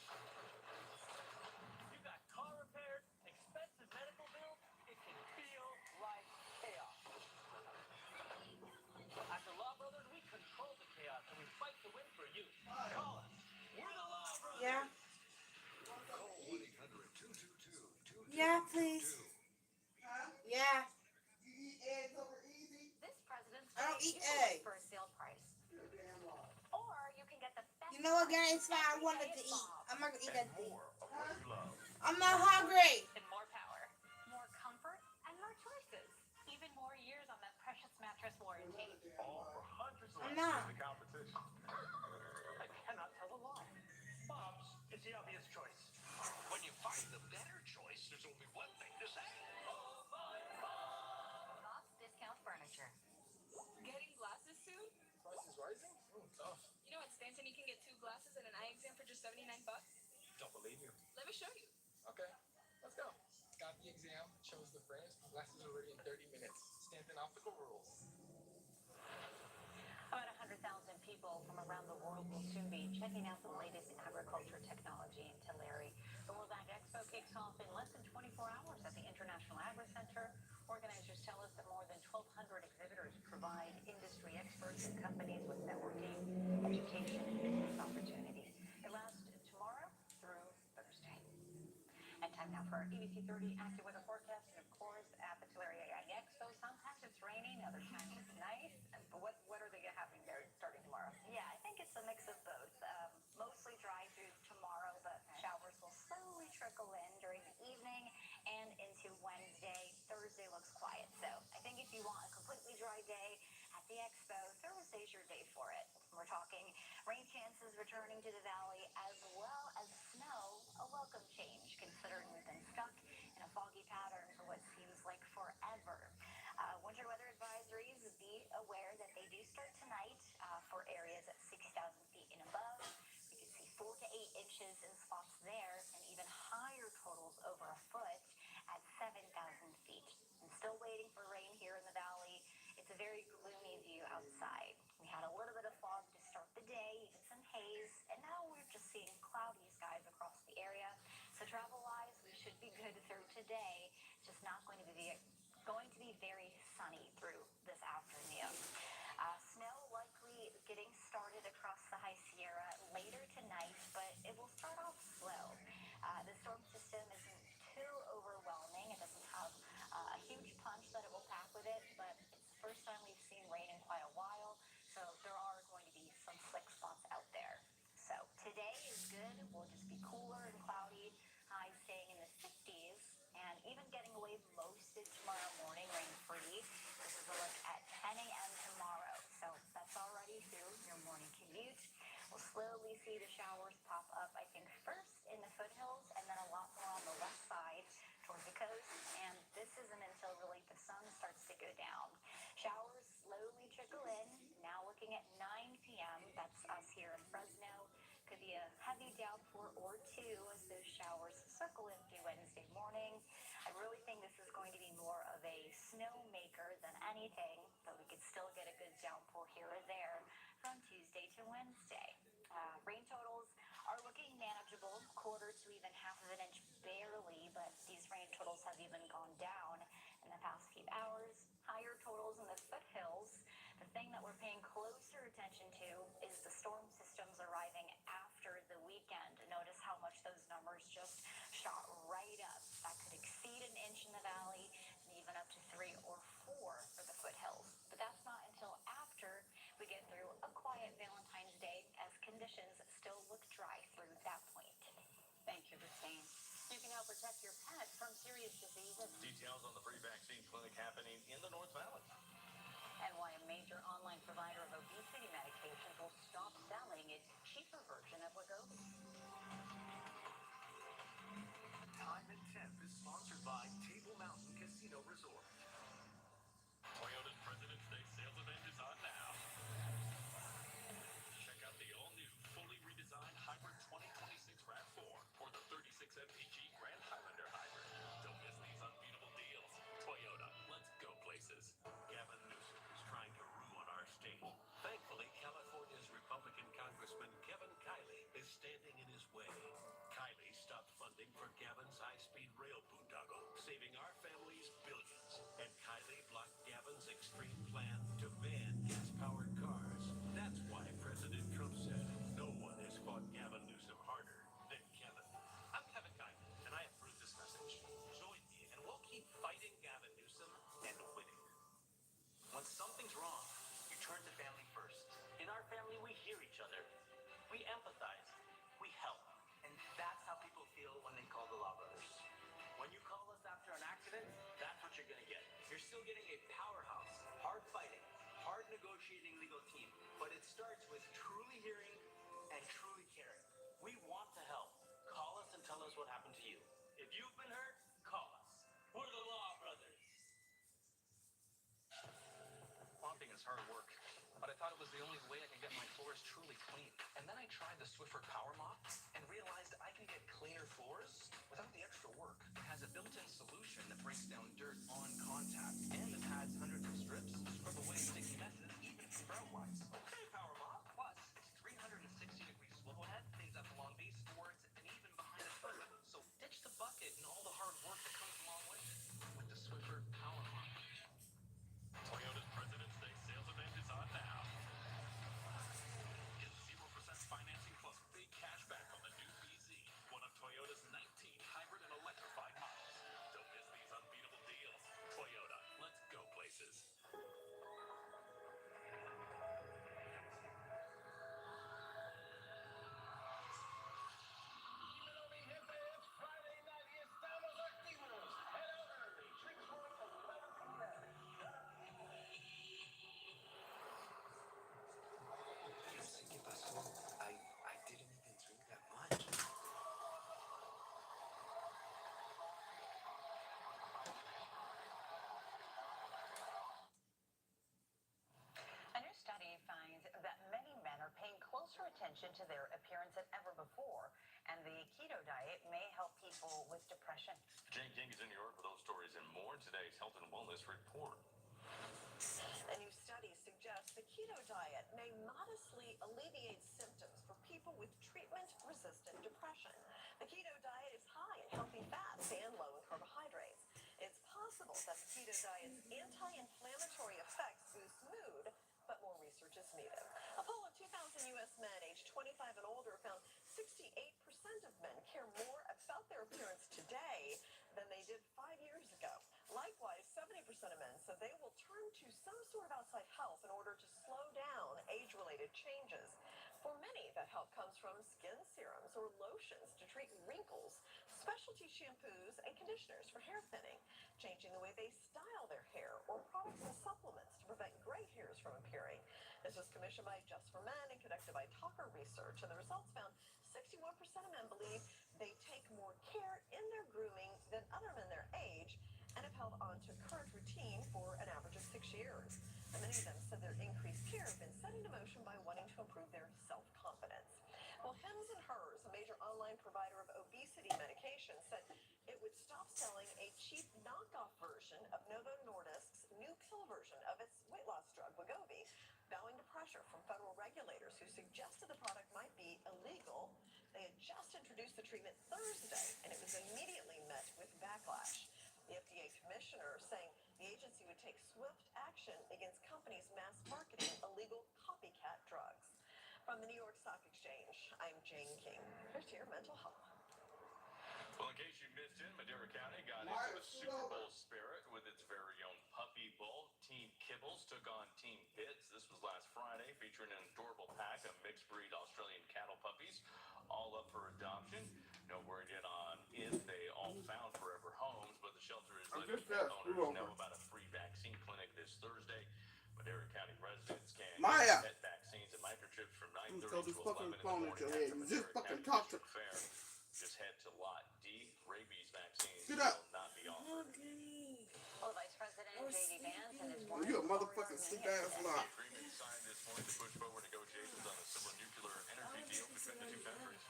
You got car repairs, expensive medical bills. It can feel like chaos. At the Law Brothers, we control the chaos and we fight to win for you. Call us. We're the Law Brothers. Yeah. Call 1-800-222-2222. Yeah, please. Yeah. You eat eggs over easy? This President's I don't Day, eat you can look eggs. for a sale price. You're a damn lie. Or you can get the best You know what, price guys? It's fine. I every wanted day to at eat. Bob's. I'm not gonna eat that thing. More of what you love. I'm not hungry. And more power, more comfort, and more choices. Even more years on that precious mattress warranty. All for hundreds I'm less not. than the competition. I cannot tell a lie. Bob's is the obvious choice. When you find the better choice, there's only one thing to say. Bob's Discount Furniture. Getting glasses soon? Prices rising? Tough. You know at Stanton you can get 2 glasses and an eye exam for just $79. Don't believe you. Let me show you. Okay, let's go. Got the exam, chose the frames, glasses are ready in 30 minutes. Stanton Optical rules. About 100,000 people from around the world will soon be checking out the latest agriculture technology in Tulare. The World Ag Expo kicks off in less than 24 hours at the International Agri Center. Organizers tell us that more than 1,200 exhibitors provide industry experts and companies with networking, education, and business opportunities. It lasts tomorrow through Now for our ABC 30 active weather forecast, and of course at the Tulare AI Expo, sometimes it's raining, other times it's nice. But what are they happening there starting tomorrow? Yeah, I think it's a mix of both. Mostly dry through tomorrow, but showers will slowly trickle in during the evening and into Wednesday. Thursday looks quiet. So I think if you want a completely dry day at the expo, Thursday's your day for it. We're talking rain chances returning to the valley as well as snow, a welcome change considering we've been stuck in a foggy pattern for what seems like forever. Winter weather advisories, be aware that they do start tonight for areas at 6,000 feet and above. We can see 4 to 8 inches in spots there and even higher totals over a foot at 7,000 feet. And still waiting for rain here in the valley. It's a very gloomy view outside. We had a little bit of fog to start the day, even some haze, and now we're just seeing cloudy skies across the area. So travel-wise, we should be good through today. Just not going to be very sunny through this afternoon. Snow likely getting started across the High Sierra later tonight, but it will start off slow. The storm system isn't too overwhelming. It doesn't have a huge punch that it will pack with it, but it's the first time we've seen rain in quite a while, so there are going to be some slick spots out there. So today is good. We'll just be cooler and cloudy, highs staying in the 50s, and even getting away most of tomorrow morning rain-free. This is a look at 10 a.m. tomorrow, so that's already through your morning commute. We'll slowly see the showers pop up, I think, first in the foothills and then a lot more on the west side towards the coast. And this isn't until really the sun starts to go down. Showers slowly trickle in. Now looking at 9 p.m., that's us here in Fresno. Could be a heavy downpour or two as those showers circle in through Wednesday morning. I really think this is going to be more of a snowmaker than anything, but we could still get a good downpour here or there from Tuesday to Wednesday. Rain totals are looking manageable, quarter to even half of an inch barely, but these rain totals have even gone down in the past few hours. Higher totals in the foothills. The thing that we're paying closer attention to is the storm systems arriving after the weekend. Notice how much those numbers just shot right up. That could exceed an inch in the valley and even up to 3 or 4 for the foothills. But that's not until after we get through a quiet Valentine's Day, as conditions still look dry through that point. Thank you, Christine. You can help protect your pet from serious diseases. Details on the free vaccine clinic happening in the North Valley. And why a major online provider of obesity medications will stop selling its cheaper version of Wegovy. Time and Temp is sponsored by Table Mountain Casino Resort. Toyota's President's Day sales event is on now. Check out the all-new, fully redesigned Hybrid 2026 RAV4 or the 36 mpg Grand Highlander Hybrid. Don't miss these unbeatable deals. Toyota, let's go places. Gavin Newsom is trying to ruin our state. Thankfully, California's Republican Congressman Kevin Kiley is standing in his way. Kiley stopped funding for Gavin's high-speed rail boondoggle, saving our families billions. And Kiley blocked Gavin's extreme plan to ban gas-powered cars. That's why President Trump said no one has fought Gavin Newsom harder than Kevin. I'm Kevin Kiley, and I approve this message. Join me, and we'll keep fighting Gavin Newsom and winning. When something's wrong, you turn to family first. In our family, we hear each other. We empathize. We help. And that's how people feel when they call the Law Brothers. When you call us after an accident, that's what you're going to get. You're still getting a powerhouse, hard fighting, hard negotiating legal team. But it starts with truly hearing and truly caring. We want to help. Call us and tell us what happened to you. If you've been hurt, call us. We're the Law Brothers. Mopping is hard work, but I thought it was the only way I could get my floors truly clean. And then I tried the Swiffer Power Mop and realized I can get cleaner floors without the extra work. It has a built-in solution that breaks down dirt on contact, and it adds hundreds of strips to scrub away sticky messes, even if sprout wise. Okay, Power Mop. Plus, its 360-degree swivel head cleans up along base boards and even behind the toilet. So ditch the bucket and all the hard work that comes along with it with the Swiffer Power Mop. Toyota's President's Day sales event is on now. Get 0% financing plus big cash back on the new BZ, one of Toyota's 19 hybrid and electrified into their appearance than ever before. And the keto diet may help people with depression. Jane King is in New York with those stories and more in today's Health and Wellness Report. A new study suggests the keto diet may modestly alleviate symptoms for people with treatment-resistant depression. The keto diet is high in healthy fats and low in carbohydrates. It's possible that the keto diet's anti-inflammatory effects boost mood, but more research is needed. A poll of 2,000 U.S. men aged 25 and older found 68% of men care more about their appearance today than they did 5 years ago. Likewise, 70% of men said they will turn to some sort of outside help in order to slow down age-related changes. For many, that help comes from skin serums or lotions to treat wrinkles, specialty shampoos and conditioners for hair thinning, changing the way they style their hair, or products and supplements to prevent gray hairs from appearing. This was commissioned by Just for Men and conducted by Talker Research, and the results found 61% of men believe they take more care in their grooming than other men their age, and have held on to current routine for an average of 6 years. And many of them said their increased care have been set into motion by wanting to improve their self-confidence. Well, Hims and Hers, a major online provider of obesity medication, said it would stop selling a cheap knockoff version of Novo Nordisk's new pill version of its weight loss drug, Wegovy, bowing to pressure from federal regulators who suggested the product might be illegal. They had just introduced the treatment Thursday, and it was immediately met with backlash. The FDA commissioner saying the agency would take swift action against companies mass marketing illegal copycat drugs. From the New York Stock Exchange, I'm Jane King. Here's to your mental health. Well, in case you missed it, Madera County got into a Super Bowl spirit with its very own Puppy Bowl. Team Kibbles took on Team Bits. This was last Friday, featuring an adorable pack of mixed breed Australian cattle puppies, all up for adoption. No word yet on if they all found forever homes, but the shelter is letting pet owners know about a free vaccine clinic this Thursday. Madera County residents can get pet vaccines and microchips from 9:30 to 11 in the morning at the Madera County District Fair. Just head to Lot D. Rabies vaccines will not be offered. Well, Vice President J.D. Vance and his wife. You a motherfucking sick ass lot. The agreement signed this morning to push forward negotiations on a civil nuclear energy deal between the two countries.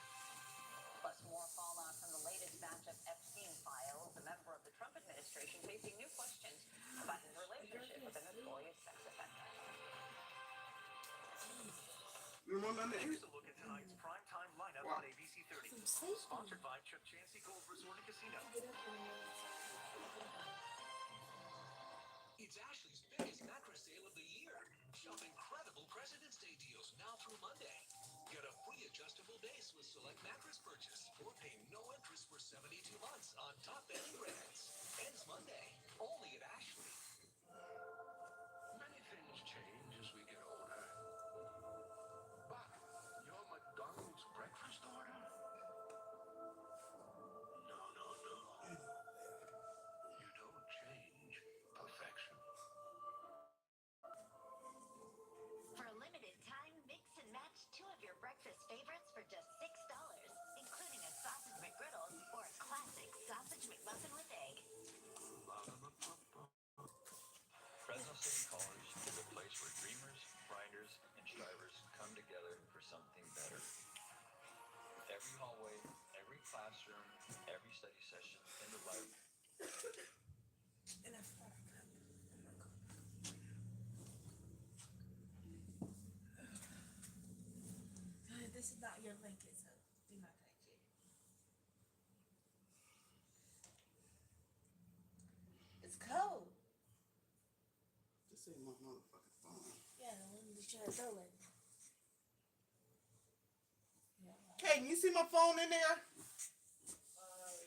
Plus, more fallout from the latest batch of Epstein files. A member of the Trump administration facing new questions about his relationship with a notorious sex offender. You want that? Here's a look at tonight's primetime lineup on ABC 30. Sponsored by Chuck Chansey Gold Resort and Casino. It's Ashley's biggest mattress sale of the year. Shop incredible President's Day deals now through Monday. Get a free adjustable base with select mattress purchase, or pay no interest for 72 months on top bedding brands. Ends Monday, only at Ashley. Many things change as we get older. But your McDonald's breakfast order? No. You don't change perfection. For a limited time, mix and match 2 of your breakfast favorites for just $6, including a sausage McGriddles or a classic sausage McMuffin with egg. Fresno City College is a place where dreamers, grinders, and strivers come together for something better. Every hallway, every classroom, every study session in the library. This is not your blanket, so do not touch it. It's cold. This ain't my motherfucking phone. Yeah, the one that's trying to throw it. Can you see my phone in there?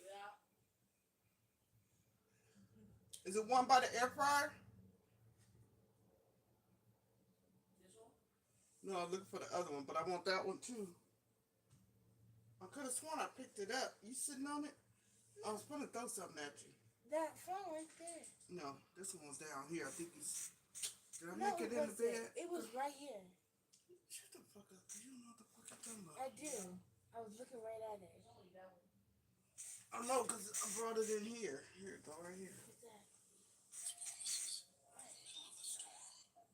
Yeah. Is it one by the air fryer? This one? No, I'm looking for the other one, but I want that one too. I could have sworn I picked it up. You sitting on it? I was going to throw something at you. That phone right there. No, this one's down here. I think it's... Did I No, make it in the bed? It was right here. Shut the fuck up. You don't know what the fuck I'm talking about. I do. I was looking right at it. I know, because I brought it in here. Here it go, right here. What's that? No, what you talking about?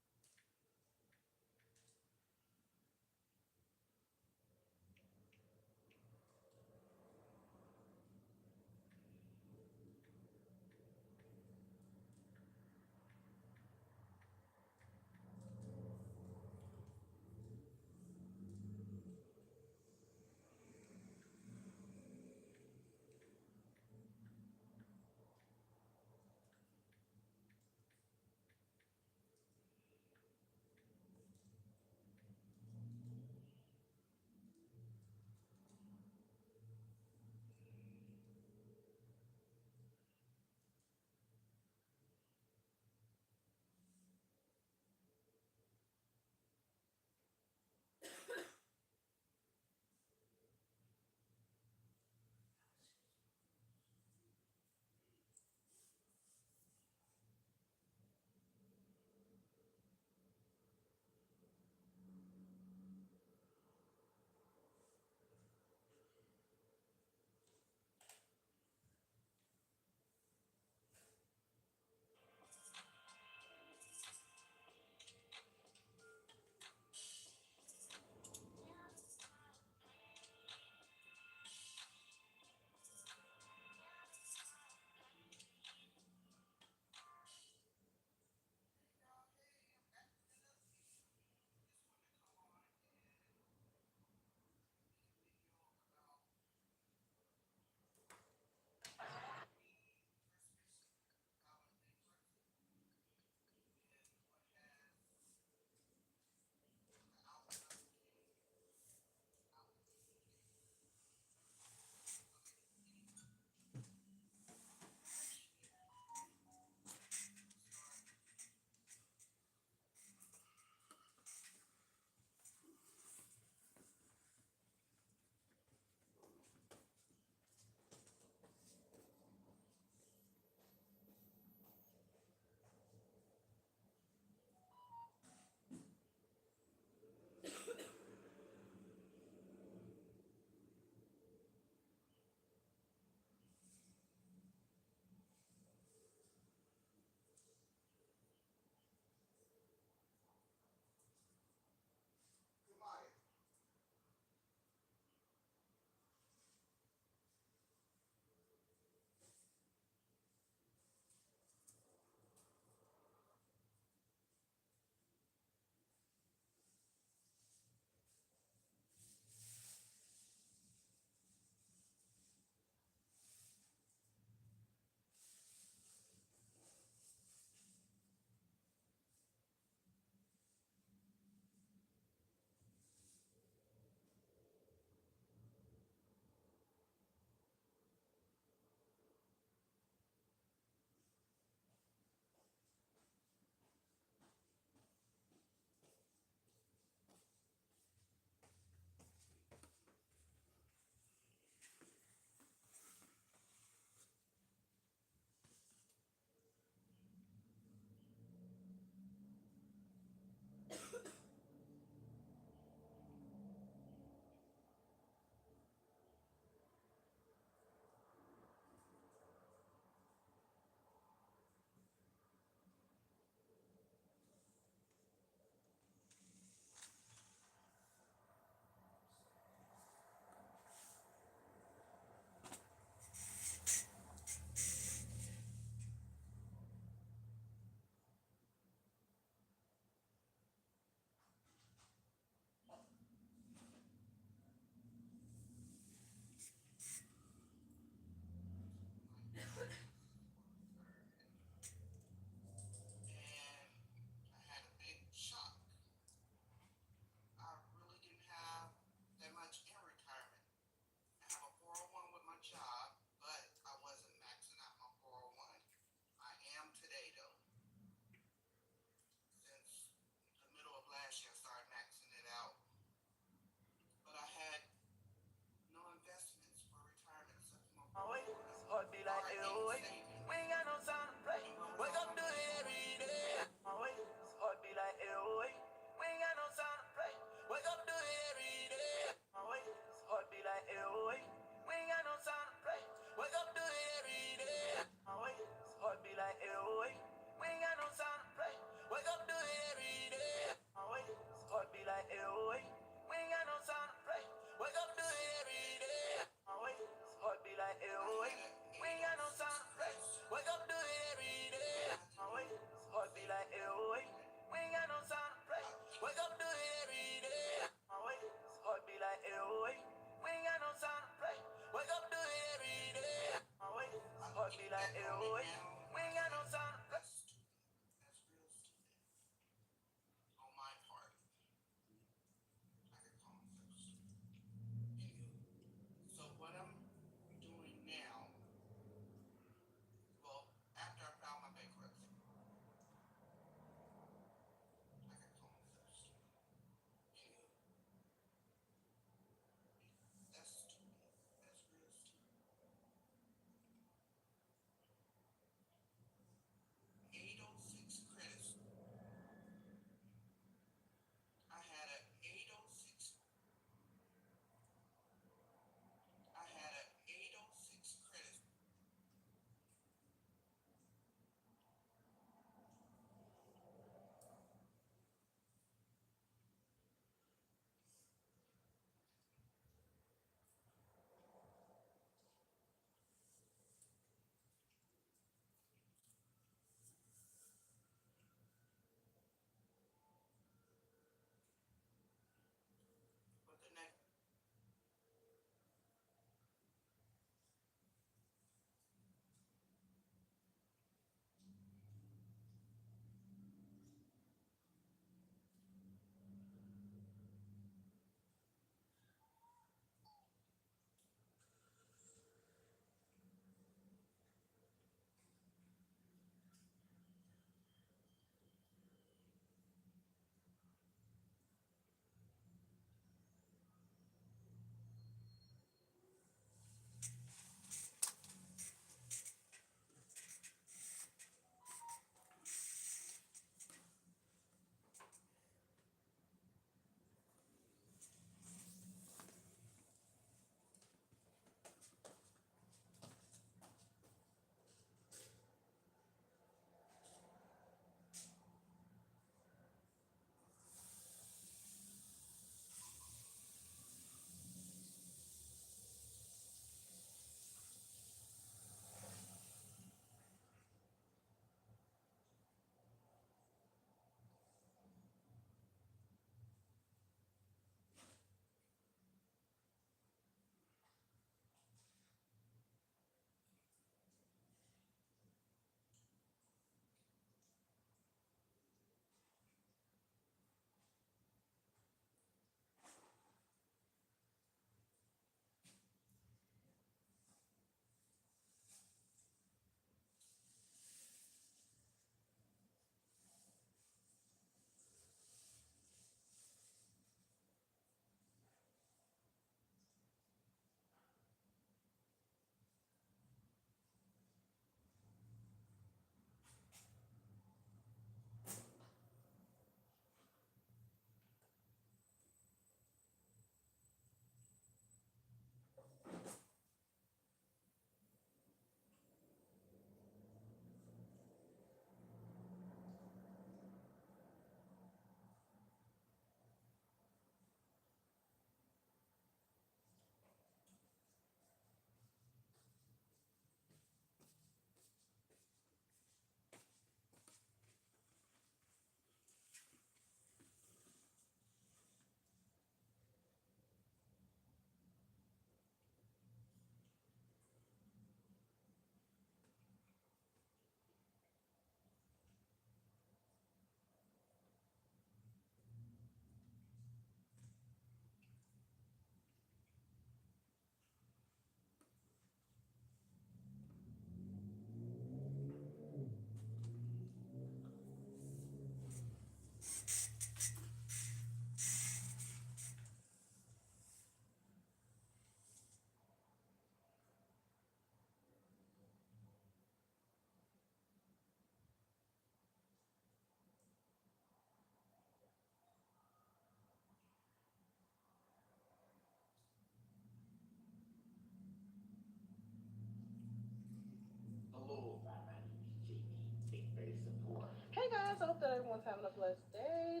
everyone's having a blessed day.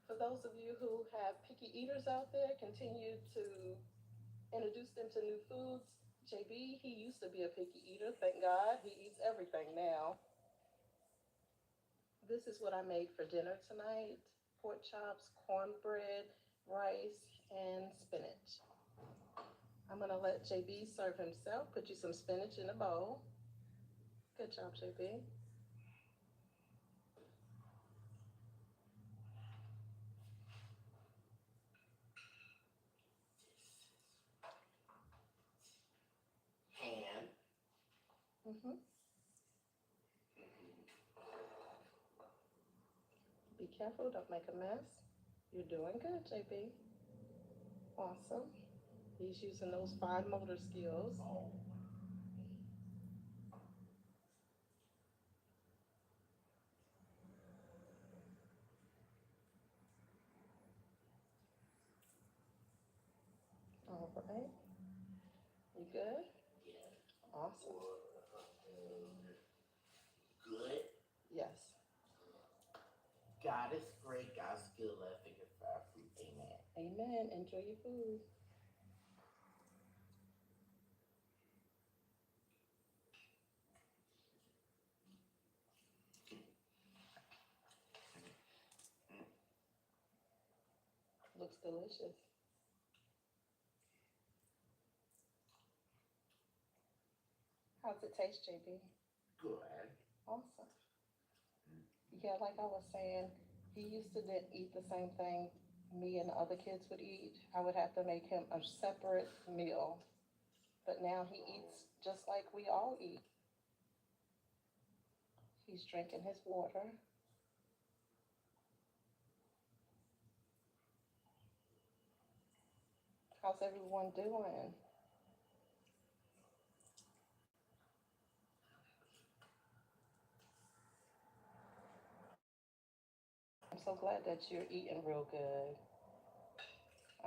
For those of you who have picky eaters out there, continue to introduce them to new foods. JB, he used to be a picky eater. Thank God he eats everything now. This is what I made for dinner tonight: pork chops, cornbread, rice, and spinach. I'm gonna let JB serve himself. Put you some spinach in a bowl. Good job, JB. Hand. Mm-hmm. Be careful, don't make a mess. You're doing good, JB. Awesome. He's using those fine motor skills. All right. You good? Awesome. Good. Yes. God is great. God's good. Let figure five fruit. Amen. Amen. Enjoy your food. Looks delicious. How's it taste, JB? Good. Awesome. Yeah, like I was saying, he used to didn't eat the same thing me and the other kids would eat. I would have to make him a separate meal. But now he eats just like we all eat. He's drinking his water. How's everyone doing? I'm so glad that you're eating real good.